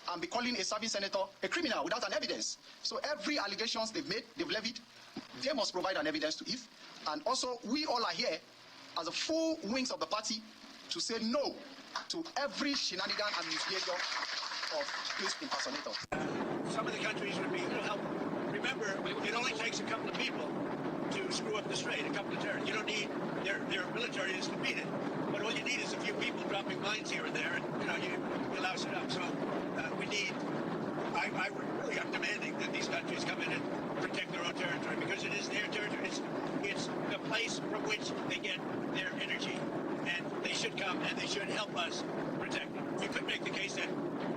and be calling a serving senator a criminal without an evidence. So every allegations they've made, they've levied, they must provide an evidence to it. And also, we all are here as the full wings of the party to say no to every shenanigan and misbehavior of police impersonators. Some of the countries would be help. Remember, it only takes a couple of people to screw up the strait, a couple of terrorists. You don't need their military is defeated, but all you need is a few people dropping mines here and there, and you louse it up. So we need. I really am demanding that these countries come in and protect their own territory, because it is their territory. It's the place from which they get their energy, and they should come and they should help us protect it. You could make the case that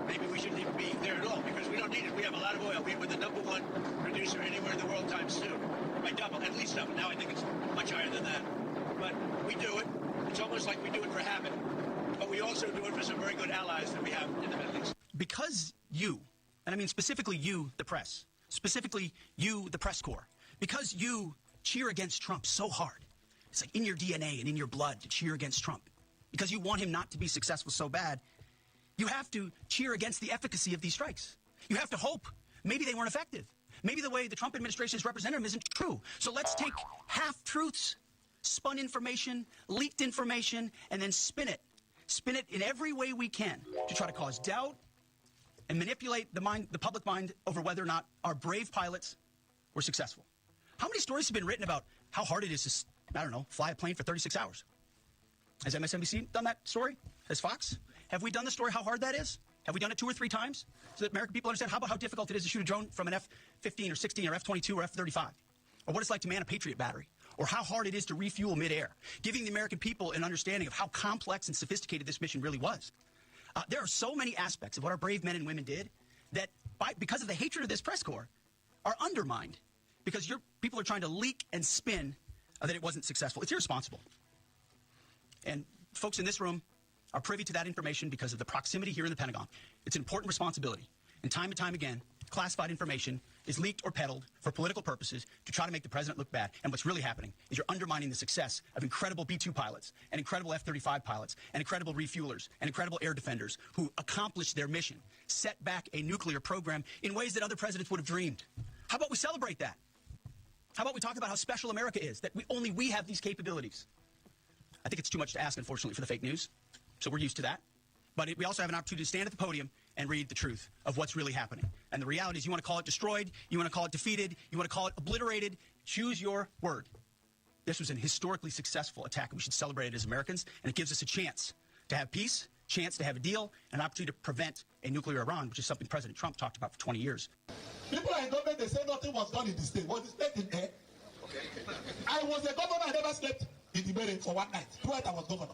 maybe we shouldn't even be there at all, because we don't need it. We have a lot of oil. We're the #1 producer anywhere in the world times two. By double, at least double. Now I think it's much higher than that. But we do it. It's almost like we do it for habit. But we also do it for some very good allies that we have in the Middle East. Because you, and I mean specifically you, the press, specifically you, the press corps, because you cheer against Trump so hard. It's like in your DNA and in your blood to cheer against Trump. Because you want him not to be successful so bad, you have to cheer against the efficacy of these strikes. You have to hope maybe they weren't effective. Maybe the way the Trump administration has represented him isn't true. So let's take half-truths, spun information, leaked information, and then spin it. Spin it in every way we can to try to cause doubt and manipulate the public mind over whether or not our brave pilots were successful. How many stories have been written about how hard it is to, I don't know, fly a plane for 36 hours? Has MSNBC done that story? Has Fox? Have we done the story how hard that is? Have we done it 2 or 3 times so that American people understand how difficult it is to shoot a drone from an F-15 or 16 or F-22 or F-35? Or what it's like to man a Patriot battery? Or how hard it is to refuel midair? Giving the American people an understanding of how complex and sophisticated this mission really was. There are so many aspects of what our brave men and women did that, because of the hatred of this press corps, are undermined because your people are trying to leak and spin that it wasn't successful. It's irresponsible. And folks in this room are privy to that information because of the proximity here in the Pentagon. It's an important responsibility. And time again, classified information is leaked or peddled for political purposes to try to make the president look bad. And what's really happening is you're undermining the success of incredible B-2 pilots and incredible F-35 pilots and incredible refuelers and incredible air defenders who accomplished their mission, set back a nuclear program in ways that other presidents would have dreamed. How about we celebrate that? How about we talk about how special America is, that only we have these capabilities? I think it's too much to ask, unfortunately, for the fake news. So we're used to that. But we also have an opportunity to stand at the podium and read the truth of what's really happening. And the reality is, you want to call it destroyed, you want to call it defeated, you want to call it obliterated, choose your word. This was an historically successful attack, and we should celebrate it as Americans. And it gives us a chance to have peace, chance to have a deal, and an opportunity to prevent a nuclear Iran, which is something President Trump talked about for 20 years. People are in government, they say nothing was done in the state. Was the state in air? I was a governor, I never slept in the building for one night. Twice I was governor.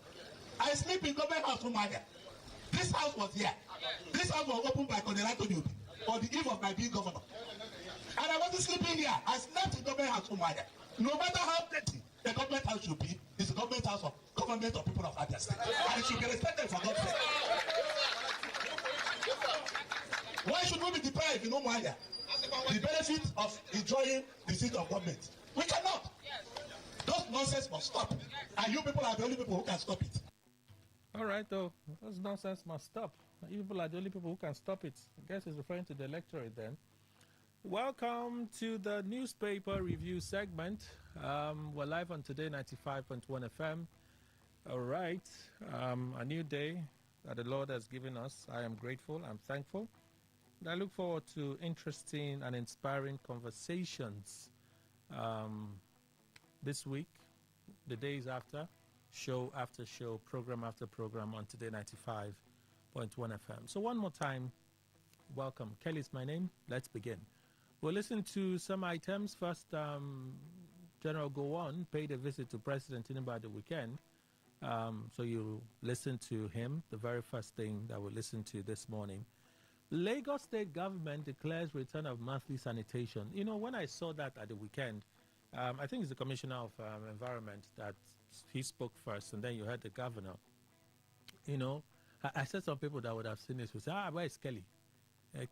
I sleep in government house from my This house was here. This house was opened by Colorado Youth on the eve of my being governor. And I wasn't sleeping here. I slept in government house from my No matter how dirty the government house should be, it's the government house of government of people of Abia State. And it should be respected for God's sake. Why should we be deprived in Umuahia the benefit of enjoying the seat of government? We cannot. Those nonsense must stop. And you people are the only people who can stop it. All right, though. Those nonsense must stop. You people are the only people who can stop it. I guess he's referring to the electorate then. Welcome to the newspaper review segment. We're live on Today95.1 FM. All right. A new day that the Lord has given us. I am grateful. I'm thankful. And I look forward to interesting and inspiring conversations this week, the days after, show after show, program after program on Today95.1 FM. So one more time, welcome. Kelly's my name. Let's begin. We'll listen to some items. First, General Gowon paid a visit to President Tinubu at the weekend. So you listen to him, the very first thing that we'll listen to this morning. Lagos State government declares return of monthly sanitation. You know, when I saw that at the weekend, I think it's the Commissioner of Environment that he spoke first, and then you heard the governor. You know, I said some people that would have seen this would say, where is Kelly?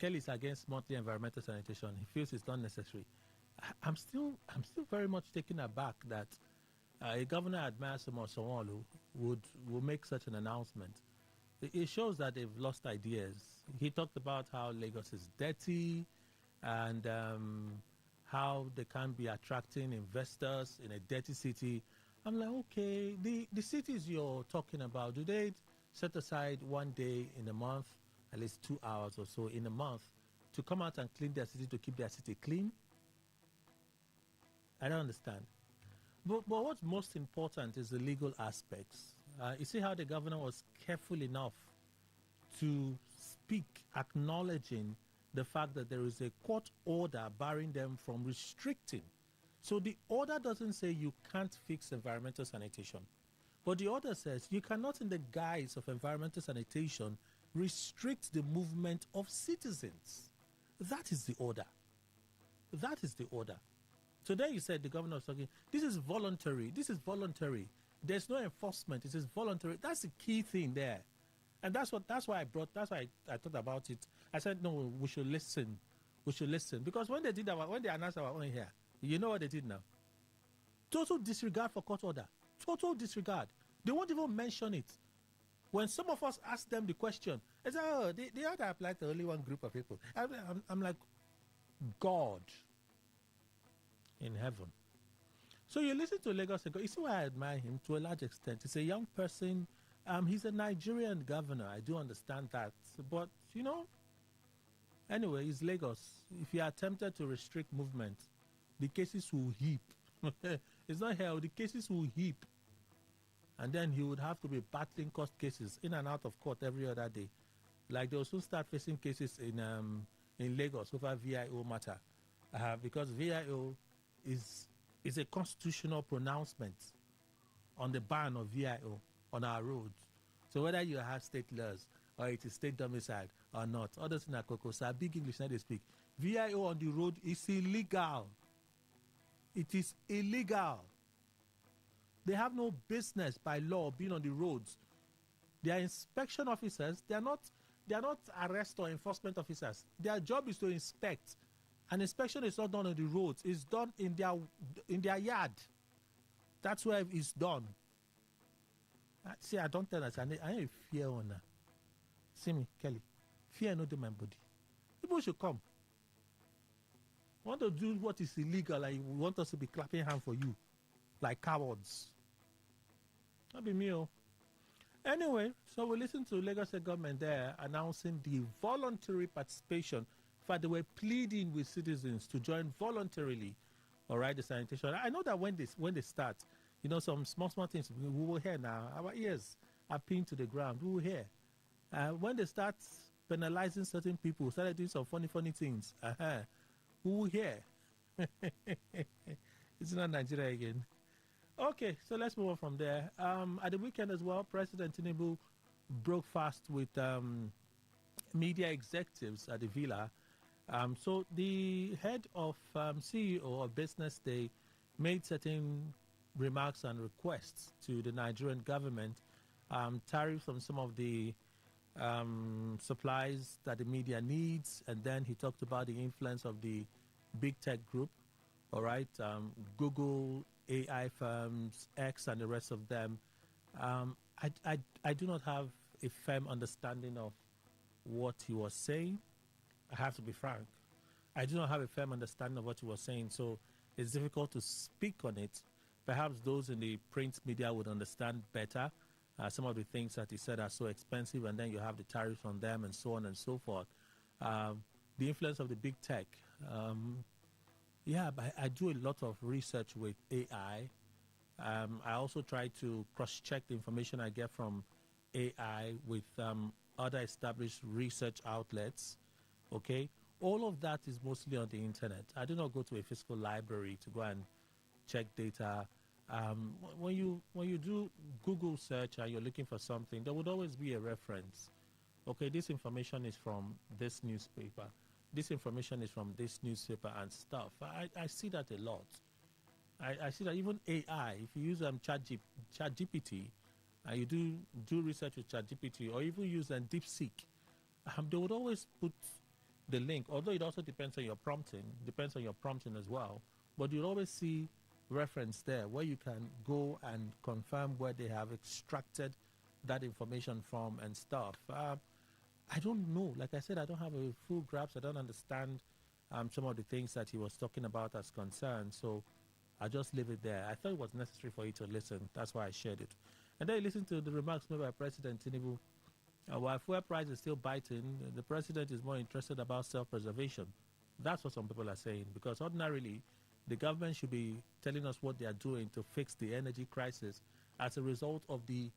Kelly's against monthly environmental sanitation. He feels it's not necessary. I'm still very much taken aback that a governor admires someone would make such an announcement. it shows that they've lost ideas. He talked about how Lagos is dirty and how they can't be attracting investors in a dirty city. I'm like, okay, the cities you're talking about, do they set aside one day in a month, at least 2 hours or so in a month, to come out and clean their city, to keep their city clean? I don't understand. But what's most important is the legal aspects. You see how the governor was careful enough to speak, acknowledging the fact that there is a court order barring them from restricting. So the order doesn't say you can't fix environmental sanitation, but the order says you cannot, in the guise of environmental sanitation, restrict the movement of citizens. That is the order. That is the order. Today you said the governor was talking, this is voluntary. This is voluntary. There's no enforcement. It is voluntary. That's the key thing there. And that's why I thought about it. I said, no, we should listen. We should listen. Because when they announced our own here, you know what they did now? Total disregard for court order. Total disregard. They won't even mention it. When some of us ask them the question, they say, oh, they had to apply to only one group of people. I'm like, God in heaven. So you listen to Lagos and go, you see why I admire him to a large extent. He's a young person. He's a Nigerian governor. I do understand that. But, anyway, it's Lagos. If you are tempted to restrict movement, the cases will heap. It's not hell. The cases will heap. And then he would have to be battling court cases in and out of court every other day. Like they will soon start facing cases in Lagos over VIO matter. Because VIO is a constitutional pronouncement on the ban of VIO on our roads. So whether you have state laws or it is state domiciled or not, others in Akoko, big English now they speak. VIO on the road is illegal. It is illegal. They have no business by law being on the roads. They are inspection officers. They are not arrest or enforcement officers. Their job is to inspect. And inspection is not done on the roads. It's done in their yard. That's where it's done. See, I don't tell us. I ain't fear on her. See me, Kelly. Fear not in my body. People should come. Want to do what is illegal, and you want us to be clapping hands for you, like cowards. That be me, oh. Anyway, so we listen to Lagos State government there announcing the voluntary participation. In fact, they were pleading with citizens to join voluntarily, all right, the sanitation. I know that when they start, some small things we will hear now. Our ears are pinned to the ground. We will hear. When they start penalizing certain people, started doing some funny things, we will hear. It's not Nigeria again. Okay, so let's move on from there. At the weekend as well, President Tinubu broke fast with media executives at the villa. So the head of CEO of Business Day made certain remarks and requests to the Nigerian government, tariffs on some of the supplies that the media needs, and then he talked about the influence of the big tech group, all right, Google, AI firms, X, and the rest of them. I do not have a firm understanding of what he was saying. I have to be frank. I do not have a firm understanding of what he was saying, so it's difficult to speak on it. Perhaps those in the print media would understand better. Some of the things that he said are so expensive, and then you have the tariffs on them and so on and so forth. The influence of the big tech. But I do a lot of research with AI. I also try to cross-check the information I get from AI with other established research outlets. Okay? All of that is mostly on the internet. I do not go to a physical library to go and check data. When you do Google search and you're looking for something, there would always be a reference. Okay, this information is from this newspaper. This information is from this newspaper and stuff. I see that a lot. I see that even AI, if you use ChatGPT, and you do research with ChatGPT, or even use DeepSeek, they would always put the link, although it also depends on your prompting as well, but you'll always see reference there where you can go and confirm where they have extracted that information from and stuff. I don't know. Like I said, I don't have a full grasp. I don't understand some of the things that he was talking about as concerned. So I just leave it there. I thought it was necessary for you to listen. That's why I shared it. And then you listen to the remarks made by President Tinubu. While fuel price is still biting, the president is more interested about self-preservation. That's what some people are saying. Because ordinarily, the government should be telling us what they are doing to fix the energy crisis as a result of the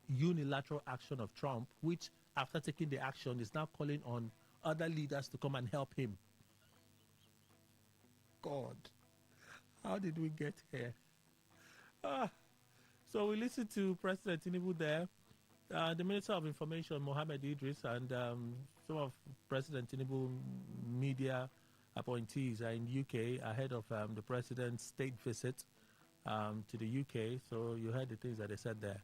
unilateral action of Trump, which, after taking the action, is now calling on other leaders to come and help him. God, how did we get here? So we listened to President Tinubu there. The Minister of Information, Mohammed Idris, and some of President Tinubu media appointees are in UK ahead of the president's state visit to the UK. So you heard the things that they said there.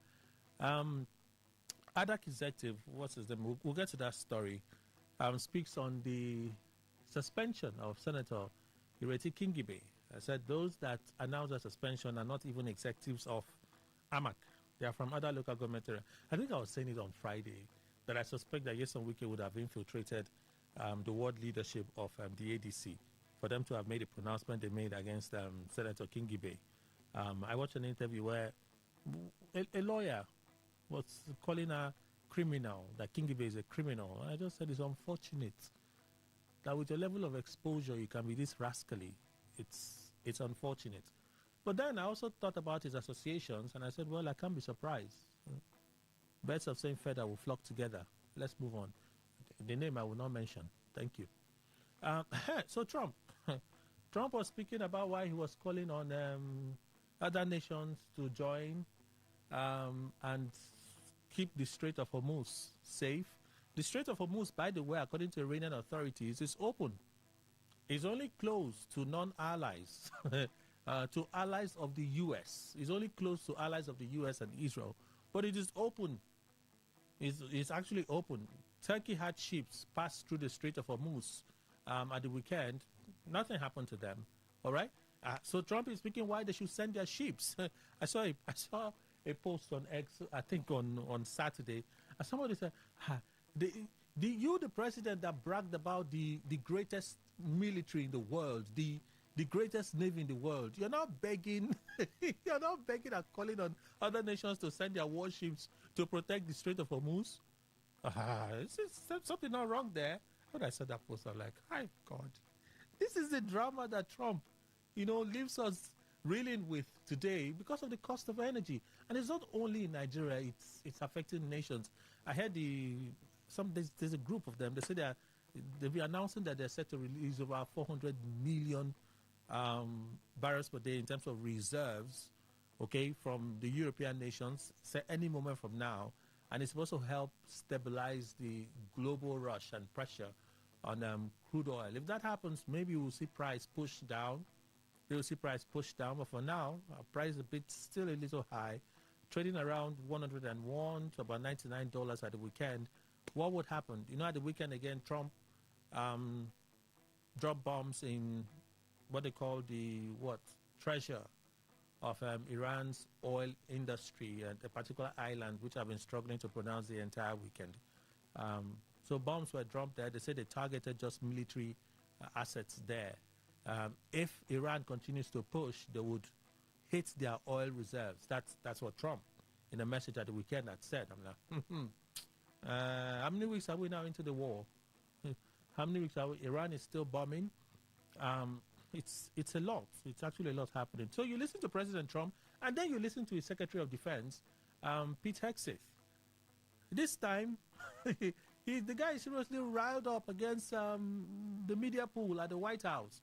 ADAC executive, what's his name? We'll get to that story. Speaks on the suspension of Senator Ireti Kingibe. I said those that announce a suspension are not even executives of AMAC. They are from other local government areas. I think I was saying it on Friday that I suspect that Yeson Wike would have infiltrated the world leadership of the ADC for them to have made a pronouncement they made against Senator Kingibe. I watched an interview where a lawyer was calling her criminal, that Kingibe is a criminal. I just said it's unfortunate that with your level of exposure you can be this rascally. It's unfortunate. But then I also thought about his associations, and I said, well, I can't be surprised. Birds of same feather will flock together. Let's move on. The name I will not mention. Thank you. So Trump. Trump was speaking about why he was calling on other nations to join and keep the Strait of Hormuz safe. The Strait of Hormuz, by the way, according to Iranian authorities, is open. It's only closed to non-allies, to allies of the U.S. It's only closed to allies of the U.S. and Israel. But it is open. It's actually open. Turkey had ships pass through the Strait of Hormuz at the weekend. Nothing happened to them. All right? So Trump is speaking why they should send their ships. I saw a post on X, I think on Saturday, and somebody said, the president that bragged about the greatest military in the world, the greatest navy in the world, you're not begging and calling on other nations to send their warships to protect the Strait of Hormuz? Is something not wrong there? When I saw that post, I'm like, hi, God. This is the drama that Trump, leaves us reeling with today because of the cost of energy. And it's not only in Nigeria, it's affecting nations. I heard there's a group of them. They say they'll be announcing that they're set to release about 400 million barrels per day in terms of reserves, okay, from the European nations, say any moment from now. And it's supposed to help stabilize the global rush and pressure on crude oil. If that happens, maybe we'll see price pushed down. We'll see price pushed down. But for now, price is still a little high, trading around 101 to about $99 at the weekend. What would happen? At the weekend again, Trump dropped bombs in what they call the treasure of Iran's oil industry and a particular island, which I've been struggling to pronounce the entire weekend. So bombs were dropped there. They said they targeted just military assets there. If Iran continues to push, they would hit their oil reserves. That's what Trump, in a message at the weekend, had said. I'm like, how many weeks are we now into the war? How many weeks are we? Iran is still bombing. It's a lot. It's actually a lot happening. So you listen to President Trump, and then you listen to his Secretary of Defense, Pete Hegseth. This time, the guy is seriously riled up against the media pool at the White House.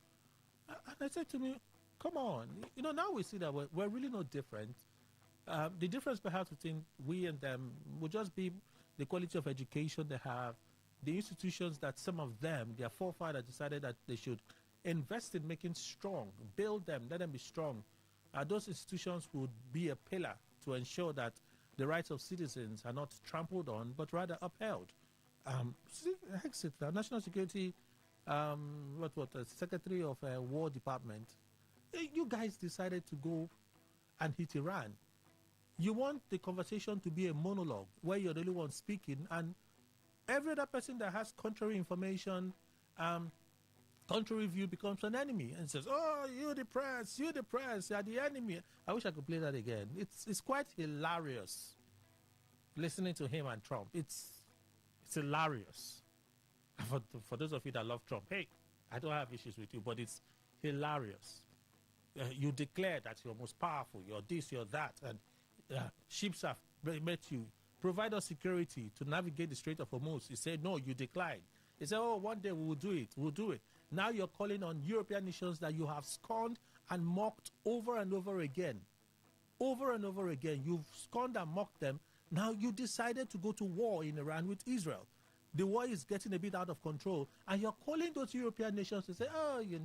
And I said to me, come on. Now we see that we're really not different. The difference perhaps between we and them would just be the quality of education they have, the institutions that some of them, their forefathers, decided that they should invest in making strong, build them, let them be strong. Those institutions would be a pillar to ensure that the rights of citizens are not trampled on, but rather upheld. Exit, the National Security, Secretary of War Department, you guys decided to go and hit Iran. You want the conversation to be a monologue where you're the only one speaking, and every other person that has contrary information, contrary view becomes an enemy and says, "Oh, you're the press, you're the enemy." I wish I could play that again. It's quite hilarious listening to him and Trump. It's hilarious. For those of you that love Trump, hey, I don't have issues with you, but it's hilarious. You declare that you're most powerful, you're this, you're that, and ships have met you. Provide us security to navigate the Strait of Hormuz. He said, no, you declined. He said, oh, one day we will do it. We'll do it. Now you're calling on European nations that you have scorned and mocked over and over again. Over and over again. You've scorned and mocked them. Now you decided to go to war in Iran with Israel. The war is getting a bit out of control, and you're calling those European nations to say, oh, you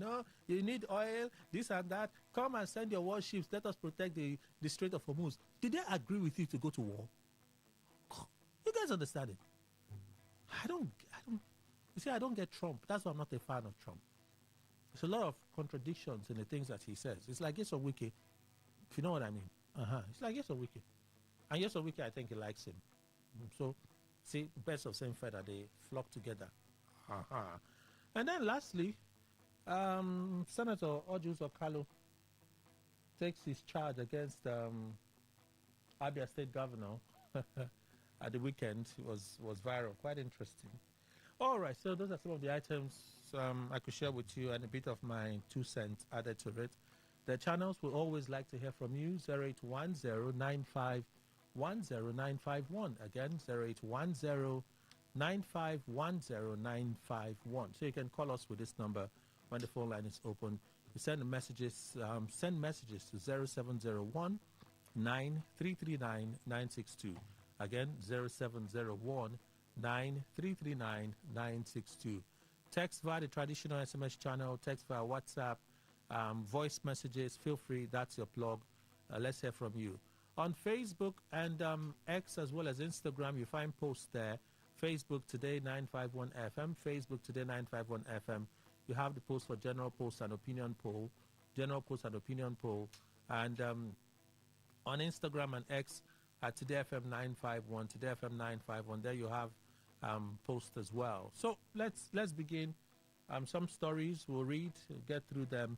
need oil, this and that. Come and send your warships. Let us protect the Strait of Hormuz. Did they agree with you to go to war? You guys understand it? I don't. You see, I don't get Trump. That's why I'm not a fan of Trump. There's a lot of contradictions in the things that he says. It's like Yes or Wiki, if you know what I mean. It's like Yes or Wiki. And Yes or Wiki, I think he likes him. So, see, birds of same feather, they flock together. And then lastly, Senator Ojus Okalu takes his charge against Abia State Governor at the weekend. It was viral, quite interesting. All right, so those are some of the items I could share with you, and a bit of my 2 cents added to it. The channels will always like to hear from you. 0810-9510-951. Again, 0810-9510-951. So you can call us with this number when the phone line is open. You send messages to 0701 9339 962. Again, 0701 9339 962. Text via the traditional SMS channel, text via WhatsApp, voice messages, feel free, that's your plug. Let's hear from you. On Facebook and X as well as Instagram, you find posts there. Facebook Today951FM, Facebook Today951FM. You have the post for general post and opinion poll, and on Instagram and X at TodayFM951, TodayFM951. There you have posts as well. So let's begin. Some stories we'll read, get through them,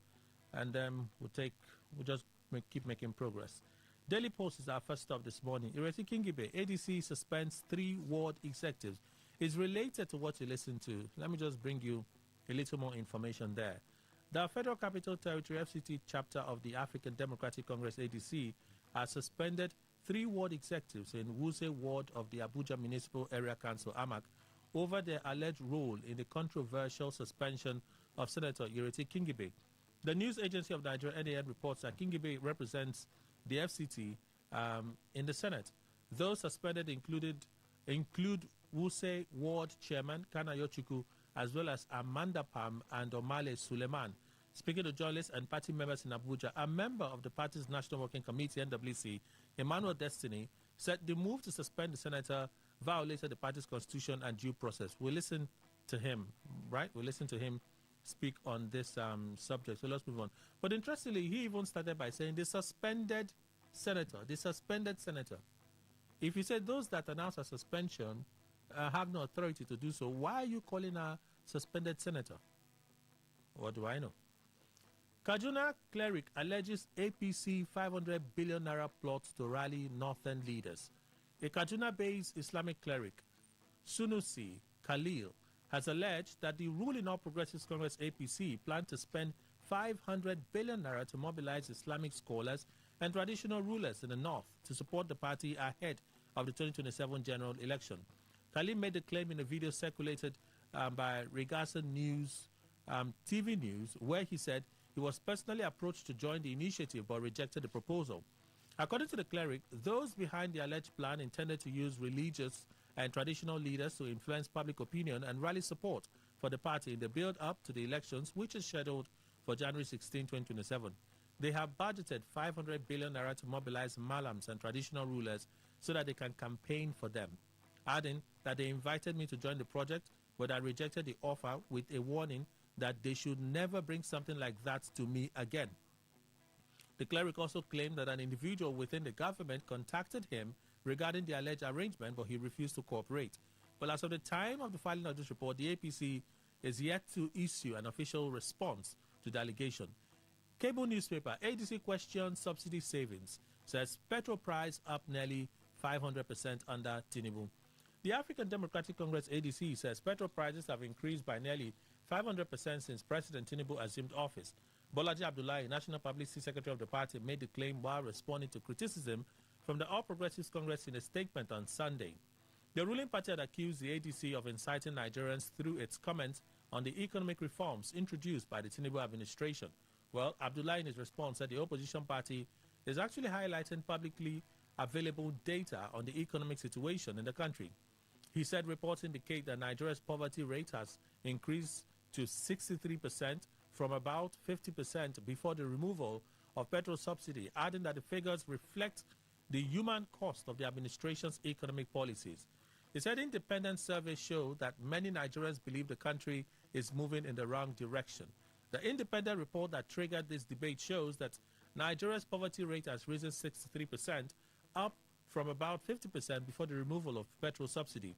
and then we'll just keep making progress. Daily Post is our first stop this morning. Ireti Kingibe, ADC suspends 3 ward executives. Is related to what you listen to. Let me just bring you a little more information there. The Federal Capital Territory FCT chapter of the African Democratic Congress ADC has suspended 3 ward executives in Wuse ward of the Abuja Municipal Area Council (AMAC) over their alleged role in the controversial suspension of Senator Ireti Kingibe. The news agency of Nigeria, NAN, reports that Kingibe represents the FCT in the Senate. Those suspended include Wuse Ward Chairman Kana Yochuku, as well as Amanda Pam and Omale Suleiman. Speaking to journalists and party members in Abuja, a member of the party's National Working Committee, NWC, Emmanuel Destiny, said the move to suspend the senator violated the party's constitution and due process. We'll listen to him, right? We'll listen to him speak on this subject. So let's move on. But interestingly, he even started by saying the suspended senator. If you say those that announce a suspension have no authority to do so, why are you calling a suspended senator? What do I know? Kaduna cleric alleges APC 500 billion naira plot to rally northern leaders. A Kaduna-based Islamic cleric, Sunusi Khalil, has alleged that the ruling All Progressives Congress APC planned to spend 500 billion naira to mobilize Islamic scholars and traditional rulers in the north to support the party ahead of the 2027 general election. Khalil made the claim in a video circulated by Regasa News, TV News, where he said he was personally approached to join the initiative but rejected the proposal. According to the cleric, those behind the alleged plan intended to use religious and traditional leaders to influence public opinion and rally support for the party in the build-up to the elections, which is scheduled for January 16, 2027. They have budgeted 500 billion naira to mobilize malams and traditional rulers so that they can campaign for them, adding that they invited me to join the project, but I rejected the offer with a warning that they should never bring something like that to me again. The cleric also claimed that an individual within the government contacted him regarding the alleged arrangement, but he refused to cooperate. But as of the time of the filing of this report, the APC is yet to issue an official response to the allegation. Cable newspaper, ADC questions subsidy savings, says petrol price up nearly 500% under Tinubu. The African Democratic Congress, ADC, says petrol prices have increased by nearly 500% since President Tinubu assumed office. Bolaji Abdullahi, National Publicity Secretary of the party, made the claim while responding to criticism from the All Progressives Congress in a statement on Sunday. The ruling party had accused the ADC of inciting Nigerians through its comments on the economic reforms introduced by the Tinubu administration. Well, Abdullahi in his response said the opposition party is actually highlighting publicly available data on the economic situation in the country. He said reports indicate that Nigeria's poverty rate has increased to 63% from about 50% before the removal of petrol subsidy, adding that the figures reflect the human cost of the administration's economic policies. He said independent surveys show that many Nigerians believe the country is moving in the wrong direction. The independent report that triggered this debate shows that Nigeria's poverty rate has risen 63%, up from about 50% before the removal of petrol subsidy.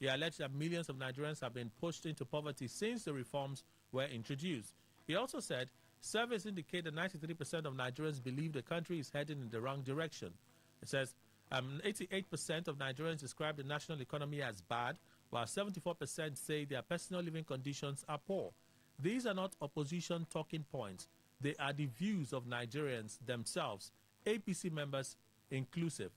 He alleged that millions of Nigerians have been pushed into poverty since the reforms were introduced. He also said surveys indicate that 93% of Nigerians believe the country is heading in the wrong direction. It says 88% of Nigerians describe the national economy as bad, while 74% say their personal living conditions are poor. These are not opposition talking points. They are the views of Nigerians themselves, APC members inclusive.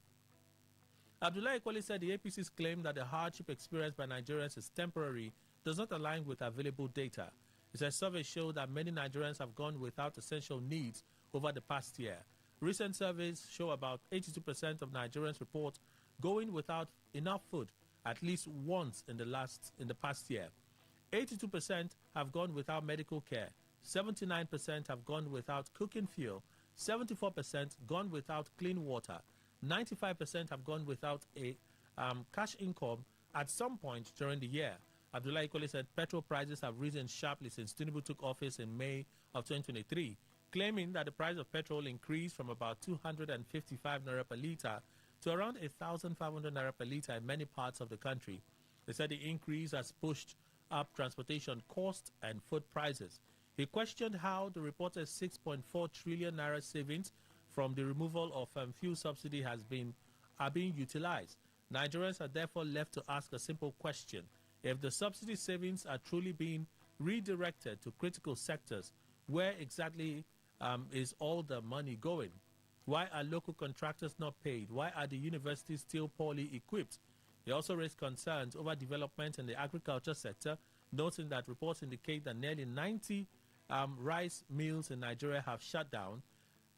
Abdullah equally said the APC's claim that the hardship experienced by Nigerians is temporary does not align with available data. It says surveys show that many Nigerians have gone without essential needs over the past year. Recent surveys show about 82% of Nigerians report going without enough food at least once in the past year. 82% have gone without medical care. 79% have gone without cooking fuel. 74% gone without clean water. 95% have gone without a cash income at some point during the year. Abdullah equally said petrol prices have risen sharply since Tinubu took office in May of 2023, claiming that the price of petrol increased from about 255 naira per litre to around 1,500 naira per litre in many parts of the country. They said the increase has pushed up transportation costs and food prices. He questioned how the reported 6.4 trillion naira savings from the removal of fuel subsidy are being utilized. Nigerians are therefore left to ask a simple question. If the subsidy savings are truly being redirected to critical sectors, where exactly is all the money going? Why are local contractors not paid? Why are the universities still poorly equipped? He also raised concerns over development in the agriculture sector, noting that reports indicate that nearly 90 rice mills in Nigeria have shut down.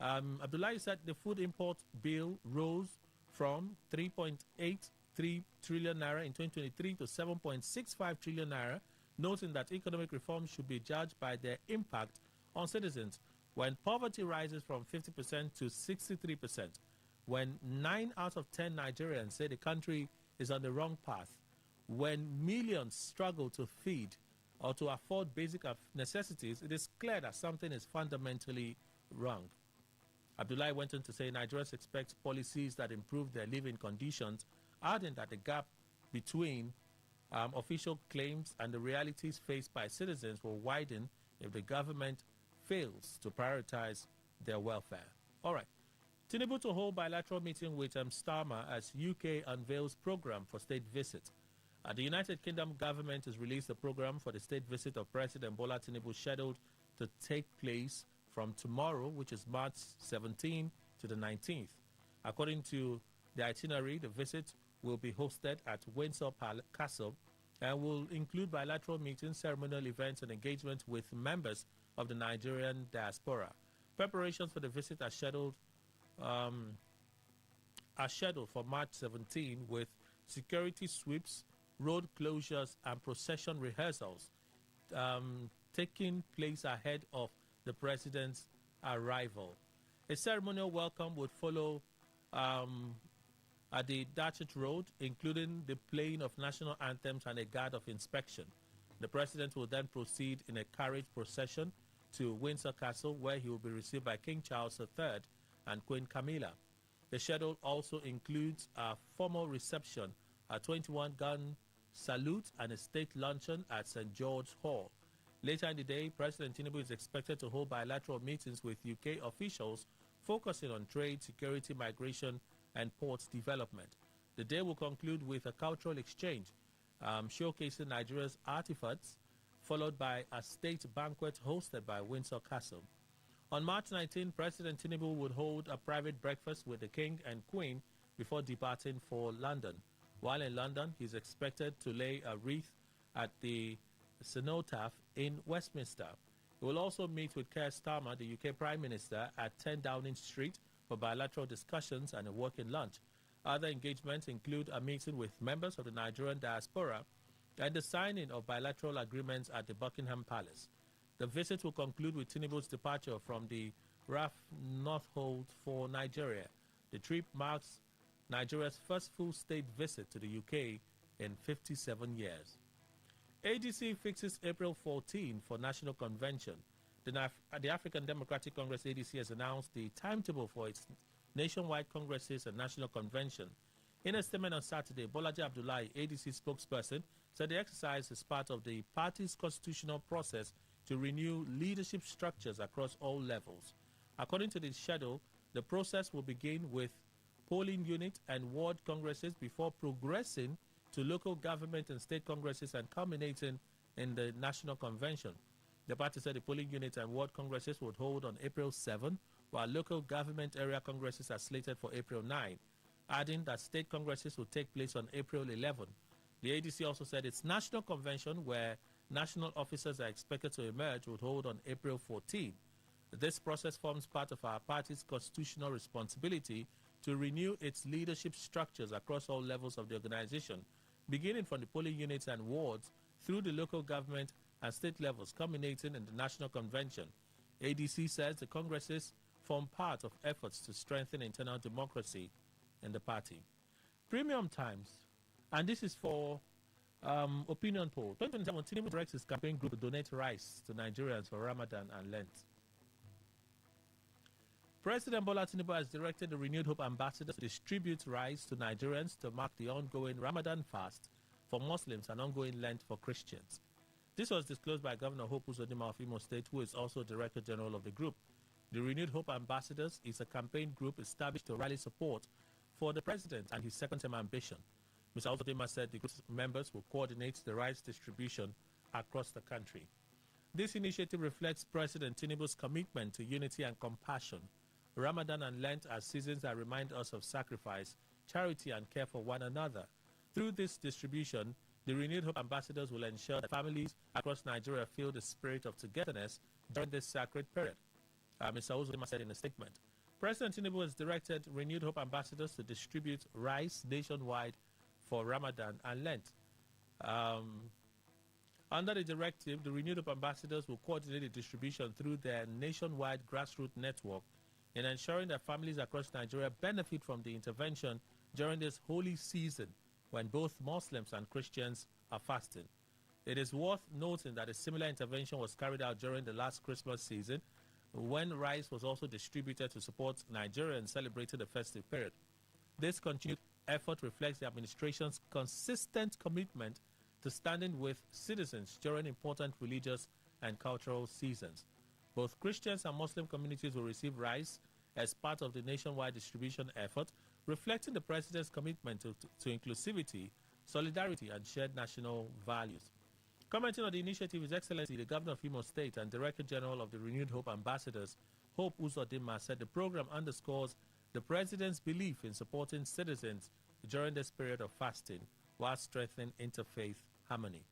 Abdullahi said the food import bill rose from 3.83 trillion naira in 2023 to 7.65 trillion naira, noting that economic reforms should be judged by their impact on citizens. When poverty rises from 50% to 63%, when 9 out of 10 Nigerians say the country is on the wrong path, when millions struggle to feed or to afford basic necessities, it is clear that something is fundamentally wrong. Abdullahi went on to say Nigerians expect policies that improve their living conditions, adding that the gap between official claims and the realities faced by citizens will widen if the government fails to prioritize their welfare. All right. Tinubu to hold bilateral meeting with Starmer as UK unveils program for state visit. The United Kingdom government has released a program for the state visit of President Bola Tinubu scheduled to take place from tomorrow, which is March 17 to the 19th. According to the itinerary, the visit will be hosted at Windsor Castle and will include bilateral meetings, ceremonial events, and engagement with members of the Nigerian diaspora. Preparations for the visit are scheduled for March 17 with security sweeps, road closures, and procession rehearsals taking place ahead of the president's arrival. A ceremonial welcome would follow at the Datchet Road, including the playing of national anthems and a guard of inspection. The president will then proceed in a carriage procession to Windsor Castle, where he will be received by King Charles III and Queen Camilla. The schedule also includes a formal reception, a 21-gun salute, and a state luncheon at St. George's Hall. Later in the day, President Tinubu is expected to hold bilateral meetings with UK officials focusing on trade, security, migration, and ports development. The day will conclude with a cultural exchange showcasing Nigeria's artifacts, followed by a state banquet hosted by Windsor Castle. On March 19, President Tinubu would hold a private breakfast with the King and Queen before departing for London. While in London, he is expected to lay a wreath at the cenotaph in Westminster. He will also meet with Keir Starmer, the UK Prime Minister, at 10 Downing Street for bilateral discussions and a working lunch. Other engagements include a meeting with members of the Nigerian diaspora and the signing of bilateral agreements at the Buckingham Palace. The visit will conclude with Tinubu's departure from the RAF Northolt for Nigeria. The trip marks Nigeria's first full state visit to the UK in 57 years. ADC fixes April 14 for National Convention. The African Democratic Congress ADC has announced the timetable for its nationwide congresses and national convention. In a statement on Saturday, Bolaji Abdullahi, ADC spokesperson, said the exercise is part of the party's constitutional process to renew leadership structures across all levels. According to the schedule, the process will begin with polling unit and ward congresses before progressing to local government and state congresses and culminating in the national convention. The party said the polling unit and ward congresses would hold on April 7, while local government area congresses are slated for April 9, adding that state congresses will take place on April 11. The ADC also said its national convention, where national officers are expected to emerge, would hold on April 14. This process forms part of our party's constitutional responsibility to renew its leadership structures across all levels of the organization, beginning from the polling units and wards through the local government and state levels, culminating in the national convention. ADC says the congresses form part of efforts to strengthen internal democracy in the party. Premium Times, and this is for opinion poll. 2027, Tinubu directs his campaign group to donate rice to Nigerians for Ramadan and Lent. President Bola Tinubu has directed the Renewed Hope ambassadors to distribute rice to Nigerians to mark the ongoing Ramadan fast for Muslims and ongoing Lent for Christians. This was disclosed by Governor Hope Uzodinma of Imo State, who is also Director General of the group. The Renewed Hope Ambassadors is a campaign group established to rally support for the president and his second-term ambition. Mr. Uzodinma said the group's members will coordinate the rice distribution across the country. This initiative reflects President Tinubu's commitment to unity and compassion. Ramadan and Lent are seasons that remind us of sacrifice, charity, and care for one another. Through this distribution, the Renewed Hope Ambassadors will ensure that families across Nigeria feel the spirit of togetherness during this sacred period. Mr. Uzodinma said in a statement. President Tinubu has directed Renewed Hope Ambassadors to distribute rice nationwide for Ramadan and Lent. Under the directive, the Renewed Hope Ambassadors will coordinate the distribution through their nationwide grassroots network in ensuring that families across Nigeria benefit from the intervention during this holy season when both Muslims and Christians are fasting. It is worth noting that a similar intervention was carried out during the last Christmas season, when rice was also distributed to support Nigerians celebrating the festive period. This continued effort reflects the administration's consistent commitment to standing with citizens during important religious and cultural seasons. Both Christians and Muslim communities will receive rice as part of the nationwide distribution effort, reflecting the President's commitment to inclusivity, solidarity, and shared national values. Commenting on the initiative, His Excellency, the Governor of Imo State and Director General of the Renewed Hope Ambassadors, Hope Uzodinma, said the program underscores the President's belief in supporting citizens during this period of fasting while strengthening interfaith harmony.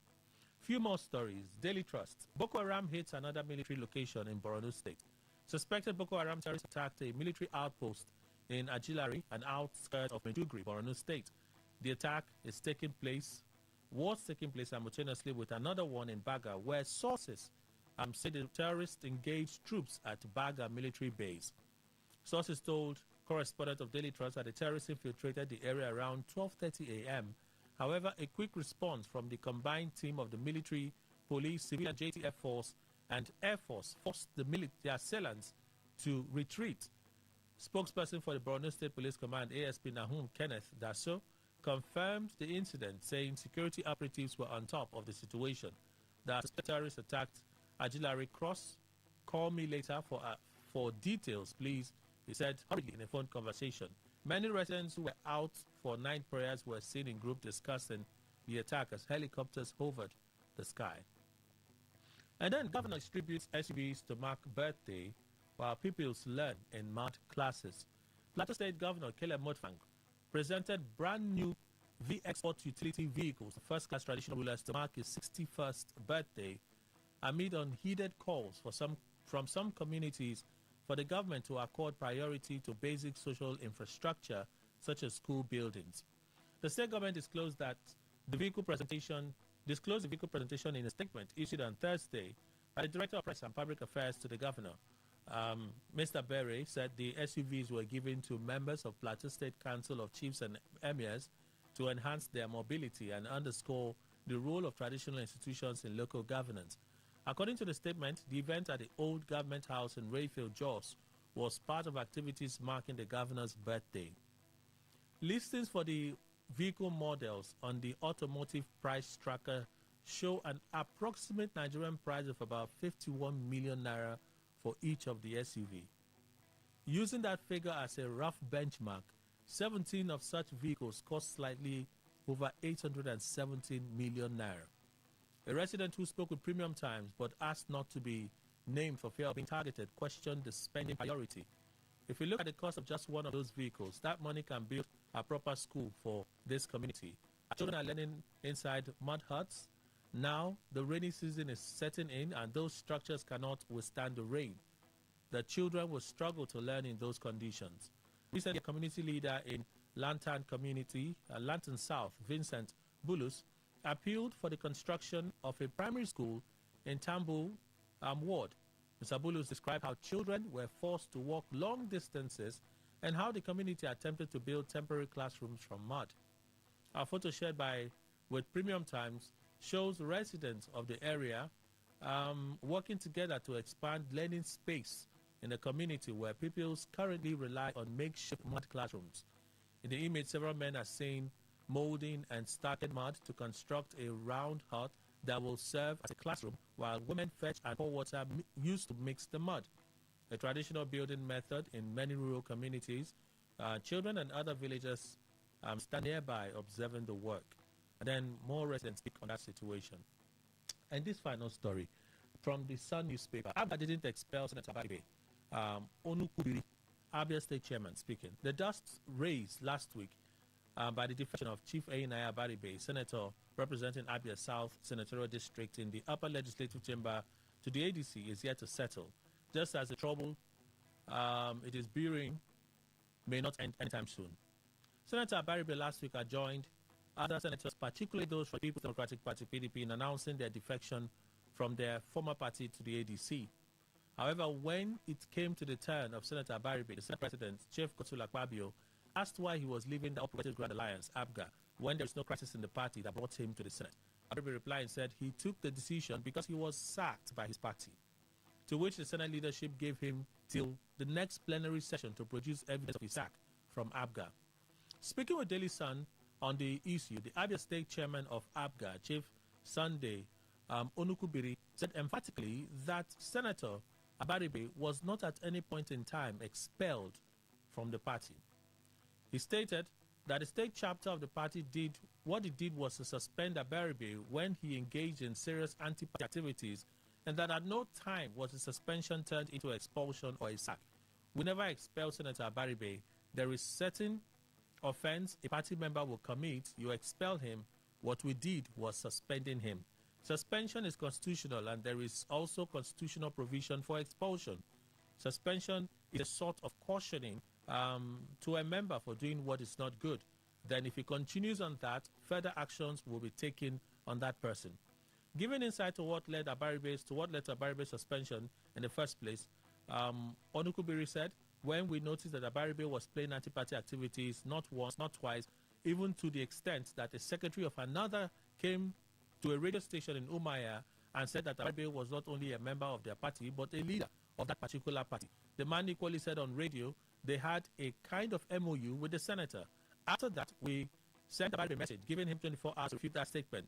Few more stories. Daily Trust. Boko Haram hits another military location in Borno State. Suspected Boko Haram terrorists attacked a military outpost in Ajilari, an outskirt of Maiduguri, Borno State. The attack was taking place simultaneously with another one in Baga, where sources say the terrorists engaged troops at Baga military base. Sources told correspondent of Daily Trust that the terrorists infiltrated the area around 12:30 a.m. However, a quick response from the combined team of the military, police, civil, and JTF force and Air Force forced their assailants to retreat. Spokesperson for the Borno State Police Command, ASP Nahum Kenneth Daso, confirmed the incident, saying security operatives were on top of the situation. The terrorists attacked Artillery Cross. Call me later for details, please, he said hurriedly in a phone conversation. Many residents who were out for night prayers were seen in group discussing the attack as helicopters hovered the sky. And then governor distributes SUVs to mark birthday while pupils learn in math classes. Plateau State Governor Caleb Mutfwang presented brand new V-Export utility vehicles to first-class traditional rulers to mark his 61st birthday amid unheeded calls from some communities for the government to accord priority to basic social infrastructure such as school buildings. The state government disclosed the vehicle presentation in a statement issued on Thursday by the Director of Press and Public Affairs to the governor. Mr. Berry said the SUVs were given to members of Plateau State Council of Chiefs and Emirs to enhance their mobility and underscore the role of traditional institutions in local governance. According to the statement, the event at the Old Government House in Rayfield, Jos, was part of activities marking the governor's birthday. Listings for the vehicle models on the automotive price tracker show an approximate Nigerian price of about 51 million naira for each of the SUV. Using that figure as a rough benchmark, 17 of such vehicles cost slightly over 817 million naira. A resident who spoke with Premium Times but asked not to be named for fear of being targeted questioned the spending priority. If you look at the cost of just one of those vehicles, that money can build a proper school for this community. Our children are learning inside mud huts. Now, the rainy season is setting in and those structures cannot withstand the rain. The children will struggle to learn in those conditions. Recently, a community leader in Lantern South, Vincent Bulus, appealed for the construction of a primary school in Tambu Ward. Mr. Bulus described how children were forced to walk long distances and how the community attempted to build temporary classrooms from mud. Our photo shared with Premium Times shows residents of the area working together to expand learning space in a community where pupils currently rely on makeshift mud classrooms. In the image, several men are seen molding and stacking mud to construct a round hut that will serve as a classroom, while women fetch and pour water used to mix the mud. A traditional building method in many rural communities. Children and other villagers stand nearby observing the work. And then more residents speak on that situation. And this final story from the Sun newspaper. Abba didn't expel Senator Baribe. Onukubiri, Abia State Chairman, speaking. The dust raised last week by the defection of Chief Einaya Baribe, Senator representing Abia South Senatorial District in the upper legislative chamber to the ADC, is yet to settle, just as the trouble it is brewing may not end anytime soon. Senator Baribe last week adjoined other senators, particularly those from the People's Democratic Party, PDP, in announcing their defection from their former party to the ADC. However, when it came to the turn of Senator Baribe, the Senate President, Chief Kotula Kwabio, asked why he was leaving the Operative Grand Alliance, ABGA, when there is no crisis in the party that brought him to the Senate. Baribe replied and said he took the decision because he was sacked by his party, to which the Senate leadership gave him till the next plenary session to produce evidence of his sack from ABGA. Speaking with Daily Sun on the issue, the Abia State Chairman of ABGA, Chief Sunday Onukubiri, said emphatically that Senator Abaribe was not at any point in time expelled from the party. He stated that the state chapter of the party what it did was to suspend Abaribe when he engaged in serious anti-party activities, and that at no time was the suspension turned into expulsion or a sack. We never expel Senator Abaribe. There is certain offense a party member will commit, you expel him. What we did was suspending him. Suspension is constitutional, and there is also constitutional provision for expulsion. Suspension is a sort of cautioning to a member for doing what is not good. Then if he continues on that, further actions will be taken on that person. Giving insight to what led to Abaribe's suspension in the first place, Onukubiri said, when we noticed that Abaribe was playing anti-party activities not once, not twice, even to the extent that a secretary of another came to a radio station in Umaya and said that Abaribe was not only a member of their party, but a leader of that particular party. The man equally said on radio they had a kind of MOU with the senator. After that, we sent Abaribe a message giving him 24 hours to refute that statement.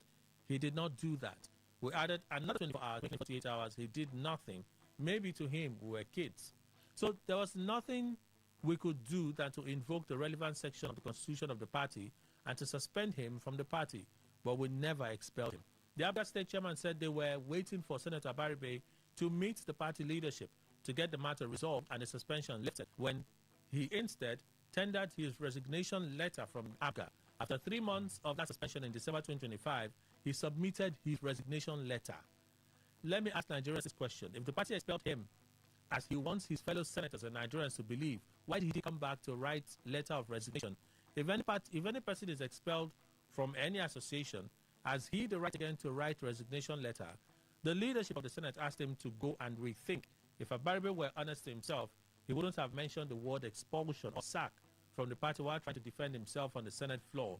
He did not do that. We added another 24 hours, 48 hours. He did nothing. Maybe to him, we were kids. So there was nothing we could do than to invoke the relevant section of the constitution of the party and to suspend him from the party, but we never expelled him. The Abga State chairman said they were waiting for Senator Abaribe to meet the party leadership to get the matter resolved and the suspension lifted, when he instead tendered his resignation letter from Abga. After 3 months of that suspension in December 2025, he submitted his resignation letter. Let me ask Nigerians this question. If the party expelled him, as he wants his fellow senators and Nigerians to believe, why did he come back to write letter of resignation? If any person is expelled from any association, has he the right again to write resignation letter? The leadership of the Senate asked him to go and rethink. If Abaribe were honest to himself, he wouldn't have mentioned the word expulsion or sack from the party while trying to defend himself on the Senate floor.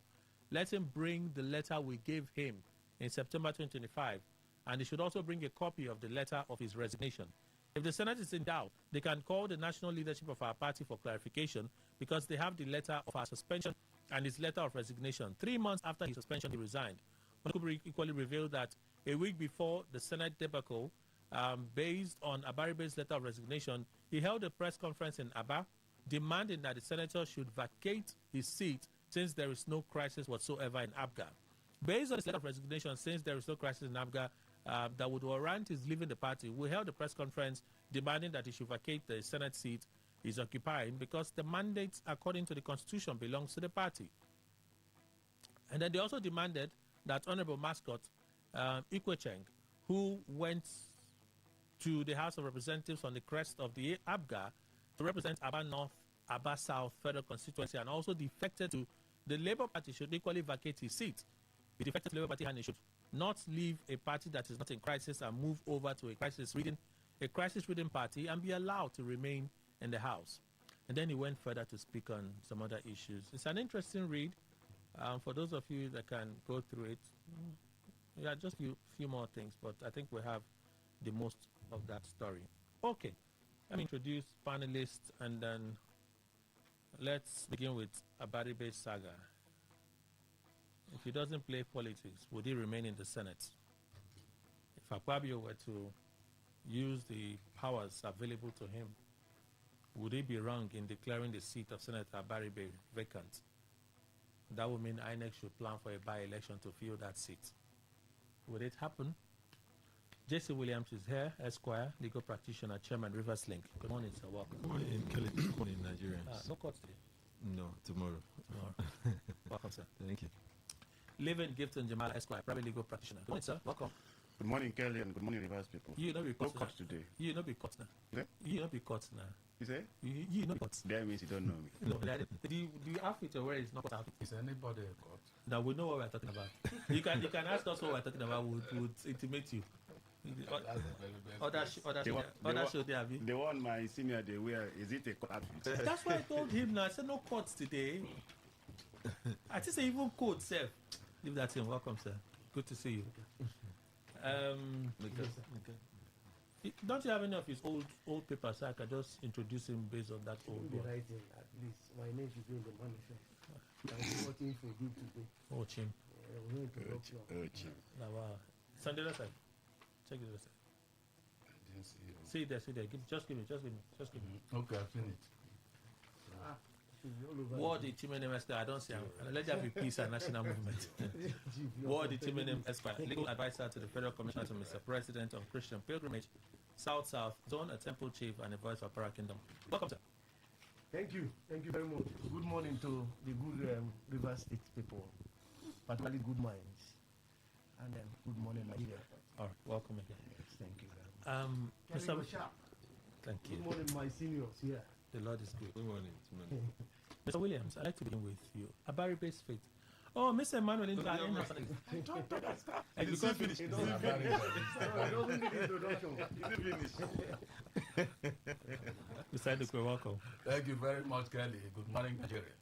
Let him bring the letter we gave him in September 2025, and he should also bring a copy of the letter of his resignation. If the Senate is in doubt, they can call the national leadership of our party for clarification, because they have the letter of our suspension and his letter of resignation. 3 months after his suspension, he resigned. One could equally reveal that a week before the Senate debacle, based on Abaribe's letter of resignation, he held a press conference in Aba, demanding that the senator should vacate his seat since there is no crisis whatsoever in Abga. Based on his letter of resignation, since there is no crisis in Abga that would warrant his leaving the party, we held a press conference demanding that he should vacate the Senate seat he's occupying, because the mandate, according to the Constitution, belongs to the party. And then they also demanded that Honorable Mascot Ikwecheng, who went to the House of Representatives on the crest of the Abga to represent Aba North, Aba South Federal Constituency, and also defected to the Labour Party, should equally vacate his seat. He defected to the Labour Party and he should not leave a party that is not in crisis and move over to a crisis-ridden party and be allowed to remain in the House. And then he went further to speak on some other issues. It's an interesting read. For those of you that can go through it, yeah, just a few more things, but I think we have the most of that story. Okay, let me introduce panelists, and then let's begin with Abaribe's saga. If he doesn't play politics, would he remain in the Senate? If Akpabio were to use the powers available to him, would he be wrong in declaring the seat of Senator Abaribe vacant? That would mean INEC should plan for a by-election to fill that seat. Would it happen? J.C. Williams is here, Esquire, legal practitioner, chairman, Rivers Link. Good morning, sir. Welcome. Good morning, Kelly. Good morning, Nigerians. No court today? No, tomorrow. Welcome, sir. Thank you. Living Gifton Jamal, Esquire, private legal practitioner. Good morning, sir. Welcome. Good morning, Kelly, and good morning, Rivers people. You not be No caught court today. You not be caught now. Yeah? You not be caught now. You say? You not be caught. That means you don't know me. No, do you outfit or where is not outfit? Is anybody caught? Now we know what we're talking about. You can ask us what we're talking about. Would intimate you. Other show there, have you? The one my senior they wear, is it a court outfit? That's why I told him now. I said no courts today. I just say even court, sir. Leave that in. Welcome, sir. Good to see you. Don't you have any of his old papers? So I can just introduce him based on that old one. Writing, at least. My name should be in the monitor. I'm working for you today. Oh, Chim. We need to work on. Now, Sunday, let's say. Check it. I didn't see it. See there. Just give me. Okay, I've seen it. What the Chimene Esquire? I don't see him. Let there be peace and national movement. What the Chimene Esquire? Legal advisor to the Federal Commissioner to Mr. President on Christian Pilgrimage, South Zone, a temple chief, and a voice of Para Kingdom. Welcome, sir. Thank you very much. Good morning to the good River State people, particularly good minds, and good morning, Nigeria. All right, welcome again. Yes, thank you very much. Mr. Thank you. Good morning, my seniors here. The Lord is good. Good morning. Good morning. Mr. Williams, I'd like to begin with you. Abaribe's fate. Oh, Mr. Emmanuel, Don't do that stuff. and because finish. It doesn't need introduction. Mr. Edukwe, welcome. Thank you very much, Kelly. Good morning, Nigeria.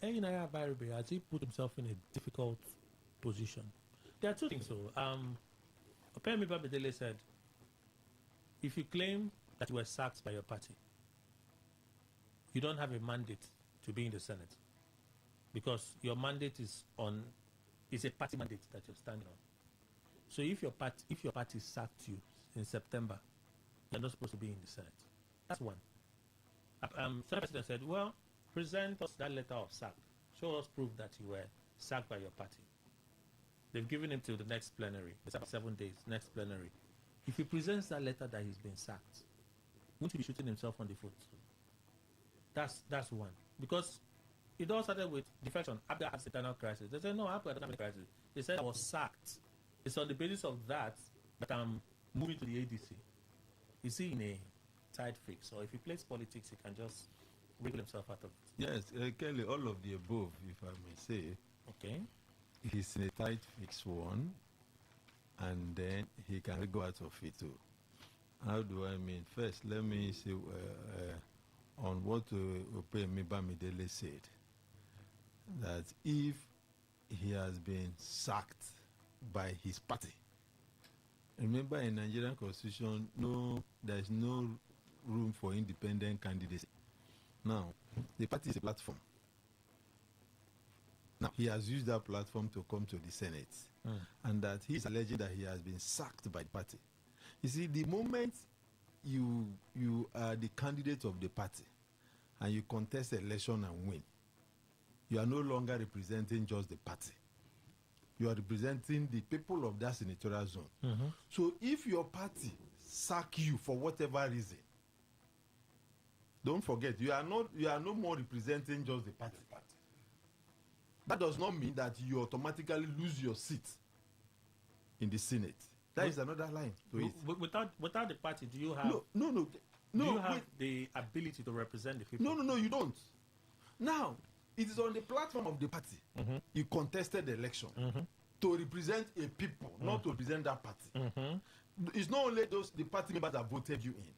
Enyinnaya Abaribe, has he put himself in a difficult position? There are two things. So, Opeyemi Bamidele said, if you claim that you were sacked by your party, you don't have a mandate to be in the Senate because your mandate is a party mandate that you're standing on. So if your party sacked you in September, you're not supposed to be in the Senate. That's one. Senate President said, well, present us that letter of sack. Show us proof that you were sacked by your party. They've given him till the next plenary. It's about 7 days, next plenary. If he presents that letter that he's been sacked, won't he be shooting himself on the foot? That's one. Because it all started with defection. Abga has internal crisis. They said, no, Abga doesn't have a crisis. They said I was sacked. It's on the basis of that I'm moving to the ADC. Is he in a tight fix? Or if he plays politics, he can just wriggle himself out of it? Yes, Kelly, all of the above, if I may say. Okay. He's in a tight fix one, and then he can go out of it too. How do I mean? First, let me say on what Opeyemi Bamidele said, that if he has been sacked by his party, remember in Nigerian constitution, there is no room for independent candidacy. Now, the party is a platform. Now, he has used that platform to come to the Senate, and that he is alleging that he has been sacked by the party. You see, the moment you are the candidate of the party and you contest election and win, you are no longer representing just the party. You are representing the people of that senatorial zone. Mm-hmm. So if your party sack you for whatever reason, don't forget, you are no more representing just the party. That does not mean that you automatically lose your seat in the Senate. That is another line to it. Without the party, do you have No. Do you have the ability to represent the people? No, you don't. Now, it is on the platform of the party. Mm-hmm. You contested the election to represent a people, not to represent that party. Mm-hmm. It's not only the party members that voted you in.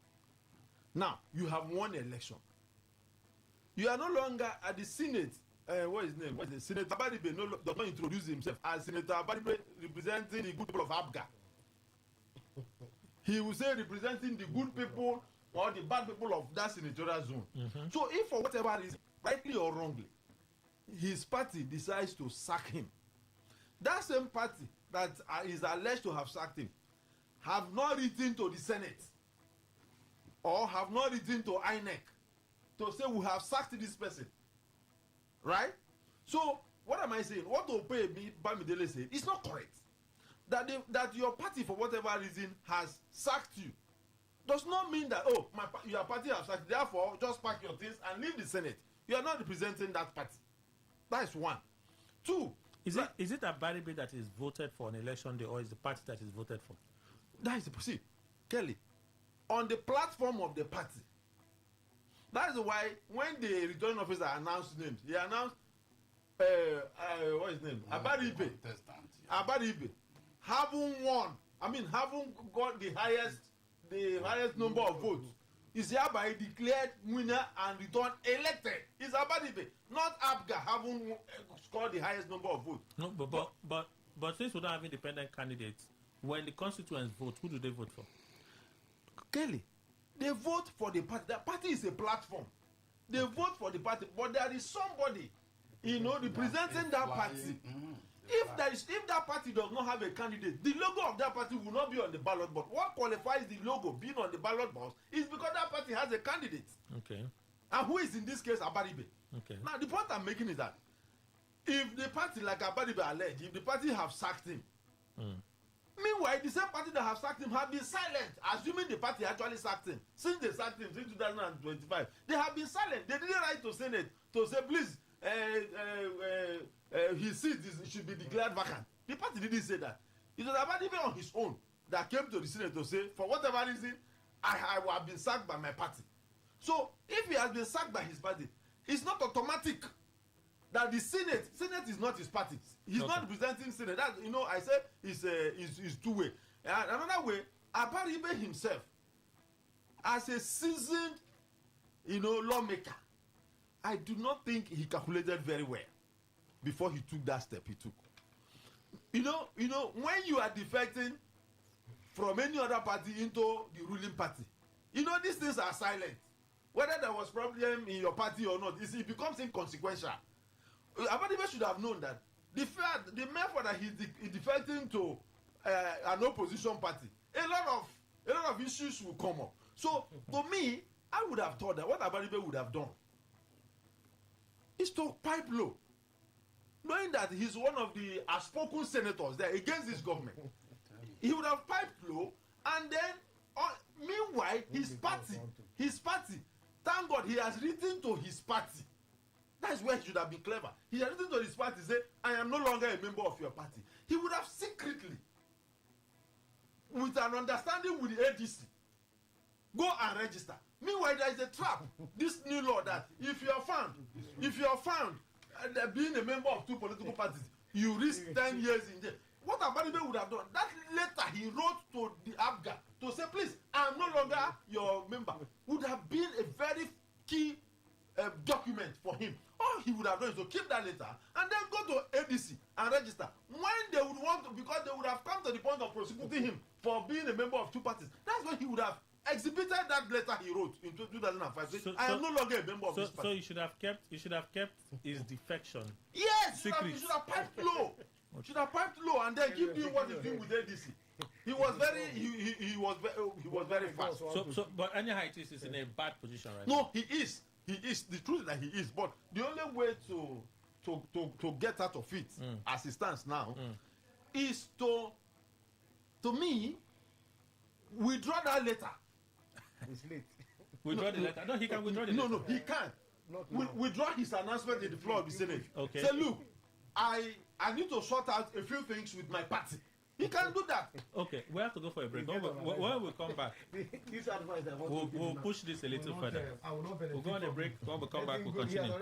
Now, you have won the election. You are no longer at the Senate. What is his name? Senator Abaribe does not introduce himself as Senator Abaribe representing the good people of Abga. He will say representing the good people or the bad people of that senatorial zone. Mm-hmm. So if for whatever reason, rightly or wrongly, his party decides to sack him, that same party that is alleged to have sacked him have not written to the Senate or have not written to INEC to say we have sacked this person. Right? So, what am I saying? What Opeyemi Bamidele said is not correct. That your party, for whatever reason, has sacked you does not mean that, your party has sacked you, therefore, just pack your things and leave the Senate. You are not representing that party. That is one. Two. Is it Abaribe that is voted for an election day, or is the party that is voted for? That is the see, Kelly, on the platform of the party. That is why when the returning officer announced names, he announced what is his name? Abaribe. Having won, having got the highest number of votes, is hereby declared winner and returned elected. It's Abaribe, not Abga having scored the highest number of votes. No, but since we don't have independent candidates, when the constituents vote, who do they vote for? Kelly, they vote for the party. The party is a platform. They vote for the party, but there is somebody, representing that party. If that party does not have a candidate, the logo of that party will not be on the ballot box. What qualifies the logo being on the ballot box is because that party has a candidate. Okay. And who is in this case Abaribe? Okay. Now the point I'm making is that if the party like Abaribe alleged, if the party have sacked him, meanwhile the same party that have sacked him have been silent, assuming the party actually sacked him. Since they sacked him since 2025, they have been silent. They didn't write to Senate to say please his seat should be declared vacant. The party didn't say that. It was Abaribe on his own that came to the Senate to say, for whatever reason, I have been sacked by my party. So, if he has been sacked by his party, it's not automatic that the Senate is not his party. He's not representing Senate. That, I said is two-way. And another way, Abaribe himself, as a seasoned, lawmaker, I do not think he calculated very well before he took that step he took. When you are defecting from any other party into the ruling party. You know, these things are silent. Whether there was problem in your party or not, it becomes inconsequential. Abadibe should have known that the mere fact that he's defecting to an opposition party, a lot of issues will come up. So to me, I would have thought that what Abadibe would have done is to pipe low, knowing that he's one of the outspoken senators there against this government. He would have piped low, and then meanwhile his party, thank God he has written to his party. That's where he should have been clever. He has written to his party, say, I am no longer a member of your party. He would have secretly, with an understanding with the ADC, go and register. Meanwhile, there is a trap. This new law that if you are found being a member of two political parties, you risk 10 years in jail. What Abadibe would have done, that letter he wrote to the ABGA to say, please, I am no longer your member, would have been a very key document for him. All he would have done is to keep that letter and then go to ADC and register. When they would want to, because they would have come to the point of prosecuting him for being a member of two parties, that's when he would have exhibited that letter he wrote in 2005. I am no longer a member of this party. So you should have kept his defection. Yes, you should have piped low. Should have piped low and then keep doing what he's doing with ADC. He was very fast. But anyhow, it is in a bad position right now. No, he is. He is. The truth is that he is. But the only way to get out of it, as it stands now, is to me, withdraw that letter. It's late. Withdraw the letter. No, he can withdraw the letter. No, he can't. Withdraw his announcement in the floor of the Senate. Okay. Say, look, I need to sort out a few things with my party. He can do that. Okay, we have to go for a break. When we come back, this advice I want to we'll push this a little further. We'll go on a break. When we come back, we'll continue.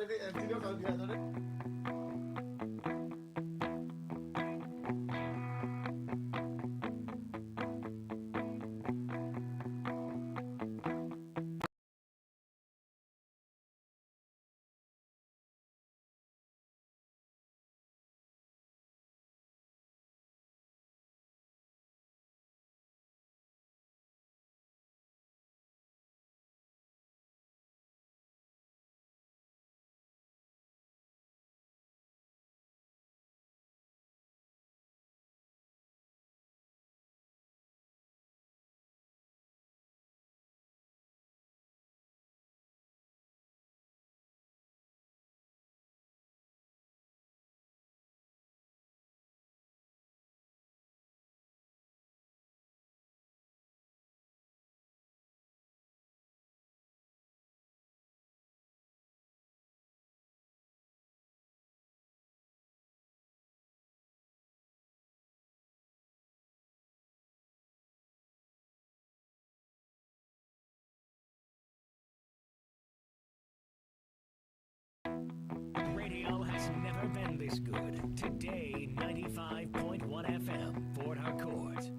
Radio has never been this good. Today, 95.1 FM, Port Harcourt.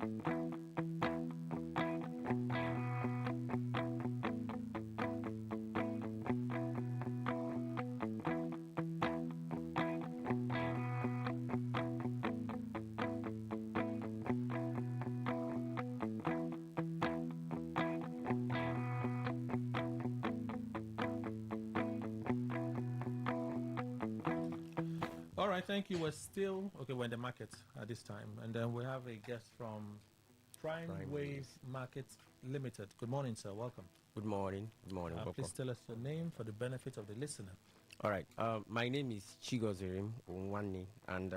All right, thank you. We're still we're in the market at this time, and then we have a guest from Prime Wave Markets Limited. Good morning, sir. Welcome. Good morning. Good morning. Please tell us your name for the benefit of the listener. All right. My name is Chigozirim Unwani, and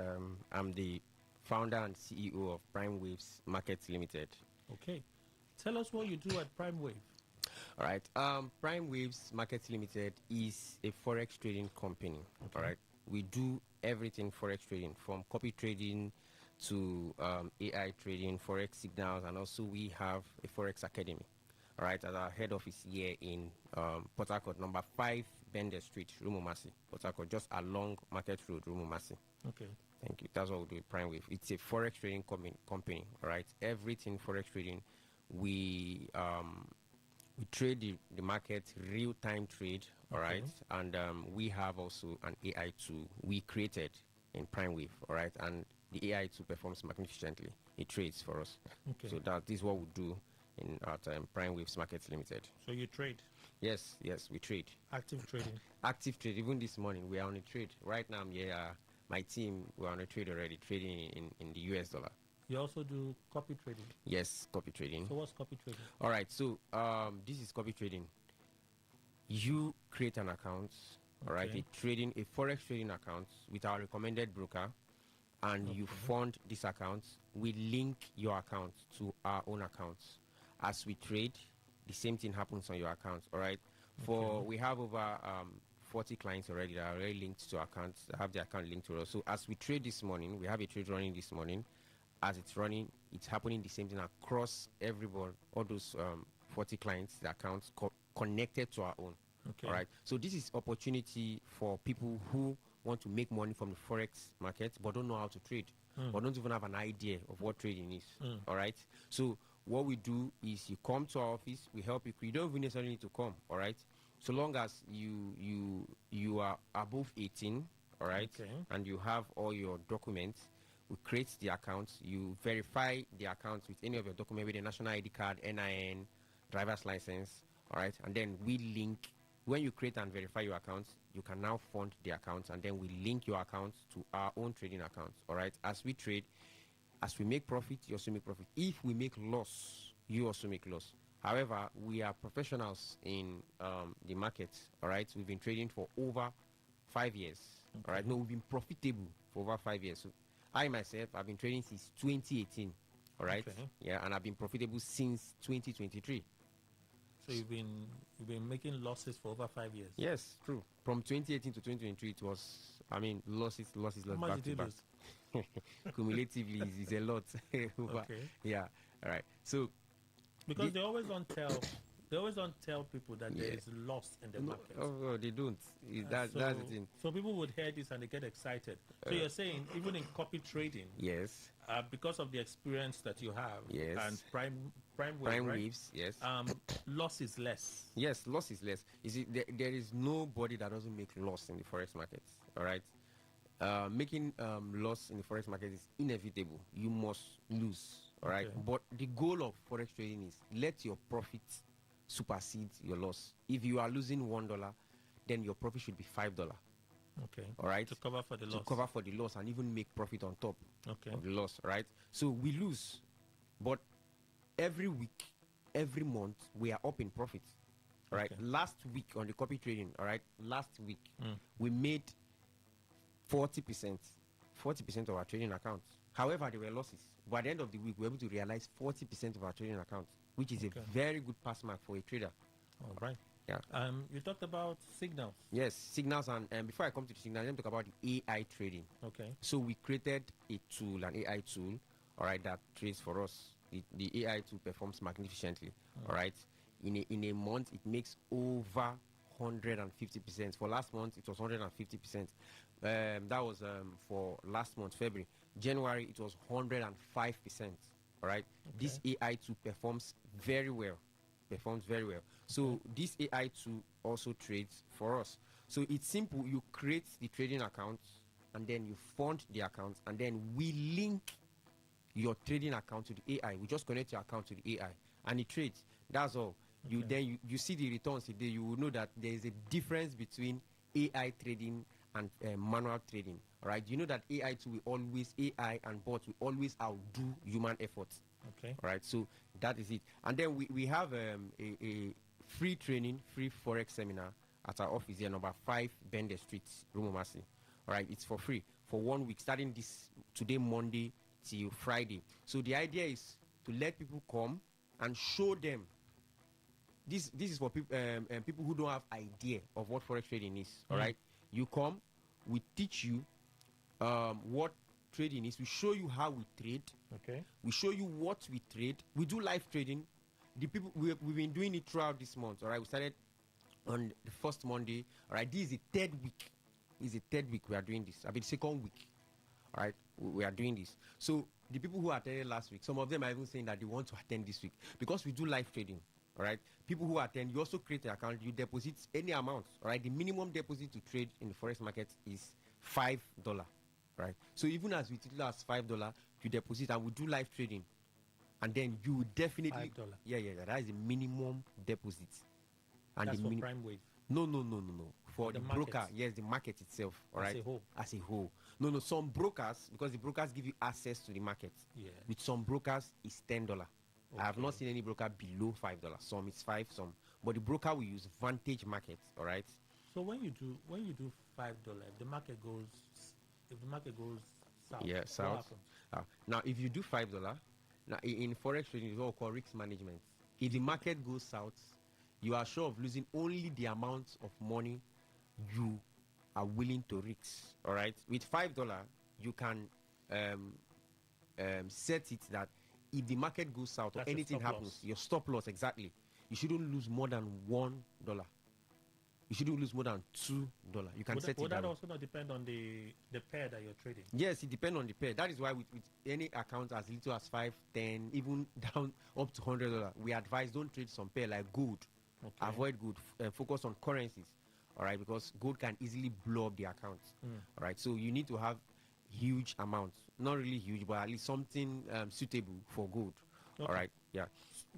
I'm the founder and CEO of Prime Waves Markets Limited. Okay. Tell us what you do at Prime Wave. All right. Prime Waves Markets Limited is a forex trading company. Okay. All right. We do everything forex trading, from copy trading to AI trading, forex signals, and also we have a forex academy. All right, at our head office here in Port Harcourt, number 5 Bender Street, Rumomasi, Port Harcourt, just along Market Road, Rumomasi. Okay. Thank you. That's what we do with Prime Wave. It's a forex trading company. All right, everything forex trading. We trade the market, real-time trade. All right, and we have also an AI tool we created in Prime Wave. All right, and the AI tool performs magnificently. he trades for us. Okay. So that is what we do at Prime Waves Markets Limited. So you trade? Yes, we trade. Active trading? Active trade. Even this morning, we are on a trade. Right now, my team, we're on a trade already, trading in the US dollar. You also do copy trading? Yes, copy trading. So what's copy trading? All right, so this is copy trading. You create an account, all right, a forex trading account with our recommended broker, and you fund this account. We link your account to our own accounts. As we trade, the same thing happens on your account, all right? We have over 40 clients already that are already linked to accounts, that have their account linked to us. So as we trade this morning, we have a trade running this morning. As it's running, it's happening the same thing across everyone, all those 40 clients, the accounts connected to our own. All right. So this is opportunity for people who want to make money from the forex market but don't know how to trade, or don't even have an idea of what trading is. All right. So what we do is you come to our office, we help you. You don't even necessarily need to come. All right. So long as you are above 18, all right, and you have all your documents, we create the accounts. You verify the accounts with any of your documents, with a national ID card, NIN, driver's license, all right, and then we link. When you create and verify your accounts, you can now fund the accounts, and then we link your accounts to our own trading accounts, all right? As we trade, as we make profit, you also make profit. If we make loss, you also make loss. However, we are professionals in the market, all right? We've been trading for over 5 years, all right? No, we've been profitable for over 5 years. So I myself, I've been trading since 2018, all right? Yeah, and I've been profitable since 2023. So you've been making losses for over 5 years? Yes, true. From 2018 to 2023, it was, losses, How much back did you to back. Cumulatively, is a lot. Yeah, all right. So, because they always don't tell people that there is loss in the market. Oh, they don't. That's the thing. So people would hear this and they get excited. So you're saying even in copy trading, yes, because of the experience that you have, yes, and prime waves, yes, loss is less. Yes, loss is less. You see, there is nobody that doesn't make loss in the forex markets. All right, making loss in the forex market is inevitable. You must lose. All right, but the goal of forex trading is let your profit supersede your loss. If you are losing $1, then your profit should be $5. Okay. All right. To cover for the loss. To cover for the loss and even make profit on top of the loss. Right. So we lose, but every week, every month, we are up in profit. All right. Last week on the copy trading, all right. Last week we made 40% of our trading accounts. However, there were losses. By the end of the week, we were able to realize 40% of our trading accounts, which is a very good pass mark for a trader. All right. Yeah. You talked about signals. Yes, signals, and before I come to the signals, let me talk about the AI trading. Okay. So we created a tool, an AI tool, all right, that trades for us. The AI tool performs magnificently. All right. In a month, it makes over 150%. For last month, it was 150%. That was for last month, February. January, it was 105%. All right. This AI tool performs very well. So this AI tool also trades for us. So it's simple. You create the trading account, and then you fund the account, and then we link your trading account to the AI. We just connect your account to the AI, and it trades. That's all. You see the returns today. You will know that there is a difference between AI trading and manual trading. All right. You know that AI and bots will always outdo human efforts. Okay. All right. So that is it. And then we have a free training, free forex seminar at our office here, number 5 Bender Street, Rumomasi. All right. It's for free for 1 week, starting today, Monday till Friday. So the idea is to let people come and show them. This is for people who don't have idea of what forex trading is. All right. You come, we teach you what trading is. We show you how we trade. Okay. We show you what we trade. We do live trading. The people we've been doing it throughout this month. All right. We started on the first Monday. All right. This is the third week. We are doing this. I mean, second week. All right. We are doing this. So the people who attended last week, some of them are even saying that they want to attend this week because we do live trading. All right. People who attend, you also create an account. You deposit any amount. All right. The minimum deposit to trade in the forex market is $5. Right. So even as we treat it as $5, you deposit, and we do live trading, and then you definitely $5. yeah, that is the minimum deposit. And That's the for Prime Wave. No. For the the broker, market. yes, the market itself, all As right? a whole. As a whole. No, some brokers, because the brokers give you access to the market. Yeah. With some brokers, it's $10. I have not Okay. seen any broker below $5. Some it's 5, some. But the broker will use Vantage Market, all right? So when you do $5, if the market goes south, Yeah, what south. happens? Now, if you do $5, now in forex trading, it's what called risk management. If the market goes south, you are sure of losing only the amount of money you are willing to risk. All right, with $5, you can set it that if the market goes south or That's your anything stop happens, loss. your stop loss exactly. You shouldn't lose more than $1. You shouldn't lose more than $2. You can set it Would that that way. also not depend on the pair that you're trading? Yes, it depends on the pair. That is why with any account as little as 5, 10, even down up to $100, we advise don't trade some pair like gold. Okay. Avoid gold. Focus on currencies. All right, because gold can easily blow up the account. All right, so you need to have huge amounts, not really huge, but at least something suitable for gold. Okay. All right, yeah.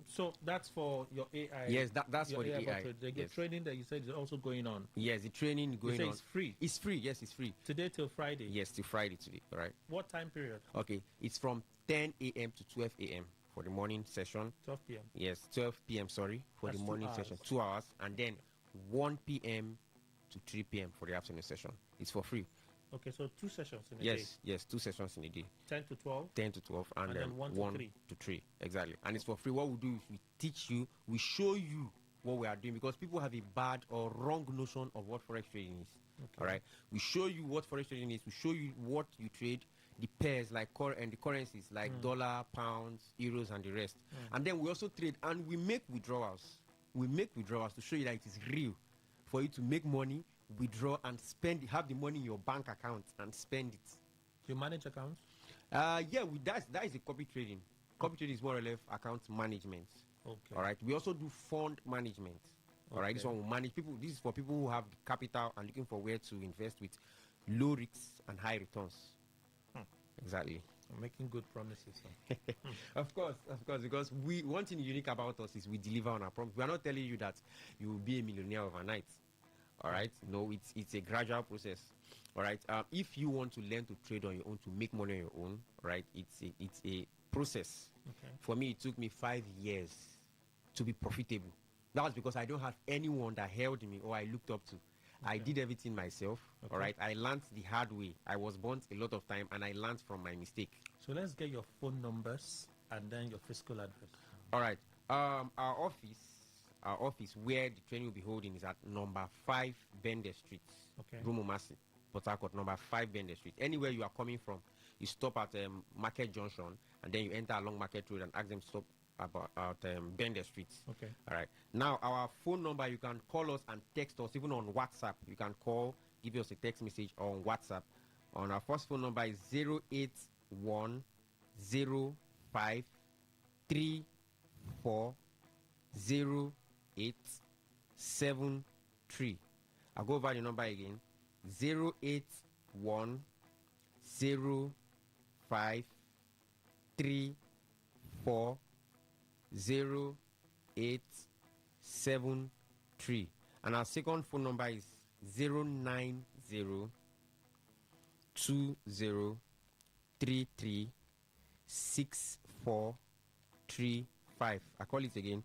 So that's for your AI. Yes, that's your for the AI. The Yes. training that you said is also going on. Yes, the training going say on. it's free? It's free. Yes, it's free. Today till Friday. Yes, till Friday today. All right. What time period? Okay, it's from 10 a.m. to 12 a.m. for the morning session. 12 p.m. Yes, 12 p.m. Sorry, for That's the 2 morning hours. session, 2 hours, and then 1 p.m. to 3 p.m. for the afternoon session. It's for free. Okay, so 2 sessions in a day. Yes, 2 sessions in a day. 10 to 12. 10 to 12, and, And then 1 to 3. to 3, exactly. And it's for free. What we do is we teach you, we show you what we are doing, because people have a bad or wrong notion of what forex trading is. Okay. All right, we show you what forex trading is. We show you what you trade, the pairs like and the currencies like dollar, pounds, euros, and the rest. And then we also trade and we make withdrawals. We make withdrawals to show you that it is real, for you to make money, withdraw and spend. Have the money in your bank account and spend it. You manage accounts? Yeah, that is a copy trading. Copy trading is more or less account management. Okay. All right. We also do fund management. All right. This one will manage people. This is for people who have capital and looking for where to invest with low risks and high returns. Exactly. I'm making good promises. Of course, because one thing unique about us is we deliver on our promise. We are not telling you that you will be a millionaire overnight. All right. No, it's a gradual process. All right. If you want to learn to trade on your own, to make money on your own, right? It's a process. Okay. For me, it took me 5 years to be profitable. That was because I don't have anyone that held me or I looked up to. I did everything myself. Okay. All right. I learned the hard way. I was burnt a lot of time, and I learned from my mistake. So let's get your phone numbers and then your physical address. All right. Our office where the training will be holding is at number 5 Bender Street. Okay. Rumomasi, Port Harcourt, number 5 Bender Street. Anywhere you are coming from, you stop at Market Junction, and then you enter along Market Road and ask them to stop at Bender Street. Okay. All right. Now, our phone number, you can call us and text us, even on WhatsApp. You can call, give us a text message on WhatsApp. On our first phone number is 08105340873. I'll go over the number again. 08105340873. And our second phone number is 09020336435. I call it again.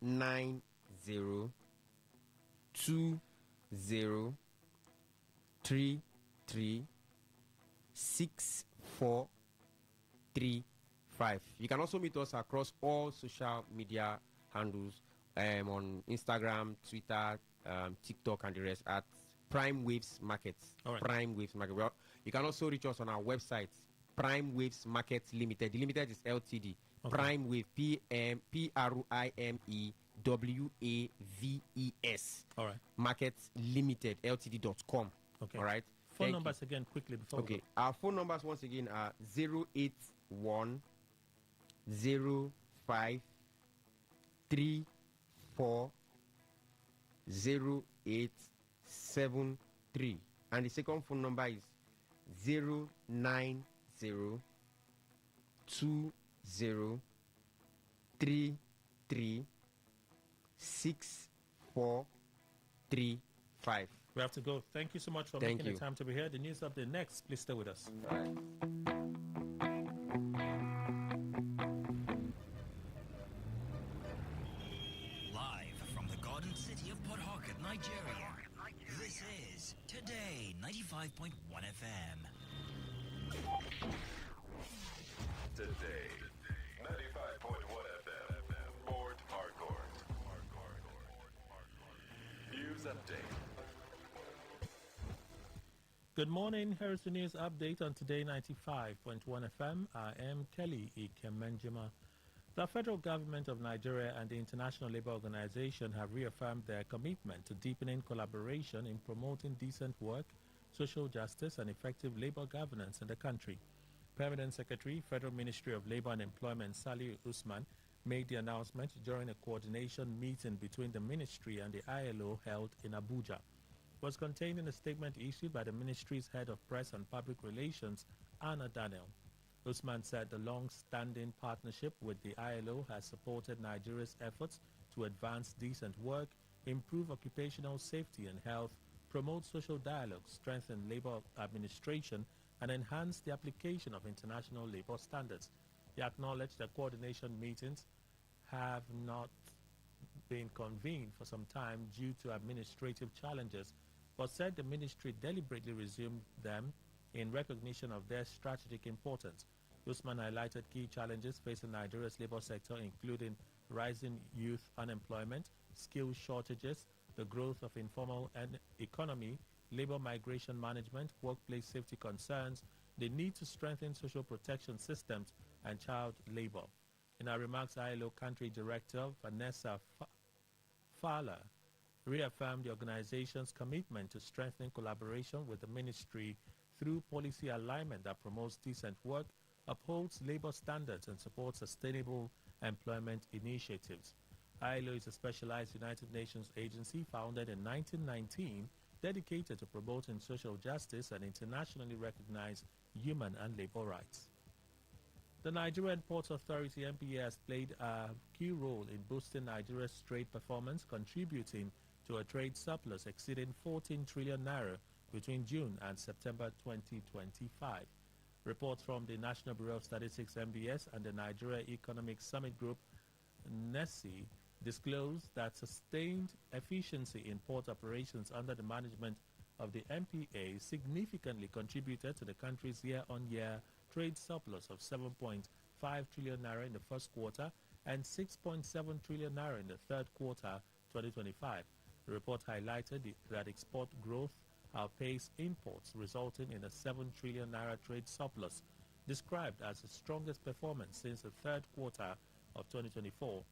09020336435. You can also meet us across all social media handles, on Instagram, Twitter, TikTok, and the rest at Prime Waves Markets. All right. Prime Waves Market. Well, you can also reach us on our website, Prime Waves Markets Limited. The limited is LTD. Okay. Prime Wave, PRIMEWAVES. All right. Markets Limited, LTD.com. Okay. All right. Phone Thank you. numbers again quickly before we Okay. go. Our phone numbers once again are 081 05 34 0873. And the second phone number is 090 20336435. We have to go. Thank you so much for Thank making you. the time to be here. The news update next. Please stay with us. All right. Live from the Garden City of Port Harcourt, Nigeria. This is Today 95.1 FM. Today 95.1 FM, Port Harcourt. News update. Good morning. Here's the news update on Today 95.1 FM. I am Kelly Ikemenjima. The federal government of Nigeria and the International Labour Organization have reaffirmed their commitment to deepening collaboration in promoting decent work, social justice, and effective labour governance in the country. Permanent Secretary, Federal Ministry of Labour and Employment, Saliu Usman, made the announcement during a coordination meeting between the ministry and the ILO held in Abuja. It was contained in a statement issued by the ministry's head of press and public relations, Anna Daniel. Usman said the long-standing partnership with the ILO has supported Nigeria's efforts to advance decent work, improve occupational safety and health, promote social dialogue, strengthen labor administration, and enhance the application of international labor standards. He acknowledged that coordination meetings have not been convened for some time due to administrative challenges, but said the ministry deliberately resumed them in recognition of their strategic importance. Usman highlighted key challenges facing Nigeria's labor sector, including rising youth unemployment, skill shortages, the growth of informal economy, labor migration management, workplace safety concerns, the need to strengthen social protection systems, and child labor. In her remarks, ILO Country Director Vanessa Fowler reaffirmed the organization's commitment to strengthening collaboration with the ministry through policy alignment that promotes decent work, upholds labor standards, and supports sustainable employment initiatives. ILO is a specialized United Nations agency founded in 1919, dedicated to promoting social justice and internationally recognized human and labor rights. The Nigerian Ports Authority (NPA) has played a key role in boosting Nigeria's trade performance, contributing to a trade surplus exceeding 14 trillion naira between June and September 2025. Reports from the National Bureau of Statistics (NBS) and the Nigeria Economic Summit Group (NESI) disclosed that sustained efficiency in port operations under the management of the NPA significantly contributed to the country's year-on-year trade surplus of 7.5 trillion naira in the first quarter and 6.7 trillion naira in the third quarter 2025. The report highlighted that export growth outpaced imports, resulting in a 7 trillion naira trade surplus, described as the strongest performance since the third quarter of 2024.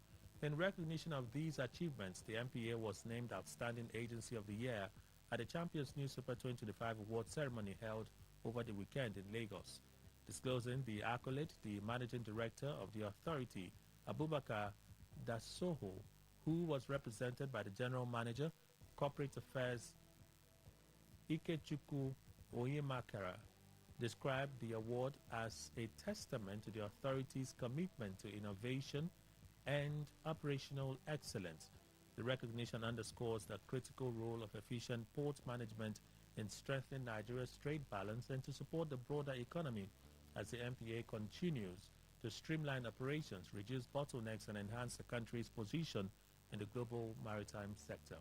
In recognition of these achievements, the NPA was named Outstanding Agency of the Year at the Champions New Super 2025 award ceremony held over the weekend in Lagos. Disclosing the accolade, the managing director of the authority, Abubakar Dasoho, who was represented by the general manager, corporate affairs, Ikechukwu Onyemakara, described the award as a testament to the authority's commitment to innovation and operational excellence. The recognition underscores the critical role of efficient port management in strengthening Nigeria's trade balance and to support the broader economy as the NPA continues to streamline operations, reduce bottlenecks, and enhance the country's position in the global maritime sector.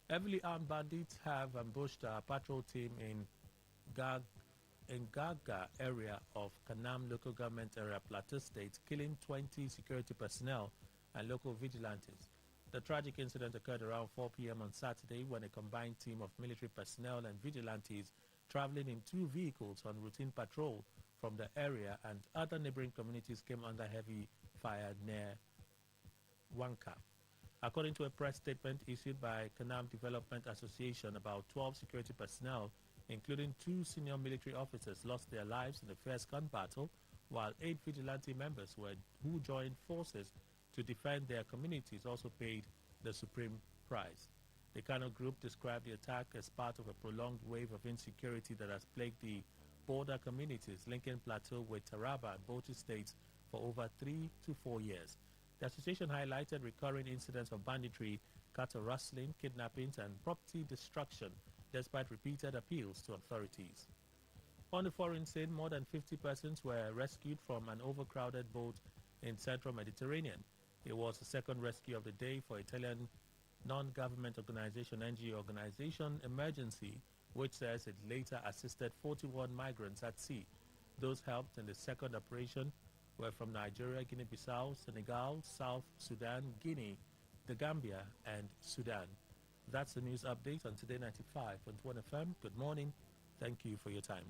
Heavily armed bandits have ambushed a patrol team in Gaga area of Kanam local government area, Plateau State, killing 20 security personnel and local vigilantes. The tragic incident occurred around 4 p.m. on Saturday when a combined team of military personnel and vigilantes traveling in 2 vehicles on routine patrol from the area and other neighboring communities came under heavy fire near Wanka. According to a press statement issued by Kanam Development Association, about 12 security personnel, including 2 senior military officers, lost their lives in the fierce gun battle, while 8 vigilante members who joined forces to defend their communities also paid the supreme price. The Kano group described the attack as part of a prolonged wave of insecurity that has plagued the border communities linking Plateau with Taraba and Bauchi states for over 3 to 4 years. The association highlighted recurring incidents of banditry, cattle rustling, kidnappings, and property destruction, despite repeated appeals to authorities. On the foreign scene, more than 50 persons were rescued from an overcrowded boat in central Mediterranean. It was the second rescue of the day for Italian non-government organization NGO organization Emergency, which says it later assisted 41 migrants at sea. Those helped in the second operation were from Nigeria, Guinea-Bissau, Senegal, South Sudan, Guinea, the Gambia, and Sudan. That's the news update on Today 95.1 FM. Good morning. Thank you for your time.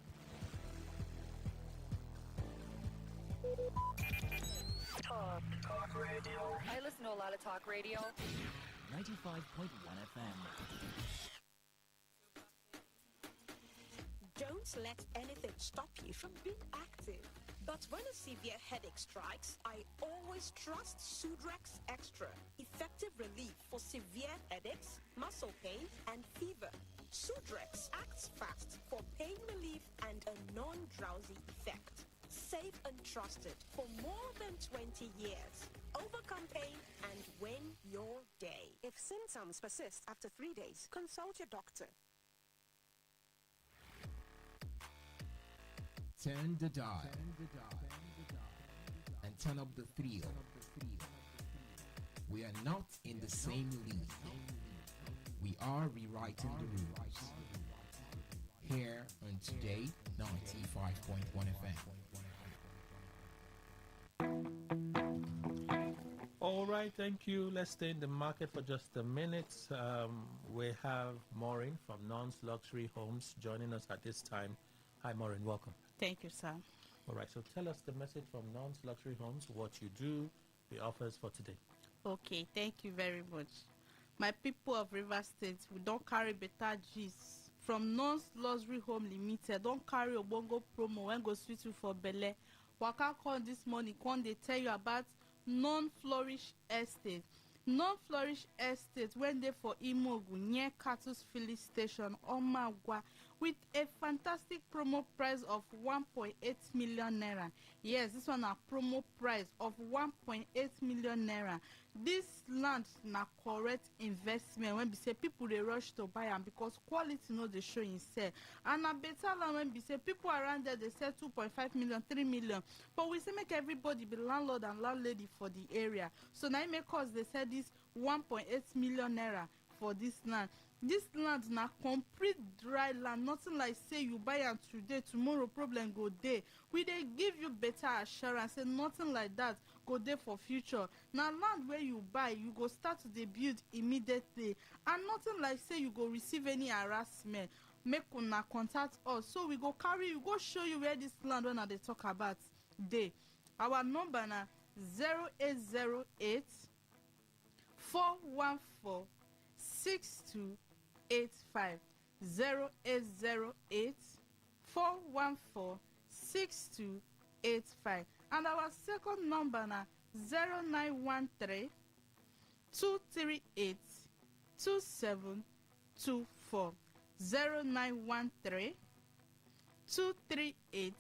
Talk radio. I listen to a lot of talk radio. 95.1 FM. Don't let anything stop you from being active. But when a severe headache strikes, I always trust Sudrex Extra. Effective relief for severe headaches, muscle pain, and fever. Sudrex acts fast for pain relief and a non-drowsy effect. Safe and trusted for more than 20 years. Overcome pain and win your day. If symptoms persist after 3 days, consult your doctor. Turn the dial and turn up the thrill. We are not in the same league. We are rewriting the rules. Here on Today 95.1 FM. All right, thank you. Let's stay in the market for just a minute. We have Maureen from Non's Luxury Homes joining us at this time. Hi, Maureen. Welcome. Thank you, sir. All right, so tell us the message from Non's Luxury Homes, what you do, the offers for today. Okay, thank you very much. My people of River State, we don't carry better G's. From Non's Luxury Home Limited, don't carry a bongo promo when go sweet you for Bele. Waka call this morning, when they tell you about Non-Flourish Estate. Non-Flourish Estate, when they for Imogu, near Catus Filling Station, Omagwa, with a fantastic promo price of 1.8 million naira. Yes, this one a promo price of 1.8 million naira. This land na correct investment when we say people they rush to buy them because quality no they show in sell. And a better land when we say people around there they sell 2.5 million, 3 million. But we say make everybody be landlord and landlady for the area. So now it make us they say this 1.8 million naira for this land. This land na complete dry land, nothing like say you buy am today, tomorrow problem go there. We dey give you better assurance, say nothing like that go there for future. Na land where you buy, you go start to dey build immediately, and nothing like say you go receive any harassment. Make una contact us, so we go carry you, go show you where this land wey I dey talk about dey. Our number na 0808 414 6285 0808 414 6285, and our second number na 0913 238 2724 0913 238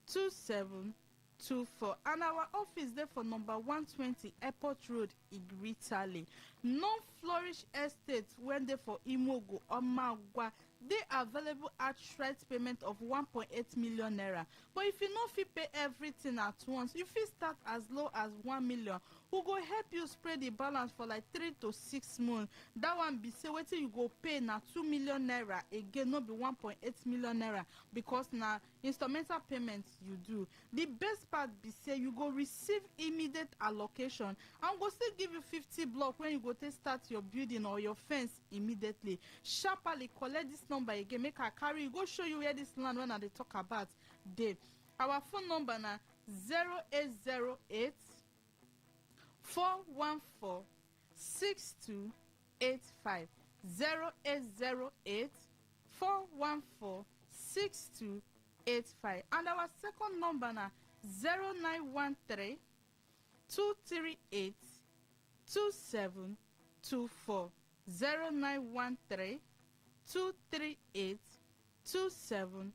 2724, and our office there for number 120 Airport Road, Igritale. Non-Flourish Estate when they for Imogo or Magwa, they available at outright payment of 1.8 million naira. But if you not fit pay everything at once, if you start as low as 1 million, who go help you spread the balance for like 3 to 6 months. That one be say what you go pay na 2 million naira again, not be 1.8 million naira, because na instrumental payments you do. The best part be say you go receive immediate allocation and go still give you 50 block when you go to start your building or your fence immediately. Sharply collect this number again, make I carry you, go show you where this land when I they talk about day. Our phone number na 0808 414 6285 0808 414 6285, and our second number na 0913 238 2724 0913 238 2724.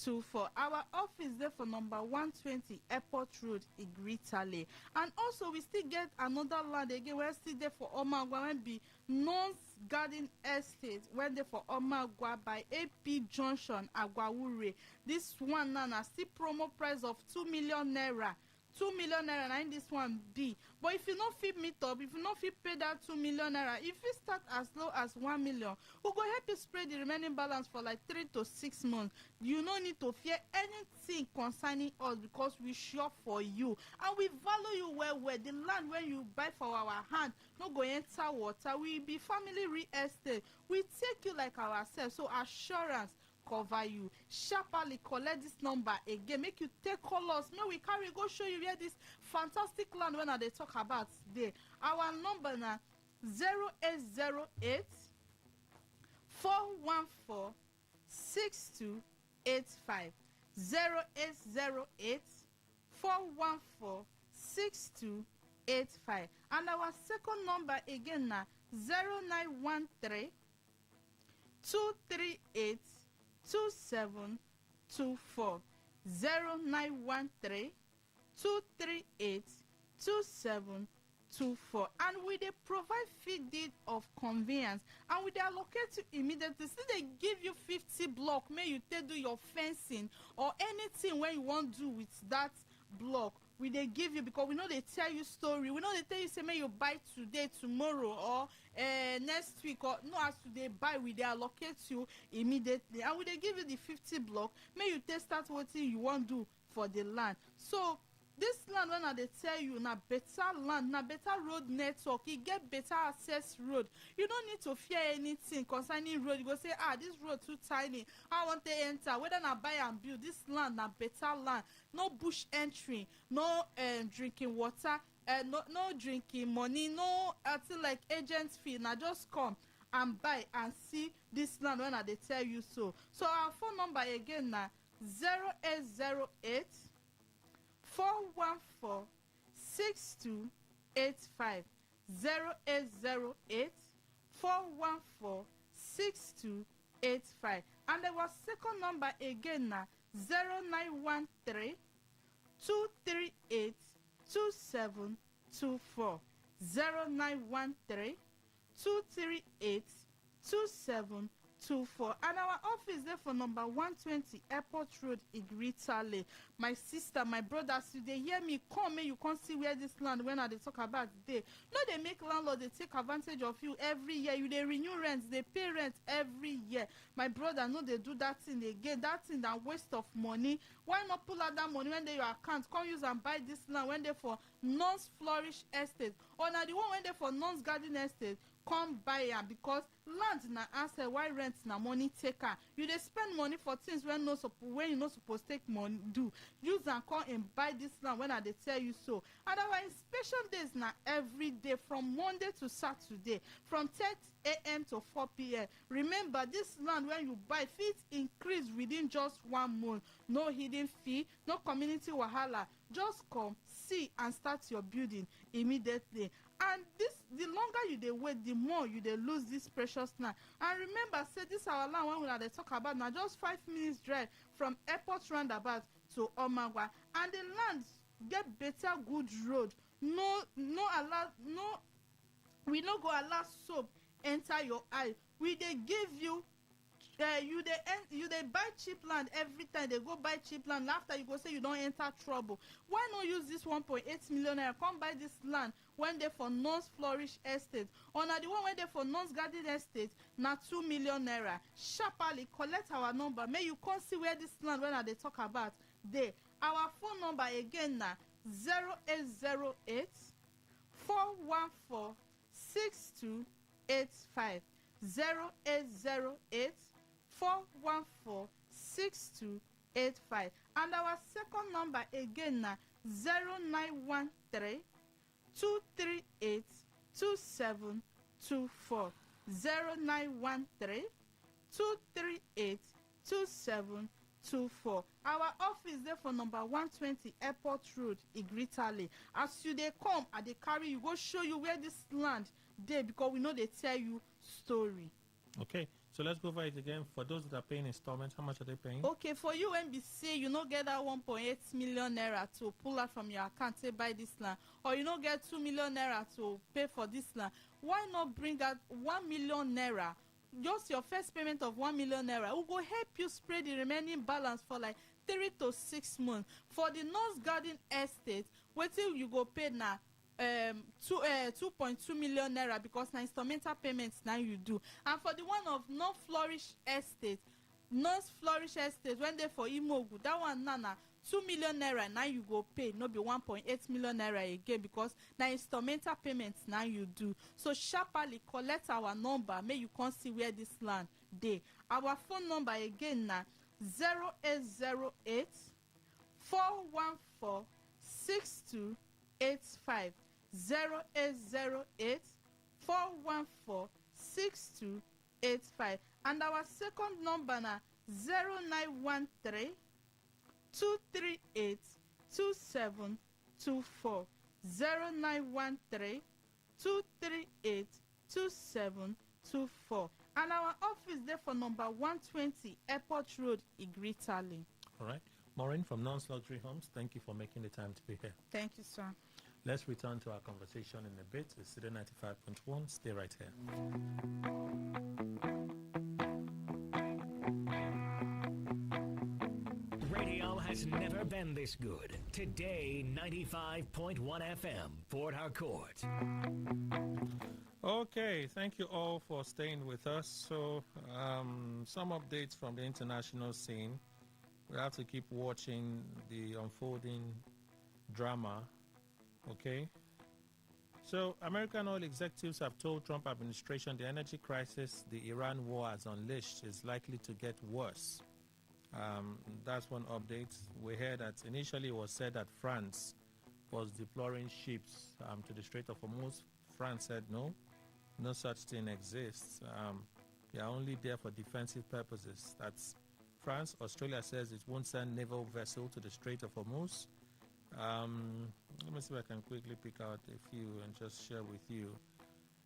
24. Our office there for number 120 Airport Road, Igritale. And also we still get another land again. We're still there for Omagwa when be Nons Garden Estate. When there for Omagwa by AP Junction, Agwawure. This one now still promo price of 2 million naira. 2 million naira and this one be. But if you not fit meet up, if you not fit pay that 2 million naira, if you start as low as 1 million, we go help you spread the remaining balance for like 3 to 6 months. You no need to fear anything concerning us because we sure for you and we value you well. The land when you buy for our hand no go enter water. We be family real estate. We take you like ourselves. So assurance cover you. Sharply collect this number again. Make you take call us. May we carry go show you where this fantastic land when they talk about today. Our number now 0808 414 6285. 0808 414 6285. And our second number again now 0913 238 2724. 0913 238 2724. And we they provide feed deed of conveyance and we they allocate you immediately. See, they give you 50 block. May you take do your fencing or anything when you want to do with that block. We they give you because we know they tell you story. We know they tell you say may you buy today, tomorrow, or next week, or no as today buy. We they allocate you immediately, and we they give you the 50 block. May you test start what you want to do for the land. So this land when they tell you na better land, na better road network, you get better access road. You don't need to fear anything concerning road. You go say this road too tiny, I want to enter. Whether na buy and build, this land na better land. No bush entry, no drinking water, no drinking money, no thing like agent fee. Now just come and buy and see this land when they tell you so. So our phone number again na 0808 414 6285. 0808 414 6285. And our second number again na 0913 238 2724. 0913 238 2724. And our office there for number 120 Airport Road, Igritale. My sister, my brothers, you they hear me, come and you can't see where this land when they talk about today. No, they make landlord, they take advantage of you every year. You they renew rent, they pay rent every year. My brother, no, they do that thing again. That thing that waste of money. Why not pull out that money when they your account? Come use and buy this land when they for non-flourish estate. Or now the one when they for non-garden estate. Come buy am because land na answer why rent na money taker. You dey spend money for things when you no suppose take money do. Use and come and buy this land when I dey tell you so. And our inspection days na every day from Monday to Saturday from 10 a.m. to 4 p.m. Remember this land when you buy fit increase within just 1 month. No hidden fee, no community wahala. Just come, see and start your building immediately. And the longer you dey wait, the more you dey lose this precious land. And remember, say this our land when they talk about now just 5 minutes drive from airport roundabout to Omagwa. And the land get better good road. We no go allow soap enter your eye. We dey give you you dey buy cheap land every time. They go buy cheap land after you go say you don't enter trouble. Why not use this 1.8 million naira come buy this land when they for non-flourish estate or na the one when they for non-garden estate na 2 million naira. Sharply collect our number. May you come see where this land when they talk about there. Our phone number again na 0808 414 6285. 0808 414 6285. And our second number again na 0913 238 2724. 0913 238 2724. Our office there for number 120 Airport Road, Igritale. As you they come and they carry you, go show you where this land there because we know they tell you story. Okay, So let's go over it again. For those that are paying installments, how much are they paying? Okay, for you, NBC, you no get that 1.8 million naira to pull out from your account to buy this land, or you no get 2 million naira to pay for this land. Why not bring out 1 million naira? Just your first payment of 1 million naira will go help you spread the remaining balance for like 3 to 6 months. For the North Garden Estate, wait till you go pay now 2.2 million naira because na instrumental payments now you do. And for the one of North Flourish Estate when they for Imogu, that one na 2 million naira now you go pay, no be 1.8 million naira again because na instrumental payments now you do. So sharply collect our number, may you come see where this land dey. Our phone number again na 0808 414 6285. 0808 414 6285. And our second number na 0913 238 2724. 0913 238 2724. And our office there for number 120 Airport Road, Igritali. All right. Maureen from Non's Luxury Homes, thank you for making the time to be here. Thank you, sir. Let's return to our conversation in a bit. It's Today 95.1. Stay right here. Radio has never been this good. Today 95.1 FM, Port Harcourt. Okay, thank you all for staying with us. So, some updates from the international scene. We have to keep watching the unfolding drama. Okay. So, American oil executives have told Trump administration the energy crisis the Iran war has unleashed is likely to get worse. That's one update. We heard that initially it was said that France was deploying ships to the Strait of Hormuz. France said no such thing exists. They are only there for defensive purposes. That's France. Australia says it won't send naval vessel to the Strait of Hormuz. Let me see if I can quickly pick out a few and just share with you.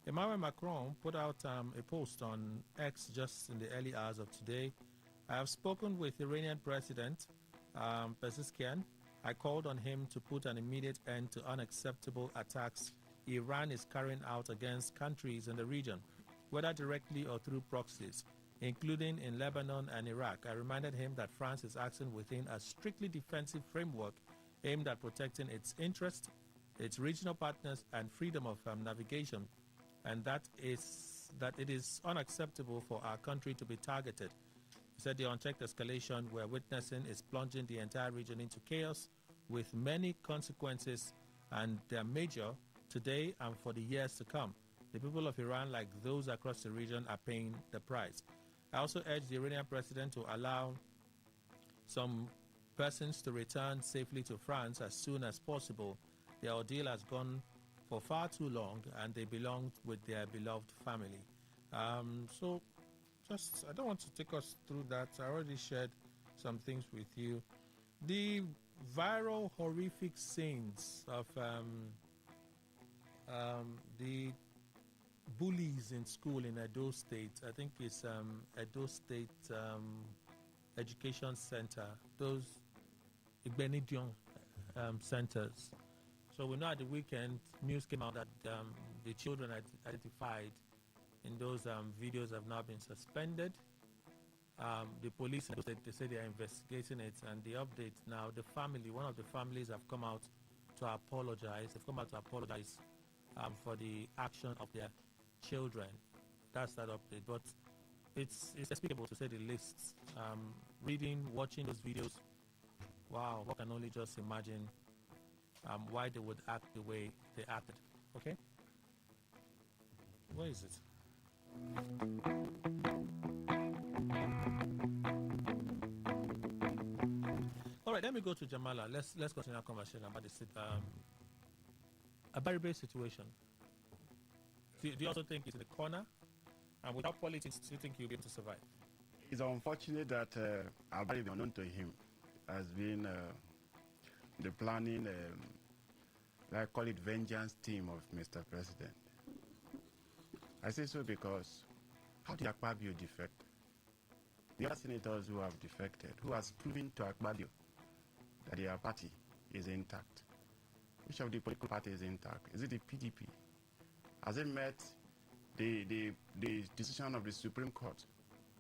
Emmanuel Macron put out a post on X just in the early hours of today. I have spoken with Iranian President Pezeshkian. I called on him to put an immediate end to unacceptable attacks Iran is carrying out against countries in the region, whether directly or through proxies, including in Lebanon and Iraq. I reminded him that France is acting within a strictly defensive framework aimed at protecting its interests, its regional partners, and freedom of navigation, and that it is unacceptable for our country to be targeted. He said the unchecked escalation we're witnessing is plunging the entire region into chaos with many consequences, and they're major today and for the years to come. The people of Iran, like those across the region, are paying the price. I also urged the Iranian president to allow some persons to return safely to France as soon as possible. Their ordeal has gone for far too long, and they belong with their beloved family. So I don't want to take us through that. I already shared some things with you. The viral horrific scenes of the bullies in school in Edo State. I think it's Edo State Education Center. Those Igbenidion centers. So we know at the weekend, news came out that the children identified in those videos have now been suspended. The police, they say they are investigating it, and the update now, one of the families have come out to apologize. They've come out to apologize for the action of their children. That's that update. But it's unspeakable to say the least. Watching those videos, wow, one can only just imagine why they would act the way they acted. Okay? Where is it? All right, let me go to Jamala. Let's continue our conversation about this a very bad situation. Do you also think it's in the corner? And without politics, do you think you'll be able to survive? It's unfortunate that Abari, unknown to him, has been the planning, I call it vengeance team of Mr. President. I say so because How did Akpabio defect? The other senators who have defected, who has proven to Akpabio that their party is intact. Which of the political party is intact? Is it the PDP? Has it met the decision of the Supreme Court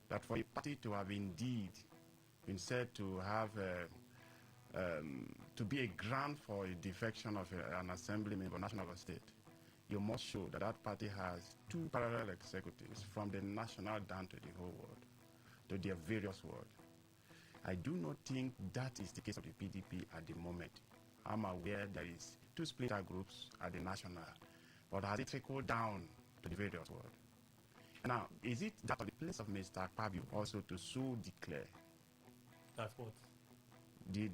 that for a party to have indeed been said to have to be a ground for a defection of an assembly member, national or state, you must show that that party has two parallel executives from the national down to the whole world, to their various world. I do not think that is the case of the PDP at the moment. I'm aware there is two splinter groups at the national, but has it trickled down to the various world? Now, is it that of the place of Mr. Akpabio also to so declare? That's what?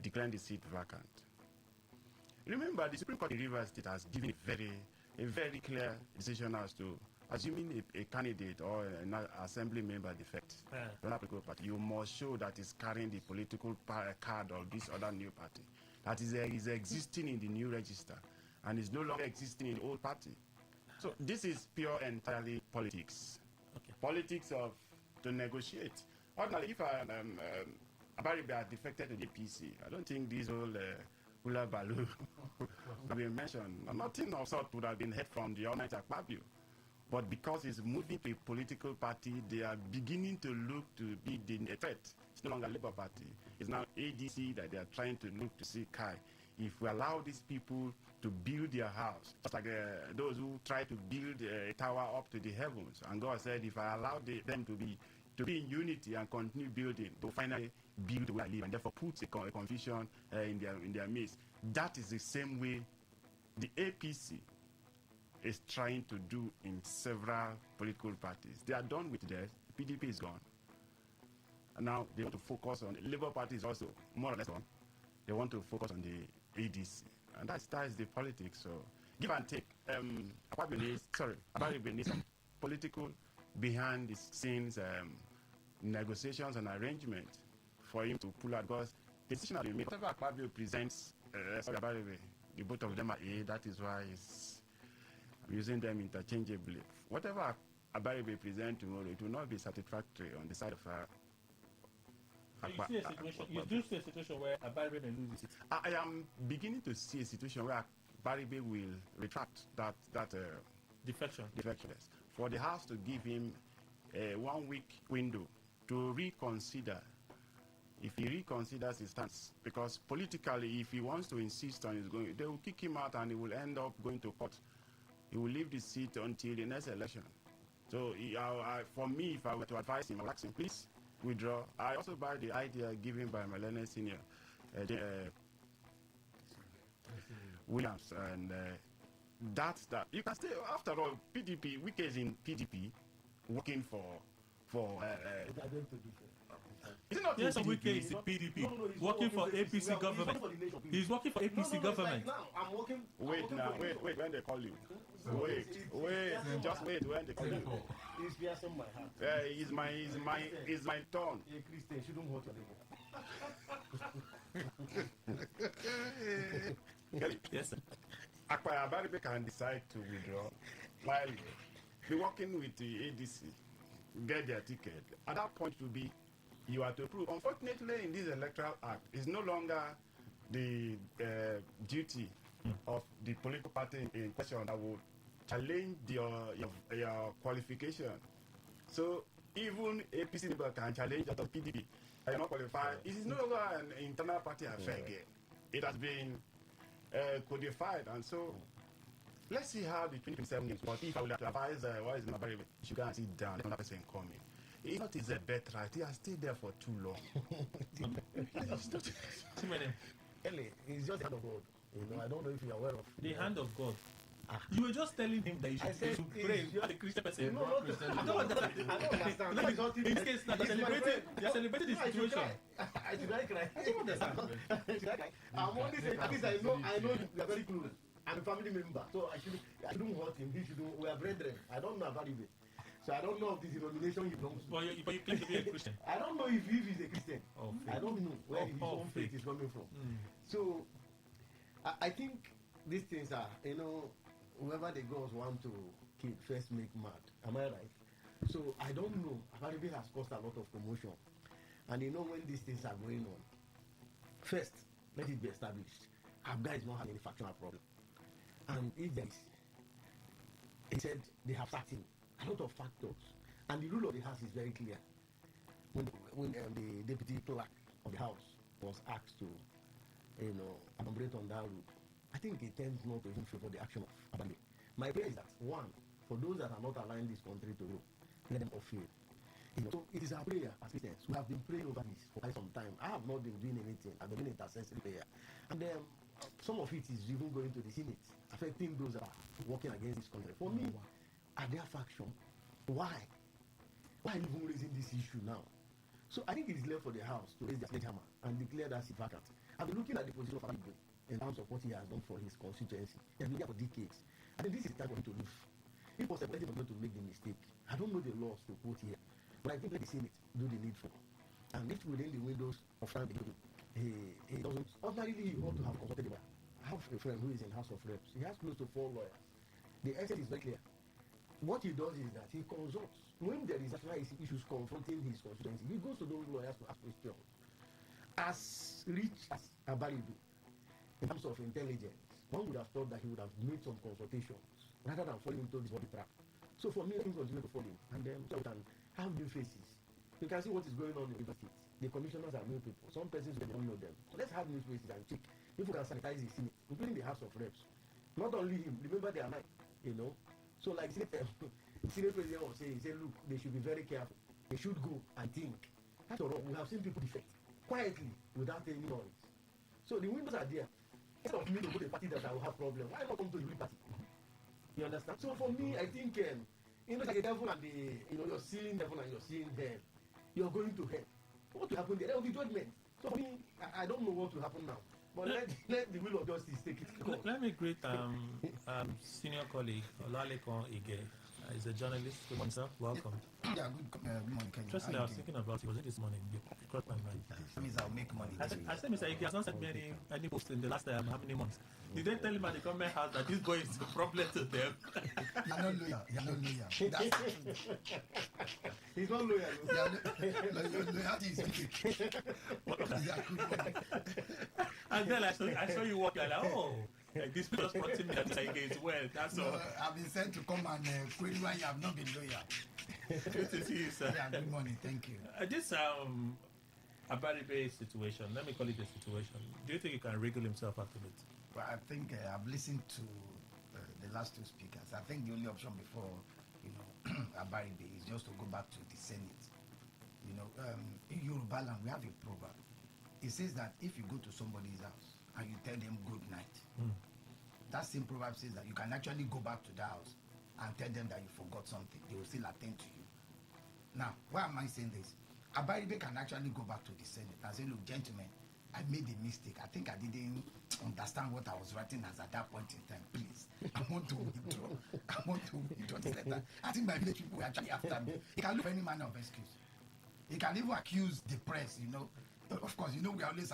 Declaring the seat vacant. Remember, the Supreme Court in Rivers State has given a very clear decision as to assuming a candidate or an assembly member defects from a political party, you must show that is carrying the political card of this other new party, that is existing in the new register and is no longer existing in the old party. So this is pure entirely politics. Okay. Politics of to negotiate. Ordinarily, if Abaribe had defected to the APC, I don't think these whole hula baloo have been mentioned. Nothing of sort would have been heard from the Almighty Akpabio. But because it's moving to a political party, they are beginning to look to be a threat. It's no longer Labour Party. It's now ADC that they are trying to look to see, Kai, if we allow these people to build their house, just like those who try to build a tower up to the heavens, and God said, if I allow them to be in unity and continue building, they'll finally build where I live, and therefore put a confusion in their midst. That is the same way the APC is trying to do in several political parties. They are done with theirs. PDP is gone. And now they want to focus on, Labour Party is also more or less gone. They want to focus on the ADC. And that is the politics. So give and take. Abaribe needs some political behind the scenes negotiations and arrangement for him to pull out, because the decision that he made, whatever Akpabio presents, Abaribe, the both of them are A, that is why I'm using them interchangeably. Whatever Abaribe presents tomorrow, it will not be satisfactory on the side of you do see a situation where Abaribe may lose it. I am beginning to see a situation where Abaribe will retract that defection. Yes. For the House to give him a 1 week window to reconsider, if he reconsiders his stance, because politically, if he wants to insist on his going, they will kick him out and he will end up going to court. He will leave the seat until the next election. So for me, if I were to advise him, I would ask him, please withdraw. I also buy the idea given by Malene Senior Williams, and that's that. You can stay, after all, PDP, Wike is in PDP, working for is it not yes, Wike is in PDP, working for APC government. He's working for APC government. Now, I'm working. Wait, when they call you. Wait, just wait when they call you. He's piercing my heart. It's my turn. A Christian shouldn't hurt your neighbor. Yes, sir. Abaribe can decide to withdraw while be working with the ADC, get their ticket. At that point to be, you are to prove. Unfortunately, in this electoral act, it's no longer the duty of the political party in question that will challenge your qualification. So even APC member can challenge that of PDP. I am not qualified. It is no longer an internal party affair again. It has been codified, and so let's see how the 2027 games. But if I would advise, what is Abaribe? You should go and sit down. Let another person come in. It's not his birthright. He has stayed there for too long. Ellie, he's just the hand of God. You know, I don't know if you're aware of the hand of God. You were just telling him that you should pray. You are a Christian person. No, I don't understand. In this case, you're celebrating the situation. Should I cry? I don't understand. I'm only saying, at least I know we are very close. I'm a family member, so I shouldn't hurt him. We are brethren. I don't know about it. So I don't know of the denomination he belongs to. But you claim to be a Christian. I don't know if he's a Christian. Oh, I don't know where his own faith is coming from. So I think these things are, whoever the gods want to kill first make mad. Am I right? So I don't know. Apparently has caused a lot of commotion. And you know when these things are going on, first, let it be established. Abga is not having any factional problem. And if there is, he said they have sacked him. A lot of factors. And the rule of the house is very clear. When the deputy clerk of the house was asked to, elaborate on that rule, I think it tends not to even favor the action of Abale. My prayer is that, one, for those that are not allowing this country to grow, let them off here. So it is our prayer as Christians. We have been praying over this for quite some time. I have not been doing anything. I've been doing intercessory prayer. And some of it is even going to the Senate, affecting those that are working against this country. For me, are their faction? Why? Why even raising this issue now? So I think it is left for the House to raise their sledgehammer and declare that seat vacant. I've been looking at the position of Abba in terms of what he has done for his constituency. He has been there for decades. I think this is the time for him to leave. If possible, let him not to make the mistake. I don't know the laws to quote here, but I think let the Senate do the needful. And if within the windows of time he doesn't, ordinarily he ought to have consulted him. I have a friend who is in House of Reps. He has close to 4 lawyers. The essence is very clear. What he does is that he consults. When there is actually issues confronting his constituency, he goes to those lawyers to ask questions. As rich as Abaribu, in terms of intelligence, one would have thought that he would have made some consultations rather than falling into this body trap. So for me, things continue to fall in, and then so we can have new faces. You can see what is going on in River State. The commissioners are new people. Some persons we don't know them. So let's have new faces and check if we can sanitize the Senate, including the House of Reps. Not only him, remember they are 9, So like the Senate president was saying, he said, look, they should be very careful. They should go and think. After all, we have seen people defect quietly without any noise. So the windows are there. Instead of me to go to a party that I will have problem, why not come to the real party? You understand? So for me, I think like the devil and you're seeing devil and you're seeing hell. You're going to hell. What will happen there? There will be judgment. So for me, I don't know what will happen now. But let the will of justice take it. Let me greet senior colleague Olalekon Ige. He's a journalist. Good morning, sir. Welcome. Yeah, good morning, Kenny. Trust me, I was thinking about it. Was it this morning? It crossed my mind. That means I'll make money. I said, Mr. Ige has not sent me any post in the last how many months. Did they tell him at the comment house that this boy is a problem to them? You're not loyal. You're not loyal. That's the truth. He's not loyal. Loyalty is fake. And then I saw you walk like, oh, like this just prompted me that Mr. Ige is well. That's all. I've been sent to come and query why you have not been loyal. Good to see you, sir. Yeah, good morning. Thank you. This Abaribe situation, let me call it a situation. Do you think he can wriggle himself out of it? Well, I think I've listened to the last 2 speakers. I think the only option before, Abaribe is just to go back to the Senate. In Yoruba land, we have a proverb. It says that if you go to somebody's house and you tell them good night, that same proverb says that you can actually go back to the house and tell them that you forgot something. They will still attend to you. Now, why am I saying this? Abaribe can actually go back to the Senate and say, look, gentlemen, I made a mistake. I think I didn't understand what I was writing as at that point in time. Please, I want to withdraw. I want to withdraw this letter. I think my village people were actually after me. He can look for any manner of excuse. He can even accuse the press, Of course, we always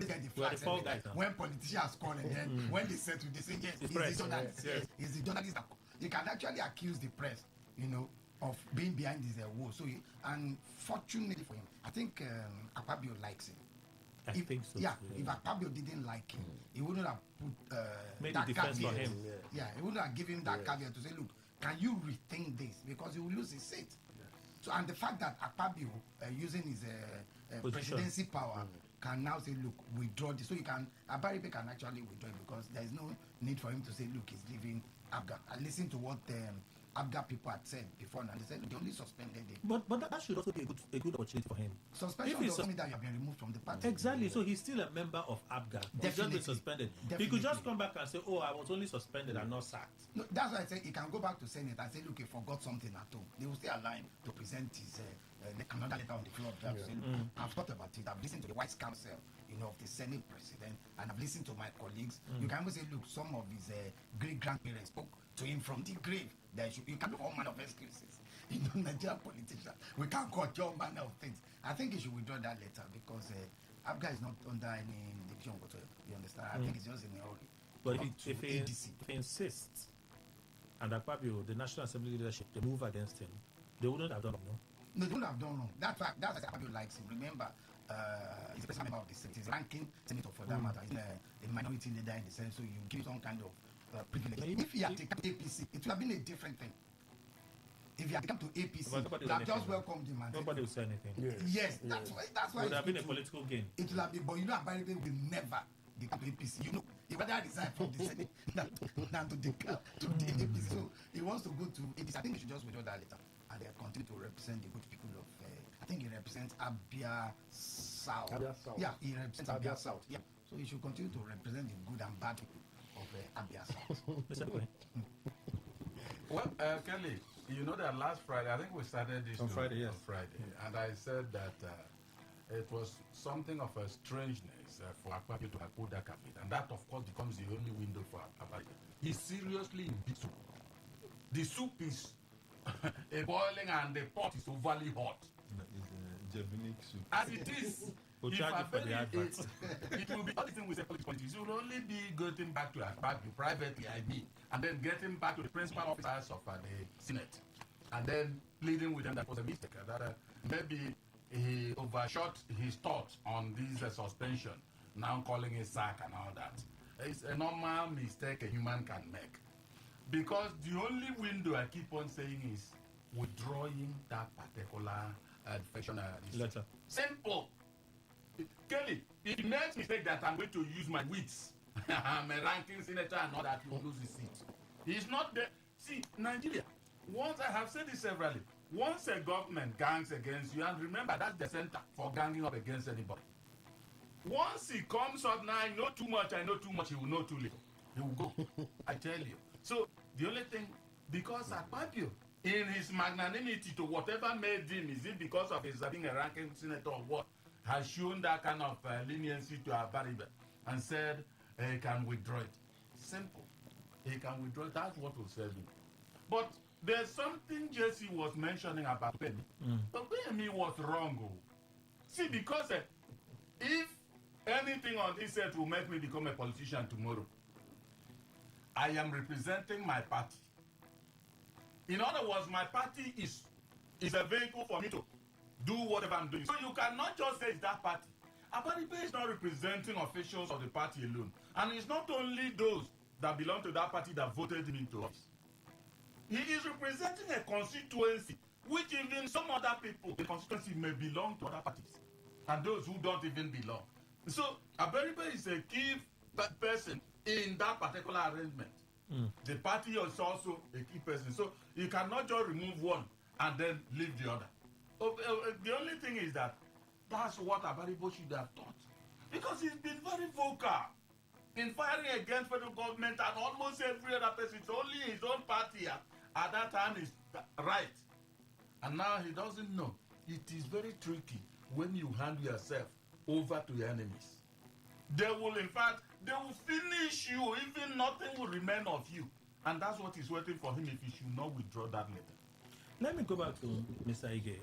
get the flags when politicians call and then when they settle, they say, yes, he's the journalist. Yes. He's the journalist. He can actually accuse the press, of being behind this wall. So, and fortunately for him, I think Akpabio likes him. I think so. Yeah, if Akpabio didn't like him, he wouldn't have put made that the defense caveat. for him. Yeah, he wouldn't have given that caveat to say, look, can you rethink this? Because he will lose his seat. So, and the fact that Akpabio, using his presidency power, can now say, look, withdraw this. So Abaribe can actually withdraw it because there is no need for him to say, look, he's leaving Abga. I listened to what Abga people had said before, and they said they only suspended him. But that should also be a good opportunity for him. Suspension doesn't mean that you have been removed from the party. Exactly. So he's still a member of Abga. He's just been suspended. Definitely. He could just come back and say, oh, I was only suspended and not sacked. No, that's why I say he can go back to Senate and say, look, he forgot something at home. They will still allow him to present his another letter on the floor of the House. I've thought about it. I've listened to the Vice Counsel, of the Senate President, and I've listened to my colleagues. You can even say, look, some of his great-grandparents spoke to him from the grave. You can do all manner of excuses. Nigerian politicians, we can't cut all manner of things. I think he should withdraw that letter because Abga is not under any division whatsoever. You understand? I think it's just in a hurry. But if he insists, and Akpabio, the National Assembly leadership, they move against him, They wouldn't have done wrong, no? No, they wouldn't have done wrong. That's why Akpabio likes him. Remember, he's a special member of the Senate. He's ranking senator for that matter. He's a minority leader in the Senate, so you give some kind of privilege. If he had taken APC, it would have been a different thing. If he had come to APC, he would have just welcomed him. Nobody will say anything. Yes, that's why. It would have been a political gain. It will have been, but you know, Abaribe will never become APC. You know, he rather resign from the Senate than to declare to the APC. So he wants to go to APC. I think he should just withdraw that letter and continue to represent the good people of. I think he represents Abia South. Abia South. Yeah, he represents Abia South. South. Yeah, so he should continue to represent the good and bad people of Abia South. Well, Kelly, you know that last Friday, I think we started this on Friday, yes. On Friday, and I said that it was something of a strangeness for Akpabio to have put that cabinet, and that, of course, becomes the only window for Akpabio. He's seriously in big soup. The soup is boiling and the pot is overly hot. It's Jebinic soup. As it is, we'll if charge you for the advert. It will be, all the thing we say politics, it will only be getting back to Akpabio privately, I mean, and then getting back to the principal officers of the Senate, and then pleading with them that was a mistake, that maybe he overshot his thoughts on this suspension, now calling it sack and all that. It's a normal mistake a human can make. Because the only window I keep on saying is withdrawing that particular defection letter. Simple. Kelly, if he makes mistake that I'm going to use my wits, I'm a ranking senator and all that, he will lose his seat. He's not there. See, Nigeria, once I have said this severally, once a government gangs against you, and remember that's the center for ganging up against anybody. Once he comes up now, I know too much, he will know too little. He will go. I tell you. So the only thing, because Akpabio, in his magnanimity to whatever made him, is it because of his being a ranking senator or what, has shown that kind of leniency to Abaribe and said he can withdraw it. Simple. He can withdraw it. That's what will save him. But there's something Jesse was mentioning about Pemi. But Pemi was wrong. Oh. See, because if anything on this set will make me become a politician tomorrow, I am representing my party. In other words, my party is a vehicle for me to do whatever I'm doing. So you cannot just say it's that party. Abaribe is not representing officials of the party alone. And it's not only those that belong to that party that voted him into office. He is representing a constituency which even some other people in the constituency may belong to other parties. And those who don't even belong. So Abaribe is a key person in that particular arrangement. The party is also a key person. So you cannot just remove one and then leave the other. The only thing is that that's what Abaribe should have thought. Because he's been very vocal in firing against federal government and almost every other person. It's only his own party at that time is right. And now he doesn't know. It is very tricky when you hand yourself over to your enemies. They will, in fact, they will finish you. Even nothing will remain of you. And that's what is waiting for him if he should not withdraw that letter. Let me go back to Mr. Ige.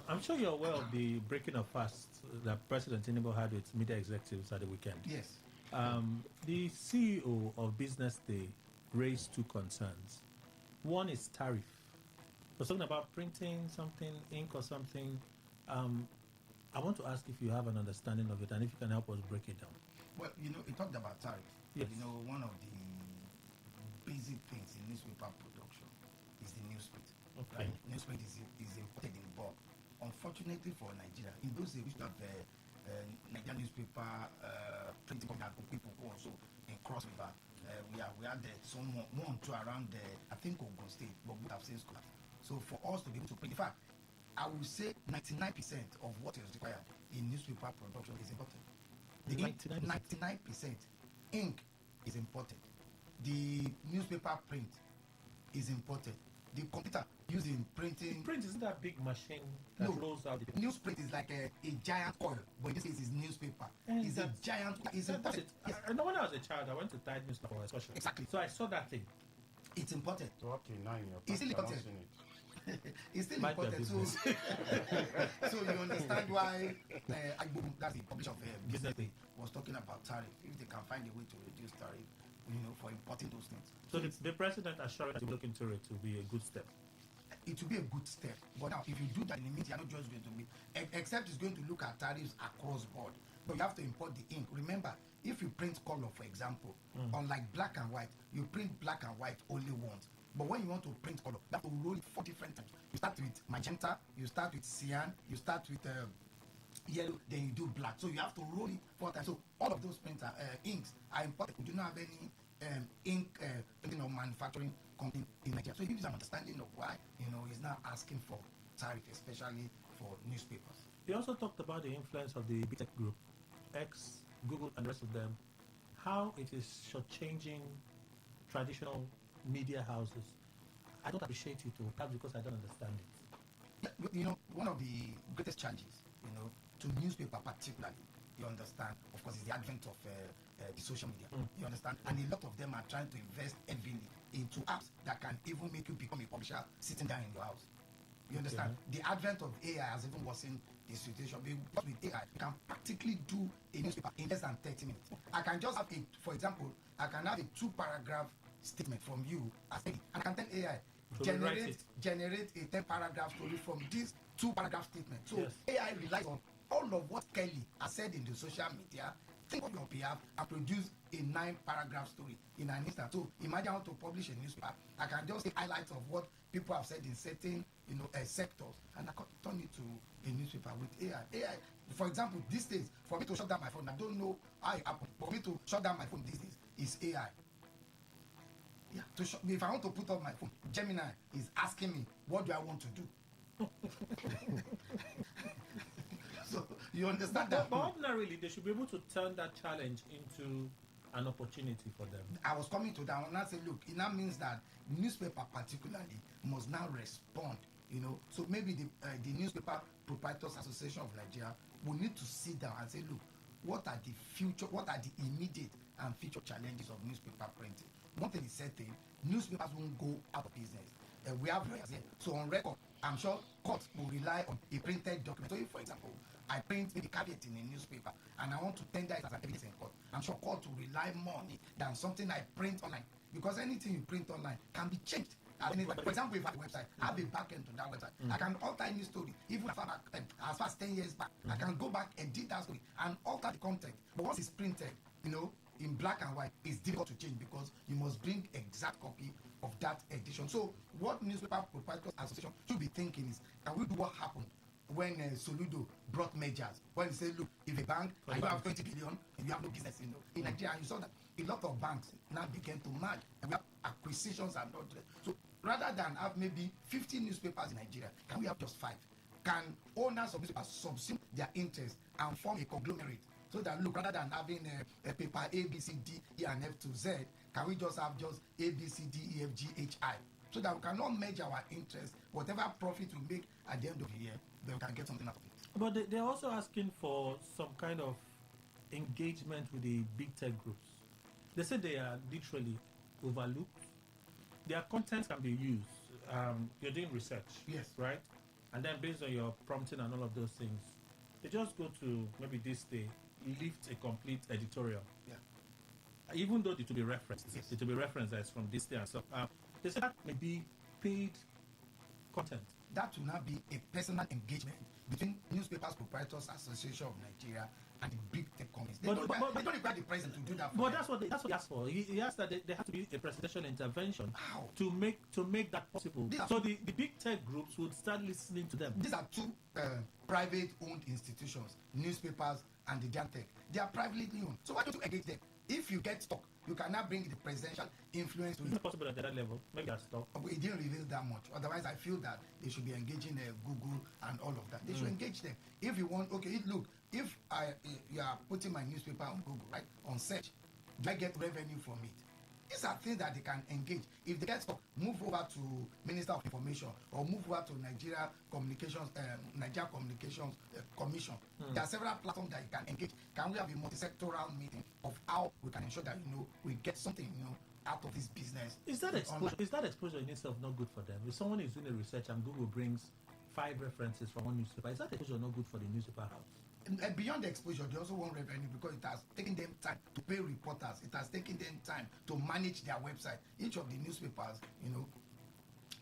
I'm sure you're aware of the breaking of fast that President Tinubu had with media executives at the weekend. Yes. The CEO of Business Day raised two concerns. One is tariff. Was talking about printing something, ink or something. I want to ask if you have an understanding of it and if you can help us break it down. Well, you know, he talked about tariff. Yes. You know, one of the basic things in newspaper production is the newsprint. Okay. Right? Newsprint is imported in bulk. Unfortunately for Nigeria, in those days we used to have Nigerian newspaper printing company and people who also in Cross River. We had some one two around I think Ogun State, but we have since collapsed. So for us to be able to print, in fact, I would say 99% of what is required in newspaper production is imported. The 99% ink is imported. The newspaper print is imported. The computer used in printing. Print isn't that big machine that rolls out the newsprint is like a giant coil, but in this case it's newspaper. It's a giant. It's imported. Yes. I know when I was a child, I went to Tide newspaper for excursion. Exactly. So I saw that thing. It's imported. Okay, now in your It's still imported. It's still important. So you understand why that's the publisher of Business Day was talking about tariff. If they can find a way to reduce tariff, you know, for importing those things. So the president assured us to look into it to be a good step. it will be a good step. But now, if you do that in the meeting, you're not just going to be, except it's going to look at tariffs across board. But you have to import the ink. Remember, if you print color, for example, unlike black and white, you print black and white only once. But when you want to print color, you have to roll it 4 different times. You start with magenta, you start with cyan, you start with yellow, then you do black. So you have to roll it 4 times. So all of those printer inks are important. We do not have any ink manufacturing company in Nigeria. So it gives an understanding of why he's now asking for tariff, especially for newspapers. He also talked about the influence of the big tech group, X, Google, and the rest of them, how it is shortchanging traditional media houses. I don't appreciate it too, perhaps because I don't understand it. One of the greatest challenges, to newspaper particularly, you understand, of course, is the advent of the social media. You understand? And a lot of them are trying to invest heavily into apps that can even make you become a publisher sitting down in your house. You understand? The advent of AI has even worsened the situation. Because with AI, you can practically do a newspaper in less than 30 minutes. I can just have for example, I can have a 2-paragraph statement from you as and I can tell AI, generate a 10-paragraph story from this 2-paragraph statement. So AI relies on all of what Kelly has said in the social media, think on your behalf, and produce a 9-paragraph story in an instant. So imagine how to publish a newspaper. I can just take highlights of what people have said in certain sectors, and I can turn it to a newspaper with AI. AI, for example, these days, for me to shut down my phone, I don't know how it happened, but for me to shut down my phone these days is AI. Yeah, if I want to put up my phone, Gemini is asking me, what do I want to do? So you understand that? But ordinarily, they should be able to turn that challenge into an opportunity for them. I was coming to that and I said, look, it now means that newspaper particularly must now respond. So maybe the Newspaper Proprietors Association of Nigeria will need to sit down and say, look, what are the immediate and future challenges of newspaper printing? One thing is certain, newspapers won't go out of business. We have lawyers here. So on record, I'm sure courts will rely on a printed document. So if, for example, I print maybe caveat in a newspaper and I want to tender it as an evidence in court, I'm sure court will rely more on it than something I print online. Because anything you print online can be changed. For example, if I have a website, I have a back end to that website. I can alter any story, even as far as 10 years back. I can go back and edit that story and alter the content. But once it's printed, in black and white, it's difficult to change because you must bring exact copy of that edition. So what Newspaper Proprietors Association should be thinking is, can we do what happened when Soludo brought measures? When he said, look, if a bank, and you have 20 billion, and you have no business in Nigeria, and you saw that a lot of banks now began to merge, and we have acquisitions and not. So rather than have maybe 50 newspapers in Nigeria, can we have just 5? Can owners of newspapers subsume their interest and form a conglomerate? So that, look, rather than having a paper A, B, C, D, E, and F to Z, can we just have just A, B, C, D, E, F, G, H, I? So that we cannot measure our interest, whatever profit we make at the end of the year, then we can get something out of it. But they're also asking for some kind of engagement with the big tech groups. They say they are literally overlooked. Their content can be used. You're doing research, yes, right? And then based on your prompting and all of those things, they just go to maybe this day, lift a complete editorial. Yeah. Even though it will be referenced, yes, it will be referenced as from this day and stuff. They say that may be paid content. That will not be a personal engagement between Newspapers Proprietors Association of Nigeria and the big tech companies. They don't require the president to do that. But that's what they asked for. He asked that there has to be a presidential intervention. How? to make that possible. So the big tech groups would start listening to them. These are 2 private-owned institutions, newspapers and the Giant Tech. They are privately owned. So why don't you engage them? If you get stuck, you cannot bring the presidential influence to it. It's not possible at that level. Maybe that's stuck. It didn't reveal that much. Otherwise, I feel that they should be engaging Google and all of that. They should engage them. If you want, okay, look, if you are putting my newspaper on Google, right, on search, do I get revenue from it? These are things that they can engage. If they get stuck, move over to Minister of Information or move over to Nigeria Communications Commission. There are several platforms that you can engage. Can we have a multi-sectoral meeting of how we can ensure that we get something out of this business? Is that exposure? Is that exposure in itself not good for them? If someone is doing a research and Google brings 5 references from one newspaper, is that exposure not good for the newspaper house? And beyond the exposure, they also want revenue because it has taken them time to pay reporters. It has taken them time to manage their website. Each of the newspapers,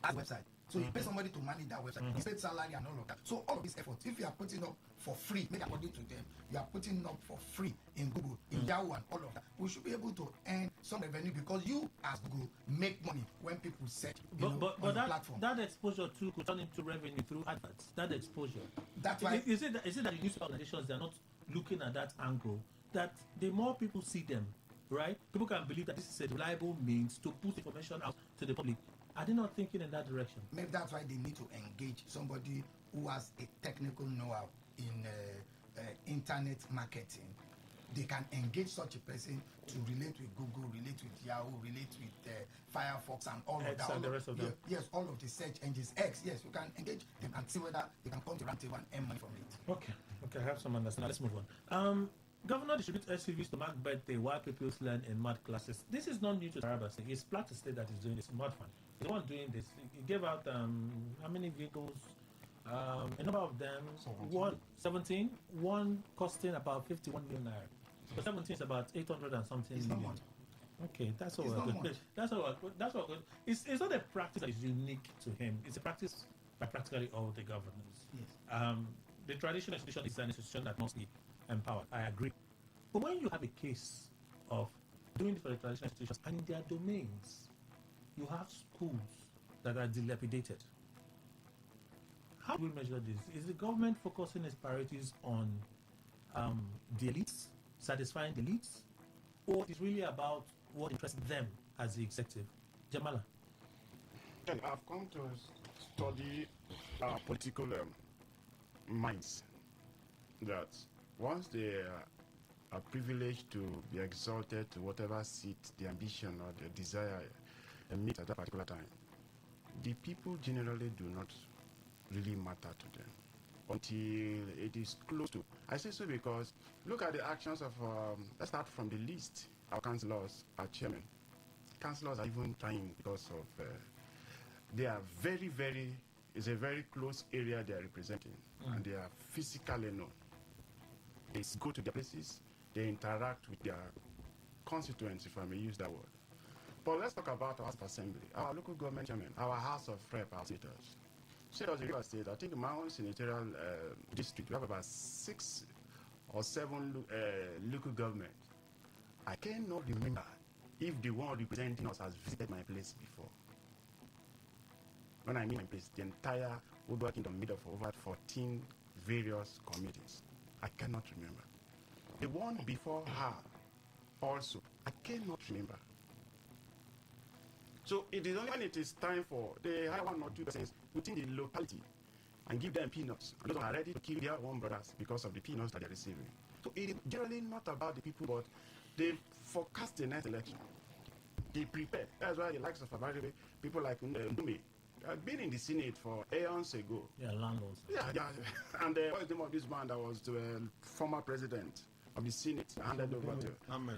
has a website. So you pay somebody to manage that website. You paid salary and all of that. So all of this effort, if you are putting up for free, maybe according to them, you are putting up for free in Google, in Yahoo and all of that, we should be able to earn some revenue because you as Google make money when people search on the platform. That exposure too could turn into revenue through adverts. That exposure. That's why. Is it that the news organizations, they are not looking at that angle? That the more people see them, right? People can believe that this is a reliable means to put information out to the public. Are they not thinking in that direction? Maybe that's why they need to engage somebody who has a technical know-how in internet marketing. They can engage such a person to relate with Google, relate with Yahoo, relate with Firefox and all X of that. And the rest of them. Yes, all of the search engines. X, yes, you can engage them and see whether they can come to round table and earn money from it. Okay, I have some understanding. Let's move on. Governor distributes SUVs to mark birthday while pupils learn in math classes. This is not new to Taraba State. It's Plateau State that is doing this. Mud Fund. The one doing this. He gave out how many vehicles? A number of them. 17. One costing about 51 million naira. So 17 is about 800 and something million. Okay, that's all good. That's all good. It's not a practice that is unique to him. It's a practice by practically all the governors. Yes. The traditional institution is an institution that must be empowered. I agree. But when you have a case of doing it for the traditional institutions and in their domains, you have schools that are dilapidated. How do we measure this? Is the government focusing its priorities on the elites, satisfying the elites, or is it really about what interests them as the executive? Jamala. I've come to study political minds that once they are privileged to be exalted to whatever seat the ambition or the desire meet at that particular time, the people generally do not really matter to them until it is close to. I say so because look at the actions of, let's start from the least, our councillors, our chairman. Councillors are even trying because of, they are it's a very close area they are representing, and they are physically known. They go to their places, they interact with their constituents, if I may use that word. But let's talk about our House of Assembly, our local government chairman, our House of Rep, our senators. Senators in River State, I think in my own senatorial district, we have about 6 or 7 local government. I cannot remember if the one representing us has visited my place before. When I mean my place, the entire Woodward Kingdom made up of over 14 various committees. I cannot remember. The one before her also, I cannot remember. So it is only when it is time for the high 1 or 2 persons within the locality and give them peanuts. And those are ready to kill their own brothers because of the peanuts that they're receiving. So it is generally not about the people, but they forecast the next election. They prepare. That's why the likes of Abaribe, people like Ndume, have been in the Senate for aeons ago. Yeah, landlords. Yeah. And what's the name of this man that was the former president of the Senate handed over to Ahmed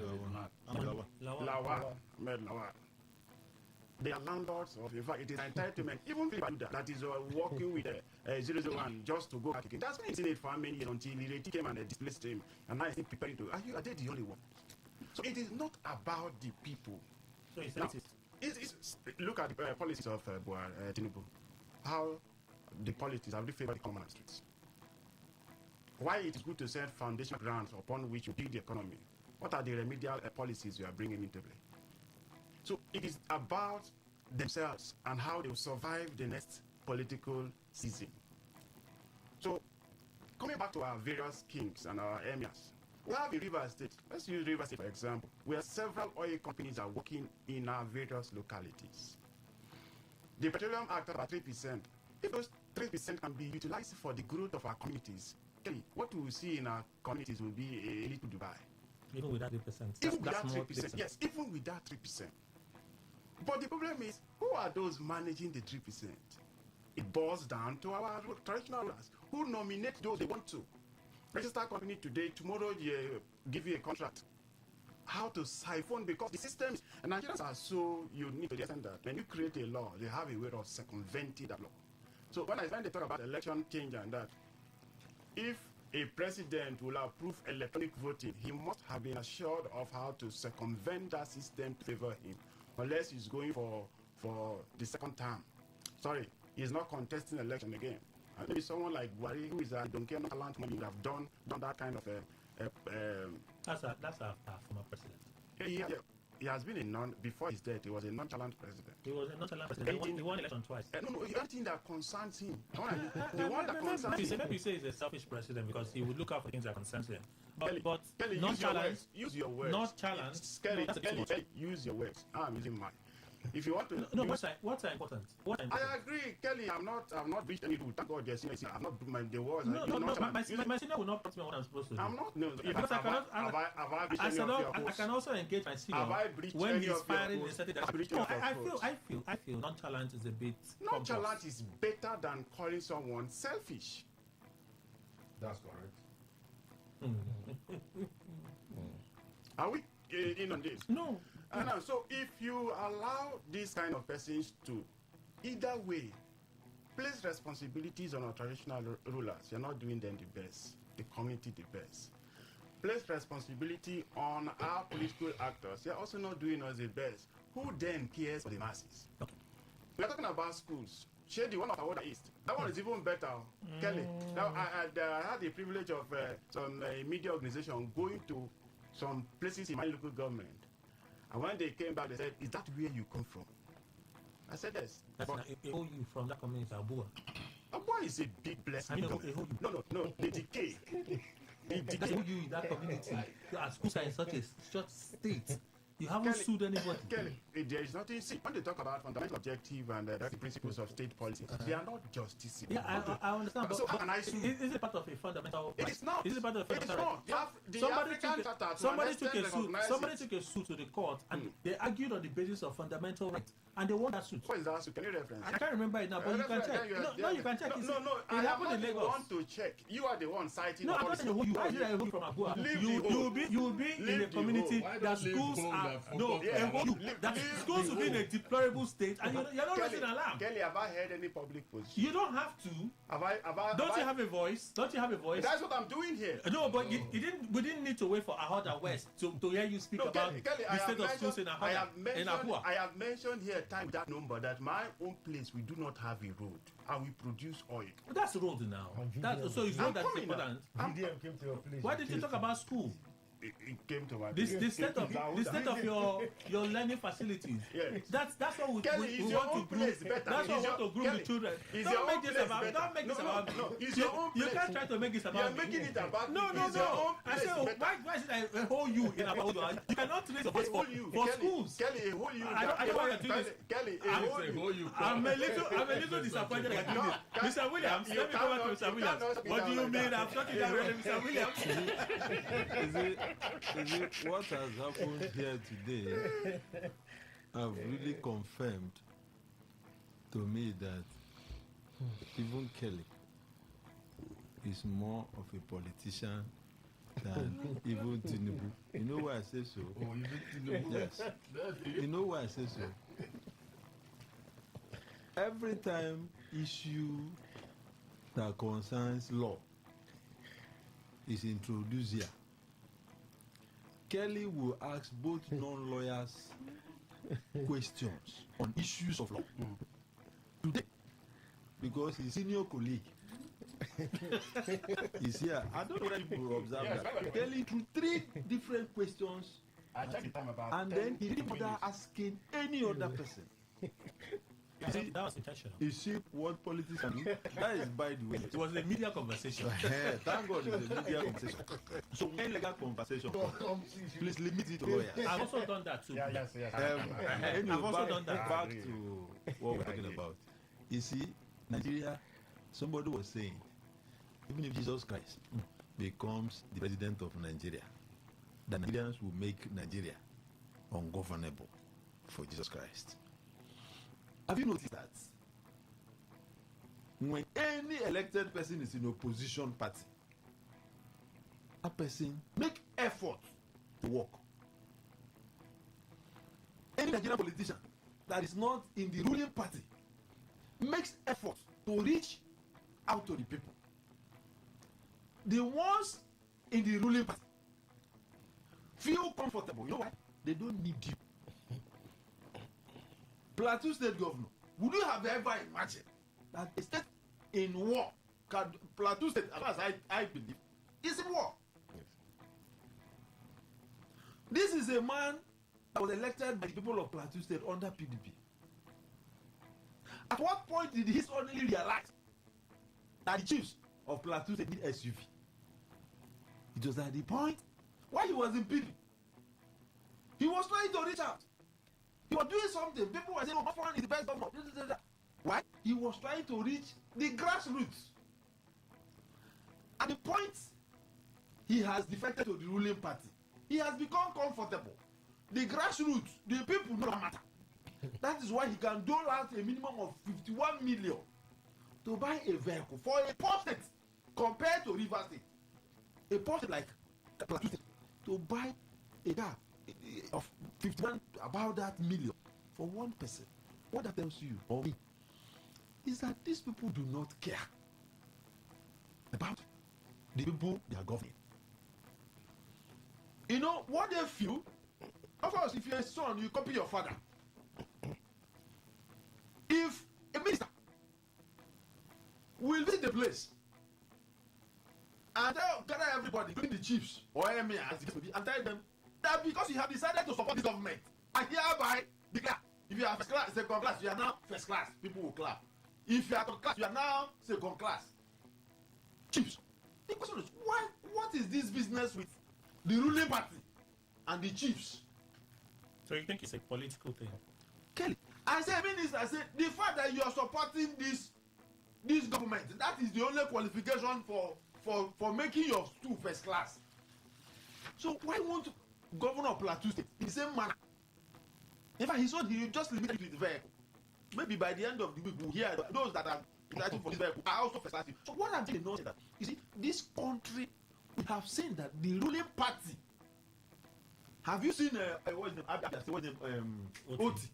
Lawal. They are landlords of, in fact, it is entitlement. Even people that is working with 001 just to go back again. That's been in Senate for how many years until he came and displaced him. And now he's preparing to. Are they the only one? So it is not about the people. So it's now, look at the policies of Tinubu. How the policies have favored the common streets. Why it is good to set foundation grounds upon which you build the economy. What are the remedial policies you are bringing into play? So it is about themselves and how they will survive the next political season. So coming back to our various kings and our emirs, we have in River State, let's use River State for example, where several oil companies are working in our various localities. The Petroleum Act about 3%. If those 3% can be utilized for the growth of our communities, what we will see in our communities will be a little Dubai. Even with that 3%. Even with that 3%. Yes, even with that 3%. But the problem is, who are those managing the 3%? It boils down to our traditional rulers who nominate those they want to. Register a company today, tomorrow they give you a contract. How to siphon, because the systems, and Nigerians are so unique to the extent that when you create a law, they have a way of circumventing that law. So when they talk about election change and that, if a president will approve electronic voting, he must have been assured of how to circumvent that system to favor him, unless he's going for the second term. Sorry, is not contesting election again. And maybe someone like Buhari, who is a don't care talent money, would have done that kind of That's our former president. He has been before his death, he was a nonchalant president. He was a nonchalant president. He won election twice. No, anything that concerns him. The one that concerns him. Maybe you say he's a selfish president because he would look out for things that concerns him. But Kelly, nonchalant, use your words. Not challenge. Kelly, use your words. I'm using mine. If you want to, no. What's important? I agree, Kelly. I'm not breached any rule. Thank God, yes. I'm not the words. No. My senior will not put me on what I'm supposed to do. I'm not. No. Because I cannot. I can also engage my senior when he's firing in a certain direction. No, I feel nonchalant is a bit. Nonchalant is better than calling someone selfish. That's correct. Are we in on this? No. So if you allow these kind of persons to either way place responsibilities on our traditional rulers, you're not doing them the best, the community the best. Place responsibility on our political actors, you're also not doing us the best. Who then cares for the masses? Okay. We're talking about schools. Shady, one of our East. That one is even better, Kelly. Now, I had the privilege of some media organization going to some places in my local government. And when they came back, they said, "Is that where you come from?" I said, "Yes." That's not you from that community, Abua. Abua is a big blessing. No. The decay. That's you in that community. Our schools are in such a short state. You haven't sued anybody. Kelly, there is nothing. See, when they talk about fundamental objective and the principles of state policy, they are not justice. Yeah, I understand. So but is it part of a fundamental? It is not. Is it part of a fundamental? Somebody took a suit to the court and they argued on the basis of fundamental rights and they won that suit. What is that suit? Can you reference? I can't remember it now, but you can check. No, you can check. No. It happened in Lagos. I want to check. You are the one citing. No, I'm not saying who you are. You from Abua. You will be in a community that schools are. No, that schools will be in a deplorable state, and you're not raising alarm. Kelly, have I heard any public position? You don't have to. Don't you have a voice? Don't you have a voice? That's what I'm doing here. No, but we didn't need to wait for Ahoda West to hear you speak about Kelly, the state of schools in Abua. I have mentioned here time that number that my own place we do not have a road and we produce oil. That's road now. So it's road that's important. VDM came to your place. Why did you talk about school? It came to my the state of your learning facilities. Yes. That's what we want to groom. That's what we want to groom the children. Don't make this about me. You can't try to make this about me. You're making it about No. I say, why should I hold you in about you cannot raise your voice for schools. Kelly, a whole you. I don't want to do this. Kelly, a whole you. I'm a little disappointed that you're doing it. Mr. Williams, let me go back to Mr. Williams. What do you mean? I'm talking down with Mr. Williams. What has happened here today have really confirmed to me that even Kelly is more of a politician than even Tinubu. You know why I say so? Oh, you think Tinubu? Yes. You know why I say so? Every time issue that concerns law is introduced here, Kelly will ask both non-lawyers questions on issues of law. Today, because his senior colleague is here. I don't know whether people observe that. Kelly threw 3 different questions and then he didn't bother asking any other person. That was intentional. You see what politics can do? That is, by the way. It was a media conversation. Thank God it's a media conversation. So when legal conversation, please limit it to lawyers. I've also done that too. Yes. Anyway, I've also done that. Back to what we're talking about. You see, Nigeria, somebody was saying, even if Jesus Christ becomes the president of Nigeria, the Nigerians will make Nigeria ungovernable for Jesus Christ. Have you noticed that when any elected person is in opposition party, a person make effort to work? Any Nigerian politician that is not in the ruling party makes effort to reach out to the people. The ones in the ruling party feel comfortable. You know why? They don't need you. Plateau State Governor, would you have ever imagined that a state in war can Plateau State, as far as I believe, is in war. Yes. This is a man that was elected by the people of Plateau State under PDP. At what point did he suddenly realize that the chiefs of Plateau State need SUV? It was at the point while he was in PDP. He was trying to reach out. He was doing something. People were saying, oh, Buffalo is the best governor. Why? He was trying to reach the grassroots. At the point he has defected to the ruling party, he has become comfortable. The grassroots, the people don't matter. That is why he can dole out a minimum of 51 million to buy a vehicle for a poor state compared to River State. A poor state like Plateau State to buy a car of 51, about that million for one person. What that tells you or me is that these people do not care about the people they are governing. You know what they feel? Of course, if you're a son, you copy your father. If a minister will visit the place and gather everybody, including the chiefs or emir as it is, and tell them that because you have decided to support this government, I hereby declare, if you are first class, second class, you are now first class, people will clap. If you are third class, you are now second class. Chiefs. The question is, what is this business with the ruling party and the chiefs? So you think it's a political thing? Kelly, I say, the fact that you are supporting this government, that is the only qualification for making your stool first class. So why won't Governor of Plateau State in the same manner? In fact, he said he just limited with the vehicle. Maybe by the end of the week we'll hear those that are fighting for this vehicle are also first class. So what I'm saying is that, you see, this country, we have seen that the ruling party. Have you seen Oti?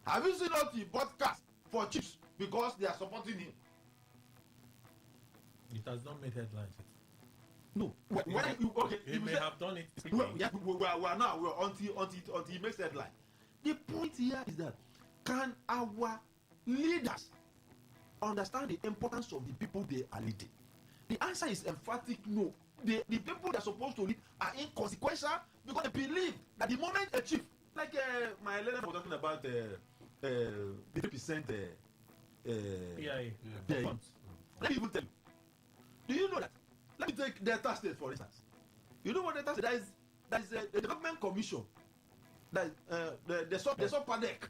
Have you seen Oti broadcast for chiefs because they are supporting him? It has not made headlines. No. He may have done it. We are now until he makes headline. The point here is that can our leaders understand the importance of the people they are leading? The answer is emphatic no. The people that are supposed to lead are inconsequential because they believe that the moment a chief, like my leader was talking about the 3% PIA. Let me even tell you. Do you know that? Let me take Delta State for instance. You know what Delta State that is a government commission. That the SOPADEC.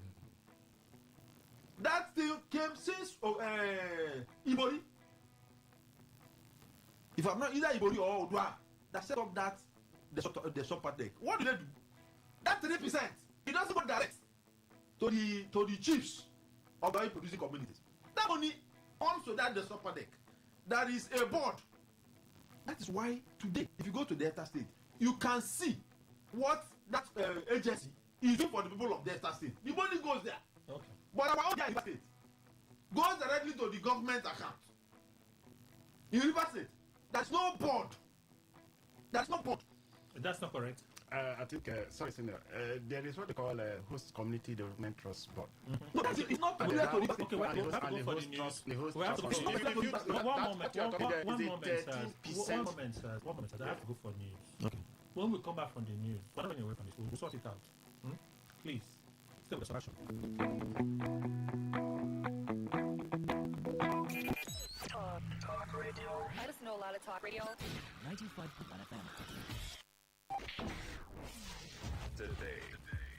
That thing came since Ibori. If I'm not either Ibori or Odua that set up that the SOPADEC. What do they do? That 3%, it doesn't go direct to the chiefs of the oil producing communities. That money comes to that the SOPADEC. That is a board. That is why today, if you go to Delta State, you can see what that agency is doing for the people of Delta State. The money goes there. Okay. But our own Delta State goes directly to the government account. In River State, there's no board. There's no board. That's not correct. I think, sorry, Senator, there is what they call a host community development trust board. No, that's it. It's not peculiar to River State. Okay, we have to go for the news. We have to go for the news. One moment, sir. I have to go for news. Okay. When we come back from the news, we're not running away from this. We'll sort it out. Please, stay with the selection. Talk radio. I listen to a lot of talk radio. 95.1 FM. Today,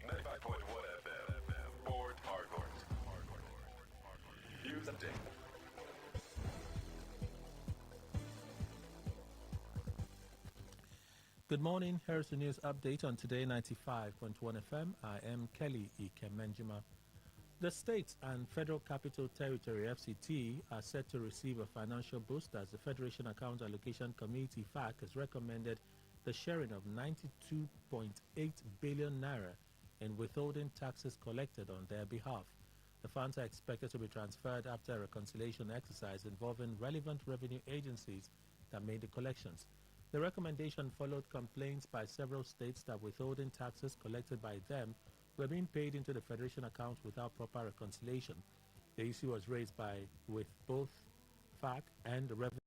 95.1 FM, Port Harcourt. News update. Good morning. Here's the news update on Today 95.1 FM. I am Kelly Ikemenjima. The state and Federal Capital Territory (FCT) are set to receive a financial boost as the Federation Account Allocation Committee (FAC) has recommended the sharing of 92.8 billion naira in withholding taxes collected on their behalf. The funds are expected to be transferred after a reconciliation exercise involving relevant revenue agencies that made the collections. The recommendation followed complaints by several states that withholding taxes collected by them were being paid into the Federation account without proper reconciliation. The issue was raised with both FAC and the revenue.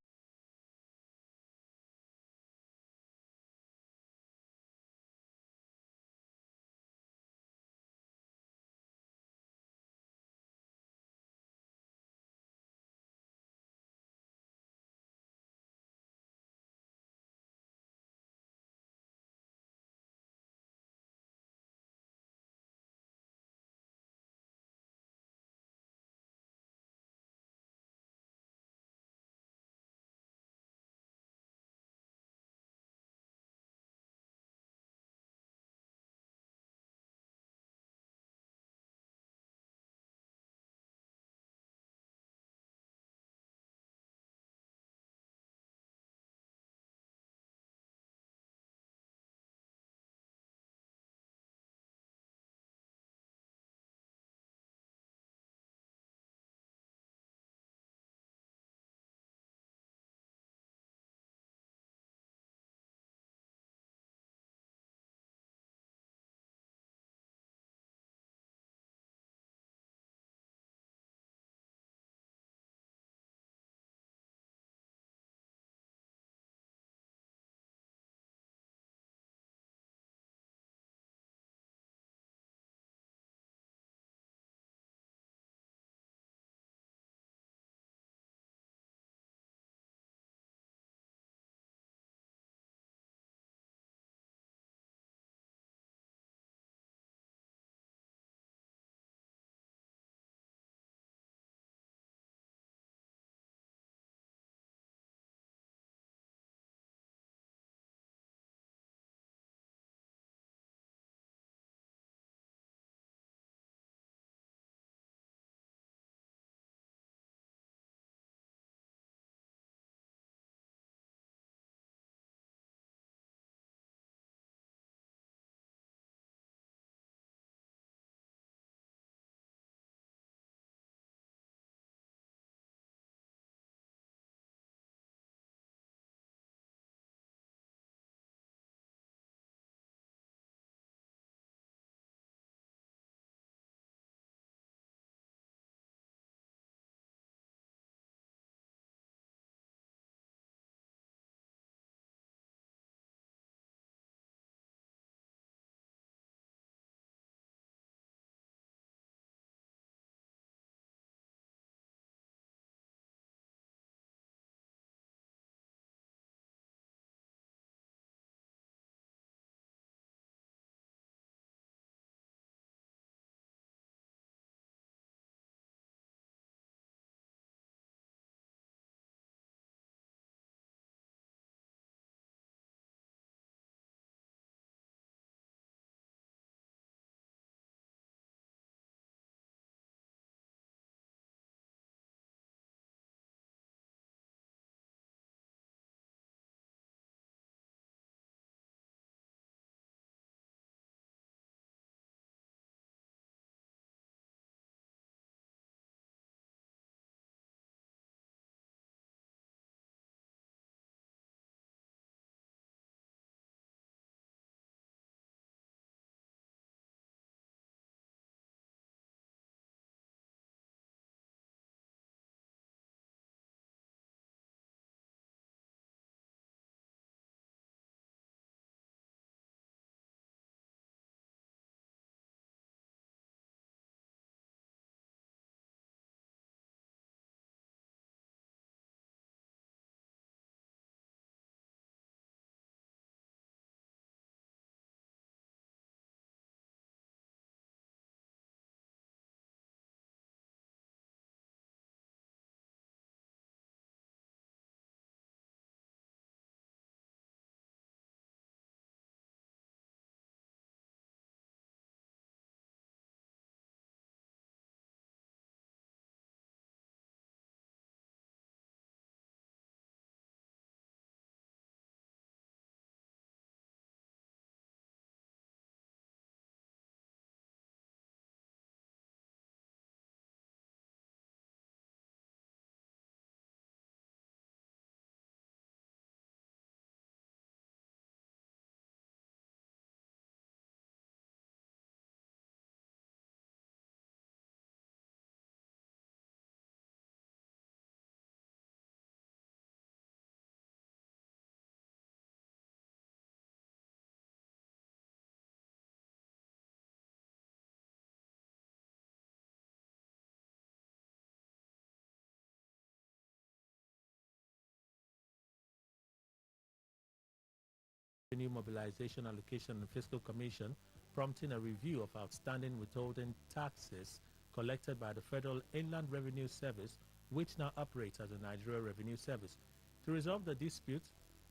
Revenue Mobilization Allocation and Fiscal Commission, prompting a review of outstanding withholding taxes collected by the Federal Inland Revenue Service, which now operates as the Nigeria Revenue Service. To resolve the dispute,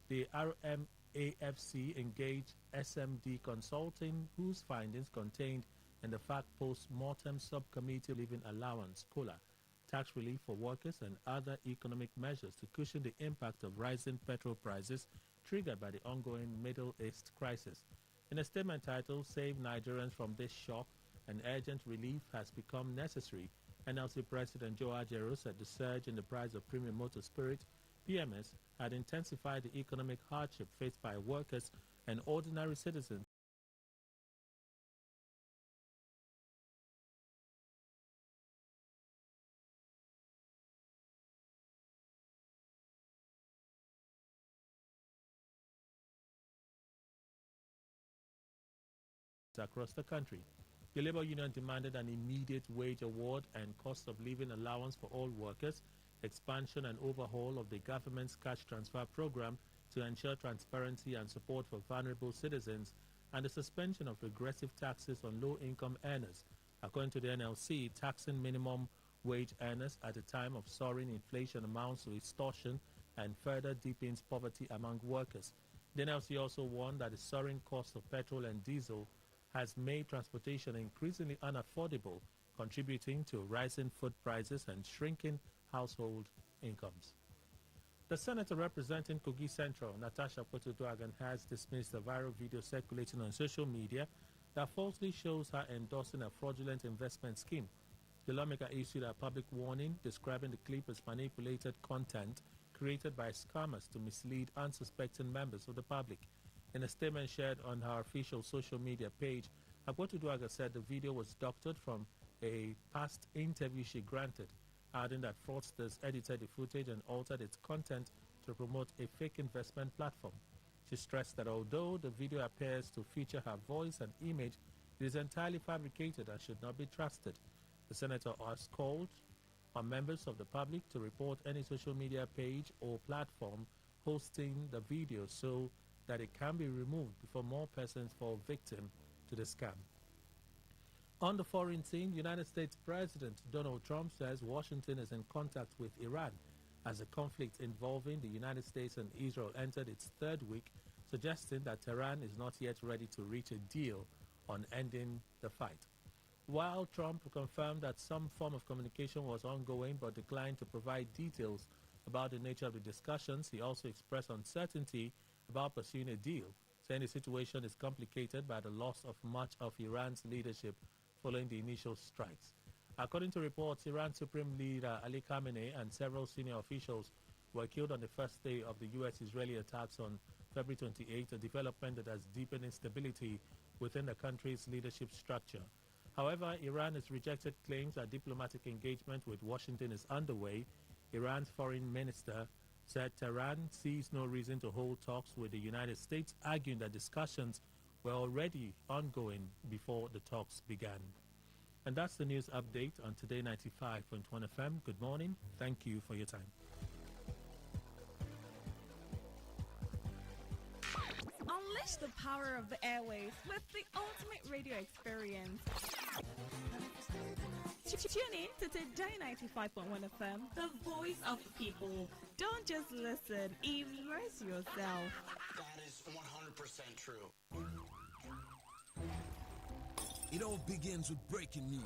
the RMAFC engaged SMD Consulting, whose findings contained in the Fact Post-Mortem Subcommittee Living Allowance, COLA, tax relief for workers and other economic measures to cushion the impact of rising petrol prices triggered by the ongoing Middle East crisis. In a statement titled Save Nigerians from This Shock, an urgent relief has become necessary, NLC President Joe Ajero said the surge in the price of premium motor spirit, PMS, had intensified the economic hardship faced by workers and ordinary citizens across the country. The labor union demanded an immediate wage award and cost of living allowance for all workers, expansion and overhaul of the government's cash transfer program to ensure transparency and support for vulnerable citizens, and the suspension of regressive taxes on low-income earners. According to the NLC, taxing minimum wage earners at a time of soaring inflation amounts to extortion and further deepens poverty among workers. The NLC also warned that the soaring cost of petrol and diesel has made transportation increasingly unaffordable, contributing to rising food prices and shrinking household incomes. The senator representing Kogi Central, Natasha Potodoagan, has dismissed a viral video circulating on social media that falsely shows her endorsing a fraudulent investment scheme. The lawmaker issued a public warning describing the clip as manipulated content created by scammers to mislead unsuspecting members of the public. In a statement shared on her official social media page, Akpotuduaga said the video was doctored from a past interview she granted, adding that fraudsters edited the footage and altered its content to promote a fake investment platform. She stressed that although the video appears to feature her voice and image, it is entirely fabricated and should not be trusted. The senator has called on members of the public to report any social media page or platform hosting the video so that it can be removed before more persons fall victim to the scam. On the foreign scene, United States President Donald Trump says Washington is in contact with Iran as the conflict involving the United States and Israel entered its third week, suggesting that Tehran is not yet ready to reach a deal on ending the fight. While Trump confirmed that some form of communication was ongoing but declined to provide details about the nature of the discussions, he also expressed uncertainty about pursuing a deal, saying the situation is complicated by the loss of much of Iran's leadership following the initial strikes. According to reports, Iran's Supreme Leader Ali Khamenei and several senior officials were killed on the first day of the U.S.-Israeli attacks on February 28, a development that has deepened instability within the country's leadership structure. However, Iran has rejected claims that diplomatic engagement with Washington is underway. Iran's foreign minister said Tehran sees no reason to hold talks with the United States, arguing that discussions were already ongoing before the talks began. And that's the news update on Today 95.1 FM. Good morning. Thank you for your time. Unleash the power of the airwaves with the ultimate radio experience. Tune in to Today 95.1 FM, the voice of the people. Don't just listen, immerse yourself. That is 100% true. It all begins with breaking news.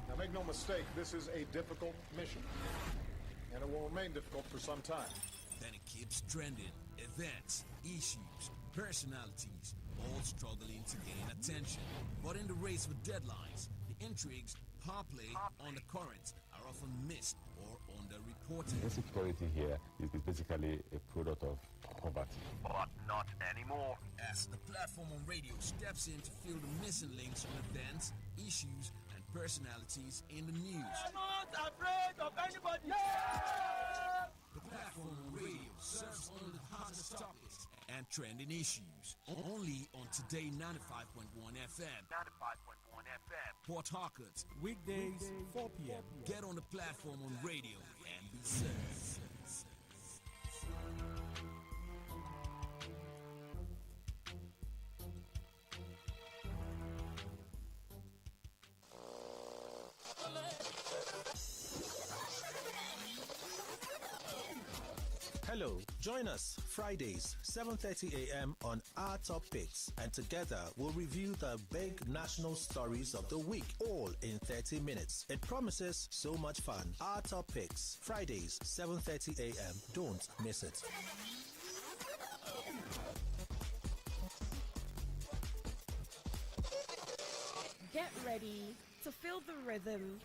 Now make no mistake, this is a difficult mission, and it will remain difficult for some time. Then it keeps trending. Events, issues, personalities, all struggling to gain attention. But in the race for deadlines, the intrigues, power play on the currents are often missed or underreported. Insecurity here is basically a product of poverty. But not anymore. As the platform on radio steps in to fill the missing links on events, issues, and personalities in the news. I'm not afraid of anybody. Yeah! The platform on radio serves only the hottest topics and trending issues. Only on Today 95.1 FM. 95.1 FM. Port Harcourt. Weekdays, 4 p.m. Get on the platform on radio and be served. Hello, join us Fridays, 7:30 a.m. on Our Top Picks, and together we'll review the big national stories of the week, all in 30 minutes. It promises so much fun. Our Top Picks, Fridays, 7:30 a.m. Don't miss it. Get ready to feel the rhythm,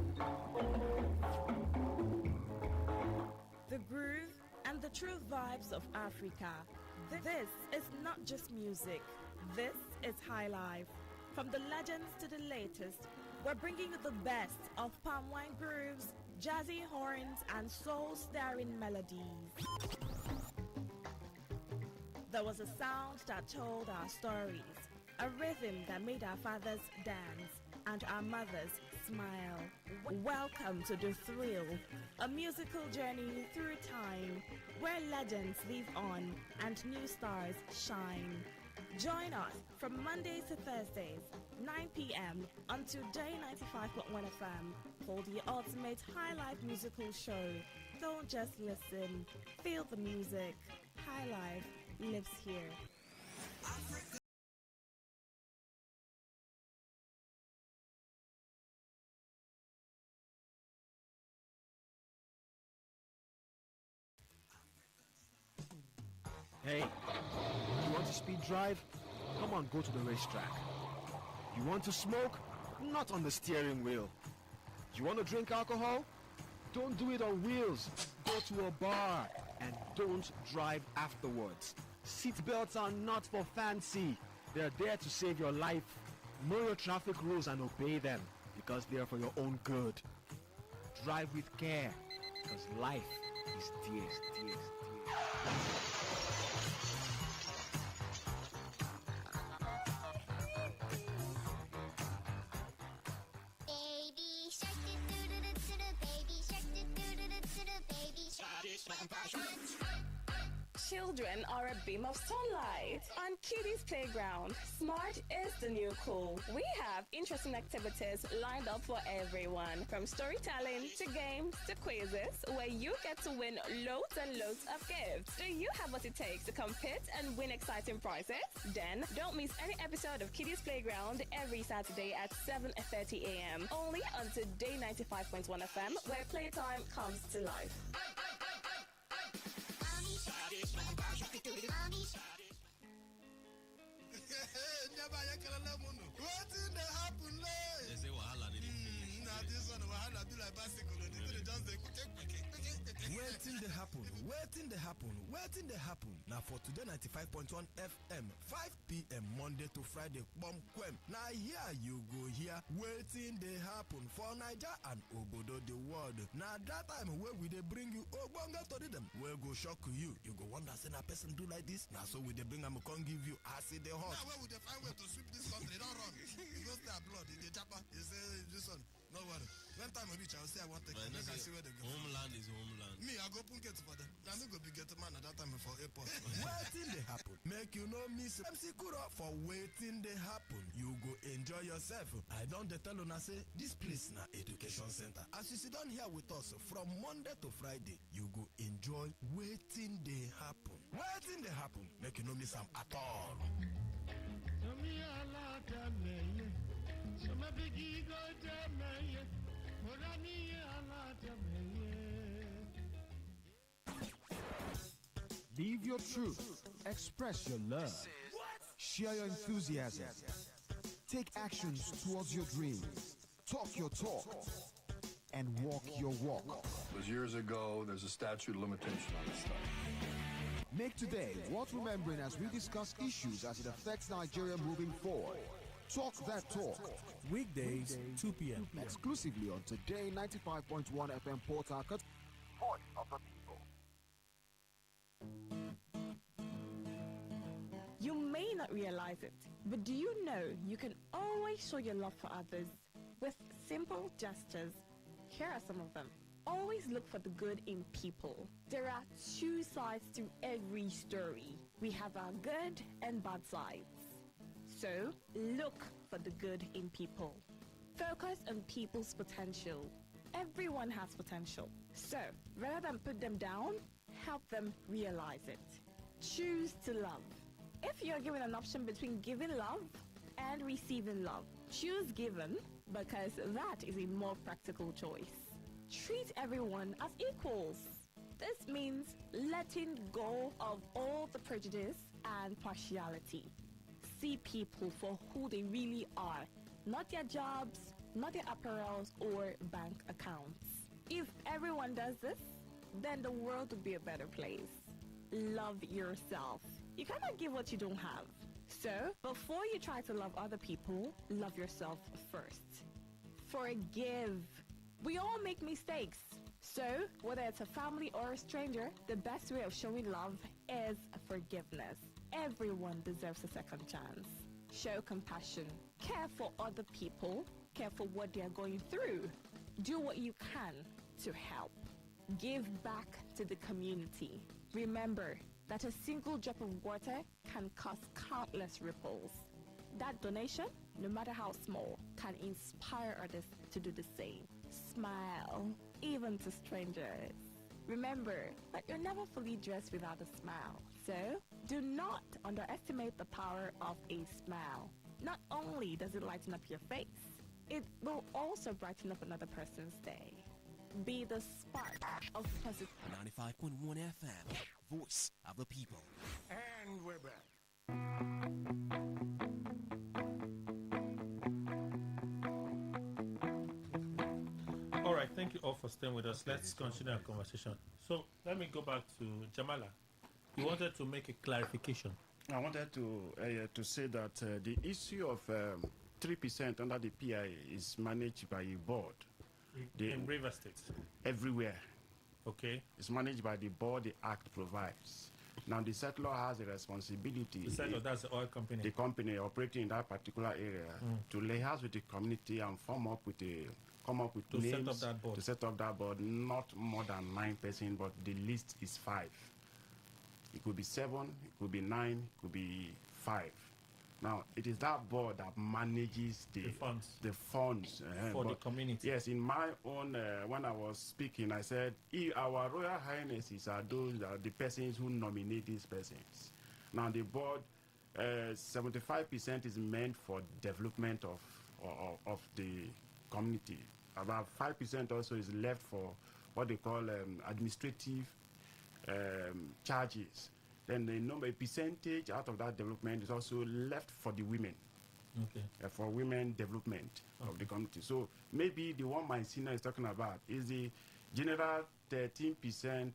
the groove, and the true vibes of Africa. This is not just music, this is high life. From the legends to the latest, we're bringing you the best of palm wine grooves, jazzy horns, and soul-stirring melodies. There was a sound that told our stories, a rhythm that made our fathers dance and our mothers smile. Welcome to The Thrill, a musical journey through time where legends live on and new stars shine. Join us from Mondays to Thursdays, 9 p.m. on Today 95.1 FM for the ultimate high life musical show. Don't just listen, feel the music. High life lives here. Hey, you want to speed drive? Come on, go to the racetrack. You want to smoke? Not on the steering wheel. You want to drink alcohol? Don't do it on wheels. Go to a bar and don't drive afterwards. Seatbelts are not for fancy. They're there to save your life. Know your traffic rules and obey them because they are for your own good. Drive with care because life is dear. Children are a beam of sunlight. On Kiddies Playground, smart is the new cool. We have interesting activities lined up for everyone, from storytelling to games to quizzes, where you get to win loads and loads of gifts. Do you have what it takes to compete and win exciting prizes? Then don't miss any episode of Kiddies Playground every Saturday at 7:30 a.m. only on Today 95.1 FM, where playtime comes to life. Wetin dey happen lay? They say wahala dey finish. Na this one wahala be like bicycle. The thing just dey wetin dey happen? Wetin dey happen? Wetin dey happen? Na for Today 95.1 FM, 5 p.m. Monday to Friday, Bomkwem. Na here you go hear wetin dey happen for Naija and obodo the world. Na that time wey we dey bring you ogbonge tori dem wey go shock you. You go wonder say na person do like this. Na so we dey bring am come give you as e dey hot. Now wey we dey find way to sweep this country, don run. E go stay blood, e dey chapa. E say this one, no worry. When time reach, I will say I want to take it. Make I see where they go. Homeland is homeland. Me, I go open gate for them. Now me go be get man at that time for airport. Waiting they happen. Make you no miss MC Kura for waiting they happen. You go enjoy yourself. I don't tell you say this place na education center. As you sit down here with us from Monday to Friday, you go enjoy waiting they happen. Waiting they happen. Make you no miss them at all. Live your truth. Express your love. Share your enthusiasm. Take actions towards your dreams. Talk your talk. And walk your walk. It was years ago. There's a statute of limitation on this stuff. Make today worth remembering as we discuss issues as it affects Nigeria moving forward. Talk that talk. Weekdays, 2 p.m. Exclusively on Today 95.1 FM Port Harcourt. Voice of the people. You may not realize it, but do you know you can always show your love for others with simple gestures? Here are some of them. Always look for the good in people. There are two sides to every story. We have our good and bad sides. So, look for the good in people. Focus on people's potential. Everyone has potential. So, rather than put them down, help them realize it. Choose to love. If you're given an option between giving love and receiving love, choose given because that is a more practical choice. Treat everyone as equals. This means letting go of all the prejudice and partiality. See people for who they really are, not their jobs, not their apparels or bank accounts. If everyone does this, then the world would be a better place. Love yourself. You cannot give what you don't have. So, before you try to love other people, love yourself first. Forgive. We all make mistakes. So, whether it's a family or a stranger, the best way of showing love is forgiveness. Everyone deserves a second chance. Show compassion. Care for other people. Care for what they are going through. Do what you can to help. Give back to the community. Remember that a single drop of water can cause countless ripples. That donation, no matter how small, can inspire others to do the same. Smile, even to strangers. Remember that you're never fully dressed without a smile. So, do not underestimate the power of a smile. Not only does it lighten up your face, it will also brighten up another person's day. Be the spark of positive. 95.1 FM, voice of the people. And we're back. All right, thank you all for staying with us. Let's continue our conversation. So let me go back to Jamala. You wanted to make a clarification. I wanted to say that the issue of 3% under the PIA is managed by a board. In River State? Everywhere. Okay. It's managed by the board the Act provides. Now the settler has a responsibility. The settler, that's the oil company. The company operating in that particular area to liaise with the community and come up with names set up that board. To set up that board. Not more than 9%, but the list is 5. It could be 7, it could be 9, it could be 5. Now, it is that board that manages the funds for the community. Yes, in my own, when I was speaking, I said, our Royal Highnesses are the persons who nominate these persons. Now, the board, 75% is meant for development of the community. About 5% also is left for what they call administrative charges. Then a percentage out of that development is also left for the women. Okay. For women development of the community. So maybe the one my senior is talking about is the general 13%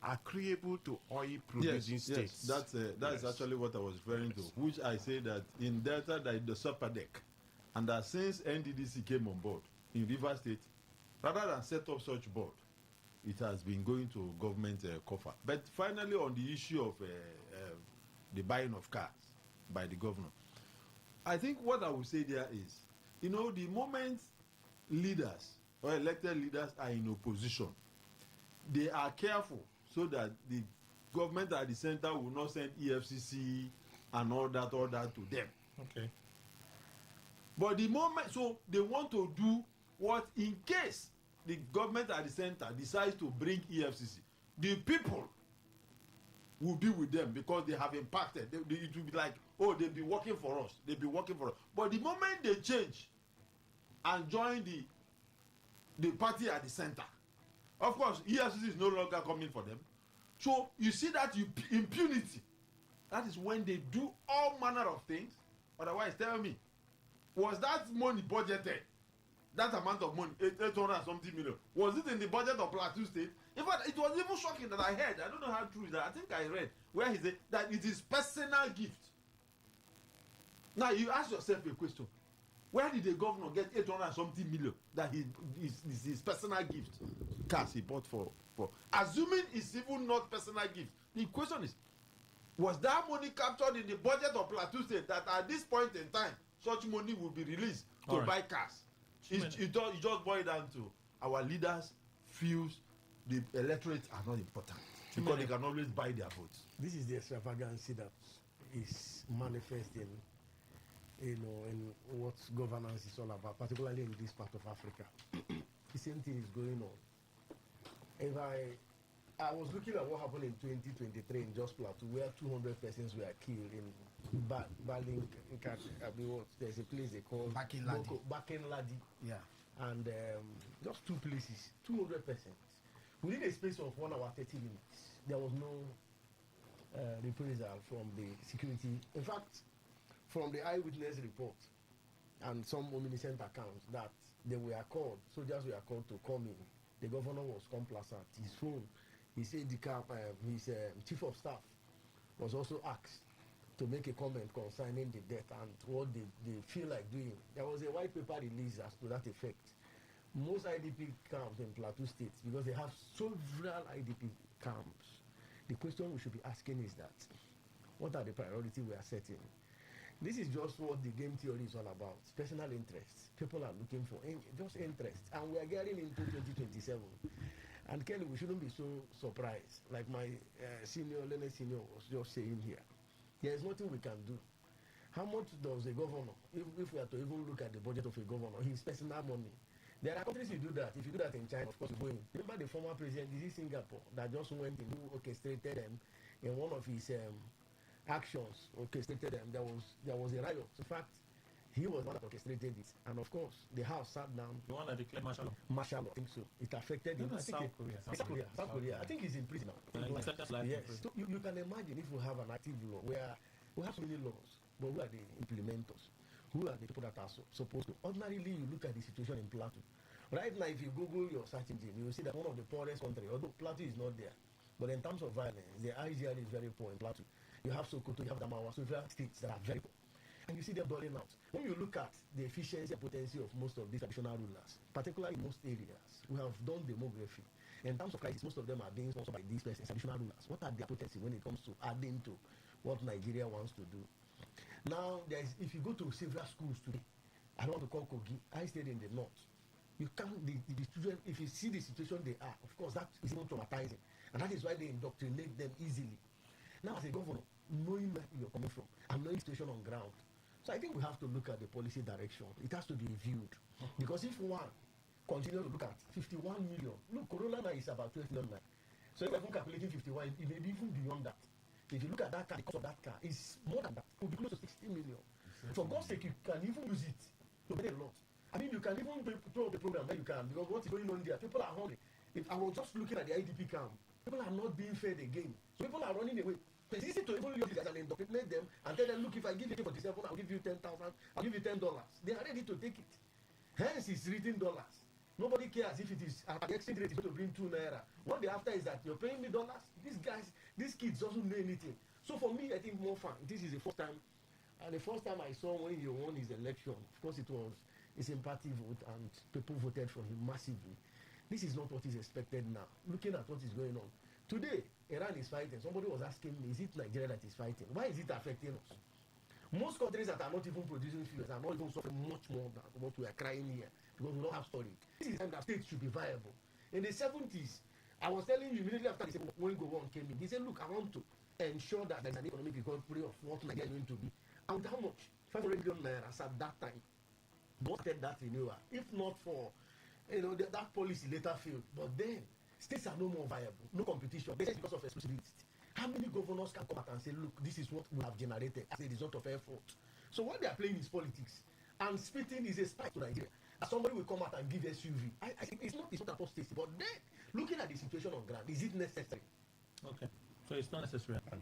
agreeable to oil producing states. Yes, that's actually what I was referring to, which I say that in Delta there is the super deck, and that since NDDC came on board in River State, rather than set up such board, it has been going to government coffer. But finally, on the issue of the buying of cars by the governor, I think what I would say there is, the moment leaders or elected leaders are in opposition, they are careful so that the government at the center will not send EFCC and all that to them. Okay. But the moment, so they want to do what in case the government at the center decides to bring EFCC, the people will be with them because they have impacted. It will be like, oh, they'll be working for us. They'll be working for us. But the moment they change and join the party at the center, of course, EFCC is no longer coming for them. So you see that impunity. That is when they do all manner of things. Otherwise, tell me, was that money budgeted? That amount of money, 800 and something million, was it in the budget of Plateau State? In fact, it was even shocking that I heard, I don't know how true is that, I think I read, where he said that it is personal gift. Now, you ask yourself a question. Where did the governor get 800 and something million that is his personal gift? Cars he bought for. Assuming it's even not personal gift. The question is, was that money captured in the budget of Plateau State that at this point in time, such money will be released to buy cars? It just boils down to our leaders feels the electorate are not important because they can always buy their votes. This is the extravagancy that is manifesting in what governance is all about, particularly in this part of Africa. The same thing is going on. If I was looking at what happened in 2023 in Jos Plateau, where 200 persons were killed in Balin. There's a place they call Bakin Ladi. Yeah. And just two places, 200 persons. Within a space of 1 hour 30 minutes, there was no reprisal from the security. In fact, from the eyewitness report and some omniscient accounts that they were called, soldiers were called to come in. The governor was complacent. His phone, his chief of staff was also asked to make a comment concerning the death and what they feel like doing. There was a white paper released as to that effect. Most IDP camps in Plateau State, because they have several IDP camps, the question we should be asking is that, what are the priorities we are setting? This is just what the game theory is all about. Personal interests. People are looking for just interest. And we are getting into 2027. And Kelly, we shouldn't be so surprised. Like my Leonard Senior was just saying here. There is nothing we can do. How much does a governor, if we are to even look at the budget of a governor, his personal money? There are countries you do that. If you do that in China, of course, you're going. Remember the former president, this is Singapore, that just went in, who orchestrated them in one of his actions, orchestrated them. There was a riot. In fact, he was the one that orchestrated it. And of course, the House sat down. You want to declare martial law? Martial law, I think so. It affected him. South Korea. I think he's in prison now. Yes. So you can imagine if we have an active law where we have so many laws, but who are the implementers? Who are the people that are supposed to? Ordinarily, you look at the situation in Plateau. Right now, if you Google your search engine, you will see that one of the poorest countries, although Plateau is not there, but in terms of violence, the IGR is very poor in Plateau. You have Sokoto, you have Damawa, so you have states that are very poor. And you see them dolling out. When you look at the efficiency and potency of most of these traditional rulers, particularly in most areas, we have done demography. In terms of crisis, most of them are being sponsored by these persons, traditional rulers. What are their potency when it comes to adding to what Nigeria wants to do? Now, if you go to several schools today, I don't want to call Kogi, I stayed in the north. You can't, the children, if you see the situation they are, of course, that is even traumatizing. And that is why they indoctrinate them easily. Now, as a governor, knowing where you're coming from and knowing the situation on ground, so I think we have to look at the policy direction. It has to be reviewed. Because if one continues to look at 51 million, look, Corona now is about 12 million. So if we're calculating 51, it may be even beyond that. If you look at that car, the cost of that car is more than that. It could be close to 60 million. For God's sake, you can even use it to pay a lot. I mean, you can even throw up the program that you can, because what's going on there? People are hungry. If I was just looking at the IDP camp, people are not being fed again. So people are running away. So it's easy to even use it and indoctrinate them and tell them, look, if I give you 47, I'll give you 10,000, I'll give you $10. They are ready to take it. Hence, it's written dollars. Nobody cares if it is at the exchange rate is going to bring 2 naira. What they're after is that you're paying me dollars. These guys, these kids doesn't know anything. So for me, I think more fun. This is the first time, and the first time I saw when he won his election. Of course, it was a sympathy vote, and people voted for him massively. This is not what is expected now. Looking at what is going on today, Iran is fighting. Somebody was asking me, is it Nigeria that is fighting? Why is it affecting us? Most countries that are not even producing fuels are not even suffering much more than what we are crying here, because we don't have storage. This is the time that states should be viable. In the 70s, I was telling you immediately after the when Go On came in, he said, look, I want to ensure that there's an economic recovery of what Nigeria is going to be. And with how much? 500 billion naira at that time. Don't get that renewal. If not for, that policy later failed. But then, states are no more viable. No competition. They say because of exclusivity. How many governors can come out and say, look, this is what we have generated as a result of effort? So what they are playing is politics. And spitting is a spite to Nigeria. As somebody will come out and give SUV. I think it's not apostasy. But then, looking at the situation on ground, is it necessary? Okay. So it's not necessary. I'm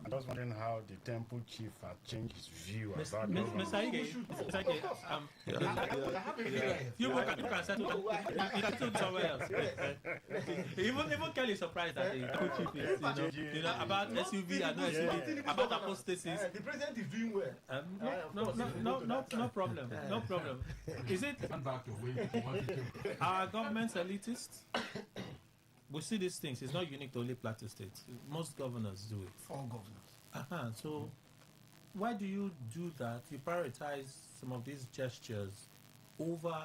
just wondering how the temple chief had changed his view about Mr. Ige, you can settle somewhere else. Even Kelly is surprised that the temple chief is, about SUV and no SUV, about apostasy. The president is doing well. No problem. No problem. Is it our government's elitist? We see these things. It's not unique to only Plateau State. Most governors do it. All governors. So, why do you do that? You prioritize some of these gestures over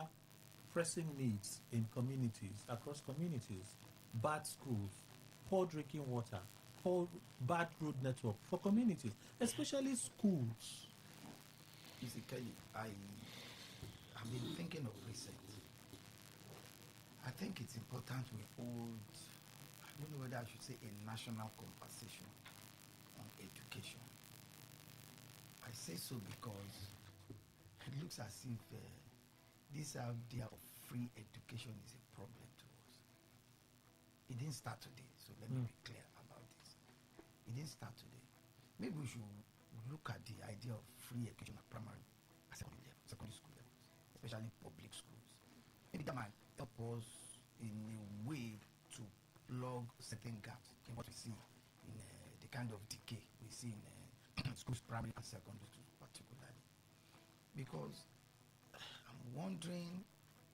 pressing needs in communities, across communities, bad schools, poor drinking water, poor bad road network for communities, especially schools. You see, Kelly, I have been thinking of reset. I think it's important we hold, I don't know whether I should say a national conversation on education. I say so because it looks as if this idea of free education is a problem to us. It didn't start today, so let me be clear about this. It didn't start today. Maybe we should look at the idea of free education at primary and secondary school levels, especially public schools. Maybe that might help us in a way to plug certain gaps in what we see in the kind of decay we see in schools, primary and secondary schools particularly. Because I'm wondering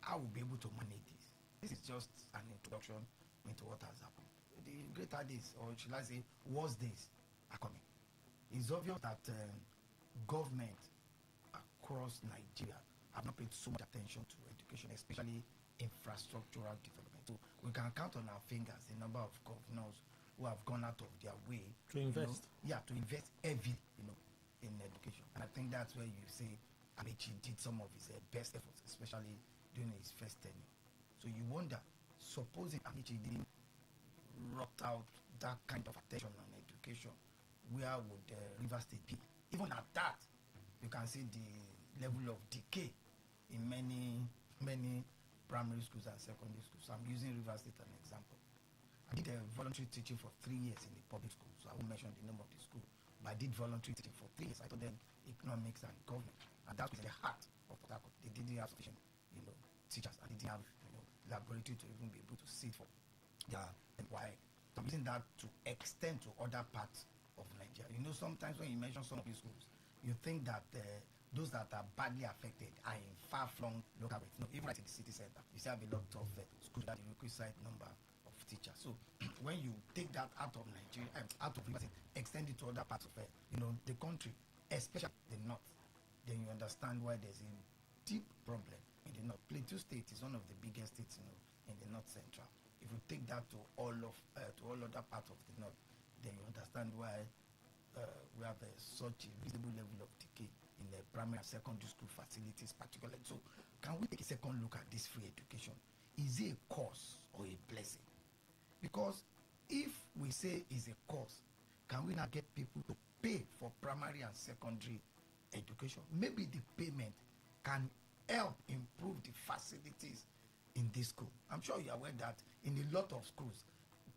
how we'll be able to manage this. This is just an introduction into what has happened. The greater days, or should I say worse days, are coming. It's obvious that government across Nigeria have not paid so much attention to education, especially infrastructural development. So we can count on our fingers the number of governors who have gone out of their way to invest. To invest heavy, in education. And I think that's where you say Amici did some of his best efforts, especially during his first tenure. So you wonder, supposing Amici didn't rot out that kind of attention on education, where would Rivers State be? Even at that, you can see the level of decay in many primary schools and secondary schools. So I'm using Rivers State as an example. I did voluntary teaching for 3 years in the public school, so I won't mention the name of the school, but I did voluntary teaching for 3 years. I taught them economics and government, and that was in the heart of Port Harcourt. They didn't have sufficient, teachers, and they didn't have, laboratory to even be able to sit for their employee. So I'm using that to extend to other parts of Nigeria. Sometimes when you mention some of these schools, you think that those that are badly affected are in far-flung local areas. No, even right in the city center, you still have a lot of schools that the requisite number of teachers. So when you take that out of Nigeria, out of Rivers, extend it to other parts of the country, especially the north, then you understand why there's a deep problem in the north. Plateau State is one of the biggest states, in the north central. If you take that to all other parts of the north, then you understand why we have such a visible level of decay in the primary and secondary school facilities particularly. So can we take a second look at this free education? Is it a curse or a blessing? Because if we say it's a curse, can we not get people to pay for primary and secondary education? Maybe the payment can help improve the facilities in this school. I'm sure you're aware that in a lot of schools,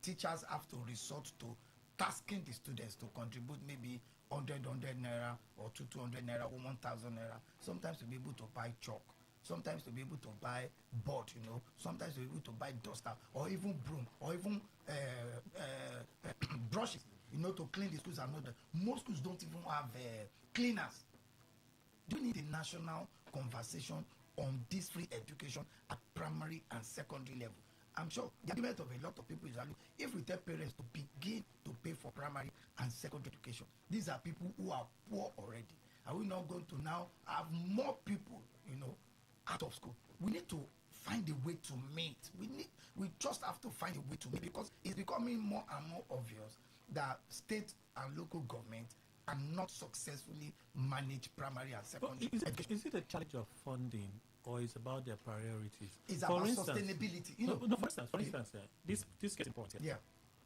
teachers have to resort to tasking the students to contribute maybe 100 naira or 200 naira or 1,000 naira, sometimes to be able to buy chalk, sometimes to be able to buy board, sometimes to be able to buy duster or even broom or even brushes, to clean the schools and all that. Most schools don't even have cleaners. Do we need a national conversation on this free education at primary and secondary level? I'm sure the argument of a lot of people is that if we tell parents to begin to pay for primary and secondary education, these are people who are poor already. Are we not going to now have more people, out of school? We need to find a way to meet. We just have to find a way to meet, because it's becoming more and more obvious that state and local government cannot successfully manage primary and secondary education. Is it a challenge of funding, or is about their priorities? It's about sustainability. For instance, this gets important. Yeah.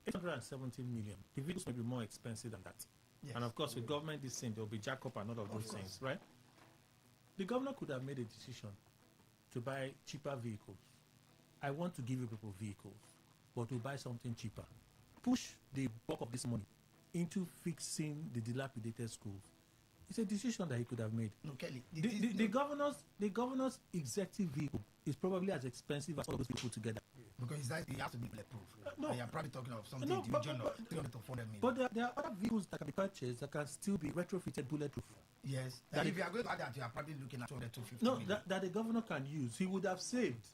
870 million. The vehicles may be more expensive than that. Yes. And of course, with government this thing, there will be jack up and all of those things, right? The governor could have made a decision to buy cheaper vehicles. I want to give you people vehicles, but to buy something cheaper. Push the bulk of this money into fixing the dilapidated schools. It's a decision that he could have made. No, Kelly. The governor's executive vehicle is probably as expensive as all those people together. Because it has to be bulletproof. No, you're probably talking of something in the region of 300 to 400 million. But there are other vehicles that can be purchased that can still be retrofitted bulletproof. Yes. If you are going to add that, you are probably looking at 200 to 250 million. That the governor can use. He would have saved.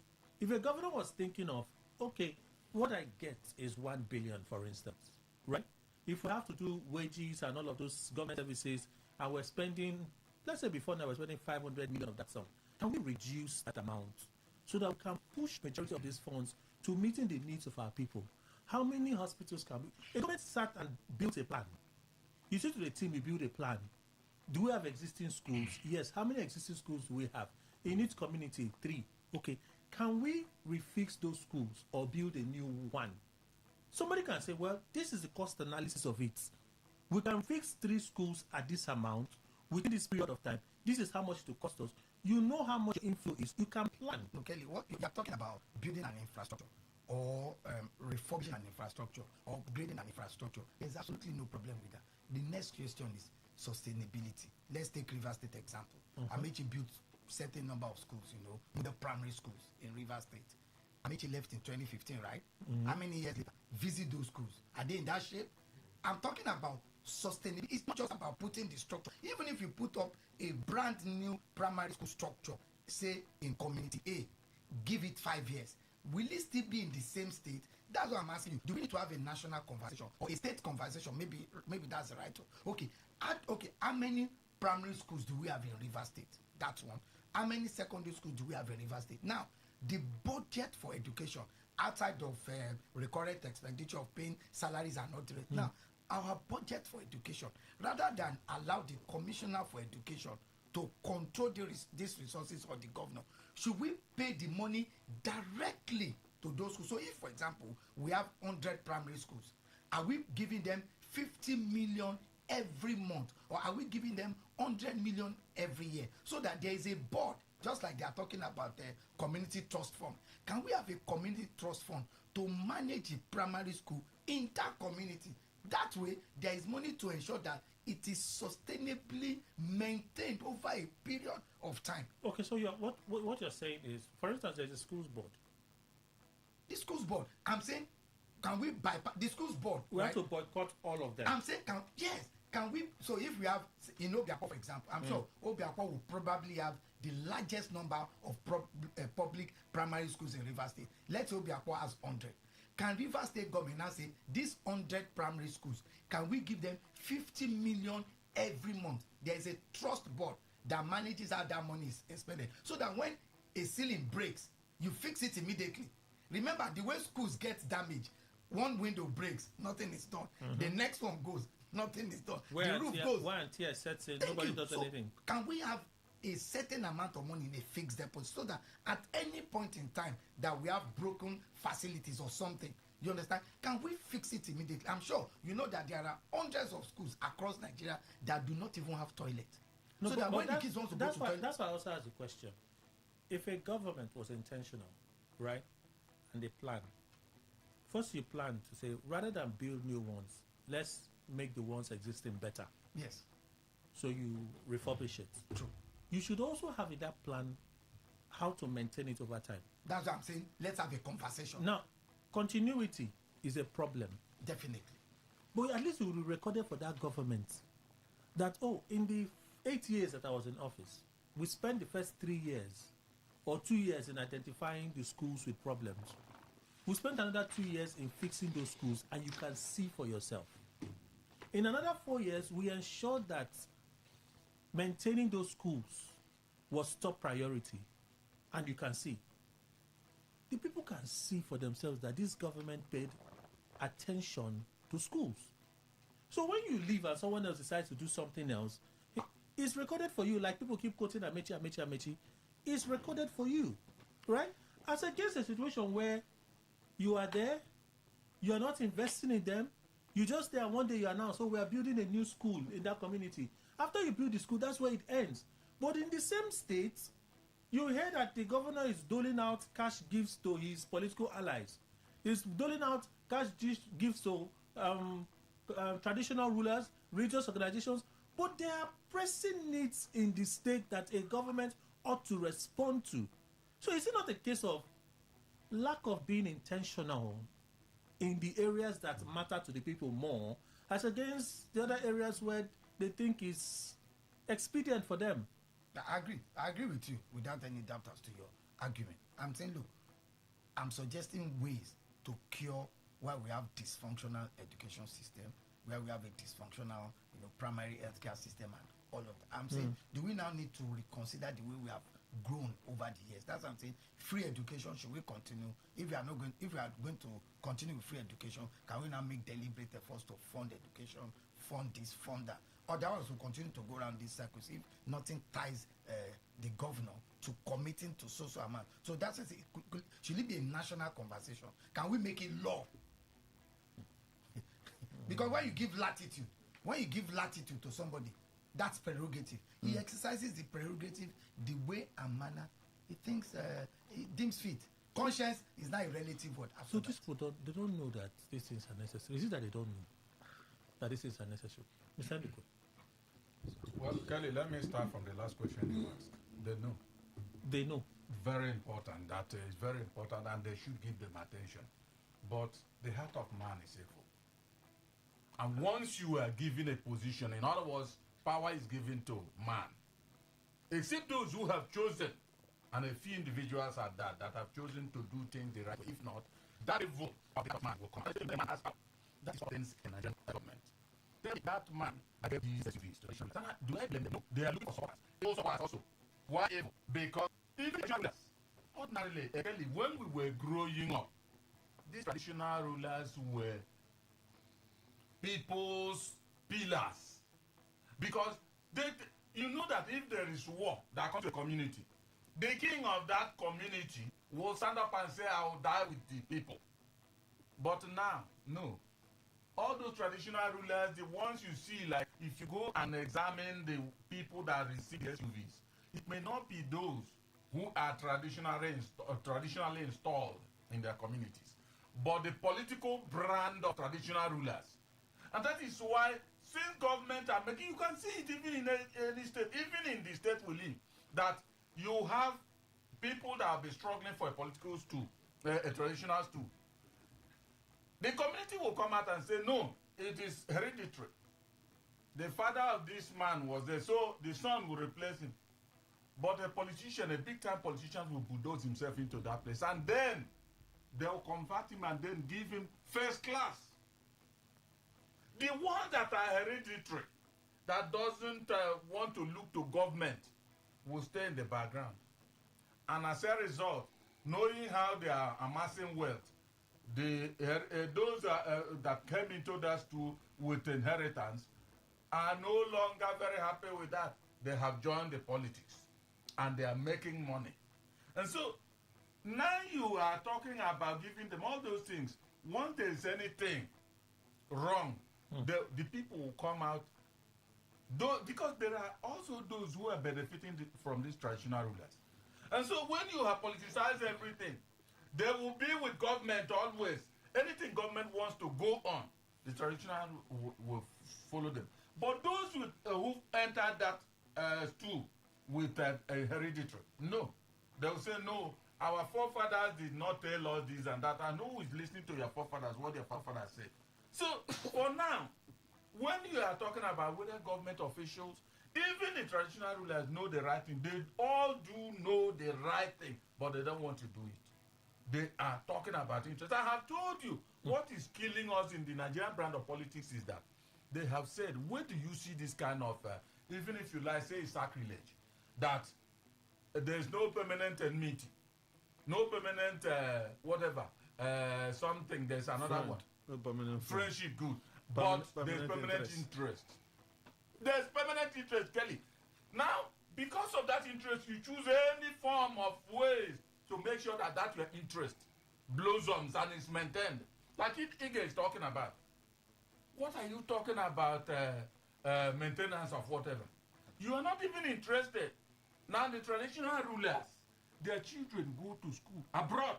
If a governor was thinking of, okay, what I get is 1 billion, for instance, right? If we have to do wages and all of those government services, and we're spending, let's say before now, we're spending 500 million of that sum, can we reduce that amount so that we can push majority of these funds to meeting the needs of our people? How many hospitals can we? The government sat and built a plan. You say to the team, you build a plan. Do we have existing schools? Yes. How many existing schools do we have? In each community, 3. Okay. Can we refix those schools or build a new one? Somebody can say, well, this is the cost analysis of it. We can fix 3 schools at this amount within this period of time. This is how much it will cost us. You know how much inflow is. You can plan. Kelly, what you're talking about, building an infrastructure or refurbishing an infrastructure or upgrading an infrastructure, there's absolutely no problem with that. The next question is sustainability. Let's take River State example. Amechi built certain number of schools, the primary schools in River State. Amechi left in 2015, right? How many years later? Visit those schools. Are they in that shape? I'm talking about sustainability. It's not just about putting the structure. Even if you put up a brand new primary school structure, say in community A, give it 5 years, will it still be in the same state? That's what I'm asking you. Do we need to have a national conversation or a state conversation? Maybe that's the right one. Okay, how many primary schools do we have in River State? That's one. How many secondary schools do we have in River State? Now, the budget for education outside of recurrent expenditure of paying salaries and not rate. Now, our budget for education, rather than allow the commissioner for education to control these resources or the governor, should we pay the money directly to those schools? So if, for example, we have 100 primary schools, are we giving them 50 million every month, or are we giving them 100 million every year, so that there is a board, just like they are talking about the community trust fund? Can we have a community trust fund to manage a primary school in that community? That way, there is money to ensure that it is sustainably maintained over a period of time. Okay, so what you're saying is, for instance, there's a schools board. The schools board, I'm saying, can we bypass the schools board? We have to boycott all of them. I'm saying, can we? So if we have, in Obiakwa, for example, I'm sure Obiakwa will probably have the largest number of public primary schools in River State. Let's say Obiakwa has 100. Can River State government now say, these 100 primary schools, can we give them 50 million every month? There is a trust board that manages how that money is expended, so that when a ceiling breaks, you fix it immediately. Remember, the way schools get damaged, one window breaks, nothing is done. The next one goes, nothing is done. The roof goes. One tier sets in, nobody does anything. Can we have a certain amount of money in a fixed deposit, so that at any point in time that we have broken facilities or something, you understand, can we fix it immediately? I'm sure you know that there are hundreds of schools across Nigeria that do not even have toilets. No, so but, that but when the kids want to go to toilet, that's why I also ask the question. If a government was intentional, right, and they plan, first you plan to say, rather than build new ones, let's make the ones existing better. Yes. So you refurbish it. True. You should also have in that plan how to maintain it over time. That's what I'm saying. Let's have a conversation. Now, continuity is a problem. Definitely. But at least we will record it for that government that, in the 8 years that I was in office, we spent the first 3 years or 2 years in identifying the schools with problems. We spent another 2 years in fixing those schools, and you can see for yourself. In another 4 years, we ensured that maintaining those schools was top priority, and you can see. The people can see for themselves that this government paid attention to schools. So when you leave and someone else decides to do something else, it's recorded for you. Like people keep quoting Amechi. It's recorded for you, right? As against a situation where you are there, you are not investing in them, you just there and one day you announce, we are building a new school in that community. After you build the school, that's where it ends. But in the same state, you hear that the governor is doling out cash gifts to his political allies. He's doling out cash gifts to traditional rulers, religious organizations, but there are pressing needs in the state that a government ought to respond to. So is it not a case of lack of being intentional in the areas that matter to the people more, as against the other areas where they think is expedient for them? I agree with you without any doubt as to your argument. I'm saying, look, I'm suggesting ways to cure why we have dysfunctional education system, where we have a dysfunctional, primary healthcare system and all of that. I'm saying, do we now need to reconsider the way we have grown over the years. That's what I'm saying. Free education, should we continue? If we are going to continue with free education, can we now make deliberate efforts to fund education, fund this, fund that? Otherwise, we'll continue to go around these circles if nothing ties the governor to committing to social amount. So that's it. Should it be a national conversation? Can we make it law? Because when you give latitude to somebody, that's prerogative. He exercises the prerogative the way and manner he thinks, he deems fit. Conscience is not a relative word. So these people they don't know that these things are necessary. Is it that they don't know that these things are necessary? Mr. Nico. Well, Kelly, let me start from the last question you asked. They know. They know. Very important. That is very important, and they should give them attention. But the heart of man is evil. And once you are given a position, in other words, power is given to man. Except those who have chosen, and a few individuals are that have chosen to do things the right way. If not, that evil of the man will come. That's what things in Nigerian government. Then that man, I get these SUVs to the do I blame them? No, they are looking for supporters. They also support also. Why? Because even ordinarily, when we were growing up, these traditional rulers were people's pillars. Because you know that if there is war that comes to a community, the king of that community will stand up and say, I will die with the people. But now, no. All those traditional rulers, the ones you see, like if you go and examine the people that receive the SUVs, it may not be those who are traditionally installed in their communities, but the political brand of traditional rulers. And that is why, since government are making, you can see it even in any state, even in the state we live, that you have people that have been struggling for a political stool, a traditional stool. The community will come out and say, no, it is hereditary. The father of this man was there, so the son will replace him. But a politician, a big-time politician, will bulldoze himself into that place. And then they'll convert him and then give him first class. The ones that are hereditary, that doesn't want to look to government, will stay in the background. And as a result, knowing how they are amassing wealth, those that came into that stool with inheritance are no longer very happy with that. They have joined the politics and they are making money. And so now you are talking about giving them all those things. Once there is anything wrong, the people will come out. Because there are also those who are benefiting from these traditional rulers. And so when you have politicized everything, they will be with government always. Anything government wants to go on, the traditional will follow them. But those who entered that stool with a hereditary, no. They'll say, no, our forefathers did not tell us this and that. And who is listening to your forefathers, what their forefathers say? So, for now, when you are talking about whether government officials, even the traditional rulers know the right thing, they all do know the right thing, but they don't want to do it. They are talking about interest. I have told you what is killing us in the Nigerian brand of politics is that they have said, where do you see this kind of, even if you like, say sacrilege, that there's no permanent enmity, no permanent whatever, something, there's another one. No permanent friendship, good. But there's permanent interest. There's permanent interest, Kelly. Now, because of that interest, you choose any form of ways to make sure that your interest blossoms and is maintained. Like Ige is talking about. What are you talking about maintenance of whatever? You are not even interested. Now the traditional rulers, their children go to school abroad.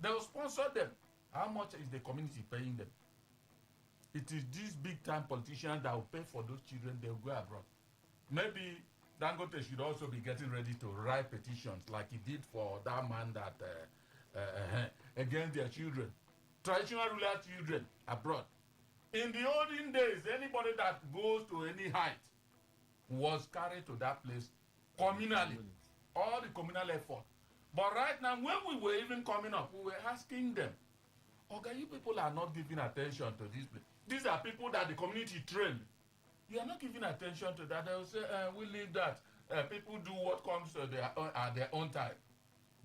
They will sponsor them. How much is the community paying them? It is these big-time politicians that will pay for those children. They will go abroad. Maybe Dangote should also be getting ready to write petitions like he did for that man that against their children, traditional ruler children abroad. In the olden days, anybody that goes to any height was carried to that place communally, all the communal effort. But right now, when we were even coming up, we were asking them, okay, you people are not giving attention to this place. These are people that the community trained. You are not giving attention to that. They will say, we leave that. people do what comes at their own time.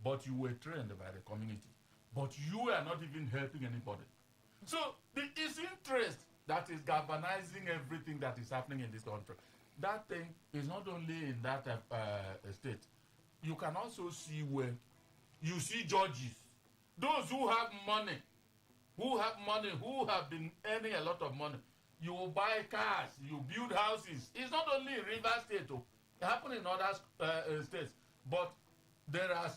But you were trained by the community. But you are not even helping anybody. So it's interest that is galvanizing everything that is happening in this country. That thing is not only in that state. You can also see where you see judges, those who have money, who have been earning a lot of money. You buy cars, you build houses. It's not only in Rivers State, it happens in other states. But there are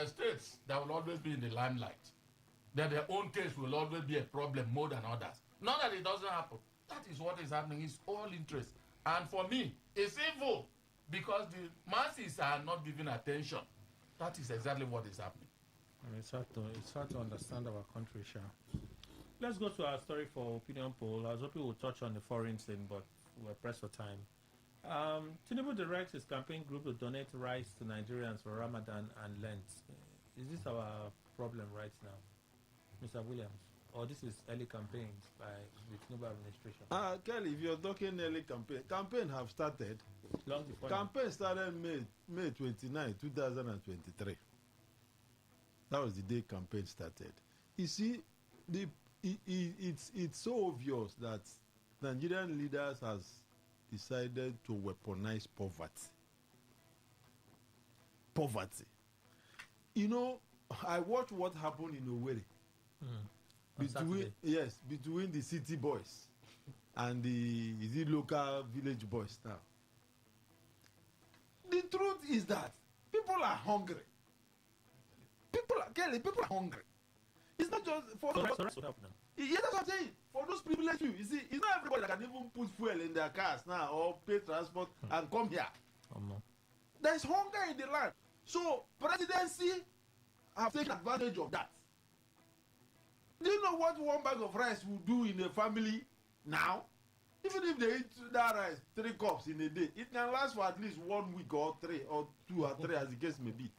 states that will always be in the limelight. That their own case will always be a problem more than others. Not that it doesn't happen. That is what is happening. It's all interest. And for me, it's evil because the masses are not giving attention. That is exactly what is happening. And it's hard to understand our country, Sha. Let's go to our story for opinion poll. I was hoping we'll touch on the foreign thing, but we're pressed for time. Tinubu directs his campaign group to donate rice to Nigerians for Ramadan and Lent. Is this our problem right now, Mr. Williams? Or this is early campaigns by the Tinubu administration? Kelly, if you're talking early campaign have started. Long before. Campaign started May 29, 2023. That was the day campaign started. You see, it's so obvious that Nigerian leaders has decided to weaponize poverty. You know, I watched what happened in Owerri. Between the city boys and the local village boys now. The truth is that people are hungry. People are hungry. It's not just for those. That's what I'm saying. For those privileged people, you see, it's not everybody that can even put fuel in their cars now or pay transport and come here. There's hunger in the land. So presidency have taken advantage of that. Do you know what one bag of rice will do in a family now? Even if they eat that rice 3 cups in a day, it can last for at least 1 week or 3 or 2 or 3 as the case may be.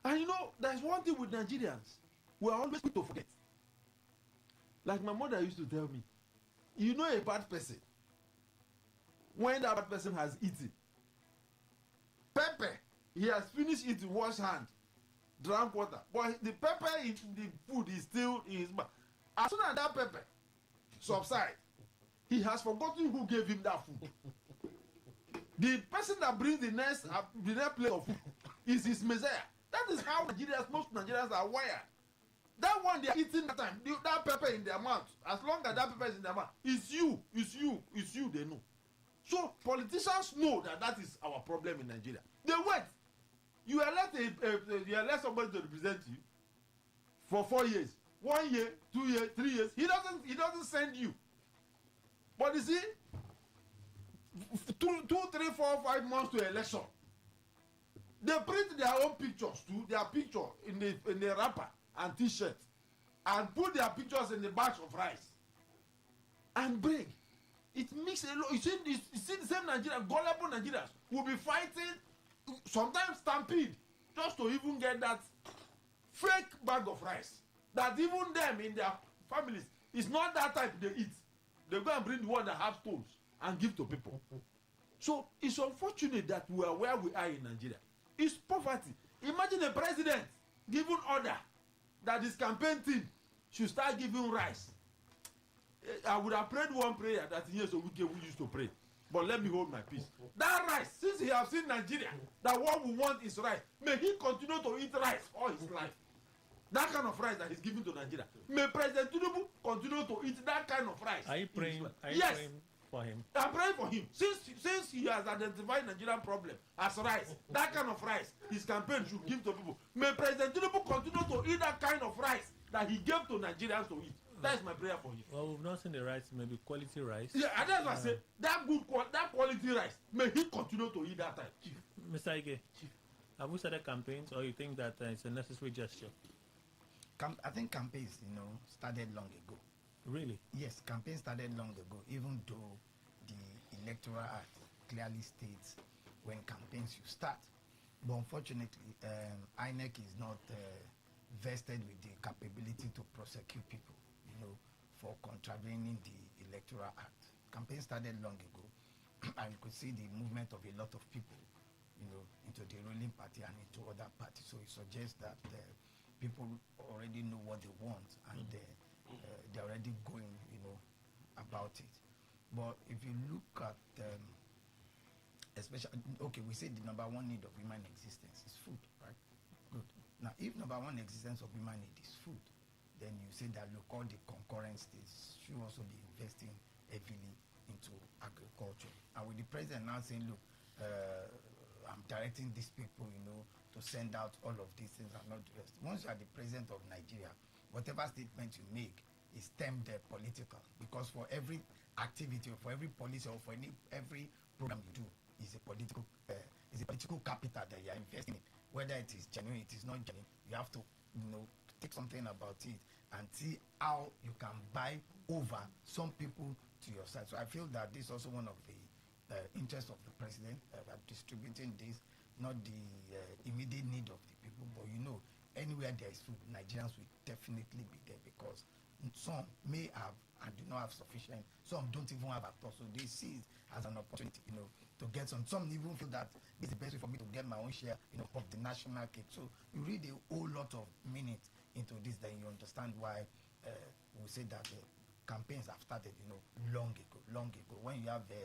And you know, there's one thing with Nigerians. We are always quick to forget. Like my mother used to tell me, you know a bad person when that bad person has eaten. Pepper, he has finished eating, wash hand, drank water. But the pepper in the food is still in his mouth. As soon as that pepper subsides, he has forgotten who gave him that food. The person that brings the next plate of food is his messiah. That is how most Nigerians are wired. That one they are eating that time, that pepper in their mouth, as long as that pepper is in their mouth, it's you, they know. So politicians know that is our problem in Nigeria. They wait. You elect somebody to represent you for 4 years, 1 year, 2 years, 3 years. He doesn't send you. But you see, 2, 3, 4, 5 months to election, they print their own pictures too, their picture in the wrapper and T-shirt, and put their pictures in the batch of rice and bring. It makes a lot. You see the same Nigerians, gullible Nigerians, will be fighting, sometimes stampede, just to even get that fake bag of rice. That even them in their families, it's not that type they eat. They go and bring the one that have stones and give to people. So it's unfortunate that we are where we are in Nigeria. It's poverty. Imagine a president giving order that his campaign team should start giving rice. I would have prayed one prayer that years a week we used to pray. But let me hold my peace. That rice, since he has seen Nigeria, that what we want is rice, may he continue to eat rice all his life. That kind of rice that he's giving to Nigeria. May President Tinubu continue to eat that kind of rice. Are you praying? Yes. Praying for him? I'm praying for him. Since he has identified Nigerian problem as rice, that kind of rice, his campaign should give to people. May President Tinubu continue to eat that kind of rice that he gave to Nigerians to eat. That is my prayer for him. Well, we've not seen the rice, maybe quality rice. Yeah, and that's what I say. That quality rice, may he continue to eat that time. Chief. Mr. Ige, have we started campaigns, or you think that it's a necessary gesture? I think campaigns, started long ago. Really? Yes, campaigns started long ago, even though the Electoral Act clearly states when campaigns should start. But unfortunately, INEC is not vested with the capability to prosecute people, for contravening the Electoral Act. Campaigns started long ago, and you could see the movement of a lot of people into the ruling party and into other parties. So it suggests that people already know what they want and they're already going, about it. But if you look at, especially, okay, we say the number one need of human existence is food, right? Good. Now, if number one existence of human need is food, then you say that look, all the concurrent states should also be investing heavily into agriculture. And with the president now saying, look, I'm directing these people, to send out all of these things and not the rest. Once you are the president of Nigeria, whatever statement you make is termed political, because for every activity or for every policy or for every program you do is a political capital that you are investing in. Whether it is genuine, it is not genuine, you have to take something about it and see how you can buy over some people to your side. So I feel that this is also one of the interests of the president, distributing this, not the immediate need of the people, but anywhere there is food, Nigerians will definitely be there, because some may have and do not have sufficient, some don't even have at all, so they see it as an opportunity, to get some even feel that this is the best way for me to get my own share, of the national cake. So you read a whole lot of minutes into this, then you understand why we say that campaigns have started, long ago. When you have the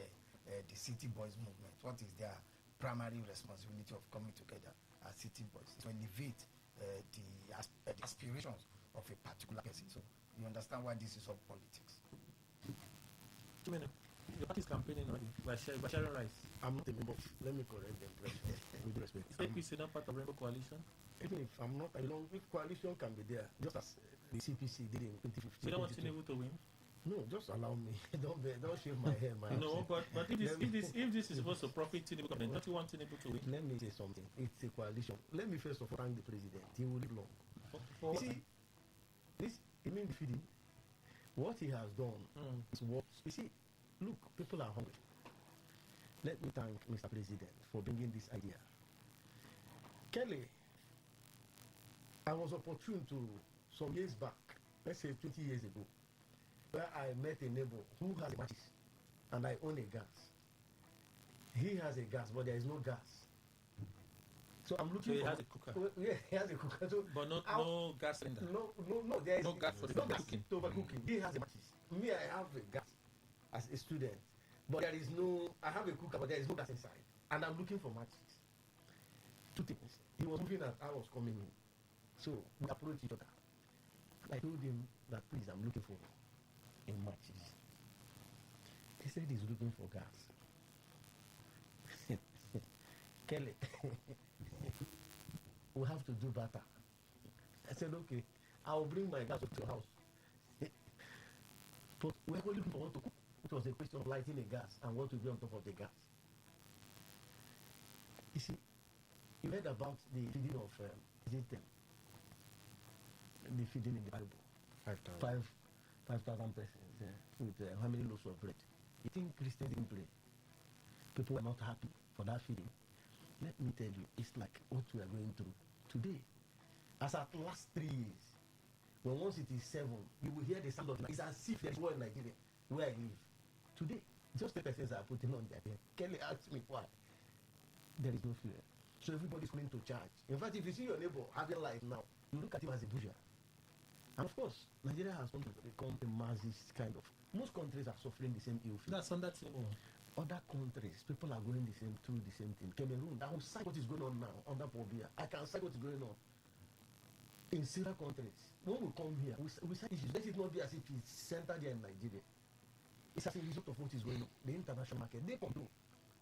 City Boys movement, what is their primary responsibility of coming together as City Boys? To elevate the aspirations of a particular person. So you understand why this is all politics. Your party is campaigning already by sharing rice. I'm not a member of, let me correct them, with respect. Is APC not part of Rainbow Coalition? Even if I'm not, if coalition can be there, just as the CPC did in 2015. So you don't want Tinubu to win? No, just allow me. Don't shave my hair, No, but if this is supposed to profit Tinubu, then don't you want Tinubu to win? Let me say something. It's a coalition. Let me first of all thank the president. He will live long. You see, this immune feeding, what he has done is what, you see, look, people are hungry. Let me thank Mr. President for bringing this idea. Kelly, I was opportune to, some years back, let's say 20 years ago, where I met a neighbor who has matches and I own a gas. He has a gas, but there is no gas. So I'm looking he for... has a cooker. Yeah, he has a cooker. So but no gas cylinder. No, there is no gas for the cooking. Overcooking. He has a matches. Me, I have a gas as a student. But there is no... I have a cooker, but there is no gas inside. And I'm looking for matches. Two things. He was moving as I was coming in. So we approached each other. I told him that, please, I'm looking for matches. He said he's looking for gas. Kelly, we have to do better. I said, okay, I'll bring my gas to your house. But we're only looking for what to cook. It was a question of lighting a gas and what to be on top of the gas. You see, you heard about the feeding of, the feeding in the Bible. 5,000 persons with how many loaves of bread. You think Christians didn't pray? People were not happy for that feeding. Let me tell you, it's like what we are going through today. As at last 3 years, when once it is 7, you will hear the sound of it. It's as if there's war in Nigeria, where I live. Today, just 10% are putting on their head. Kelly asked me why. There is no fear. So everybody's coming to charge. In fact, if you see your neighbor having life now, you look at him as a bourgeois. And of course, Nigeria has come to become a Marxist kind of. Most countries are suffering the same ill fate. That's on that table. Other countries, people are going through the same thing. Cameroon, I will cite what is going on now under Pobia. I can cite what is going on in several countries. When we come here, we cite issues. Let it not be as if it's centered here in Nigeria. It's as a result of what is going on. The international market, they control.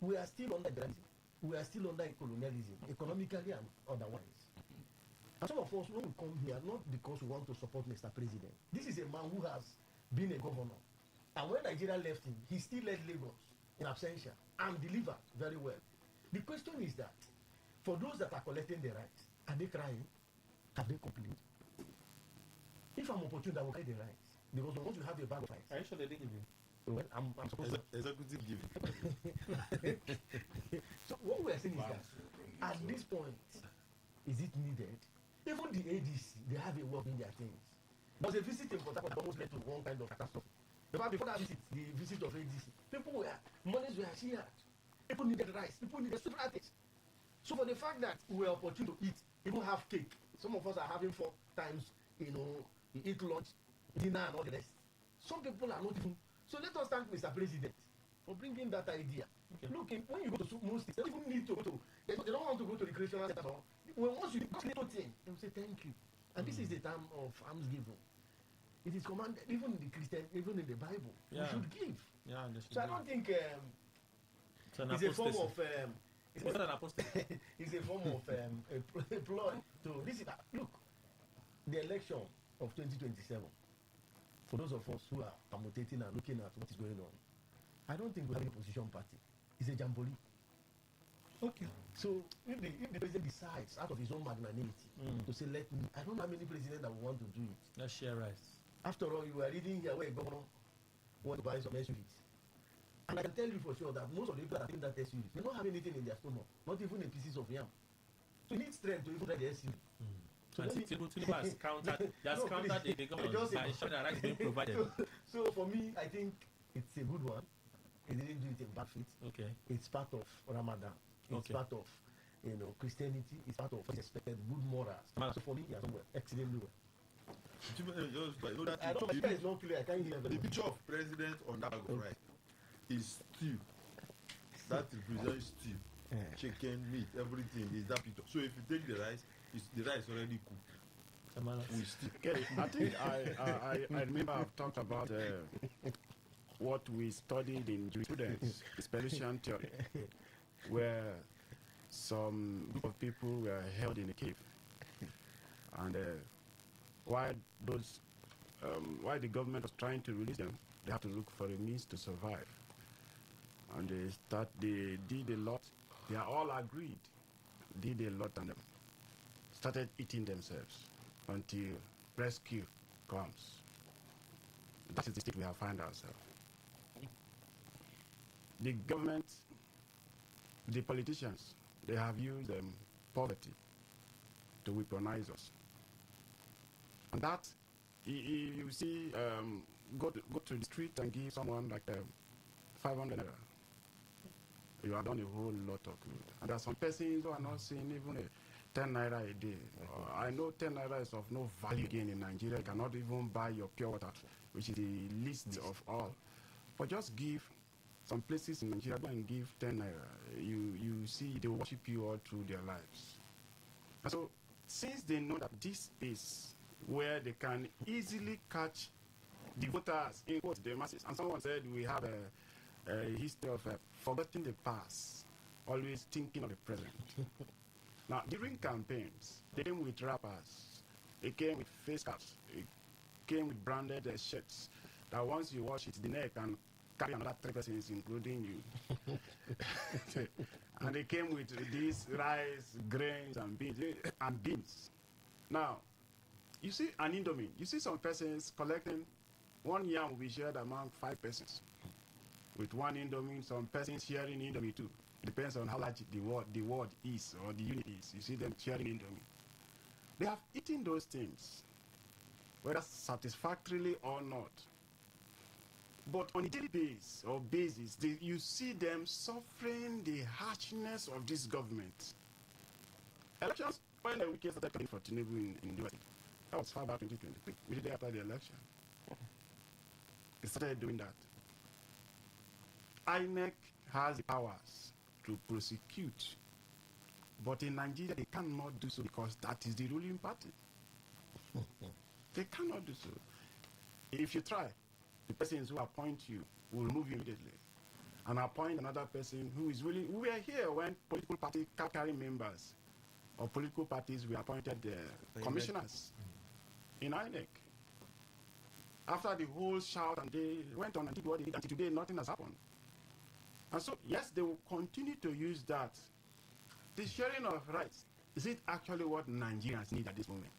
We are still under liberalism. We are still under colonialism, economically and otherwise. And some of us, when we come here, not because we want to support Mr. President. This is a man who has been a governor. And when Nigeria left him, he still led Lagos in absentia and delivered very well. The question is that, for those that are collecting the rights, are they crying? Have they complained? If I'm opportune, I will get the rights. Because once you have a bag of rights... Are you sure they didn't give you? Well, I'm supposed to... Executive give. So what we're saying is that, at this point, is it needed? Even the ADC, they have a work in their things. There was a visit in Port Harcourt that almost led to one kind of catastrophe. Before that visit, the visit of ADC, monies were shared. People needed rice. People needed food rations. So for the fact that we are opportune to eat, even have cake, some of us are having 4 times, you eat lunch, dinner, and all the rest. Some people are not even. So let us thank Mr. President for bringing that idea. Okay. Look, when you go to most states, they don't even need to go to. They don't want to go to recreational center. Once you do this little thing, they will say thank you. And this is the time of almsgiving. It is commanded, even in the Christian, even in the Bible. Yeah. We should give. Yeah, so I don't think it's a form of. It's not an apostasy. It's a form of a ploy to this. Look, the election of 2027. For those of us who are permutating and looking at what is going on, I don't think we have an opposition party. It's a jamboree. Okay. So if the president decides out of his own magnanimity to say, let me, I don't know how many presidents that will want to do it. Let's share rice. After all, you are reading here where a governor wants to buy some SUVs. And I can tell you for sure that most of the people that are in that SUV, they don't have anything in their stomach, not even a pieces of yam. So you need strength to even drive the SUV. So and Tinubu has countered, the government by ensuring that rice being provided. So for me, I think it's a good one. He didn't do it in bad faith. Okay. It's part of Ramadan. It's part of Christianity. It's part of what's expected, good morals. So for me, he has done well, exceedingly well. I don't know, it's not clear. I can't hear the picture of president on that bag of rice is stew. That represents stew. Chicken, meat, everything is that picture. So if you take the rice, the rice already cooked. Okay, I think I remember I've talked about what we studied in jurisprudence, Spellician theory, where some group of people were held in a cave, and while the government was trying to release them, they had to look for a means to survive, and they did a lot. They are all agreed, did a lot on them. Started eating themselves until rescue comes. That is the state we have found ourselves. The government, the politicians, they have used poverty to weaponize us. And that, you see, go to the street and give someone like 500 naira. You have done a whole lot of good. And there are some persons who are not seeing even 10 naira a day. I know 10 naira is of no value again in Nigeria. You cannot even buy your pure water, which is the least of all. But just give some places in Nigeria, go and give 10 naira. You see, they worship you all through their lives. And so, since they know that this is where they can easily catch the voters, in quotes, the masses, and someone said we have a history of forgetting the past, always thinking of the present. Now, during campaigns, they came with wrappers, they came with face caps, they came with branded shirts that once you wash it, the neck and carry another 3 persons, including you. And they came with these rice, grains, and beans. Now, you see an Indomie, you see some persons collecting 1 yam will be shared among 5 persons. With 1 Indomie, some persons sharing Indomie too. It depends on how large the word is or the unit is. You see them sharing Indomie. They have eaten those things, whether satisfactorily or not. But on a daily basis, you see them suffering the harshness of this government. Elections, when the wicked started coming for Tinubu in the US, that was far back 2023, immediately after the election. They started doing that. INEC has the powers to prosecute, but in Nigeria they cannot do so because that is the ruling party. They cannot do so. If you try, the persons who appoint you will remove you immediately and appoint another person who is willing. We were here when political party carry members or political parties were appointed commissioners in INEC. After the whole shout and they went on and did what they did, until today nothing has happened. And so, yes, they will continue to use that. The sharing of rights, is it actually what Nigerians need at this moment?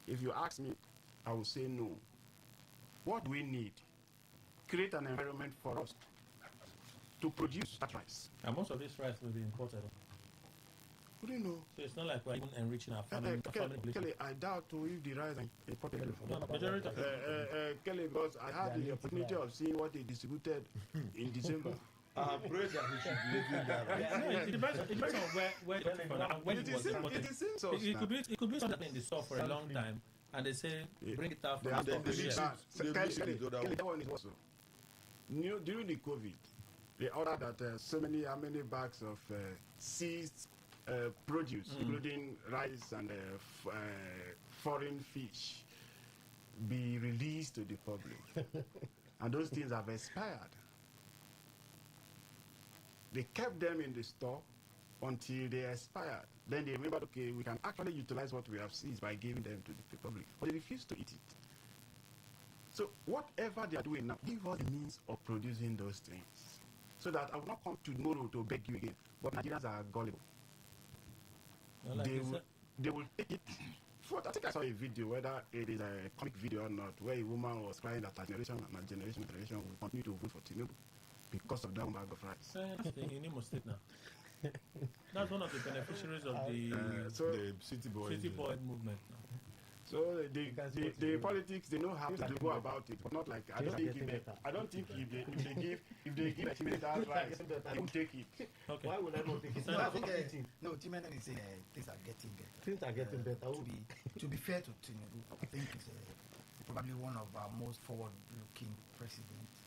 If you ask me, I will say no. What do we need? Create an environment for us to produce that rice. And most of this rice will be imported. Who do you know? So it's not like we're even enriching our family. Kelly, I doubt if the rice is imported. Majority of Kelly, because I had the opportunity of seeing what they distributed in December. I pray that he should be eating that. No, it depends on where when it was imported. It could be something in the store for a long time, and they say bring it out from the store. That one is also during the COVID. They ordered that how many bags of seized produce, including rice and foreign fish, be released to the public. And those things have expired. They kept them in the store until they expired. Then they remembered, okay, we can actually utilize what we have seized by giving them to the public. But they refused to eat it. So whatever they are doing now, give us the means of producing those things. So that I will not come tomorrow to beg you again. But Nigerians are gullible. Well, like they will take it. I think I saw a video, whether it is a comic video or not, where a woman was crying that our generation will continue to vote for Tinubu because of that bag of rice. That's in Imo State now. That's one of the beneficiaries of the city boy movement now. So the politics, they know how to go about it, but not like I don't think if they give a military rights, they will take it. Okay. Why would I not take it? No, I think Timena is saying things are getting better. Things are getting better. To be fair to Tinubu, I think it's probably one of our most forward-looking presidents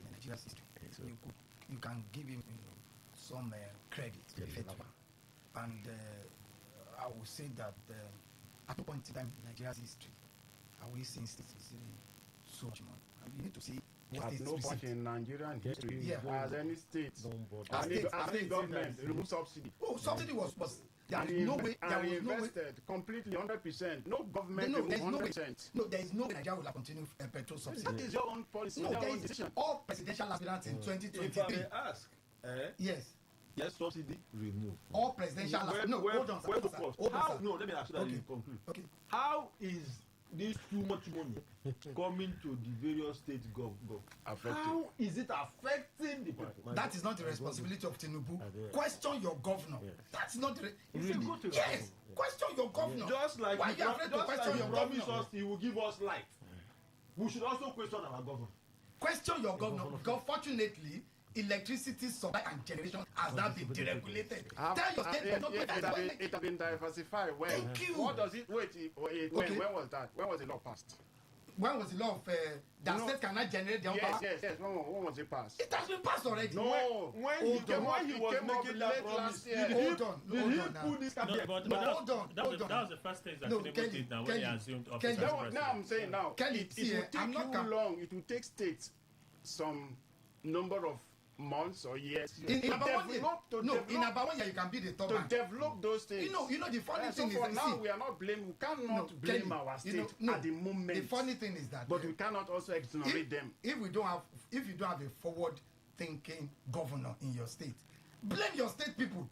in Nigeria's history. So you can give him some credit. And I would say that at no point in time in Nigeria's history are we seeing states receiving so much money. And we need to see what at states no point receive. in Nigerian history Yeah. as any state, Any government remove subsidy. Oh, subsidy was there is no way. There was no way. Invested completely 100%. No government No, there is no way. 100%. No, there is no way Nigeria will continue petrol subsidy. That is your own policy. No, your there own is decision. all presidential aspirants in 2023. If I may ask, Yes. yes, subsidy removed. All presidential aspirants. No, hold on, sir. Where to Sir. first? Hold on, How? sir. No, let me ask you that you conclude. Okay. How is this too much money coming to the various state government? How is it affecting the people? That is not the responsibility of Tinubu. Question your governor. That's not the yes. Question your governor. Just like why you afraid to question your promise governor? us he will give us light. We should also question our governor. Question your governor. Because fortunately, electricity supply and generation has now been deregulated. Tell your state they don't pay that. It has been diversified. When? Thank you. What does it? Wait. When was that? When was the law passed? When was the law of that state cannot generate their own power? Yes. When was it passed? It has been passed already. No. When he was making that promise, did he put this caveat? Hold on. That was the first thing that Tinubu did now when he assumed office as president. Now I'm saying now. Kelly, it will take you long. It will take states some number of months or years in about 1 year. In about 1 year you can be the top man. To develop those things. You know the funny thing so for is now we are not blaming. We cannot blame our state at the moment. The funny thing is that but we cannot also exonerate them. If you don't have a forward thinking governor in your state, blame your state people.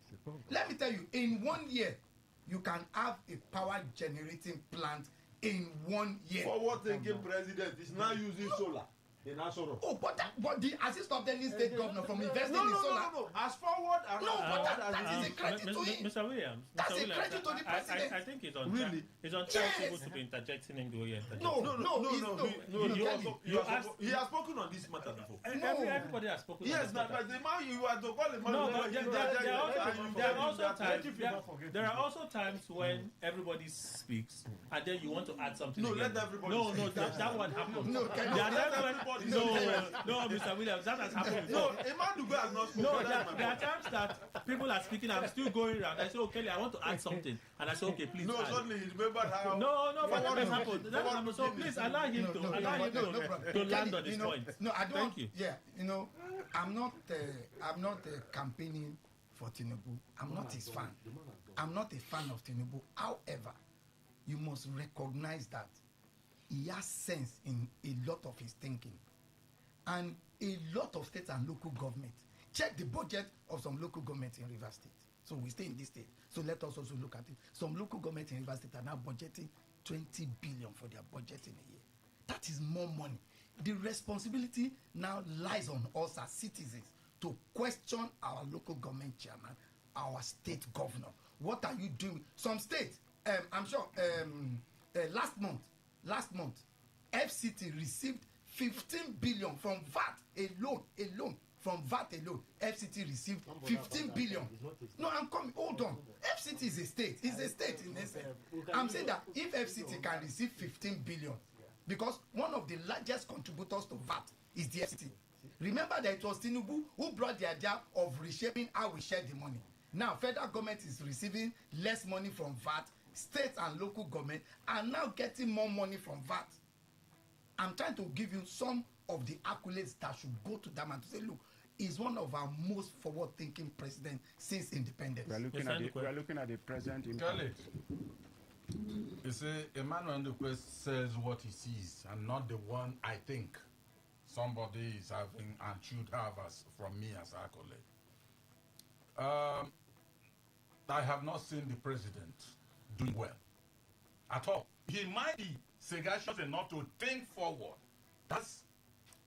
Let me tell you, in 1 year you can have a power generating plant in 1 year. Forward thinking president is now using solar. Oh, but has it stopped any state governor from investing in solar? No. As forward as that is a credit to him. Mr. Williams, That's a credit to the president. I think it's uncharitable to be interjecting him the way you're interjecting. He has spoken on this matter before. Everybody has spoken. Yes, but the man you are to call him. No, but there are also times when everybody speaks and then you want to add something. No, let everybody. No, that one happens. No, No, Mr. Williams, that has happened. No, Imadugo has not spoken. No, there are times that people are speaking. I'm still going around. I say, "Oh, Kelly, I want to add something," and I say, "Okay, please." No, suddenly he remembered how. No, but that has happened. That has happened. So please allow him to land on this point. No, I don't. Thank you. Yeah, I'm not campaigning for Tinubu. I'm not his fan. I'm not a fan of Tinubu. However, you must recognize that he has sense in a lot of his thinking. And a lot of states and local governments. Check the budget of some local governments in Rivers State. So we stay in this state. So let us also look at it. Some local governments in Rivers State are now budgeting 20 billion for their budget in a year. That is more money. The responsibility now lies on us as citizens to question our local government chairman, our state governor. What are you doing? Some states, I'm sure, last month, FCT received 15 billion from VAT alone from VAT alone, FCT received 15 billion. No, I'm coming. Hold on. FCT is a state. It's a state in essence. I'm saying that if FCT can receive 15 billion, because one of the largest contributors to VAT is the FCT. Remember that it was Tinubu who brought the idea of reshaping how we share the money. Now, federal government is receiving less money from VAT. States and local government are now getting more money from VAT. I'm trying to give you some of the accolades that should go to them and to say, look, he's one of our most forward-thinking presidents since independence. We are looking at the present impact. You see, Emmanuel Ndukwe says what he sees and not the one I think somebody is having and should have as from me as accolade. I have not seen the president doing well at all. He might be sagacious enough to think forward. That's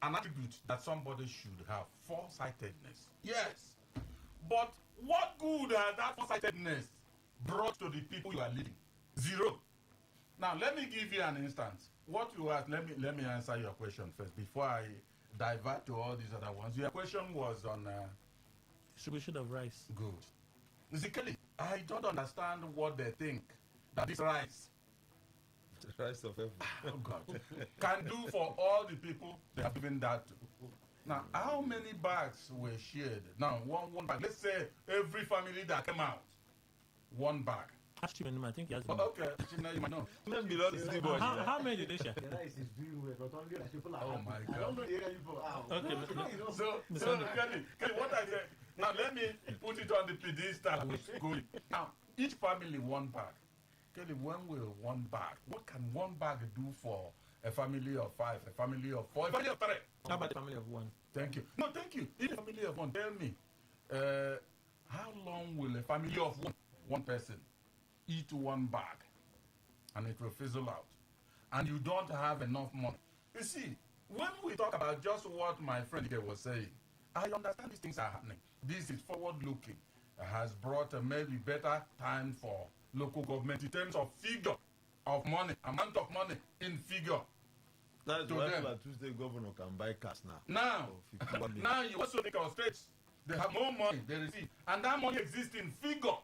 an attribute that somebody should have. Foresightedness. Yes. But what good has that foresightedness brought to the people you are leading? Zero. Now let me give you an instance. What you asked, let me answer your question first before I divert to all these other ones. Your question was on distribution of rice. Good. Zikeli, I don't understand what they think that this rice, the rice of heaven, oh God, can do for all the people they have given that to. Now, how many bags were shared? Now, one bag. Let's say every family that came out, one bag. I think he has okay, you might know. How many did they share? The rice is doing well, but only that people are oh happy. my God. I don't know the area people are. Okay, so Kelly, what I said, now let me put it on the pedestal. Now, each family one bag. Kelly, when will one bag? What can one bag do for a family of 5, a family of 4, a family of 3? How about a family of 1? Thank you. No, thank you. Each family of 1. Tell me, how long will a family of one person eat one bag and it will fizzle out and you don't have enough money? You see, when we talk about just what my friend here was saying, I understand these things are happening. This is forward looking, has brought a maybe better time for local government in terms of figure of money, amount of money in figure. That's why Tuesday governor can buy cars now. Now you also think of states, they have more money they receive, and that money exists in figure.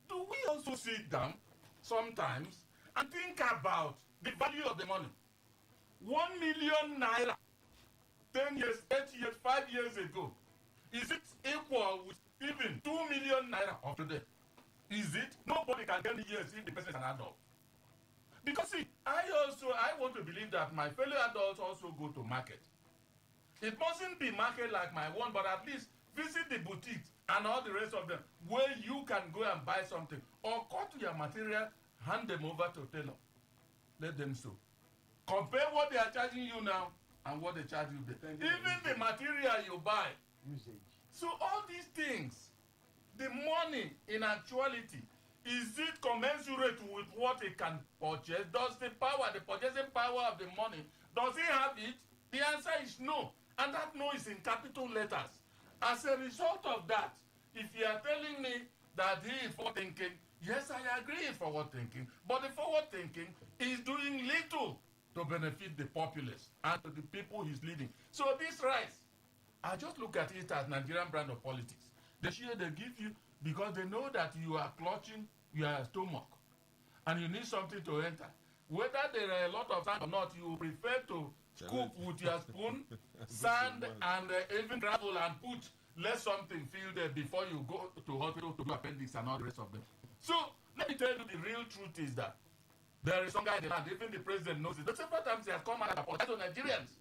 Do we also sit down sometimes and think about the value of the money? 1 million naira 10 years, 8 years, 5 years ago, is it equal with even 2 million naira of today? Is it? Nobody can tell me yes if the person is an adult. Because see, I want to believe that my fellow adults also go to market. It mustn't be market like my one, but at least visit the boutiques and all the rest of them where you can go and buy something or cut your material, hand them over to tailor. Let them sew. Compare what they are charging you now and what they charge you there. Even the material you buy. Usage. So all these things, the money in actuality, is it commensurate with what it can purchase? Does the purchasing power of the money, does it have it? The answer is no. And that no is in capital letters. As a result of that, if you are telling me that he is forward thinking, yes, I agree it's forward thinking, but the forward thinking is doing little to benefit the populace and to the people he's leading. So this rice, I just look at it as Nigerian brand of politics. The share they give you because they know that you are clutching your stomach and you need something to enter. Whether there are a lot of sand or not, you prefer to scoop with your spoon, sand and even gravel and put let something fill there before you go to hospital to do appendix and all the rest of them. So let me tell you, the real truth is that there is some guy in the land, even the president knows it. But several times he has come out and apologized to Nigerians.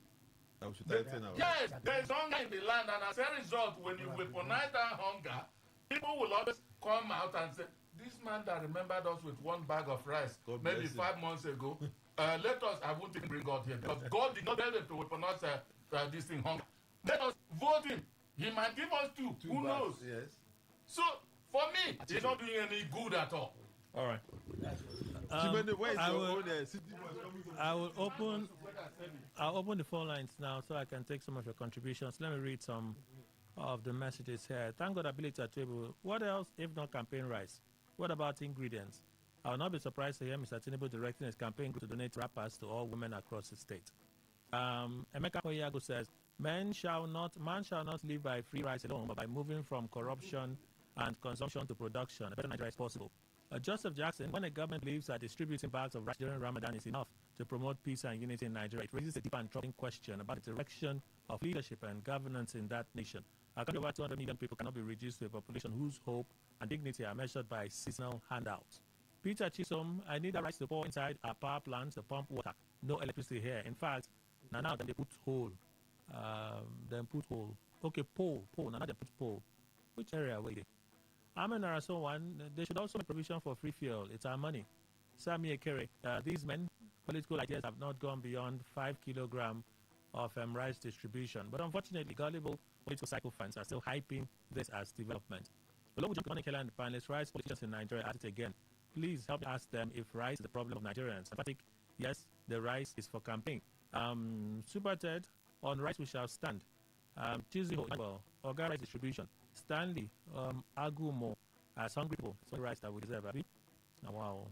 Yes, there is hunger in the land, and as a result, when you weaponize that hunger, people will always come out and say, this man that remembered us with one bag of rice, maybe 5 months ago, let us, I won't even bring God here, because God did not tell them to weaponize this thing, hunger. Let us vote him. He might give us two. Who knows? Yes. So, for me, he's not doing any good at all. All right. I'll open the phone lines now so I can take some of your contributions. Let me read some of the messages here. Thank God ability at table. What else if not campaign rice? What about ingredients? I will not be surprised to hear Mr. Tinubu directing his campaign to donate wrappers to all women across the state. Emeka Koyago says, Man shall not live by free rice alone, but by moving from corruption and consumption to production. A better Nigeria is possible. Joseph Jackson, when a government believes that distributing bags of rice during Ramadan is enough to promote peace and unity in Nigeria, it raises a deeper and troubling question about the direction of leadership and governance in that nation. Our country, over 200 million people, cannot be reduced to a population whose hope and dignity are measured by seasonal handouts. Peter Chisom, I need a rice to pour inside our power plants to pump water. No electricity here. In fact, now they put hole. Okay, pole. Now they put pole. Which area were they? Amen or so one, they should also make provision for free fuel. It's our money. Sami Ekere, these men, political ideas have not gone beyond 5 kilograms of rice distribution. But unfortunately, gullible political cycle fans are still hyping this as development. Olowu and panelists, rice politicians in Nigeria at it again. Please help me ask them if rice is the problem of Nigerians. Emphatic, yes, the rice is for campaign. Super Ted, on rice we shall stand. Tuesday, Oga rice distribution. Stanley, Agumo, as hungry people. It's the rice that we deserve, Abby. Wow.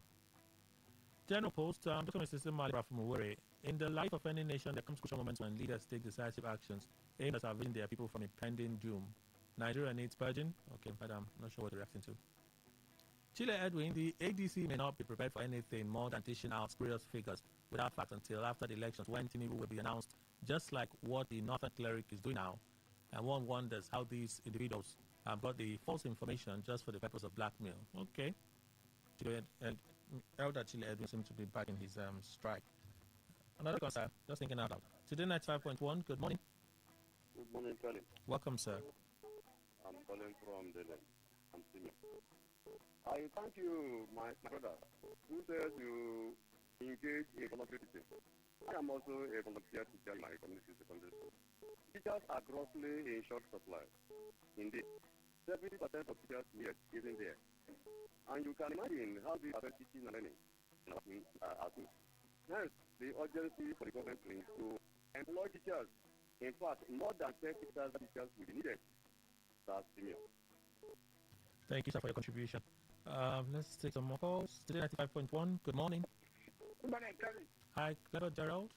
General Post, Dr. Mr. Malibra from Uwere. In the life of any nation, there comes crucial moments when leaders take decisive actions aimed at salvaging their people from impending doom. Nigeria needs purging. Okay, but I'm not sure what they're reacting to. Chile Edwin, the ADC may not be prepared for anything more than dishing out spurious figures without fact until after the elections, when Tinubu will be announced, just like what the Northern Cleric is doing now. And one wonders how these individuals have got the false information just for the purpose of blackmail. Okay. Elder Chile Edwin seems to be back in his strike. Another concern, just thinking out loud. Today 95.1, good morning. Good morning, Kelly. Welcome, sir. I'm calling from Delhi. I'm senior. I thank you, my brother, who says you engage in volunteering. I am also a volunteer teacher in my community secondary school. Teachers are grossly in short supply. Indeed, 70% of teachers here isn't there. And you can imagine how this affects teaching and learning in our schools. Hence, the urgency for the government to employ teachers. In fact, more than 30,000 teachers will be needed. That's senior. Thank you, sir, for your contribution. Let's take some more calls. Today 95.1, good morning. Good morning, Kelly. Hi, Clever Gerald.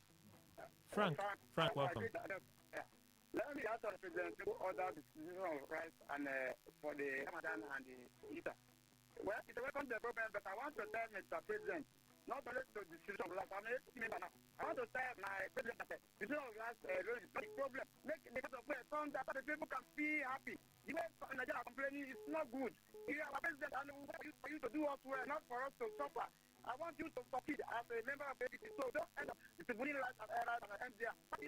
Frank, welcome. Let me ask the president to order the decision of rice and for the Ramadan and the Easter. Well, it's a welcome development, but I want to tell Mr. President, not only to the decision of rice, I'm a member now. I want to tell my president that the decision of rice is not a problem. Make the case of where some that the people can be happy. The way Nigeria complaining is not good. You are a president and we want for you to do us well, not for us to suffer. I want you to succeed as a member of the APC. So don't end up distributing rights and errors and end there. And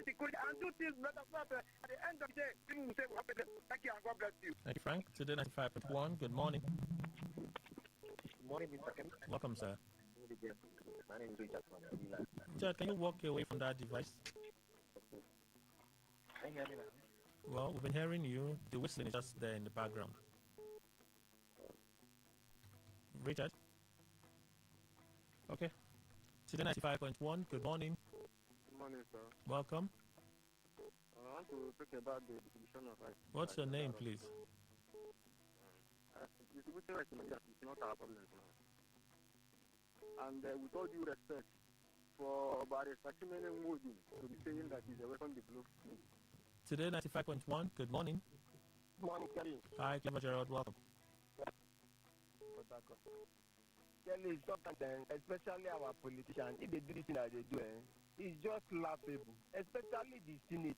do things better so that at the end of the day, people will say, well, thank you and God bless you. Thank you, Frank. Today 95.1, good morning. Good morning, Mr. Kemi. Welcome, sir. My name is Richard from Milan. Richard, can you walk away from that device? Can you hear me now? Well, we've been hearing you. The whistling is just there in the background. Richard? Okay. Today 95.1, good morning. Good morning, sir. Welcome. I want to talk about the distribution of rice. What's your name, please? Distributing rice in Nigeria is not our problem now. And with all due respect for Barry Sakimene Modi to be saying that he's a welcome development. Today 95.1, good morning. Good morning, Kelly. Hi, Clever Gerald, welcome. Kelly, sometimes, especially our politicians, if they do this thing that they do, it's just laughable, especially the Senate.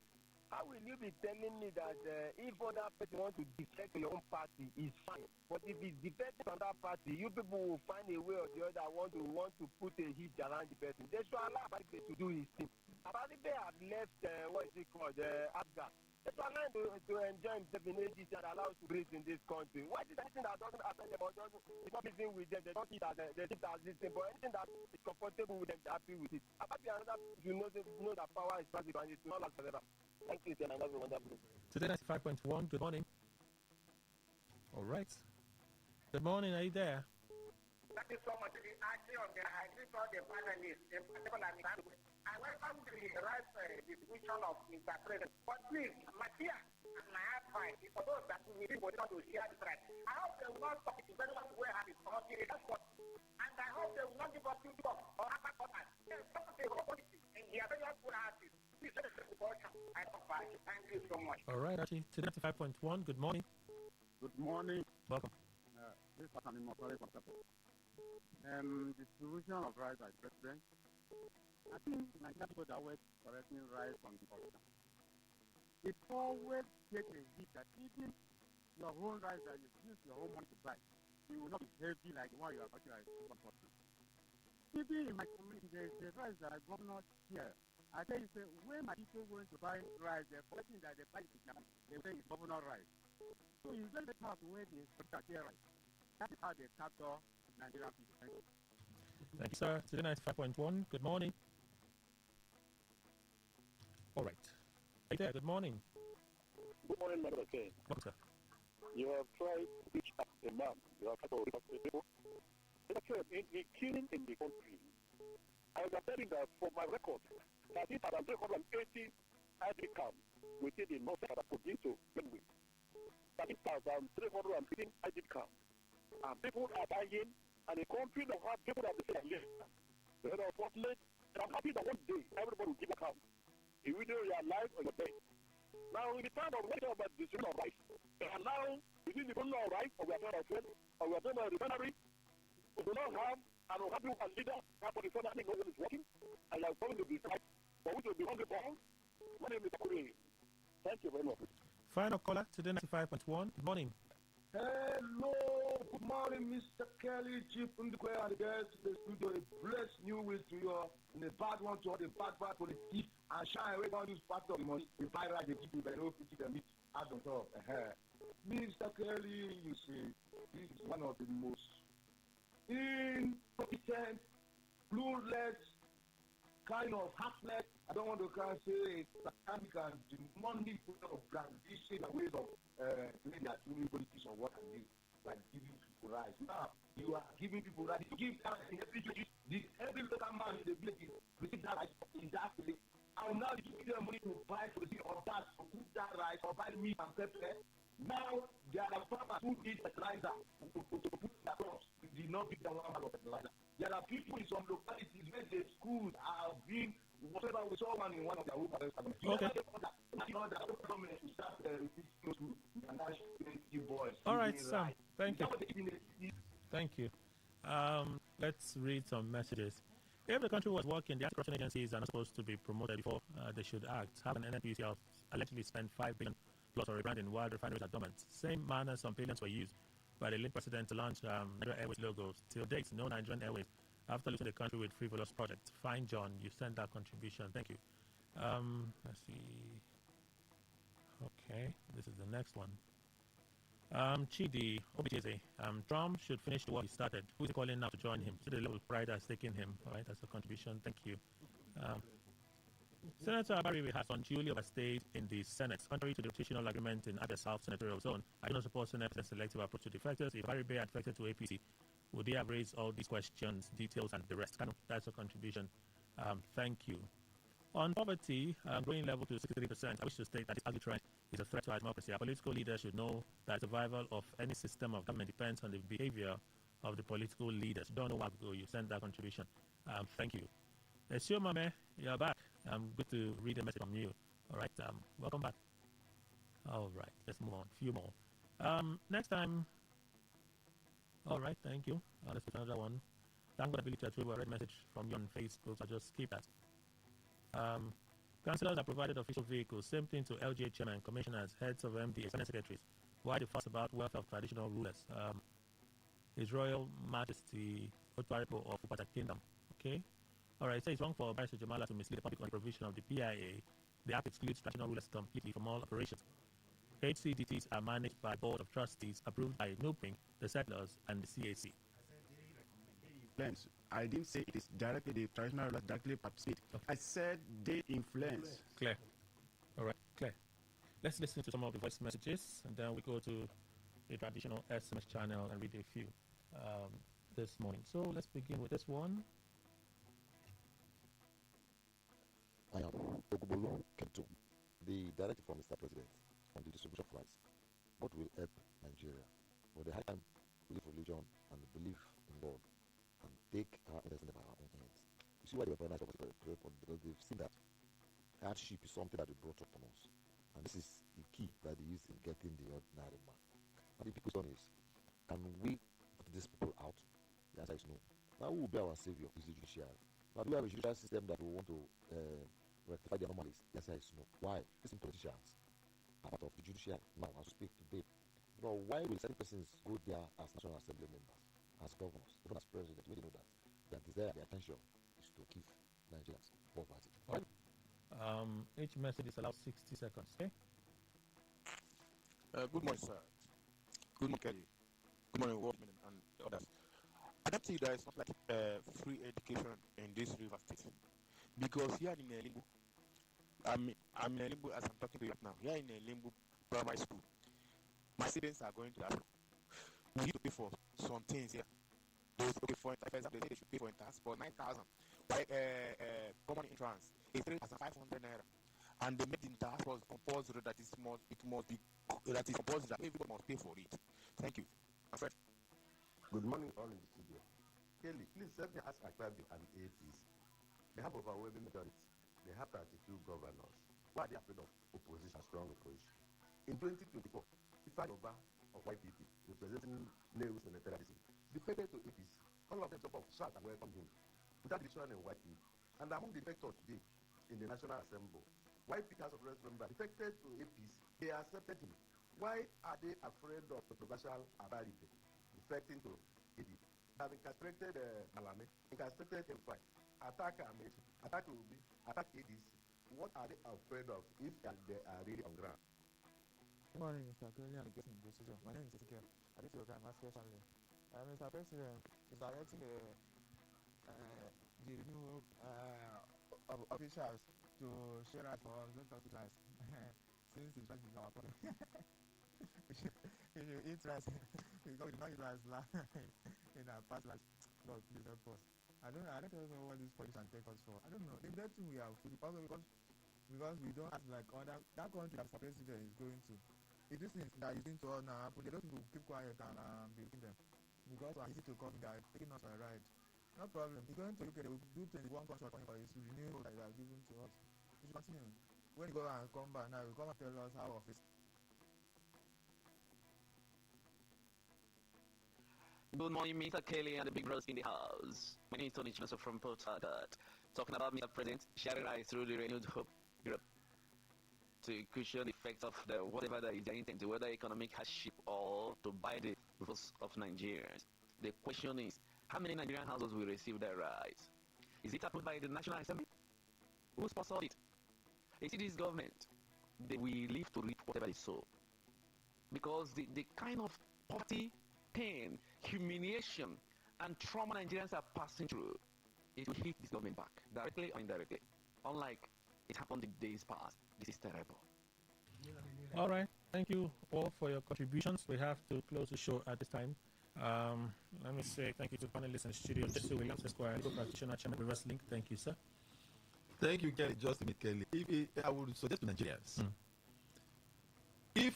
How will you be telling me that if other person want to defect your own party, is fine. But if it's defecting from that party, you people will find a way or the other want to put a hit around the person. They should allow Abaribe to do his thing. Abaribe have left, what is it called, Afghan. They should allow him to enjoy himself in ADC and allow us to breathe in this country. Why is anything that doesn't affect them or it's not living with them? They don't see that they think that this thing, but anything that is comfortable with them, they're happy with it. Apart from another, you know that power is passive and it's not last forever. Thank you, sir, and have a wonderful day. Today 95.1, good morning. All right. Good morning, are you there? Thank you so much. I agree with all the panelists, in particular, I welcome the right distribution of Mr. President. But please, my fear and my advice is for those that we need to share this right. I hope they will not stop it to anyone to wear habits or that's what. And I hope they will not give us too much or after contact. There's something opportunity in the various food artists. Please let us Thank you so much. All right, Archie. Today 95.1. Good morning. Good morning. Welcome. This is Pastor Nimokore from Tapo. Distribution of rice by president. I think Nigerian people that always correcting rice from the culture. It always take a hit that even your own rice that you use your own money to buy, it will not be heavy like the one you are buying like one person. Even in my community, there is a rice that I got not here. I tell you, say, when my people going to buy rice, they're forgetting that they buy it in they say it's governor rice. So you get the part where they share rice. That is how they capture Nigerian people. Thank you. Thank you, sir. Today 95.1. Good morning. All right. Hey there. Good morning. Good morning, Madam King. Welcome, sir. You have tried to reach out a man. You have tried to reach out to people. In the killing in the country, I was telling that from my record, that it had 380 ID camps within the north that are put into Benue. That it has 315 ID camps. And people are dying, and the country that have people that are living. Then unfortunately, I'm happy that one day everybody will give account. If we do your life or your death. Now, in the time of waiting about distribution of rice, they are now within the bundle of rice, or we are talking of food, or we are talking of refinery, we do not have, and we have people as leaders, for the refinery, no one is working, and you are going to decide for which will be hungry for. My name is Akuri. Thank you very much. Final caller, today 95.1. Good morning. Hello, good morning, Mr. Kelly, Chief Ndukwe, and the guys in the studio. A blessed new week to you all, and a bad one to all the bad for the thief, and shine away on this part of the money. We buy right the people, but no pity the meat out on top. Mr. Kelly, you see, this is one of the most incompetent, clueless, kind of heartless, I don't want to say satanic and demonic way of brandishing and ways of doing that doing politics or what have you, like giving people rights. Now, you are giving people rights. You give that in every village, every local man in the village receive that right in that village. And now you give them money to buy for the city or that, to cook that rice or buy meat and pepper. Now, there are farmers who need fertilizer to put in their crops. You did not give them one bag of fertilizer. There are people in some localities where the schools are being whatever we saw one in one of their own parents. Okay. All right, Sam. Thank you. Thank you. Let's read some messages. If the country was working, the anti-corruption agencies are not supposed to be promoted before they should act. Have an NNPC of allegedly spent $5 billion plus on rebranding while refineries are dormant. Same manner some billions were used by the late president to launch Nigeria Airways logos. Till date, no Nigerian Airways after losing the country with frivolous projects. Fine, John, you sent that contribution. Thank you. Let's see. Okay, this is the next one. Chidi Obijeze, Trump should finish the work he started. Who is calling now to join him? See the level of pride that's taken him. All right, that's a contribution. Thank you. Senator Abari has unduly overstayed in the Senate. Contrary to the rotational agreement in Abia South senatorial zone, I do not support Senate's selective approach to defectors. If Abari had defected to APC, would they have raised all these questions, details, and the rest? That's a contribution. Thank you. On poverty, growing level to 63%, I wish to state that this ugly trend is a threat to our democracy. Our political leaders should know that survival of any system of government depends on the behavior of the political leaders. Don't know what to go. You sent that contribution. Thank you. Sure, Mame, you're back. Good to read a message from you. All right, welcome back. All right, let's move on. Few more. Next time. All right, thank you. Let's put another one. Thank God ability to retrieve a red message from you on Facebook. I'll just skip that. Councillors are provided official vehicles. Same thing to LGA chairman, commissioners, heads of MDAs, and secretaries. Why the fuss about welfare of traditional rulers? His Royal Majesty Otwaripo of Upata Kingdom. Okay. All right. So it's wrong for Barrister Jamala to mislead the public on the provision of the PIA. The Act excludes traditional rulers completely from all operations. HCDTs are managed by Board of Trustees approved by NUPRING, the settlers, and the CAC. I didn't say it is directly the traditional rulers directly participate. Okay. I said they influence. Clear. All right, clear. Let's listen to some of the voice messages, and then we go to the traditional SMS channel and read a few this morning. So let's begin with this one. I am Ogubolu Kento, the director from Mr. President on the distribution of rights. What will help Nigeria? For the high time, believe religion and belief in God, and take our interest in our own hands. You see why they were organized because they've seen that hardship is something that they brought upon us. And this is the key that they use in getting the ordinary man. And the big question is, can we put these people out? The answer is no. Now, who will be our savior? Is the judiciary. Now, do we have a judicial system that we want to rectify the anomalies? The answer is no. Why? Listen, politicians are part of the judiciary now as we speak today. But why will certain persons go there as National Assembly members, as governors, even as president, when they know that their desire, their attention is to give Nigerians poverty? Each message is allowed 60 seconds, okay? Good morning, sir. Good morning, Kelly. Good morning, Workman and others. I don't think there is not like free education in this river state. Because here in Limbo, I'm in Limbo as I'm talking to you right now. Here in Limbo primary school, my students are going to that school. We need to pay for some things here. Those, okay, for example, they say they should pay for entrance for 9,000. Like common entrance is 3,500 naira. And they made the entire was compulsory that it must be that is compulsory that everybody must pay for it. Thank you. My friend. Good morning, all in the studio. Kelly, please let me ask Akpabio and APC. They have overwhelming majority. They have 32 governors. Why are they afraid of opposition, strong opposition? In 2024, Ifeanyi Oba of YPP, representing Neus Militarism, defected to APC. All of them top of shout and welcome him without election in YPP. And among the defectors today in the National Assembly, YPP House of Reps member defected to APC. They accepted him. Why are they afraid of controversial Abaribe defecting to APC? They have incarcerated Malame, incarcerated M5, attack Amechi, attack Obi, attack ADC. What are they afraid of if they are really on ground? Good morning, Mr. Kelly and the guest in the studio. My name is Ezekiel. I think your guy, Master Family. Mr. President is directing the new officials to share out for us, don't talk to us. Since it's right in our problem. we should eat rice because we don't eat rice in our past life. Lord, please help us. I don't know what this politician take us for. I don't know. The best thing we have to because we don't have like other that country that president is going to. If this thing that is going to all now happen, they don't keep quiet and be with them. Because it's easy to come that taking us for a ride. No problem. If you're going to UK, they will do 21 contract for you to renew like they are given to us. We should continue. When you go and come back now, you come and tell us how office. Good morning, Mr. Kelly and the big bros in the house. My name is Tony Chinoso from Port Harcourt. Talking about Mr. President sharing rights through the renewed hope Europe to cushion the effects of the whatever that is their intent, whether economic hardship or to buy the votes of Nigerians. The question is, how many Nigerian households will receive their rights? Is it approved by the National Assembly? Who sponsored it? Is it this government? They will live to reap whatever they sow. Because the kind of poverty, pain, humiliation, and trauma Nigerians are passing through, it will hit this government back, directly or indirectly. Unlike it happened in days past. This is terrible. All right. Thank you all for your contributions. We have to close the show at this time. Let me say thank you to panelists in the studio. Jesse Williams, Esquire, legal practitioner, chairman of Reverse Link. Thank you, sir. Thank you, Kelly. Just to meet Kelly. I would suggest to Nigerians, if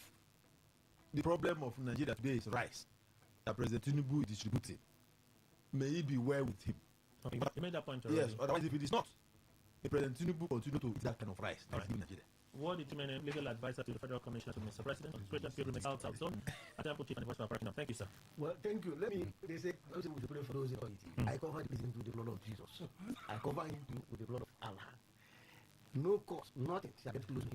the problem of Nigeria today is rice that President Tinubu is distributing, may it be well with him. Okay, you made that point already. Yes, otherwise if it is not, the President Tinubu continue to eat that kind of rice that is in Nigeria. What determined legal advisor to the Federal Commissioner to Mr. President, President Pedro Mexal Zone, Attempt Chief and Voice for Operation. Thank you, sir. Well, thank you. Let me, they say, we should pray for those in authority. I cover this into the blood of Jesus. I cover him with the blood of Allah. No cost, nothing shall get close to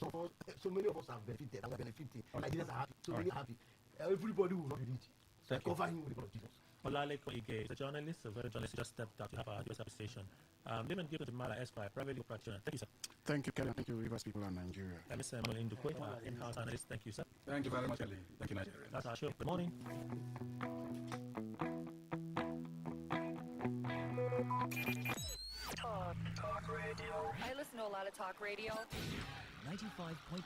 him. So many of us are benefited, and we are benefiting. Nigerians are happy, so many are happy. Everybody will not be rich. So I cover him with the blood of Jesus. Olaleko Ige is a journalist, a very journalist who just stepped out to have our US appreciation. Lemon Given to Mala Esquire, private legal practitioner. Thank you, sir. Thank you, Kelly. Thank you, Rivers people and Nigeria. Mr. Emily Ndukwe, in-house analyst. Thank you, sir. Thank you very much, Kelly. Thank you, Nigeria. That's our show. Good morning. Talk radio. I listen to a lot of talk radio. 95.1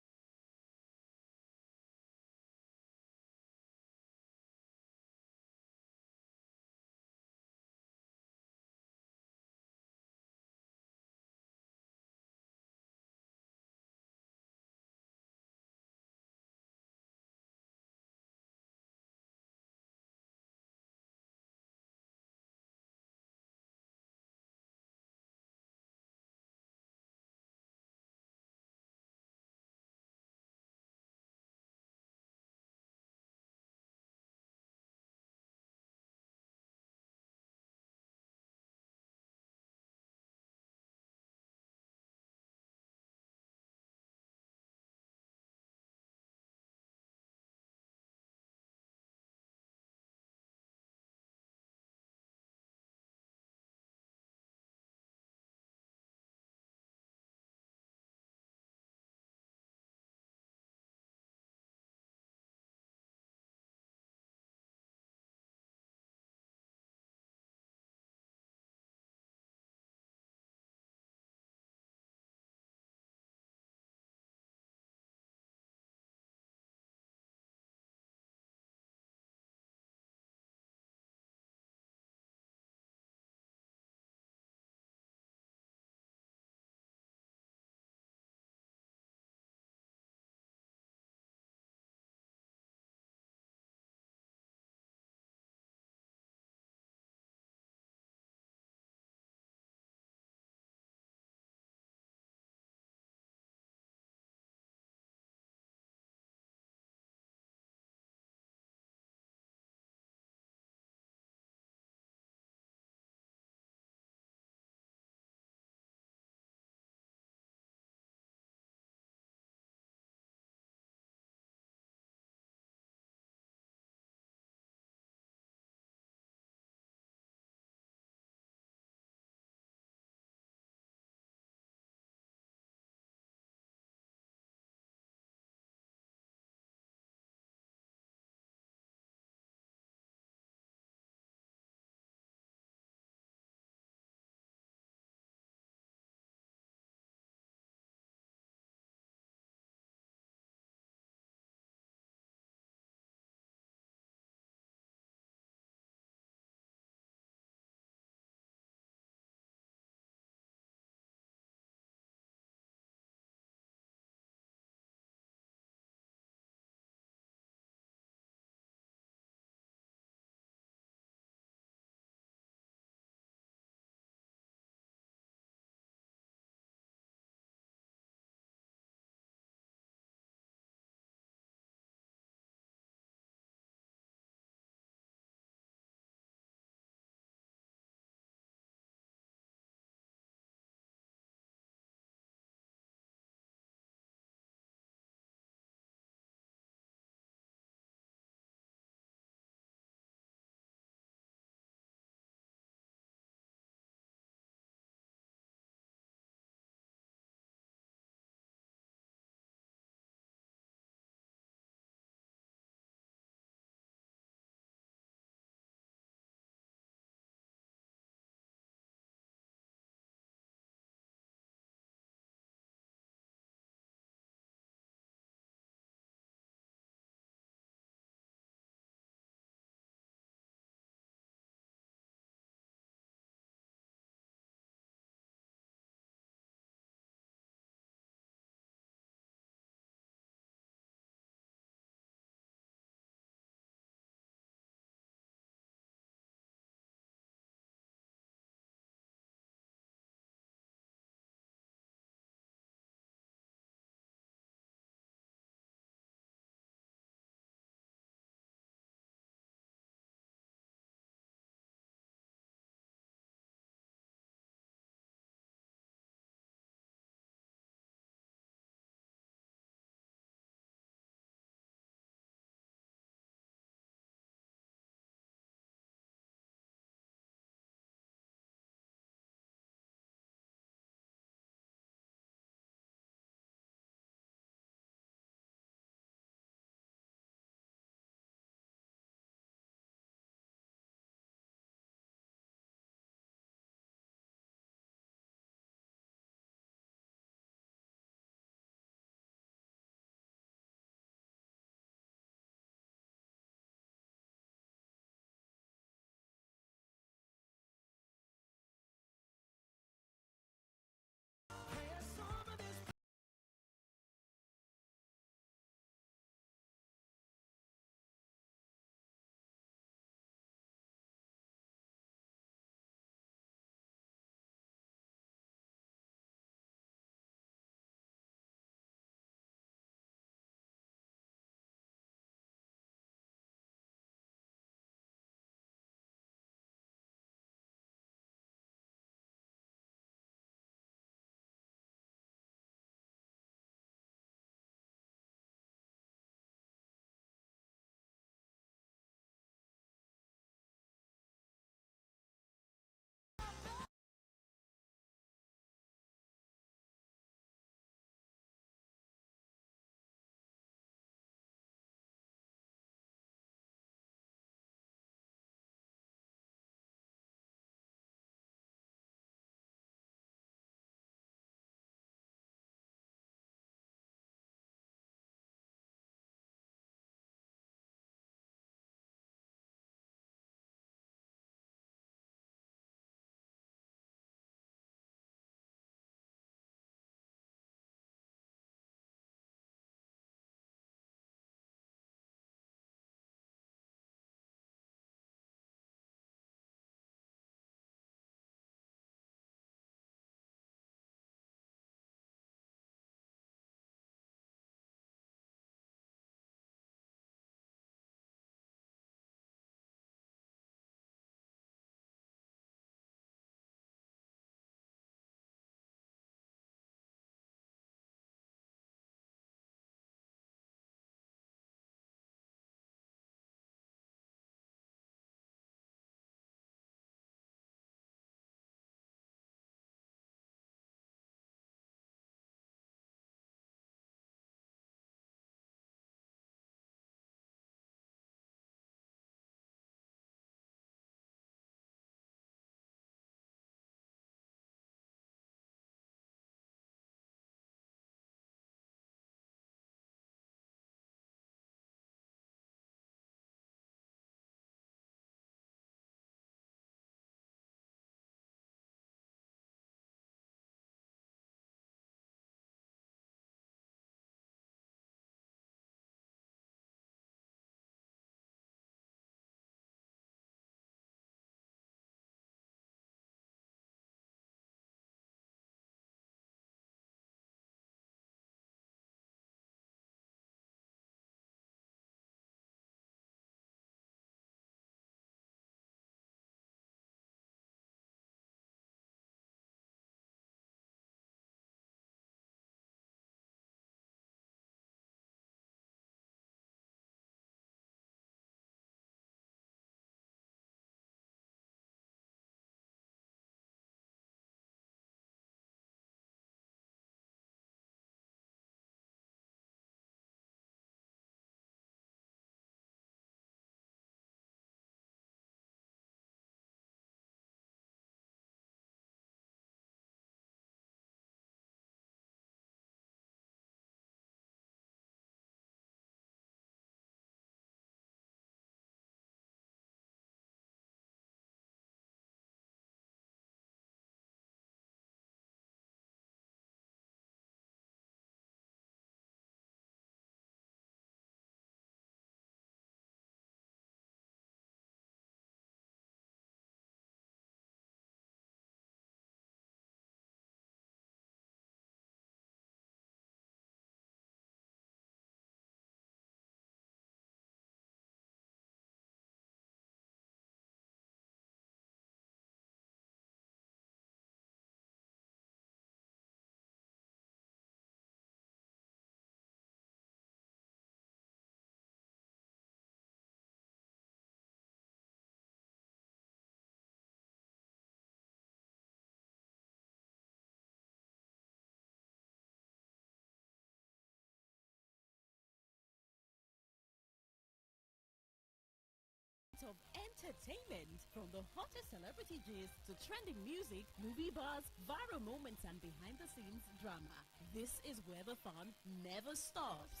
moment of entertainment. From the hottest celebrity gist to trending music, movie buzz, viral moments, and behind-the-scenes drama. This is where the fun never stops.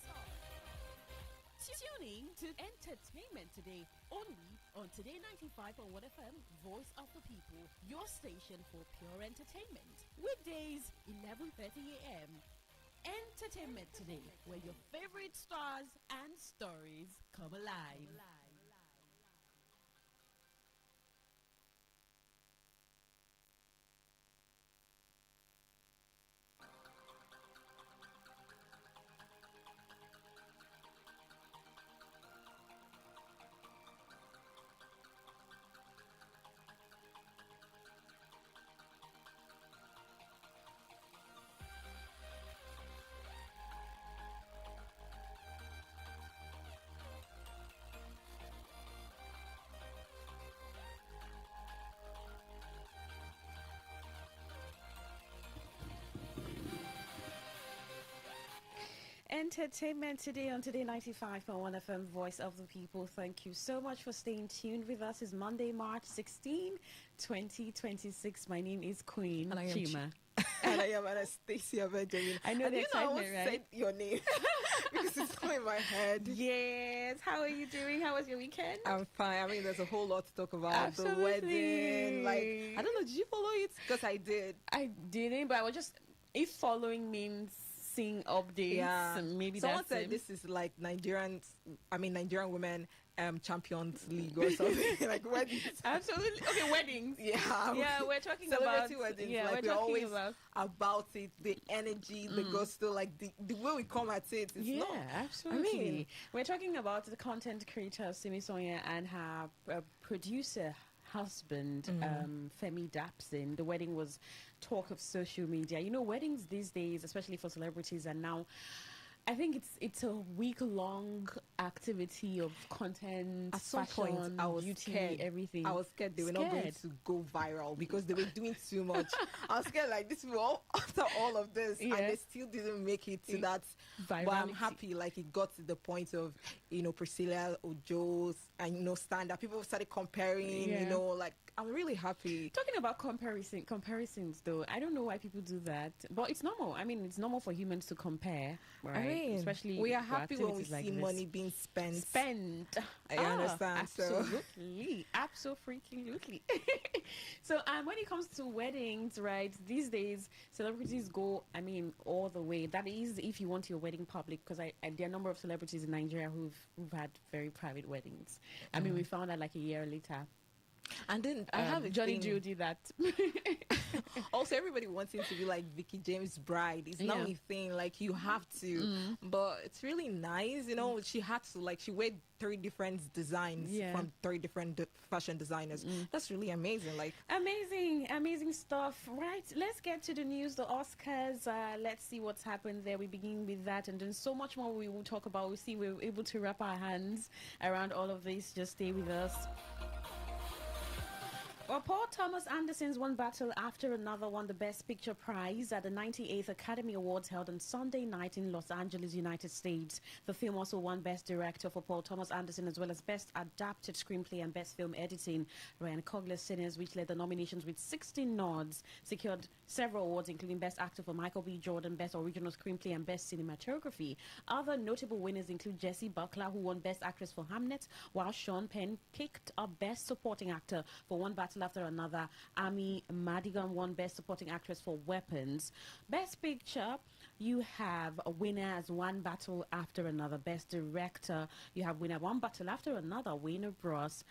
Tuning to Entertainment Today, only on Today 95.1 FM, Voice of the People, your station for pure entertainment. Weekdays, 11:30 a.m. Entertainment Today, where your favorite stars and stories come alive. Entertainment Today on Today 95.1 FM, Voice of the People. Thank you so much for staying tuned with us. It's Monday, March 16, 2026. My name is Queen And I am Chima. And I am Anastasia Benjamin. I know and the you know I excitement, almost right? said your name because it's still in my head. Yes. How are you doing? How was your weekend? I'm fine. I mean, there's a whole lot to talk about. Absolutely. The wedding. Like, I don't know. Did you follow it? Because I did. I didn't, but I was just, if following means seeing updates, Yeah. maybe Someone that's said it. this is like Nigerian women Champions League or something like weddings. Absolutely. Okay, weddings. Yeah. Yeah, we're talking about celebrity weddings. Yeah, like we're we're talking always about it, the energy, the gusto, like the way we come at it. It's yeah, not. absolutely. I mean, We're talking about the content creator Simi Sonia and her producer husband Femi Dapsin. The wedding was talk of social media. You know, weddings these days, especially for celebrities, are now, I think it's a week-long activity of content, at some fashion, point, I was beauty, scared. everything. I was scared they were not going to go viral because they were doing too much. I was scared like this will after all of this, Yeah. and they still didn't make it to that. But I'm Virality. happy, like it got to the point of Priscilla Ojo's and stand up. People started comparing. Yeah. Like I'm really happy. Talking about comparisons though, I don't know why people do that, but it's normal. I mean, it's normal for humans to compare, right? I mean, Especially we are for happy when we activities like see this. money being spent. I Ah, understand. Absolutely, absolutely. So, when it comes to weddings, right? These days, celebrities go. I mean, all the way. That is, if you want your wedding public, because there are a number of celebrities in Nigeria who've had very private weddings. I mean, we found out like a year later. And then I have a Johnny thing. Jill did that. Also, everybody wants him to be like Vicky James' bride. It's not Yeah. a thing. Like you have to, but it's really nice. She had to she wear 3 different designs Yeah. from 3 different fashion designers. That's really amazing. Like Amazing stuff. Right, let's get to the news, the Oscars. Let's see what's happened there. We begin with that, and then so much more we will talk about. We see we're able to wrap our hands around all of this. Just stay with us. Well, Paul Thomas Anderson's One Battle After Another won the Best Picture prize at the 98th Academy Awards held on Sunday night in Los Angeles, United States. The film also won Best Director for Paul Thomas Anderson, as well as Best Adapted Screenplay and Best Film Editing. Ryan Coogler's Sinners, which led the nominations with 16 nods, secured several awards, including Best Actor for Michael B. Jordan, Best Original Screenplay, and Best Cinematography. Other notable winners include Jessie Buckler, who won Best Actress for Hamnet, while Sean Penn picked up Best Supporting Actor for One Battle After Another. Amy Madigan won Best Supporting Actress for Weapons. Best Picture, you have a winner as One Battle After Another. Best Director, you have winner One Battle After Another, Warner Bros.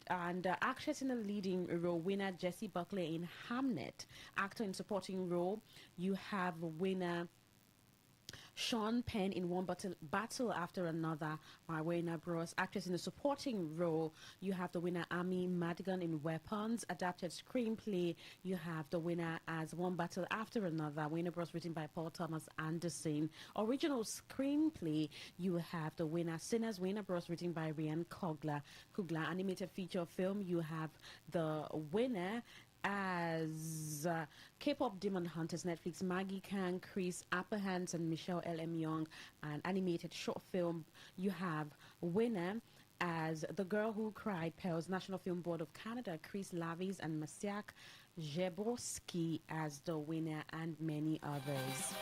And actress in a leading role, winner Jessie Buckley in Hamnet. Actor in supporting role, you have winner Sean Penn in One Battle After Another by Warner Bros. Actress in a supporting role, you have the winner Amy Madigan in Weapons. Adapted screenplay, you have the winner as One Battle After Another, Warner Bros. Written by Paul Thomas Anderson. Original screenplay, you have the winner Sinners, Warner Bros. Written by Ryan Coogler. Animated feature film, you have the winner as K-pop Demon Hunters, Netflix, Maggie Kang, Chris Apperhans, and Michelle L.M. Young. An animated short film, you have winner as The Girl Who Cried Pearls, National Film Board of Canada, Chris Lavis and Masiak Zheborski as the winner, and many others.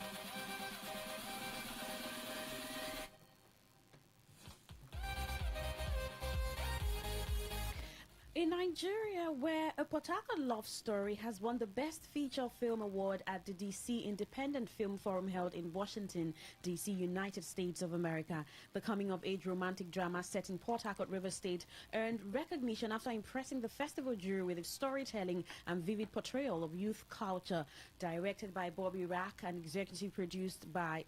In Nigeria, where A Port Harcourt Love Story has won the Best Feature Film Award at the DC Independent Film Forum held in Washington, D.C., United States of America, the coming-of-age romantic drama set in Port Harcourt, River State, earned recognition after impressing the festival jury with its storytelling and vivid portrayal of youth culture. Directed by Bobby Rack and executive produced by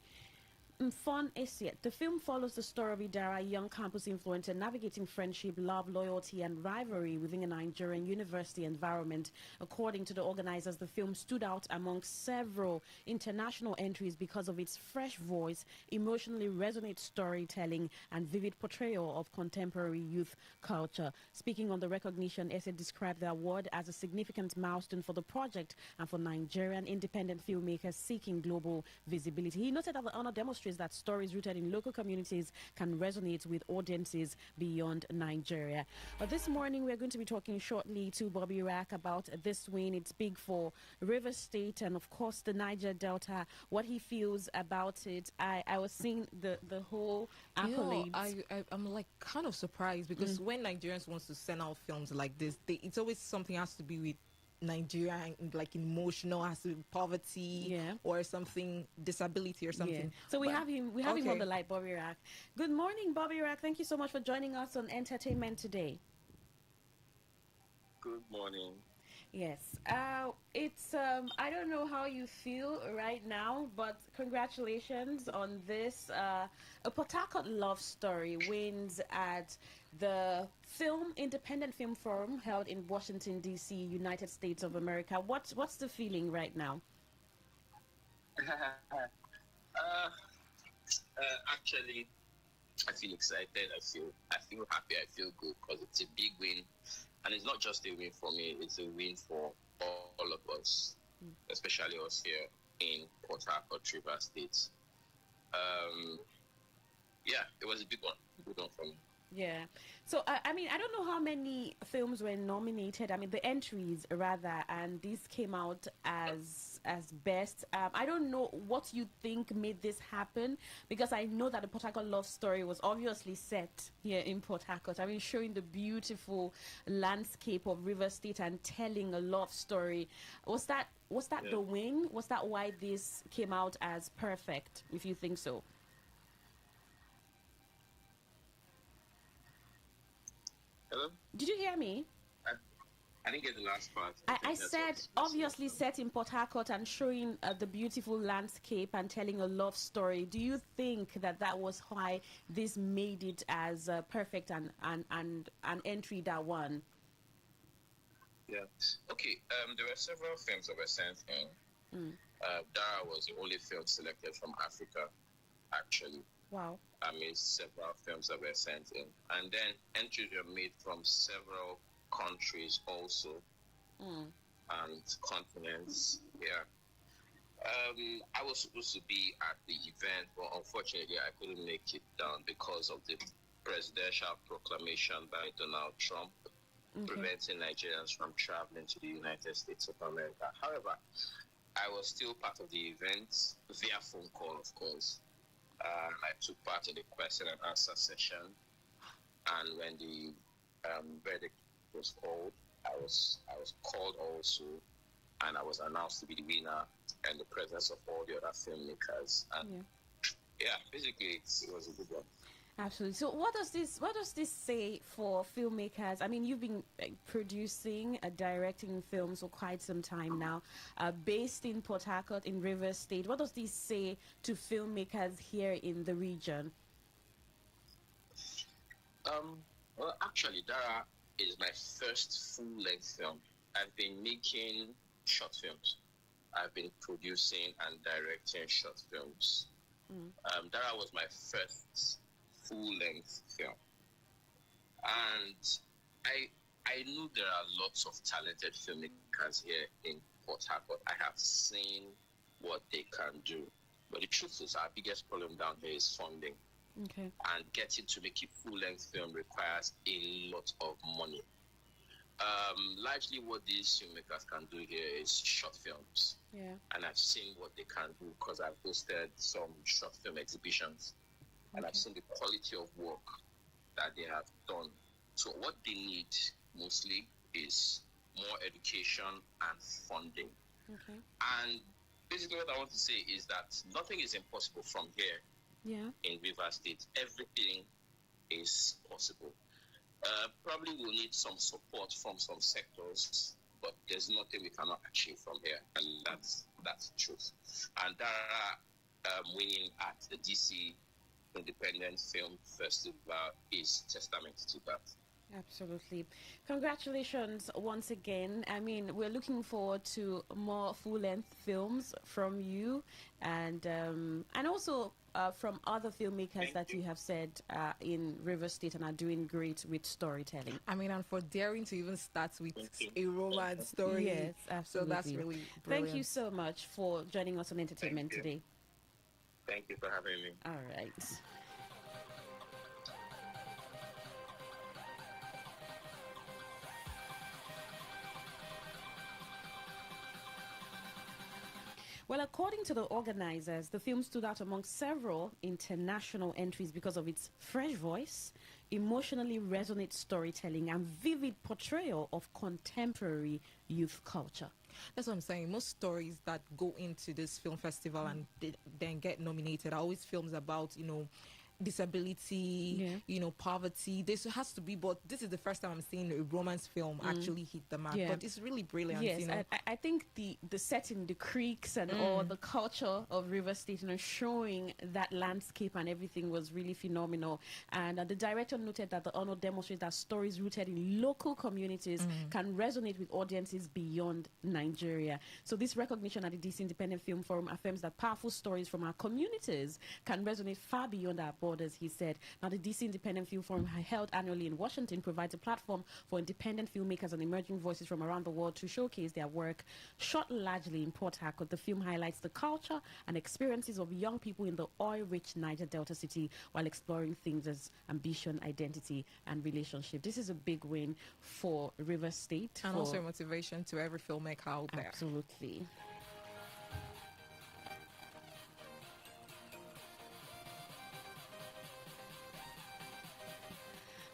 Mfon Esiet. The film follows the story of Idara, a young campus influencer navigating friendship, love, loyalty, and rivalry within a Nigerian university environment. According to the organizers, the film stood out among several international entries because of its fresh voice, emotionally resonant storytelling, and vivid portrayal of contemporary youth culture. Speaking on the recognition, Esiet described the award as a significant milestone for the project and for Nigerian independent filmmakers seeking global visibility. He noted that the honor demonstrates that stories rooted in local communities can resonate with audiences beyond Nigeria. But this morning, we're going to be talking shortly to Bobby Rack about this win. It's big for River State and, of course, the Niger Delta, what he feels about it. I was seeing the whole accolades. I'm like kind of surprised because when Nigerians want to send out films like this, it's always something has to be with Nigeria, like emotional, has to be poverty or something, disability or something. Yeah. So we have him on the line, Bobby Rack. Good morning, Bobby Rack. Thank you so much for joining us on Entertainment Today. Good morning. Yes. It's I don't know how you feel right now, but congratulations on this. A Port Harcourt Love Story wins at the Independent Film Forum held in Washington, D.C., United States of America. What's the feeling right now? Actually, I feel excited. I feel happy. I feel good because it's a big win, and it's not just a win for me. It's a win for all of us, especially us here in Port Harcourt, River State. Yeah, it was a big one for me. Yeah. So, I mean, I don't know how many films were nominated. I mean, the entries, rather, and this came out as best. I don't know what you think made this happen, because I know that the Port Harcourt Love Story was obviously set here in Port Harcourt. I mean, showing the beautiful landscape of River State and telling a love story. Was that the win? Was that why this came out as perfect, if you think so? Hello? Did you hear me? I didn't get the last part. I said obviously set in Port Harcourt and showing the beautiful landscape and telling a love story. Do you think that was why this made it as perfect and an entry that won? Yeah. Okay. There were several films that were sent in. Dara was the only film selected from Africa, actually. Wow. I mean, several films that were sent in. And then entries were made from several countries also, and continents. Yeah. I was supposed to be at the event, but unfortunately I couldn't make it down because of the presidential proclamation by Donald Trump preventing Nigerians from traveling to the United States of America. However, I was still part of the event via phone call, of course. I took part in the question and answer session, and when the verdict was called, I was called also, and I was announced to be the winner in the presence of all the other filmmakers. And basically it was a good one. Absolutely. So what does this say for filmmakers? I mean, you've been producing, directing films for quite some time now, based in Port Harcourt in River State. What does this say to filmmakers here in the region? Well, actually, Dara is my first full-length film. I've been making short films. I've been producing and directing short films. Dara was my first full-length film, and I knew there are lots of talented filmmakers here in Port Harcourt. I have seen what they can do, but the truth is our biggest problem down here is funding. Okay. And getting to make a full-length film requires a lot of money. Largely what these filmmakers can do here is short films. Yeah. And I've seen what they can do because I've hosted some short film exhibitions. And I've seen the quality of work that they have done. So what they need mostly is more education and funding. Okay. And basically what I want to say is that nothing is impossible from here. Yeah. In River State, everything is possible. Probably we'll need some support from some sectors, but there's nothing we cannot achieve from here, and that's the truth. And Dara winning at the DC Independent Film Festival is testament to that. Absolutely. Congratulations once again. I mean, we're looking forward to more full-length films from you, and also from other filmmakers that you have said in River State and are doing great with storytelling. I mean, and for daring to even start with a romance story. Yes, absolutely. So that's really brilliant. Thank you so much for joining us on Entertainment today. Thank you for having me. All right. Well, according to the organizers, the film stood out among several international entries because of its fresh voice, emotionally resonant storytelling, and vivid portrayal of contemporary youth culture. That's what I'm saying. Most stories that go into this film festival and then get nominated are always films about, disability, poverty. This has to be, but this is the first time I'm seeing a romance film actually hit the mark. But it's really brilliant. Yes, I think the setting, the creeks and all the culture of River State, showing that landscape and everything was really phenomenal. And the director noted that the honor demonstrates that stories rooted in local communities can resonate with audiences beyond Nigeria. So this recognition at the DC Independent Film Forum affirms that powerful stories from our communities can resonate far beyond our borders, he said. Now, the DC Independent Film Forum, held annually in Washington, provides a platform for independent filmmakers and emerging voices from around the world to showcase their work. Shot largely in Port Harcourt, the film highlights the culture and experiences of young people in the oil-rich Niger Delta city while exploring things as ambition, identity, and relationship. This is a big win for River State. And also motivation to every filmmaker out there. Absolutely.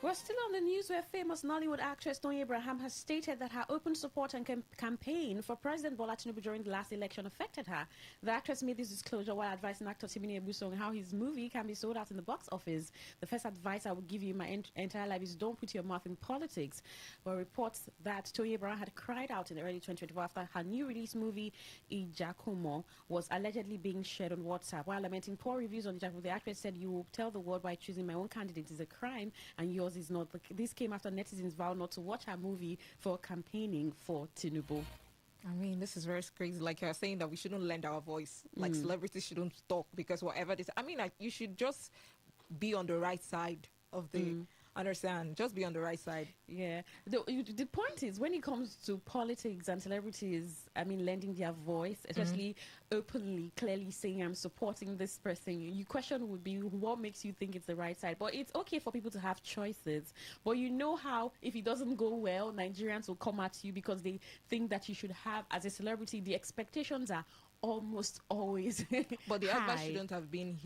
We're still on the news where famous Nollywood actress Tony Abraham has stated that her open support and campaign for President Bola Tinubu during the last election affected her. The actress made this disclosure while advising actor Timini Ebuso on how his movie can be sold out in the box office. The first advice I would give you in my entire life is don't put your mouth in politics. Well, reports that Tony Abraham had cried out in early 2024 after her new release movie Ijakumo was allegedly being shared on WhatsApp. While lamenting poor reviews on Ijakumo, the actress said, "You will tell the world why choosing my own candidate is a crime and yours is not." This came after netizens vowed not to watch her movie for campaigning for Tinubu. I mean, this is very crazy. Like you're saying that we shouldn't lend our voice. Like celebrities shouldn't talk because whatever this. I mean, like you should just be on the right side of the. Understand? Just be on the right side. Yeah. The point is, when it comes to politics and celebrities, I mean, lending their voice, especially openly, clearly saying, I'm supporting this person, your question would be, what makes you think it's the right side? But it's okay for people to have choices. But you know how, if it doesn't go well, Nigerians will come at you because they think that you should have, as a celebrity, the expectations are almost always but the high. advice shouldn't have been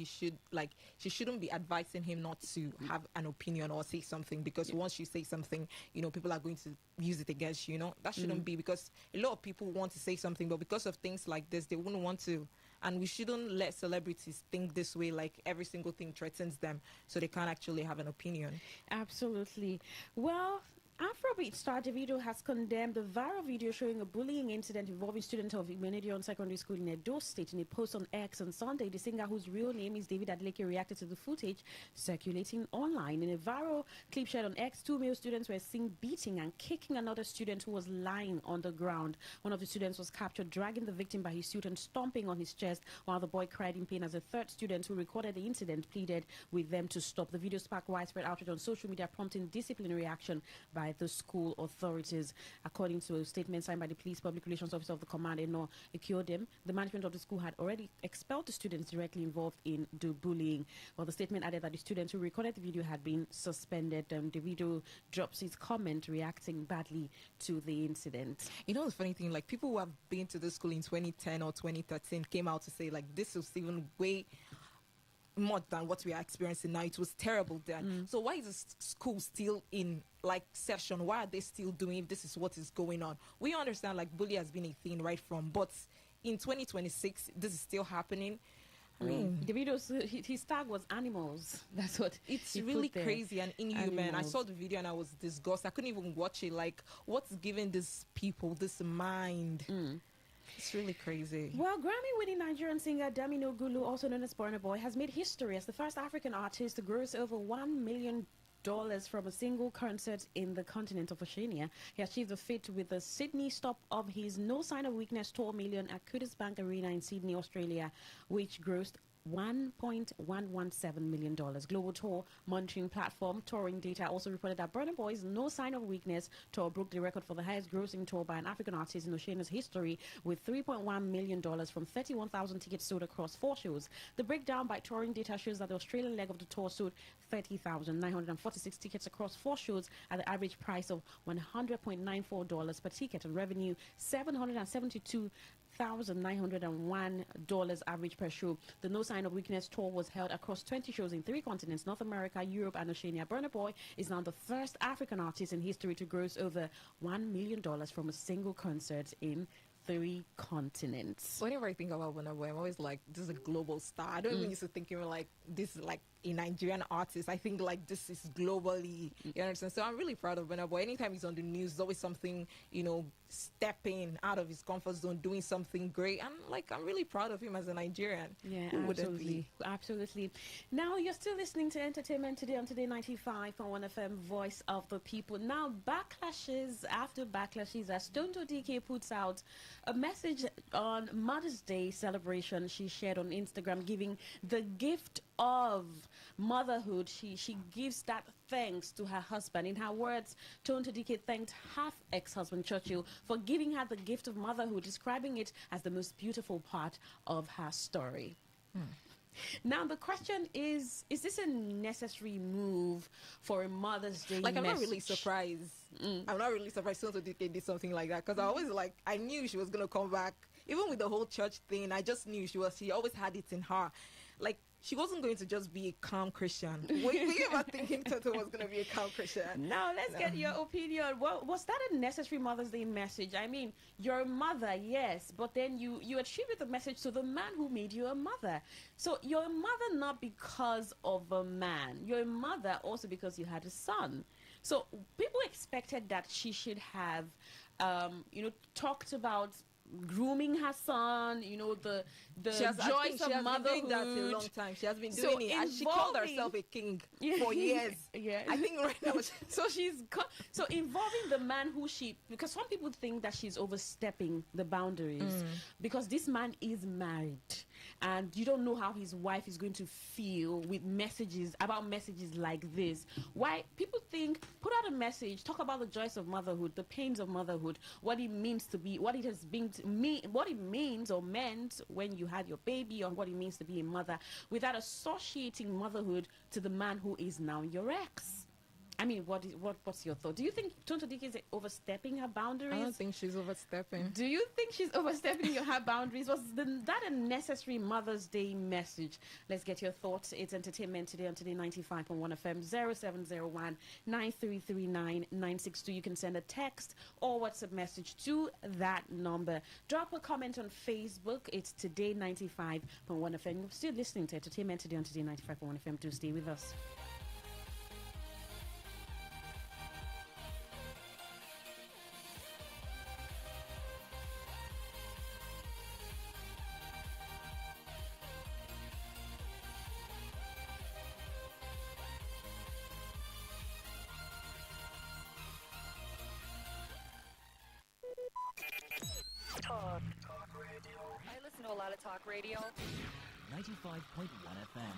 she shouldn't be advising him not to have an opinion or say something, because once you say something, people are going to use it against you. That shouldn't be, because a lot of people want to say something, but because of things like this they wouldn't want to. And we shouldn't let celebrities think this way, like every single thing threatens them so they can't actually have an opinion. Absolutely. Well, Afrobeat star Davido has condemned the viral video showing a bullying incident involving students of Igbenidion Secondary School in Edo State. In a post on X on Sunday, the singer, whose real name is David Adeleke, reacted to the footage circulating online. In a viral clip shared on X, two male students were seen beating and kicking another student who was lying on the ground. One of the students was captured dragging the victim by his suit and stomping on his chest, while the boy cried in pain as a third student who recorded the incident pleaded with them to stop. The video sparked widespread outrage on social media, prompting disciplinary action by by the school authorities. According to a statement signed by the police public relations officer of the command, Eno Ikiodem, the management of the school had already expelled the students directly involved in the bullying. Well, the statement added that the students who recorded the video had been suspended. The video drops his comment reacting badly to the incident. You know the funny thing, like people who have been to the school in 2010 or 2013 came out to say like this was even way more than what we are experiencing now. It was terrible then. So why is the school still in like session? Why are they still doing if this is what is going on? We understand like bullying has been a thing right from, but in 2026 this is still happening. I mean, the videos, his tag was animals. That's what it's really crazy and inhuman. Animals. I saw the video and I was disgusted. I couldn't even watch it. Like, what's giving these people this mind? It's really crazy. Well, Grammy-winning Nigerian singer Damino Gulu, also known as Burna Boy, has made history as the first African artist to gross over $1 million from a single concert in the continent of Oceania. He achieved the feat with the Sydney stop of his No Sign of Weakness tour million at Curtis Bank Arena in Sydney, Australia, which grossed $1.117 million. Global tour monitoring platform Touring Data also reported that Burna Boy's No Sign of Weakness tour broke the record for the highest grossing tour by an African artist in Oceania's history with $3.1 million from 31,000 tickets sold across 4 shows. The breakdown by Touring Data shows that the Australian leg of the tour sold 30,946 tickets across 4 shows at the average price of $100.94 per ticket, and revenue $772,901 average per show. The No Sign of Weakness tour was held across 20 shows in 3 continents, North America, Europe, and Oceania. Burna Boy is now the first African artist in history to gross over $1 million from a single concert in 3 continents. Whenever I think about Burna Boy, I'm always like, this is a global star. I don't even used to think like this is like a Nigerian artist. I think like this is globally, you understand? So I'm really proud of Burna Boy. Anytime he's on the news, there's always something, you know, stepping out of his comfort zone, doing something great. I'm really proud of him as a Nigerian. Yeah, Who absolutely. Absolutely. Now you're still listening to Entertainment Today on Today95.1 FM, Voice of the People. Now, backlashes after backlashes as Tonto DK puts out a message on Mother's Day celebration she shared on Instagram, giving the gift of motherhood. She gives that thanks to her husband. In her words, Tonto DK thanked half ex-husband Churchill for giving her the gift of motherhood, describing it as the most beautiful part of her story. Now, the question is this a necessary move for a Mother's Day Like, I'm message? not really surprised. I'm not really surprised Tonto DK did something like that, because I always I knew she was going to come back. Even with the whole church thing, I just knew she always had it in her. Like, she wasn't going to just be a calm Christian. Were you ever thinking Toto was going to be a calm Christian? Now, let's get your opinion. Was that a necessary Mother's Day message? I mean, you're a mother, yes, but then you attribute the message to the man who made you a mother. So you're a mother not because of a man. You're a mother also because you had a son. So people expected that she should have, talked about grooming her son, the joys of motherhood. She has been doing that a long time. She has been doing it, and she called herself a king for years. Yeah, I think right now. So involving the man because some people think that she's overstepping the boundaries because this man is married, and you don't know how his wife is going to feel with messages like this. Why people think put out a message, talk about the joys of motherhood, the pains of motherhood, what it means to be, what it has been to me, what it means or meant when you had your baby, or what it means to be a mother, without associating motherhood to the man who is now your ex. I mean, what's your thought? Do you think Tonto DK is overstepping her boundaries? I don't think she's overstepping. Do you think she's overstepping her boundaries? Was that a necessary Mother's Day message? Let's get your thoughts. It's Entertainment Today on Today95.1 FM, 0701-9339-962. You can send a text or WhatsApp message to that number. Drop a comment on Facebook. It's Today95.1 FM. You're still listening to Entertainment Today on Today95.1 FM. Do stay with us. Talk radio. I listen to a lot of talk radio. 95.1 FM.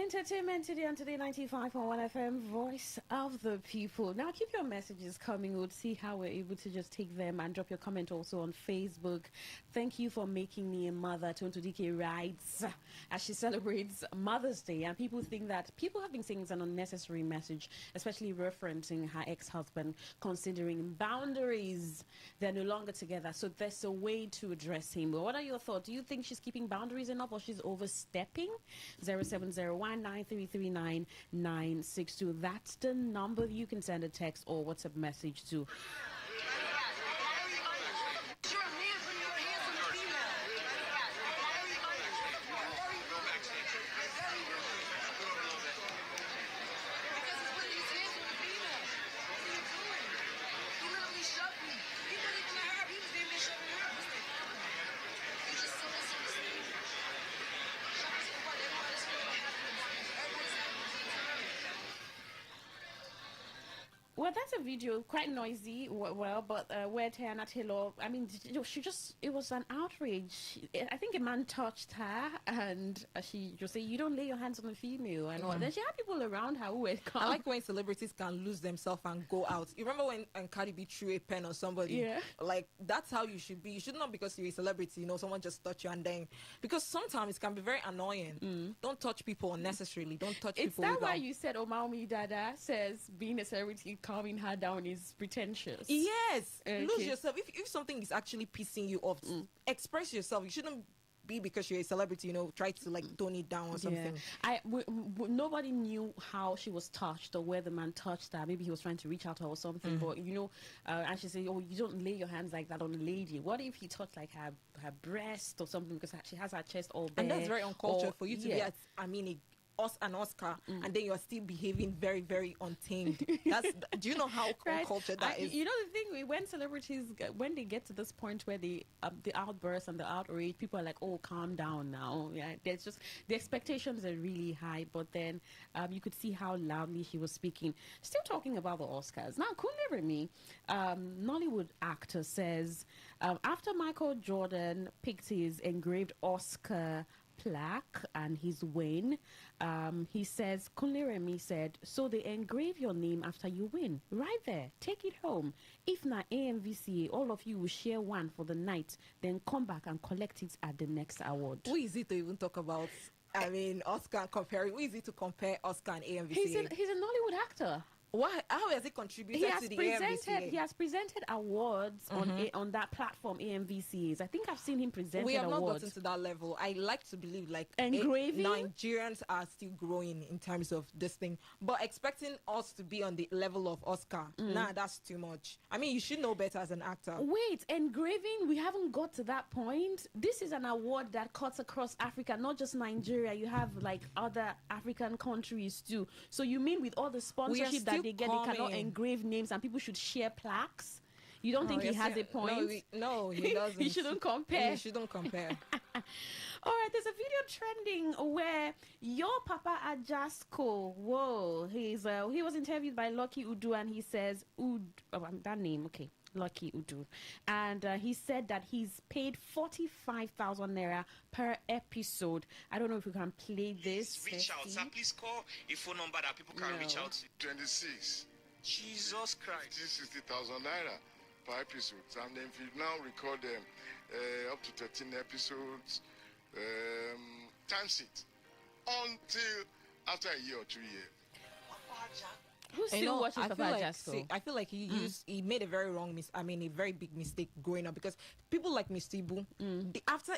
Entertainment today on Today 95.1 FM, Voice of the People. Now, keep your messages coming. We'll see how we're able to just take them and drop your comment also on Facebook. Thank you for making me a mother. Tonto DK writes as she celebrates Mother's Day. And people think that people have been saying it's an unnecessary message, especially referencing her ex-husband, considering boundaries. They're no longer together. So there's a way to address him. But what are your thoughts? Do you think she's keeping boundaries enough or she's overstepping? 0701933962. That's the number you can send a text or WhatsApp message to. Well, that's a video, quite noisy, but where Tiana Taylor, I mean, it was an outrage. I think a man touched her, and she just said, "You don't lay your hands on a female," and all. Then she had people around her who were calm. I like when celebrities can lose themselves and go out. You remember when Cardi B threw a pen on somebody? Yeah. Like, that's how you should be. You should not, because you're a celebrity, someone just touch you and then, because sometimes it can be very annoying. Don't touch people unnecessarily. Don't touch people. Is that why you said Omaomi Dada says being a celebrity, calming her down is pretentious? Yes. Okay. Lose yourself. If something is actually pissing you off, express yourself. You shouldn't be, because you're a celebrity, try to tone it down or something. Nobody knew how she was touched or where the man touched her. Maybe he was trying to reach out to her or something. But and she said, "Oh, you don't lay your hands like that on a lady." What if he touched her breast or something, because she has her chest all bare? And that's very uncultured for you to be at an Oscar, and then you're still behaving very, very untamed. Do you know how uncultured that is? You know the thing, when celebrities, when they get to this point where the outbursts and the outrage, people are like, "Oh, calm down now." Yeah, there's just, the expectations are really high. But then you could see how loudly she was speaking. Still talking about the Oscars now. Kunle Remi, Nollywood actor, says after Michael Jordan picked his engraved Oscar plaque and his win, he says, Kunle Remi said, "So they engrave your name after you win. Right there. Take it home. If not AMVCA, all of you will share one for the night, then come back and collect it at the next award." Who is it to even talk about? Oscar comparing. Who is it to compare Oscar and AMVCA? He's a Nollywood actor. How has it contributed to the AMVCA? He has presented awards on that platform, AMVCAs. I think I've seen him present awards. We have not gotten to that level. I like to believe engraving. Nigerians are still growing in terms of this thing, but expecting us to be on the level of Oscar, that's too much. I mean, you should know better as an actor. Wait, engraving? We haven't got to that point. This is an award that cuts across Africa, not just Nigeria. You have other African countries too. So you mean with all the sponsorship that they cannot engrave names and people should share plaques? You don't think he has a point? No, he doesn't. He shouldn't compare. He shouldn't compare. All right, there's a video trending where your Papa Ajasko, he was interviewed by Lucky Udu, and he says, that name, okay, Lucky Udu. And he said that he's paid 45,000 naira per episode. I don't know if we can play this. Please reach out, sir. Please call a phone number that people can reach out to. 26. Jesus Christ. 60,000 naira per episode. And then if you now record them up to 13 episodes, times it until after a year or 2 years. Who still watches Papa Ajasko? I feel like he made a very a very big mistake growing up, because people like Mr. Ibu,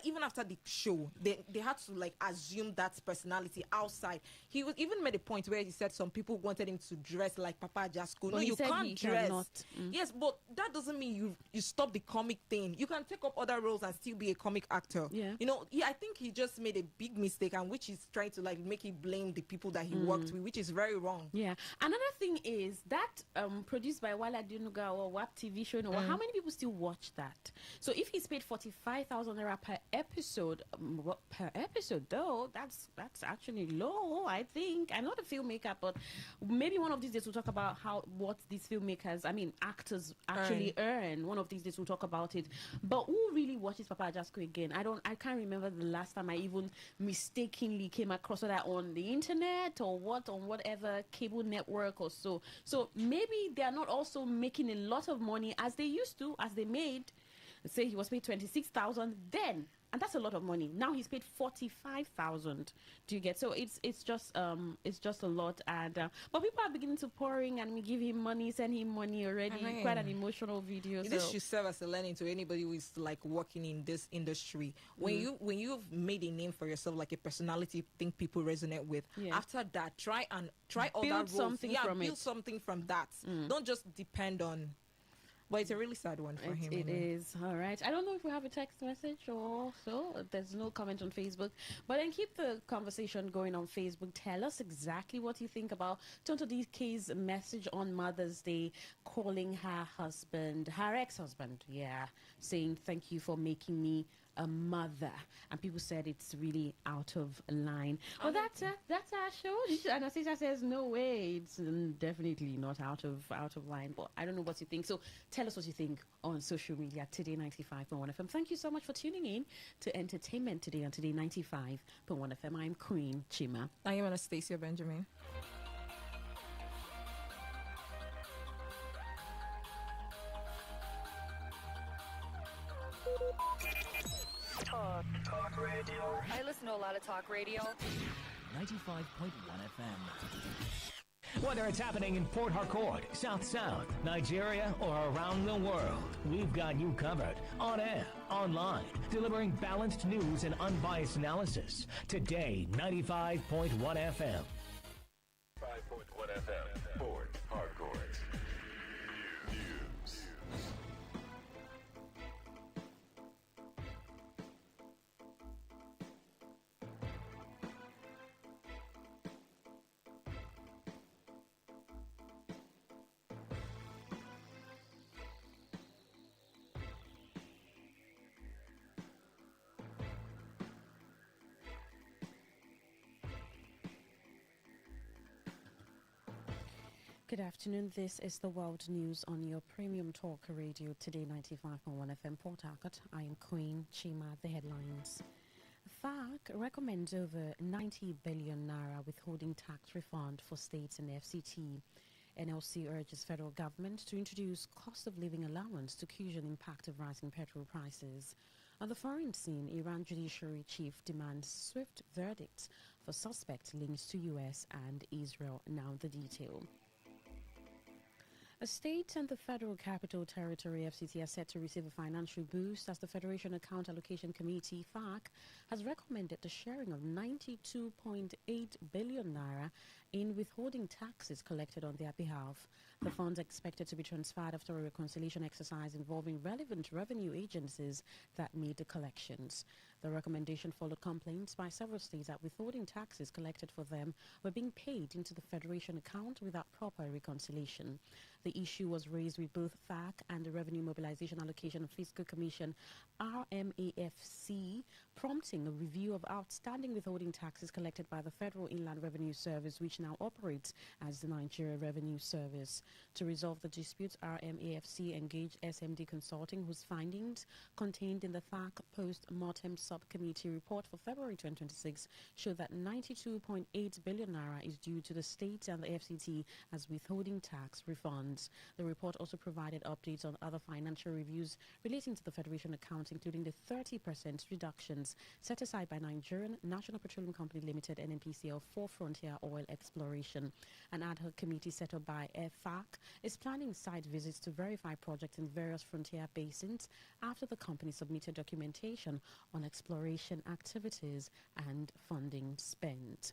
even after the show, they had to assume that personality outside. He even made a point where he said some people wanted him to dress like Papa Ajasko. No, you can't dress. Yes, but that doesn't mean you stop the comic thing. You can take up other roles and still be a comic actor. Yeah. I think he just made a big mistake, and which is trying to make it blame the people that he worked with, which is very wrong. Yeah. Another thing thing is that produced by Wala Dinuga or WAP TV show, how many people still watch that? So if he's paid 45,000 naira per episode, though, that's actually low, I think. I'm not a filmmaker, but maybe one of these days we'll talk about what these filmmakers, actors actually earn. One of these days we'll talk about it. But who really watches Papa Ajasco again? I can't remember the last time I even mistakenly came across that on the internet or on whatever cable network or so. So maybe they are not also making a lot of money as they used to, as they made. Say he was paid 26,000 then, and that's a lot of money. Now he's paid 45,000. Do you get? So it's just a lot, and but people are beginning to pouring, and we give him money, send him money already. Quite an emotional video. This should serve as a learning to anybody who is like working in this industry. When you've made a name for yourself, like a personality, think people resonate with. Yeah. After that, try other roles. Build something from that. Don't just depend on. But it's a really sad one for him. It is. All right. I don't know if we have a text message or so. There's no comment on Facebook. But then keep the conversation going on Facebook. Tell us exactly what you think about Tonto DK's message on Mother's Day, calling her ex-husband, saying thank you for making me a mother, and people said it's really out of line. Well, that's our show. And Asisa says no way, it's definitely not out of line. But I don't know what you think. So tell us what you think on social media. Today95.1 FM. Thank you so much for tuning in to Entertainment Today on Today 95.1 FM. I'm Queen Chima. I am Anastasia Benjamin. Talk radio. I listen to a lot of talk radio. 95.1 FM. Whether it's happening in Port Harcourt, South South, Nigeria, or around the world, we've got you covered. On air, online, delivering balanced news and unbiased analysis. Today, 95.1 FM. 5.1 FM, Port Harcourt. News. Good afternoon. This is the World News on your premium talk radio, Today 95.1 FM, Port Harcourt. I am Queen Chima. The headlines. FARC recommends over 90 billion naira withholding tax refund for states and FCT. NLC urges federal government to introduce cost of living allowance to cushion impact of rising petrol prices. On the foreign scene, Iran judiciary chief demands swift verdicts for suspect links to US and Israel. Now the detail. A state and the Federal Capital Territory FCT are set to receive a financial boost as the Federation Account Allocation Committee (FAC) has recommended the sharing of 92.8 billion naira in withholding taxes collected on their behalf. The funds are expected to be transferred after a reconciliation exercise involving relevant revenue agencies that made the collections. The recommendation followed complaints by several states that withholding taxes collected for them were being paid into the Federation account without proper reconciliation. The issue was raised with both FAC and the Revenue Mobilization Allocation and Fiscal Commission (RMAFC), prompting a review of outstanding withholding taxes collected by the Federal Inland Revenue Service, which now operates as the Nigeria Revenue Service. To resolve the disputes, RMAFC engaged SMD Consulting, whose findings contained in the FAC post-mortem subcommittee report for February 2026 show that 92.8 billion naira is due to the states and the FCT as withholding tax refunds. The report also provided updates on other financial reviews relating to the Federation account, including the 30% reductions set aside by Nigerian National Petroleum Company Limited (NNPCL) for frontier oil exploration. An ad hoc committee set up by FAC is planning site visits to verify projects in various frontier basins after the company submitted documentation on exploration activities and funding spent.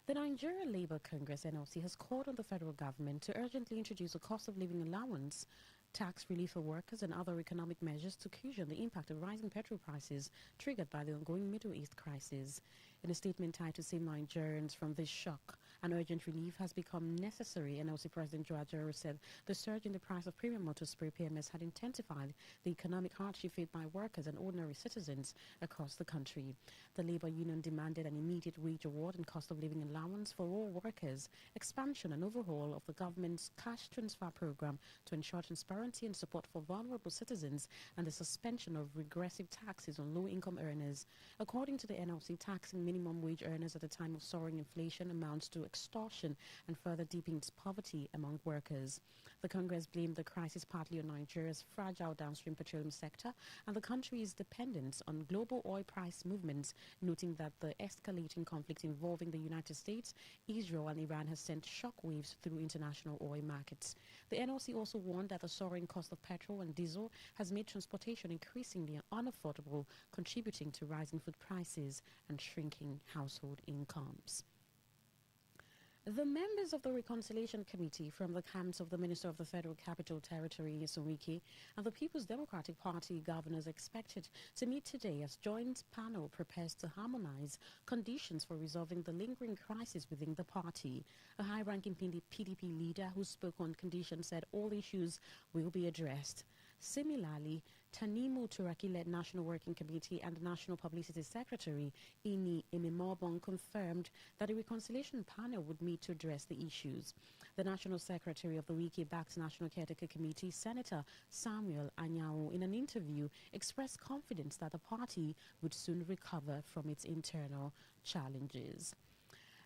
The Nigeria Labour Congress (NLC) has called on the federal government to urgently introduce a cost of living allowance, tax relief for workers, and other economic measures to cushion the impact of rising petrol prices triggered by the ongoing Middle East crisis. In a statement titled Save Nigerians from this shock, an urgent relief has become necessary. NLC President Joe Ajaero said the surge in the price of premium motor spray PMS had intensified the economic hardship faced by workers and ordinary citizens across the country. The Labour Union demanded an immediate wage award and cost of living allowance for all workers, expansion and overhaul of the government's cash transfer program to ensure transparency and support for vulnerable citizens, and the suspension of regressive taxes on low-income earners. According to the NLC, taxing minimum wage earners at a time of soaring inflation amounts to extortion and further deepens poverty among workers. The Congress blamed the crisis partly on Nigeria's fragile downstream petroleum sector and the country's dependence on global oil price movements, noting that the escalating conflict involving the United States, Israel and Iran has sent shockwaves through international oil markets. The NLC also warned that the soaring cost of petrol and diesel has made transportation increasingly unaffordable, contributing to rising food prices and shrinking household incomes. The members of the Reconciliation Committee from the camps of the Minister of the Federal Capital Territory, Wike, and the People's Democratic Party governors expected to meet today as joint panel prepares to harmonize conditions for resolving the lingering crisis within the party. A high-ranking PDP leader who spoke on conditions said all issues will be addressed. Similarly, Tanimu Turaki-led National Working Committee and the National Publicity Secretary, Ini Emimobong, confirmed that a reconciliation panel would meet to address the issues. The National Secretary of the Wike-backed National Caretaker Committee, Senator Samuel Anyao, in an interview, expressed confidence that the party would soon recover from its internal challenges.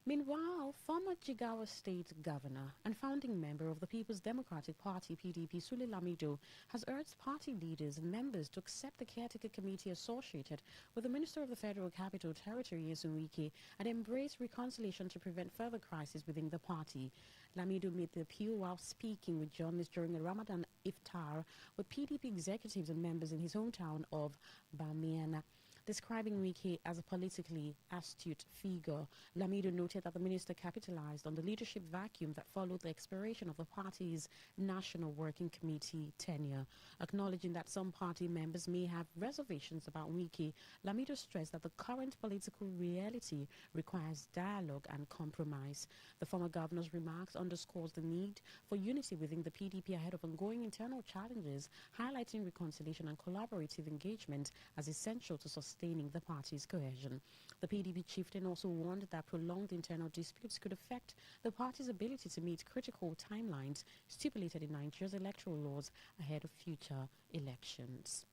Meanwhile, former Jigawa State Governor and founding member of the People's Democratic Party, PDP, Sule Lamido, has urged party leaders and members to accept the caretaker committee associated with the Minister of the Federal Capital Territory, Wike, and embrace reconciliation to prevent further crisis within the party. Lamido made the appeal while speaking with journalists during a Ramadan iftar with PDP executives and members in his hometown of Bamiana. Describing Wike as a politically astute figure, Lamido noted that the minister capitalized on the leadership vacuum that followed the expiration of the party's National Working Committee tenure. Acknowledging that some party members may have reservations about Wike, Lamido stressed that the current political reality requires dialogue and compromise. The former governor's remarks underscores the need for unity within the PDP ahead of ongoing internal challenges, highlighting reconciliation and collaborative engagement as essential to sustaining the party's cohesion. The PDP chieftain also warned that prolonged internal disputes could affect the party's ability to meet critical timelines stipulated in Nigeria's electoral laws ahead of future elections.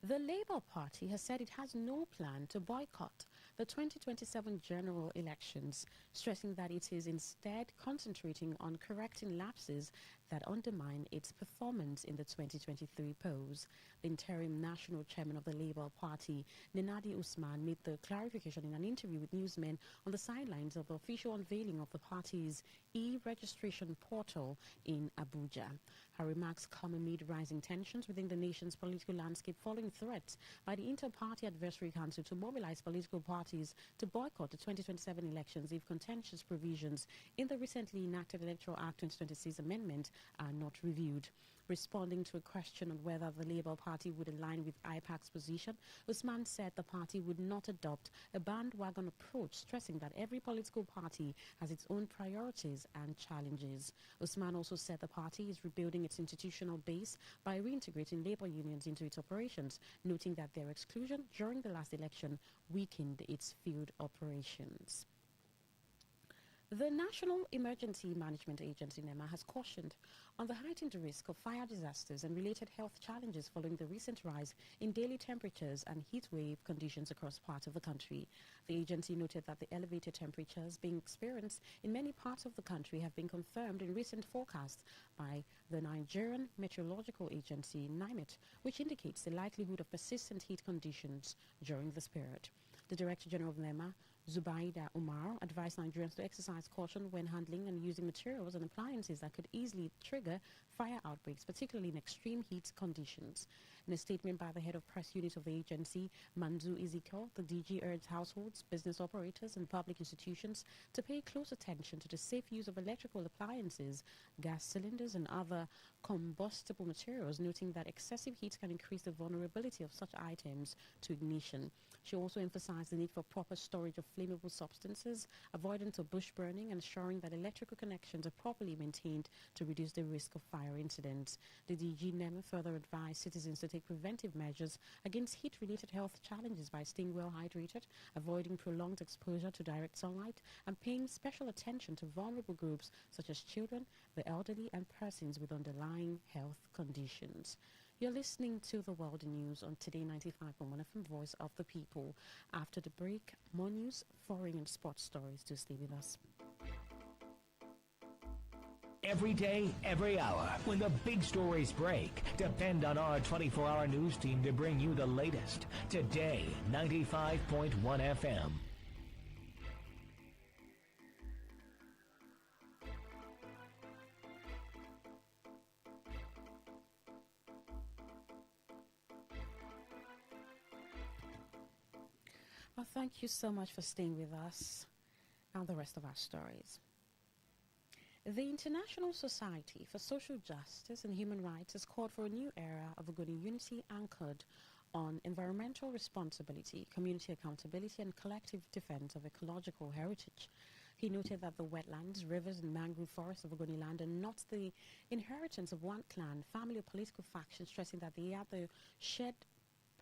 The Labour Party has said it has no plan to boycott the 2027 general elections, stressing that it is instead concentrating on correcting lapses that undermine its performance in the 2023 polls. The interim national chairman of the Labour Party, Nenadi Usman, made the clarification in an interview with newsmen on the sidelines of the official unveiling of the party's e-registration portal in Abuja. Her remarks come amid rising tensions within the nation's political landscape following threats by the Inter-Party Advisory Council to mobilize political parties to boycott the 2027 elections if contentious provisions in the recently enacted Electoral Act 2026 amendment are not reviewed. Responding to a question on whether the Labour Party would align with IPAC's position, Usman said the party would not adopt a bandwagon approach, stressing that every political party has its own priorities and challenges. Usman also said the party is rebuilding its institutional base by reintegrating labour unions into its operations, noting that their exclusion during the last election weakened its field operations. The National Emergency Management Agency, NEMA, has cautioned on the heightened risk of fire disasters and related health challenges following the recent rise in daily temperatures and heat wave conditions across parts of the country. The agency noted that the elevated temperatures being experienced in many parts of the country have been confirmed in recent forecasts by the Nigerian Meteorological Agency, NIMET, which indicates the likelihood of persistent heat conditions during this period. The Director General of NEMA, Zubaida Umar, advised Nigerians to exercise caution when handling and using materials and appliances that could easily trigger fire outbreaks, particularly in extreme heat conditions. In a statement by the head of press unit of the agency, Manzu Ezekiel, the DG urged households, business operators and public institutions to pay close attention to the safe use of electrical appliances, gas cylinders and other combustible materials, noting that excessive heat can increase the vulnerability of such items to ignition. She also emphasized the need for proper storage of flammable substances, avoidance of bush burning, and ensuring that electrical connections are properly maintained to reduce the risk of fire incidents. The DG NEMA further advised citizens to take preventive measures against heat-related health challenges by staying well hydrated, avoiding prolonged exposure to direct sunlight, and paying special attention to vulnerable groups such as children, the elderly, and persons with underlying health conditions. You're listening to the World News on Today 95.1 FM, Voice of the People. After the break, more news, foreign and sports stories. Do stay with us. Every day, every hour, when the big stories break, depend on our 24-hour news team to bring you the latest. Today, 95.1 FM. Well, thank you so much for staying with us and the rest of our stories. The International Society for Social Justice and Human Rights has called for a new era of Ogoni unity anchored on environmental responsibility, community accountability, and collective defense of ecological heritage. He noted that the wetlands, rivers, and mangrove forests of Ogoni land are not the inheritance of one clan, family, or political faction, stressing that they are the shared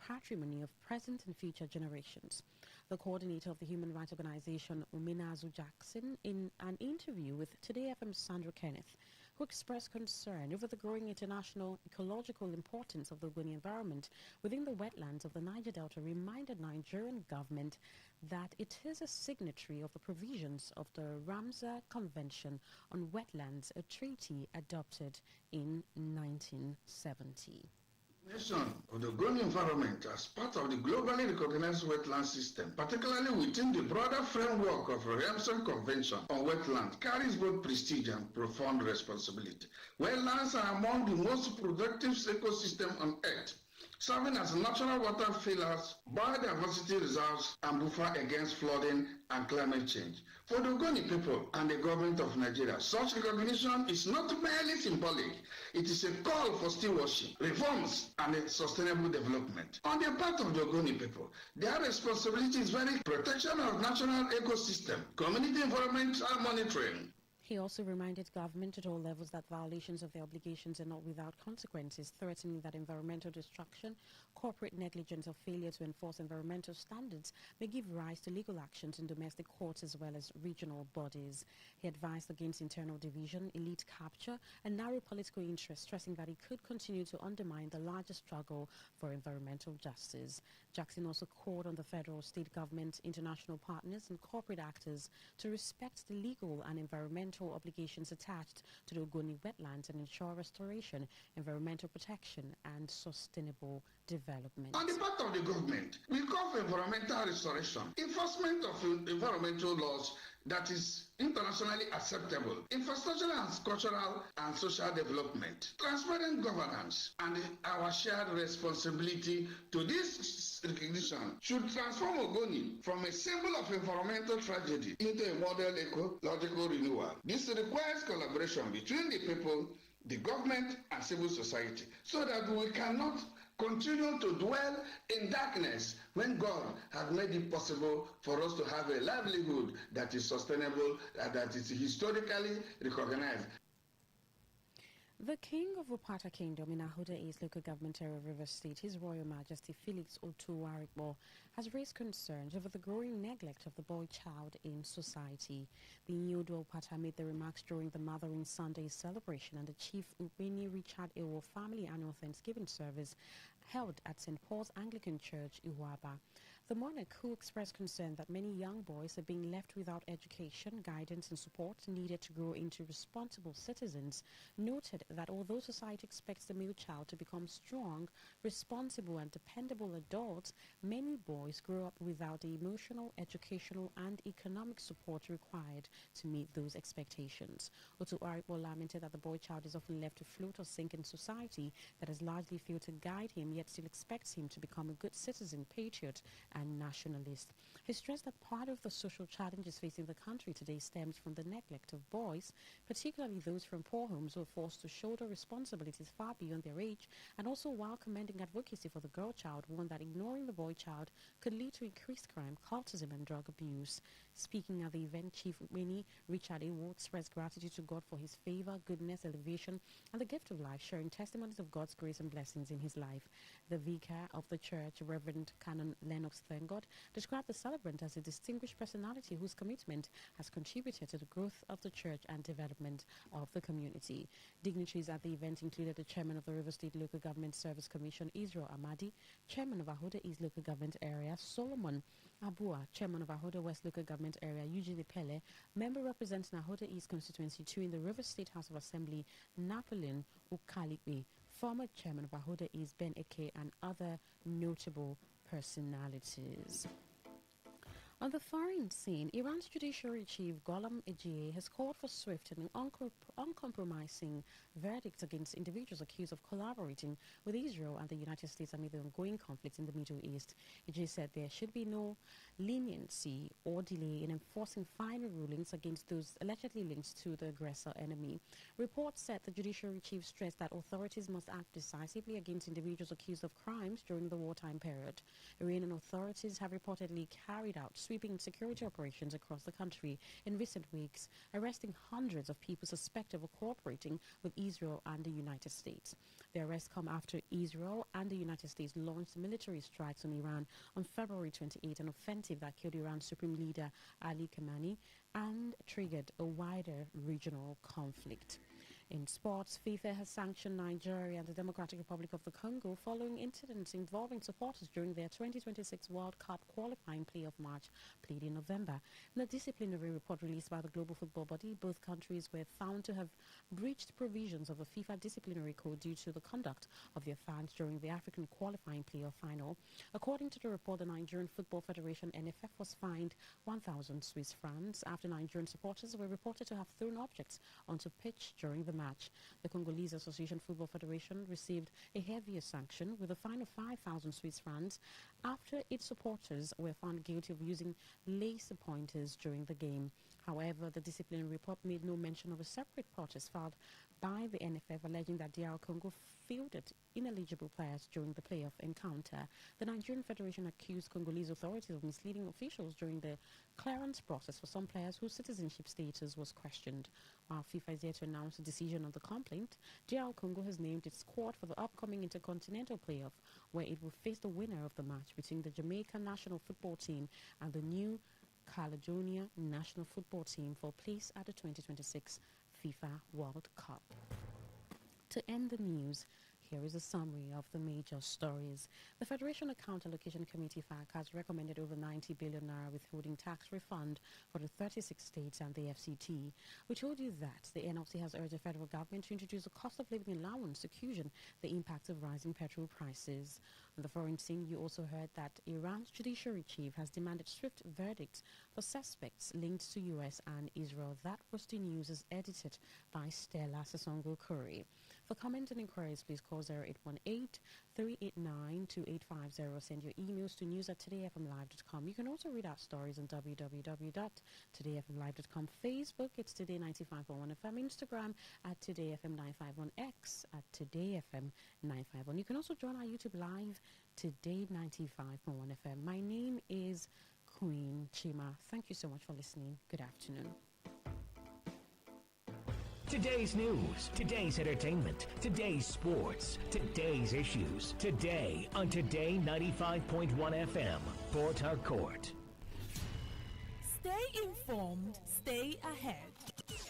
patrimony of present and future generations. The coordinator of the human rights organization, Uminazu Jackson, in an interview with Today FM's Sandra Kenneth, who expressed concern over the growing international ecological importance of the Ogoni environment within the wetlands of the Niger Delta, reminded Nigerian government that it is a signatory of the provisions of the Ramsar Convention on Wetlands, a treaty adopted in 1970. Nation of the Ogoni environment as part of the globally recognized wetland system, particularly within the broader framework of the Ramsar Convention on Wetlands, carries both prestige and profound responsibility. Wetlands are among the most productive ecosystems on Earth, serving as natural water fillers, biodiversity reserves, and buffer against flooding and climate change. For the Ogoni people and the government of Nigeria, such recognition is not merely symbolic. It is a call for stewardship, reforms, and a sustainable development. On the part of the Ogoni people, their responsibility is very protection of natural ecosystem, community environmental monitoring. He also reminded government at all levels that violations of their obligations are not without consequences, threatening that environmental destruction, corporate negligence, or failure to enforce environmental standards may give rise to legal actions in domestic courts as well as regional bodies. He advised against internal division, elite capture, and narrow political interest, stressing that it could continue to undermine the larger struggle for environmental justice. Jackson also called on the federal, state government, international partners, and corporate actors to respect the legal and environmental obligations attached to the Ogoni wetlands and ensure restoration, environmental protection, and sustainable development. On the part of the government, we call for environmental restoration, enforcement of environmental laws that is internationally acceptable, infrastructure and cultural and social development, transparent governance, and our shared responsibility to this recognition should transform Ogoni from a symbol of environmental tragedy into a model ecological renewal. This requires collaboration between the people, the government, and civil society, so that we cannot continue to dwell in darkness when God has made it possible for us to have a livelihood that is sustainable and that is historically recognized. The King of Upata Kingdom in Ahoda East Local Government Area of Rivers State, His Royal Majesty Felix Otuwarikbo, has raised concerns over the growing neglect of the boy child in society. The Nyodo Upata made the remarks during the Mothering Sunday celebration and the Chief Ubeni Richard Ewo Family Annual Thanksgiving Service held at St. Paul's Anglican Church, Iwaba. The monarch, who expressed concern that many young boys are being left without education, guidance, and support needed to grow into responsible citizens, noted that although society expects the male child to become strong, responsible, and dependable adults, many boys grow up without the emotional, educational, and economic support required to meet those expectations. Otu Aribo lamented that the boy child is often left to float or sink in society that has largely failed to guide him, yet still expects him to become a good citizen, patriot, and nationalist. He stressed that part of the social challenges facing the country today stems from the neglect of boys, particularly those from poor homes who are forced to shoulder responsibilities far beyond their age, and also while commending advocacy for the girl child, warned that ignoring the boy child could lead to increased crime, cultism, and drug abuse. Speaking at the event, Chief Winnie Richard Awood expressed gratitude to God for his favor, goodness, elevation, and the gift of life, sharing testimonies of God's grace and blessings in his life. The vicar of the church, Reverend Canon Lennox Thengod, described the celebrant as a distinguished personality whose commitment has contributed to the growth of the church and development of the community. Dignitaries at the event included the chairman of the River State Local Government Service Commission, Israel Amadi, chairman of Ahoda East Local Government Area, Solomon Abua, chairman of Ahoda West Local Government Area, Eugene Pele, member representing Ahoda East Constituency 2 in the River State House of Assembly, Napoleon Ukalipi, former chairman of Ahoda East, Ben Eke, and other notable personalities. On the foreign scene, Iran's judiciary chief Gholam Ejie has called for swift and uncompromising verdicts against individuals accused of collaborating with Israel and the United States amid the ongoing conflict in the Middle East. Ejie said there should be no leniency or delay in enforcing final rulings against those allegedly linked to the aggressor enemy. Reports said the judiciary chief stressed that authorities must act decisively against individuals accused of crimes during the wartime period. Iranian authorities have reportedly carried out sweeping security operations across the country in recent weeks, arresting hundreds of people suspected of cooperating with Israel and the United States. The arrests come after Israel and the United States launched military strikes on Iran on February 28, an offensive that killed Iran's supreme leader Ali Khamenei and triggered a wider regional conflict. In sports, FIFA has sanctioned Nigeria and the Democratic Republic of the Congo following incidents involving supporters during their 2026 World Cup qualifying playoff match played in November. In a disciplinary report released by the global football body, both countries were found to have breached provisions of the FIFA disciplinary code due to the conduct of their fans during the African qualifying playoff final. According to the report, the Nigerian Football Federation NFF was fined 1,000 Swiss francs after Nigerian supporters were reported to have thrown objects onto pitch during the match. The Congolese Association Football Federation received a heavier sanction with a fine of 5,000 Swiss francs after its supporters were found guilty of using laser pointers during the game. However, the disciplinary report made no mention of a separate protest filed by the NFF alleging that DR Congo fielded ineligible players during the playoff encounter. The Nigerian Federation accused Congolese authorities of misleading officials during the clearance process for some players whose citizenship status was questioned. While FIFA is yet to announce a decision on the complaint, DR Congo has named its squad for the upcoming Intercontinental Playoff, where it will face the winner of the match between the Jamaican national football team and the New Caledonia national football team for place at the 2026 FIFA World Cup. To end the news, here is a summary of the major stories. The Federation Account Allocation Committee (FAC) has recommended over 90 billion naira withholding tax refund for the 36 states and the FCT. We told you that the NLC has urged the federal government to introduce a cost of living allowance to cushion the impact of rising petrol prices. On the foreign scene, you also heard that Iran's judiciary chief has demanded swift verdicts for suspects linked to US and Israel. That was the news is edited by Stella Sasongo-Curry. For comments and inquiries, please call 0818-389-2850. Send your emails to news@todayfmlive.com. You can also read our stories on www.todayfmlive.com. Facebook, it's Today95.1fm. Instagram at TodayFM951. X at TodayFM951. You can also join our YouTube live, Today95.1fm. My name is Queen Chima. Thank you so much for listening. Good afternoon. Today's news, today's entertainment, today's sports, today's issues. Today on Today 95.1 FM, Port Harcourt. Stay informed, stay ahead.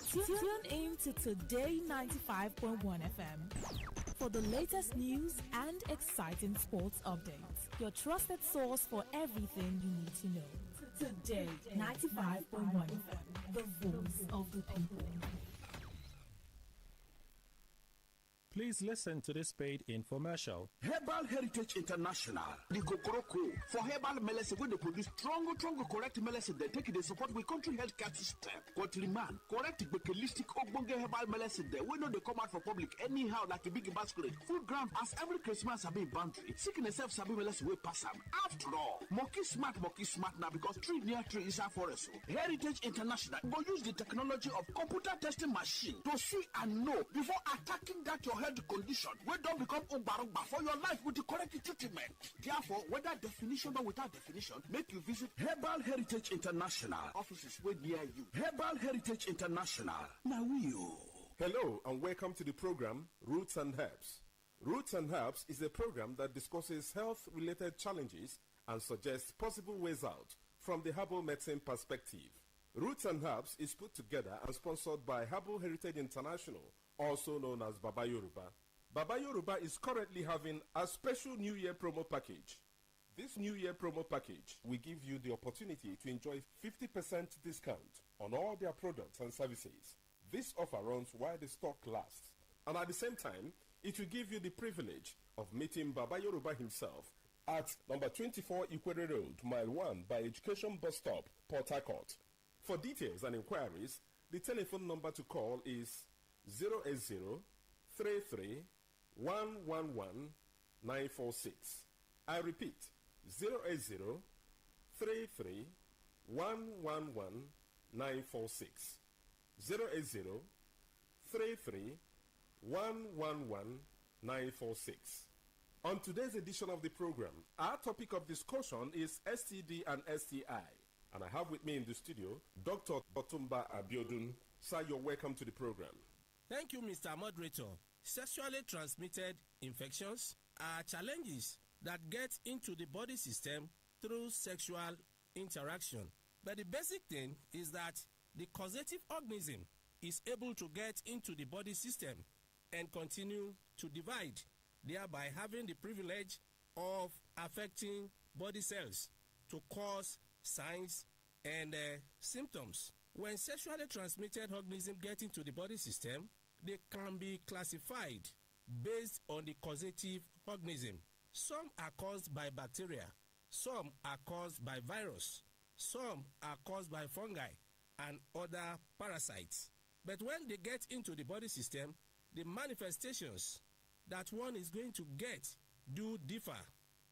Tune in to Today 95.1 FM for the latest news and exciting sports updates. Your trusted source for everything you need to know. Today 95.1 FM, the voice of the people. Please listen to this paid infomercial. Herbal Heritage International, the Kokoroko, for herbal medicine, when they produce strong, correct medicine, they take it, they support with country healthcare system. Country man, correct, holistic, ogbonge herbal medicine, they know they come out for public anyhow, like a big basket. Food ground, as every Christmas have been boundary. Sickness self sabi medicine will pass them. After all, monkey smart now because tree near tree is a forest. Heritage International will use the technology of computer testing machine to see and know before attacking that your health condition wey don become ugbarugba for your life with the correct treatment. Therefore, whether definition or without definition, make you visit Herbal Heritage International offices wey near you. Herbal Heritage International. Now we you. Hello and welcome to the program Roots and Herbs. Roots and Herbs is a program that discusses health-related challenges and suggests possible ways out from the herbal medicine perspective. Roots and Herbs is put together and sponsored by Herbal Heritage International, also known as Baba Yoruba. Baba Yoruba is currently having a special New Year promo package. This New Year promo package will give you the opportunity to enjoy 50% discount on all their products and services. This offer runs while the stock lasts, and at the same time, it will give you the privilege of meeting Baba Yoruba himself at number 24 Ikwere Road, Mile 1 by Education Bus Stop, Port Harcourt. For details and inquiries, the telephone number to call is 080-33-111-946. I repeat, 080-33-111-946. 080-33-111-946. On today's edition of the program, our topic of discussion is STD and STI. And I have with me in the studio, Dr. Otumba Abiodun. Sir, you're welcome to the program. Thank you, Mr. Moderator. Sexually transmitted infections are challenges that get into the body system through sexual interaction. But the basic thing is that the causative organism is able to get into the body system and continue to divide, thereby having the privilege of affecting body cells to cause signs and symptoms. When sexually transmitted organisms get into the body system, they can be classified based on the causative organism. Some are caused by bacteria, some are caused by virus, some are caused by fungi and other parasites. But when they get into the body system, the manifestations that one is going to get do differ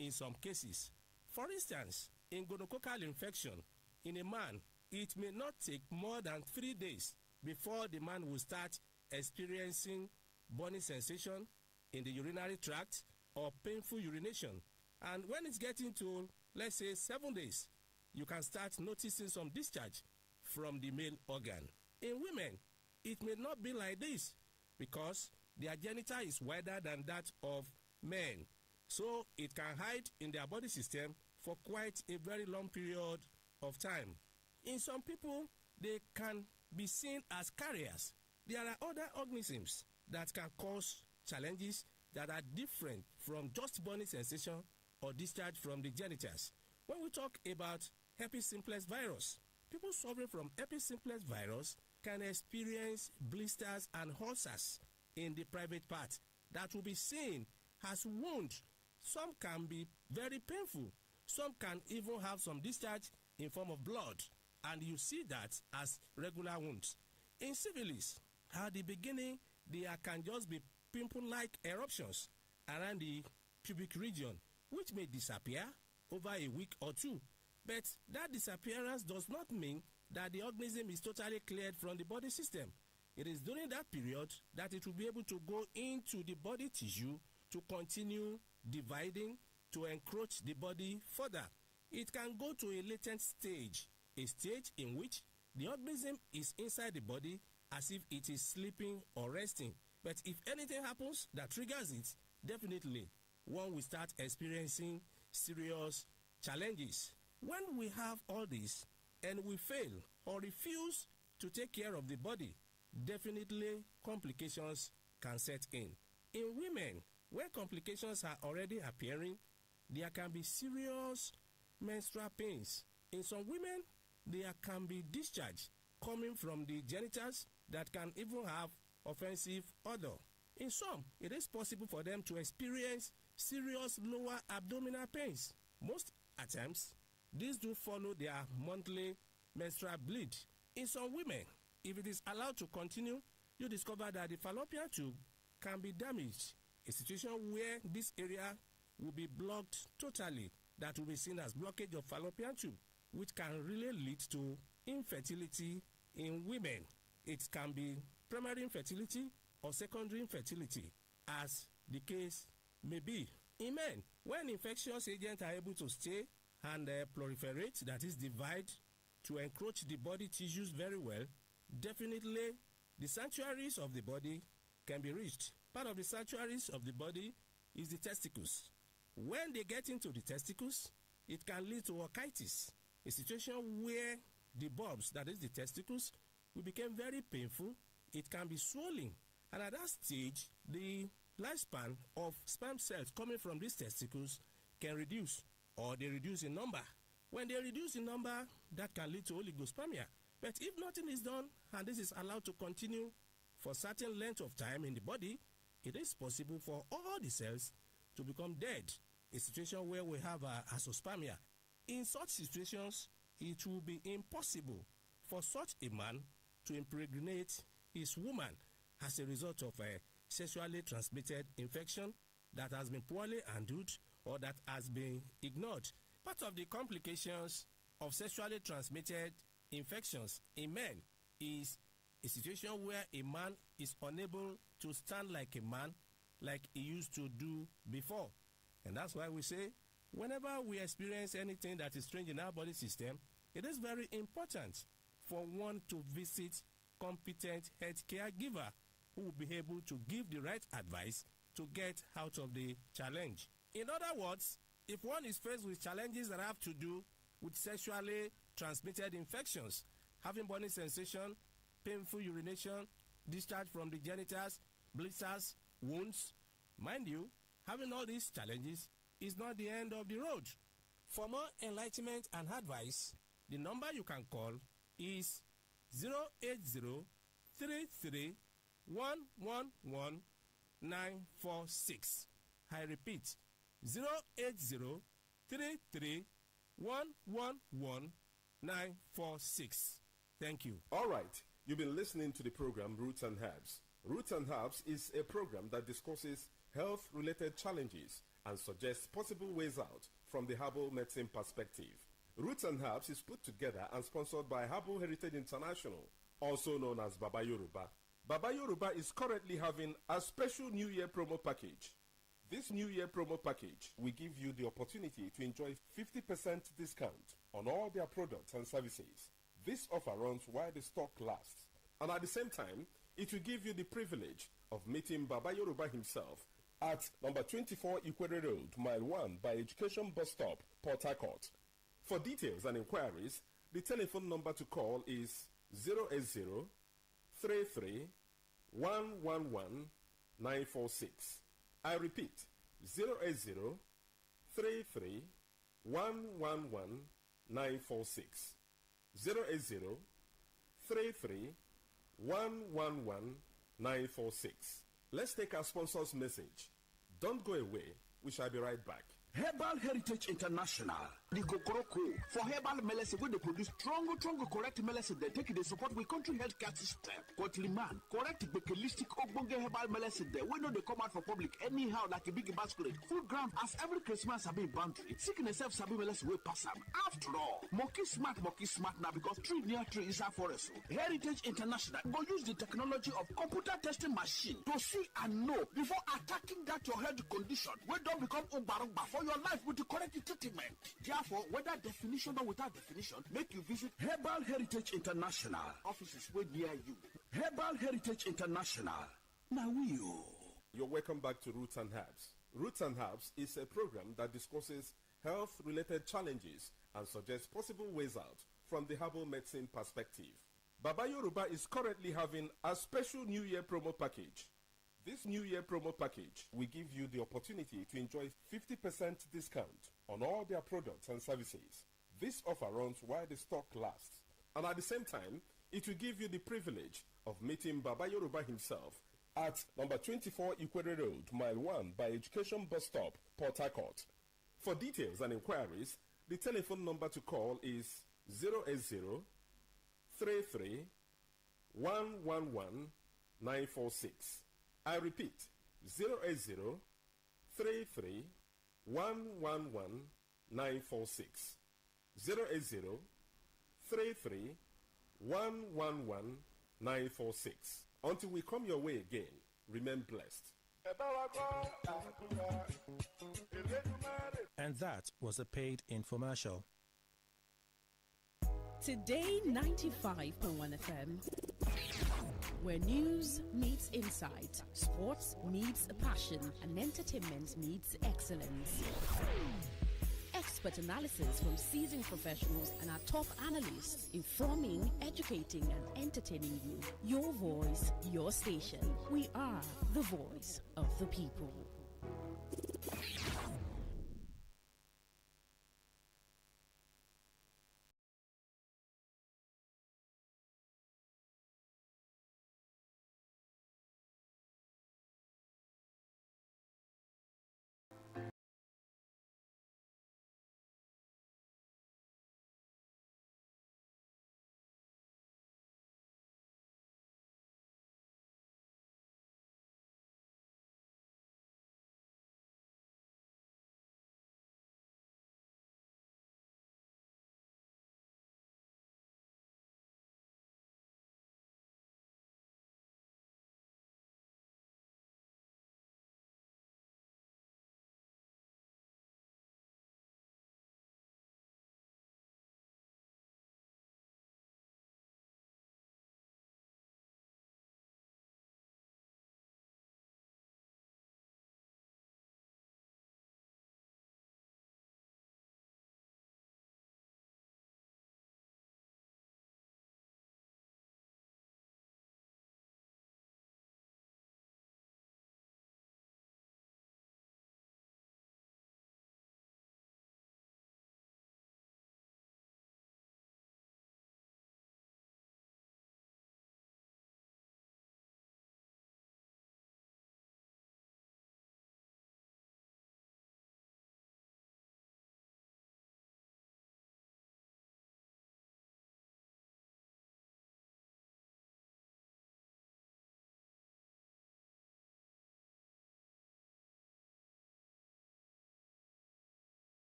in some cases. For instance, in gonococcal infection, in a man, it may not take more than 3 days before the man will start experiencing burning sensation in the urinary tract or painful urination. And when it's getting to, let's say, 7 days, you can start noticing some discharge from the male organ. In women, it may not be like this because their genital is wider than that of men. So it can hide in their body system for quite a very long period of time. In some people, they can be seen as carriers. There are other organisms that can cause challenges that are different from just burning sensation or discharge from the genitals. When we talk about herpes simplex virus, people suffering from herpes simplex virus can experience blisters and ulcers in the private part that will be seen as wounds. Some can be very painful. Some can even have some discharge in form of blood, and you see that as regular wounds. In syphilis, at the beginning, there can just be pimple-like eruptions around the pubic region, which may disappear over a week or two. But that disappearance does not mean that the organism is totally cleared from the body system. It is during that period that it will be able to go into the body tissue to continue dividing, to encroach the body further. It can go to a latent stage, a stage in which the organism is inside the body as if it is sleeping or resting. But if anything happens that triggers it, definitely one will start experiencing serious challenges. When we have all this and we fail or refuse to take care of the body, definitely complications can set in. In women, where complications are already appearing, there can be serious menstrual pains. In some women, there can be discharge coming from the genitals that can even have offensive odor. In some, it is possible for them to experience serious lower abdominal pains. Most at times, these do follow their monthly menstrual bleed. In some women, if it is allowed to continue, you discover that the fallopian tube can be damaged, a situation where this area will be blocked totally. That will be seen as blockage of fallopian tube, which can really lead to infertility in women. It can be primary infertility or secondary infertility, as the case may be. In men, when infectious agents are able to stay and proliferate, that is divide, to encroach the body tissues very well, definitely the sanctuaries of the body can be reached. Part of the sanctuaries of the body is the testicles. When they get into the testicles, it can lead to orchitis, a situation where the bulbs, that is the testicles, will become very painful. It can be swollen, and at that stage, the lifespan of sperm cells coming from these testicles can reduce, or they reduce in number. When they reduce in number, that can lead to oligospermia. But if nothing is done, and this is allowed to continue for a certain length of time in the body, it is possible for all the cells to become dead, a situation where we have azoospermia. In such situations, it will be impossible for such a man to impregnate his woman as a result of a sexually transmitted infection that has been poorly handled or that has been ignored. Part of the complications of sexually transmitted infections in men is a situation where a man is unable to stand like a man like he used to do before. And that's why we say, whenever we experience anything that is strange in our body system, it is very important for one to visit competent health care giver who will be able to give the right advice to get out of the challenge. In other words, if one is faced with challenges that have to do with sexually transmitted infections, having burning sensation, painful urination, discharge from the genitals, blisters, wounds, mind you, having all these challenges is not the end of the road. For more enlightenment and advice, the number you can call is 080-33-111-946. I repeat, 080-33-111-946. Thank you. All right. You've been listening to the program Roots and Herbs. Roots and Herbs is a program that discusses health-related challenges and suggests possible ways out from the herbal medicine perspective. Roots and Herbs is put together and sponsored by Herbal Heritage International, also known as Baba Yoruba. Baba Yoruba is currently having a special New Year promo package. This New Year promo package will give you the opportunity to enjoy 50% discount on all their products and services. This offer runs while the stock lasts, and at the same time, it will give you the privilege of meeting Baba Yoruba himself at number 24 Ikwere Road, Mile 1 by Education Bus Stop, Port Harcourt. For details and inquiries, the telephone number to call is 080-33-111-946. I repeat, 080-33-111-946. 080-33-111-946. Let's take our sponsor's message. Don't go away. We shall be right back. Herbal Heritage International, the Kokoroko, for herbal medicine, where they produce strong, correct medicine, they take it, they support with country healthcare system. Quatliman, correct, bakelistic, ogbonge herbal medicine, they know they come out for public anyhow, like a big basket. Full ground, as every Christmas have been boundary. Sickness self sabi medicine will pass them. After all, monkey smart now, because tree near tree is our forest. Heritage International go use the technology of computer testing machine to see and know before attacking that your health condition, where don't become umbarumba for your life with the correct treatment. Therefore, whether definition or without definition, make you visit Herbal Heritage International. Offices way near you. Herbal Heritage International. Now You're welcome back to Roots and Herbs. Roots and Herbs is a program that discusses health-related challenges and suggests possible ways out from the herbal medicine perspective. Baba Yoruba is currently having a special New Year promo package. This New Year promo package will give you the opportunity to enjoy 50% discount on all their products and services. This offer runs while the stock lasts, and at the same time, it will give you the privilege of meeting Baba Yoruba himself at number 24 Equator Road, Mile 1 by Education Bus Stop, Port Harcourt. For details and inquiries, the telephone number to call is 080 33 111 946. I repeat, 080 33 111 946. 080 33 111 946. Until we come your way again, remain blessed. And that was a paid infomercial. Today 95.1 FM, where news meets insight, sports meets passion, and entertainment meets excellence. Expert analysis from seasoned professionals and our top analysts, informing, educating, and entertaining you. Your voice, your station. We are the voice of the people.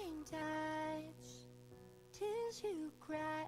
in touch. Tears you cry.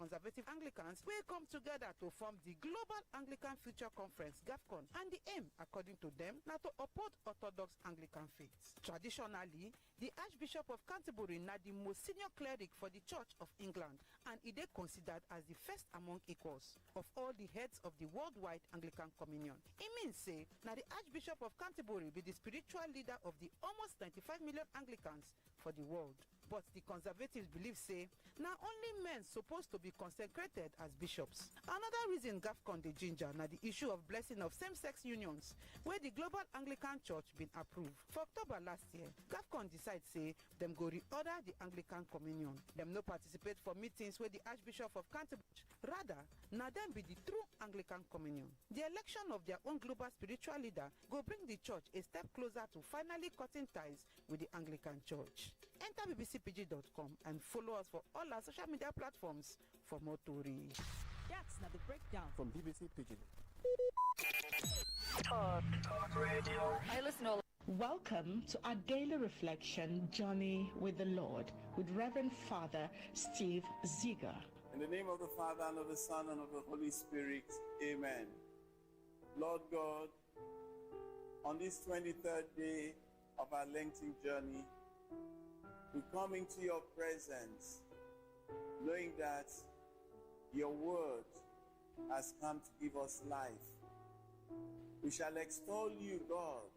conservative Anglicans will come together to form the Global Anglican Future Conference, GAFCON, and the aim, according to them, na to uphold Orthodox Anglican faith. Traditionally, the Archbishop of Canterbury na the most senior cleric for the Church of England, and it is considered as the first among equals of all the heads of the worldwide Anglican Communion. It means say na the Archbishop of Canterbury be the spiritual leader of the almost 95 million Anglicans for the world. But the conservatives believe say na only men supposed to be consecrated as bishops. Another reason GAFCON the ginger na the issue of blessing of same-sex unions where the Global Anglican Church been approved. For October last year, GAFCON decide say them go reorder the Anglican Communion. Them no participate for meetings where the Archbishop of Canterbury. Rather, na them be the true Anglican Communion. The election of their own global spiritual leader go bring the church a step closer to finally cutting ties with the Anglican Church. Enter bbcpg.com and follow us for all our social media platforms for more stories. That's not the breakdown from BBC Pidgin. Talk radio. I listen to. Welcome to our daily reflection journey with the Lord with Reverend Father Steve Ziegler. In the name of the Father and of the Son and of the Holy Spirit, amen. Lord God, on this 23rd day of our lengthy journey, we come into your presence, knowing that your word has come to give us life. We shall extol you, God,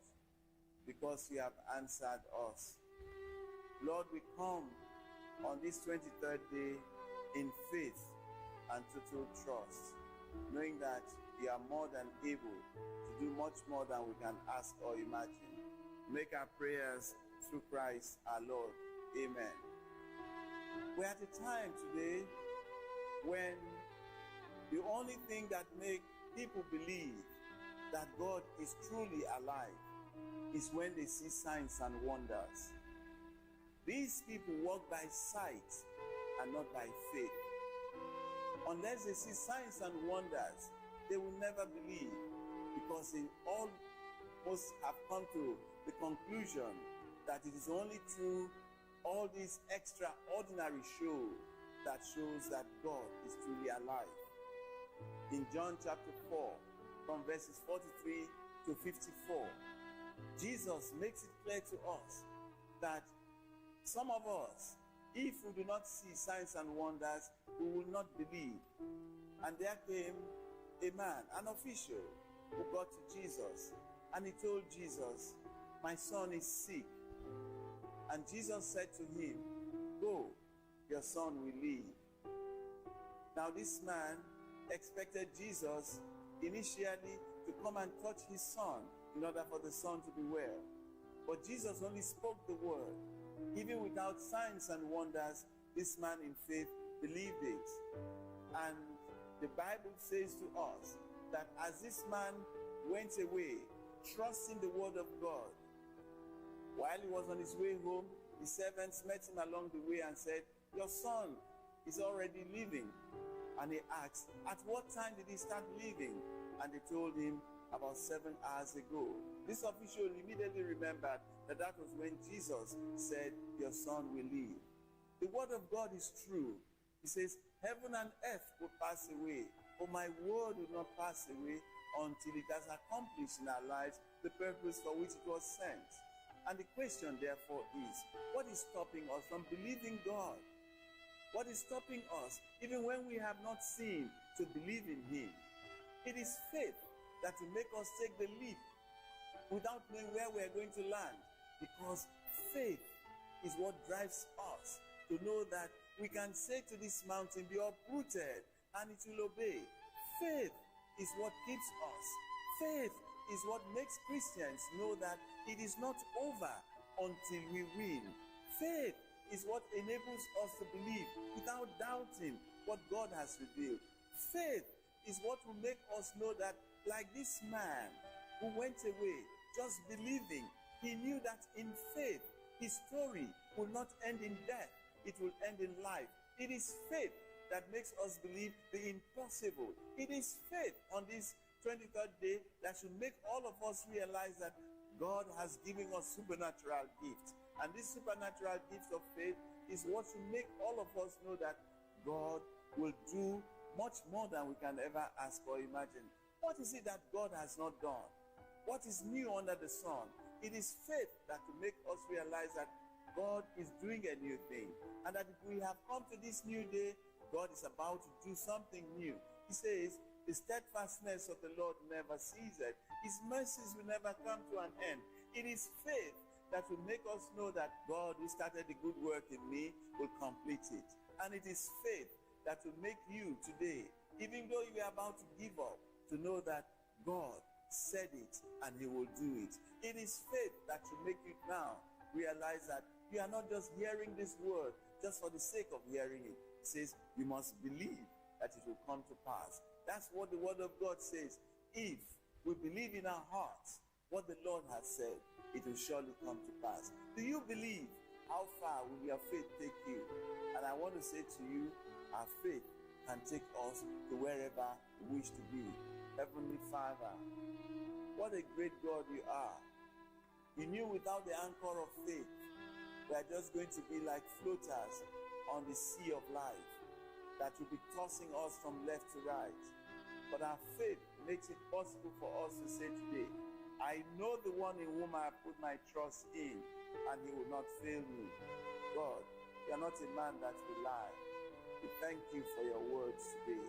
because you have answered us. Lord, we come on this 23rd day in faith and total trust, knowing that you are more than able to do much more than we can ask or imagine. Make our prayers through Christ our Lord. Amen. We're at a time today when the only thing that makes people believe that God is truly alive is when they see signs and wonders. These people walk by sight and not by faith. Unless they see signs and wonders, they will never believe, because they almost have come to the conclusion that it is only through all this extraordinary show that shows that God is truly alive. In John chapter 4, from verses 43 to 54, Jesus makes it clear to us that some of us, if we do not see signs and wonders, we will not believe. And there came a man, an official, who got to Jesus, and he told Jesus, "My son is sick." And Jesus said to him, "Go, your son will live." Now this man expected Jesus initially to come and touch his son in order for the son to be well. But Jesus only spoke the word. Even without signs and wonders, this man in faith believed it. And the Bible says to us that as this man went away, trusting the word of God, while he was on his way home, the servants met him along the way and said, "Your son is already living." And he asked, "At what time did he start living?" And they told him, "About 7 hours ago." This official immediately remembered that was when Jesus said, "Your son will live." The word of God is true. He says, "Heaven and earth will pass away, but my word will not pass away until it has accomplished in our lives the purpose for which it was sent." And the question therefore is, what is stopping us from believing God? What is stopping us, even when we have not seen, to believe in him? It is faith that will make us take the leap without knowing where we are going to land, because faith is what drives us to know that we can say to this mountain, "Be uprooted," and it will obey. Faith is what keeps us. Faith is what makes Christians know that it is not over until we win. Faith is what enables us to believe without doubting what God has revealed. Faith is what will make us know that, like this man who went away just believing, he knew that in faith his story will not end in death, it will end in life. It is faith that makes us believe the impossible. It is faith on this 23rd day that should make all of us realize that God has given us supernatural gifts. And this supernatural gift of faith is what should make all of us know that God will do much more than we can ever ask or imagine. What is it that God has not done? What is new under the sun? It is faith that will make us realize that God is doing a new thing, and that if we have come to this new day, God is about to do something new. He says, the steadfastness of the Lord never ceases. His mercies will never come to an end. It is faith that will make us know that God who started the good work in me will complete it. And it is faith that will make you today, even though you are about to give up, to know that God said it and he will do it. It is faith that will make you now realize that you are not just hearing this word just for the sake of hearing it. It says you must believe that it will come to pass. That's what the word of God says. If we believe in our hearts what the Lord has said, it will surely come to pass. Do you believe? How far will your faith take you? And I want to say to you, our faith can take us to wherever we wish to be. Heavenly Father, what a great God you are. You knew without the anchor of faith, we are just going to be like floaters on the sea of life that will be tossing us from left to right. But our faith makes it possible for us to say today, I know the one in whom I have put my trust in, and he will not fail me. God, you are not a man that will lie. We thank you for your words today.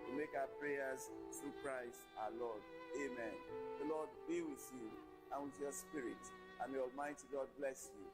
We make our prayers through Christ our Lord. Amen. The Lord be with you and with your spirit, and may Almighty God bless you.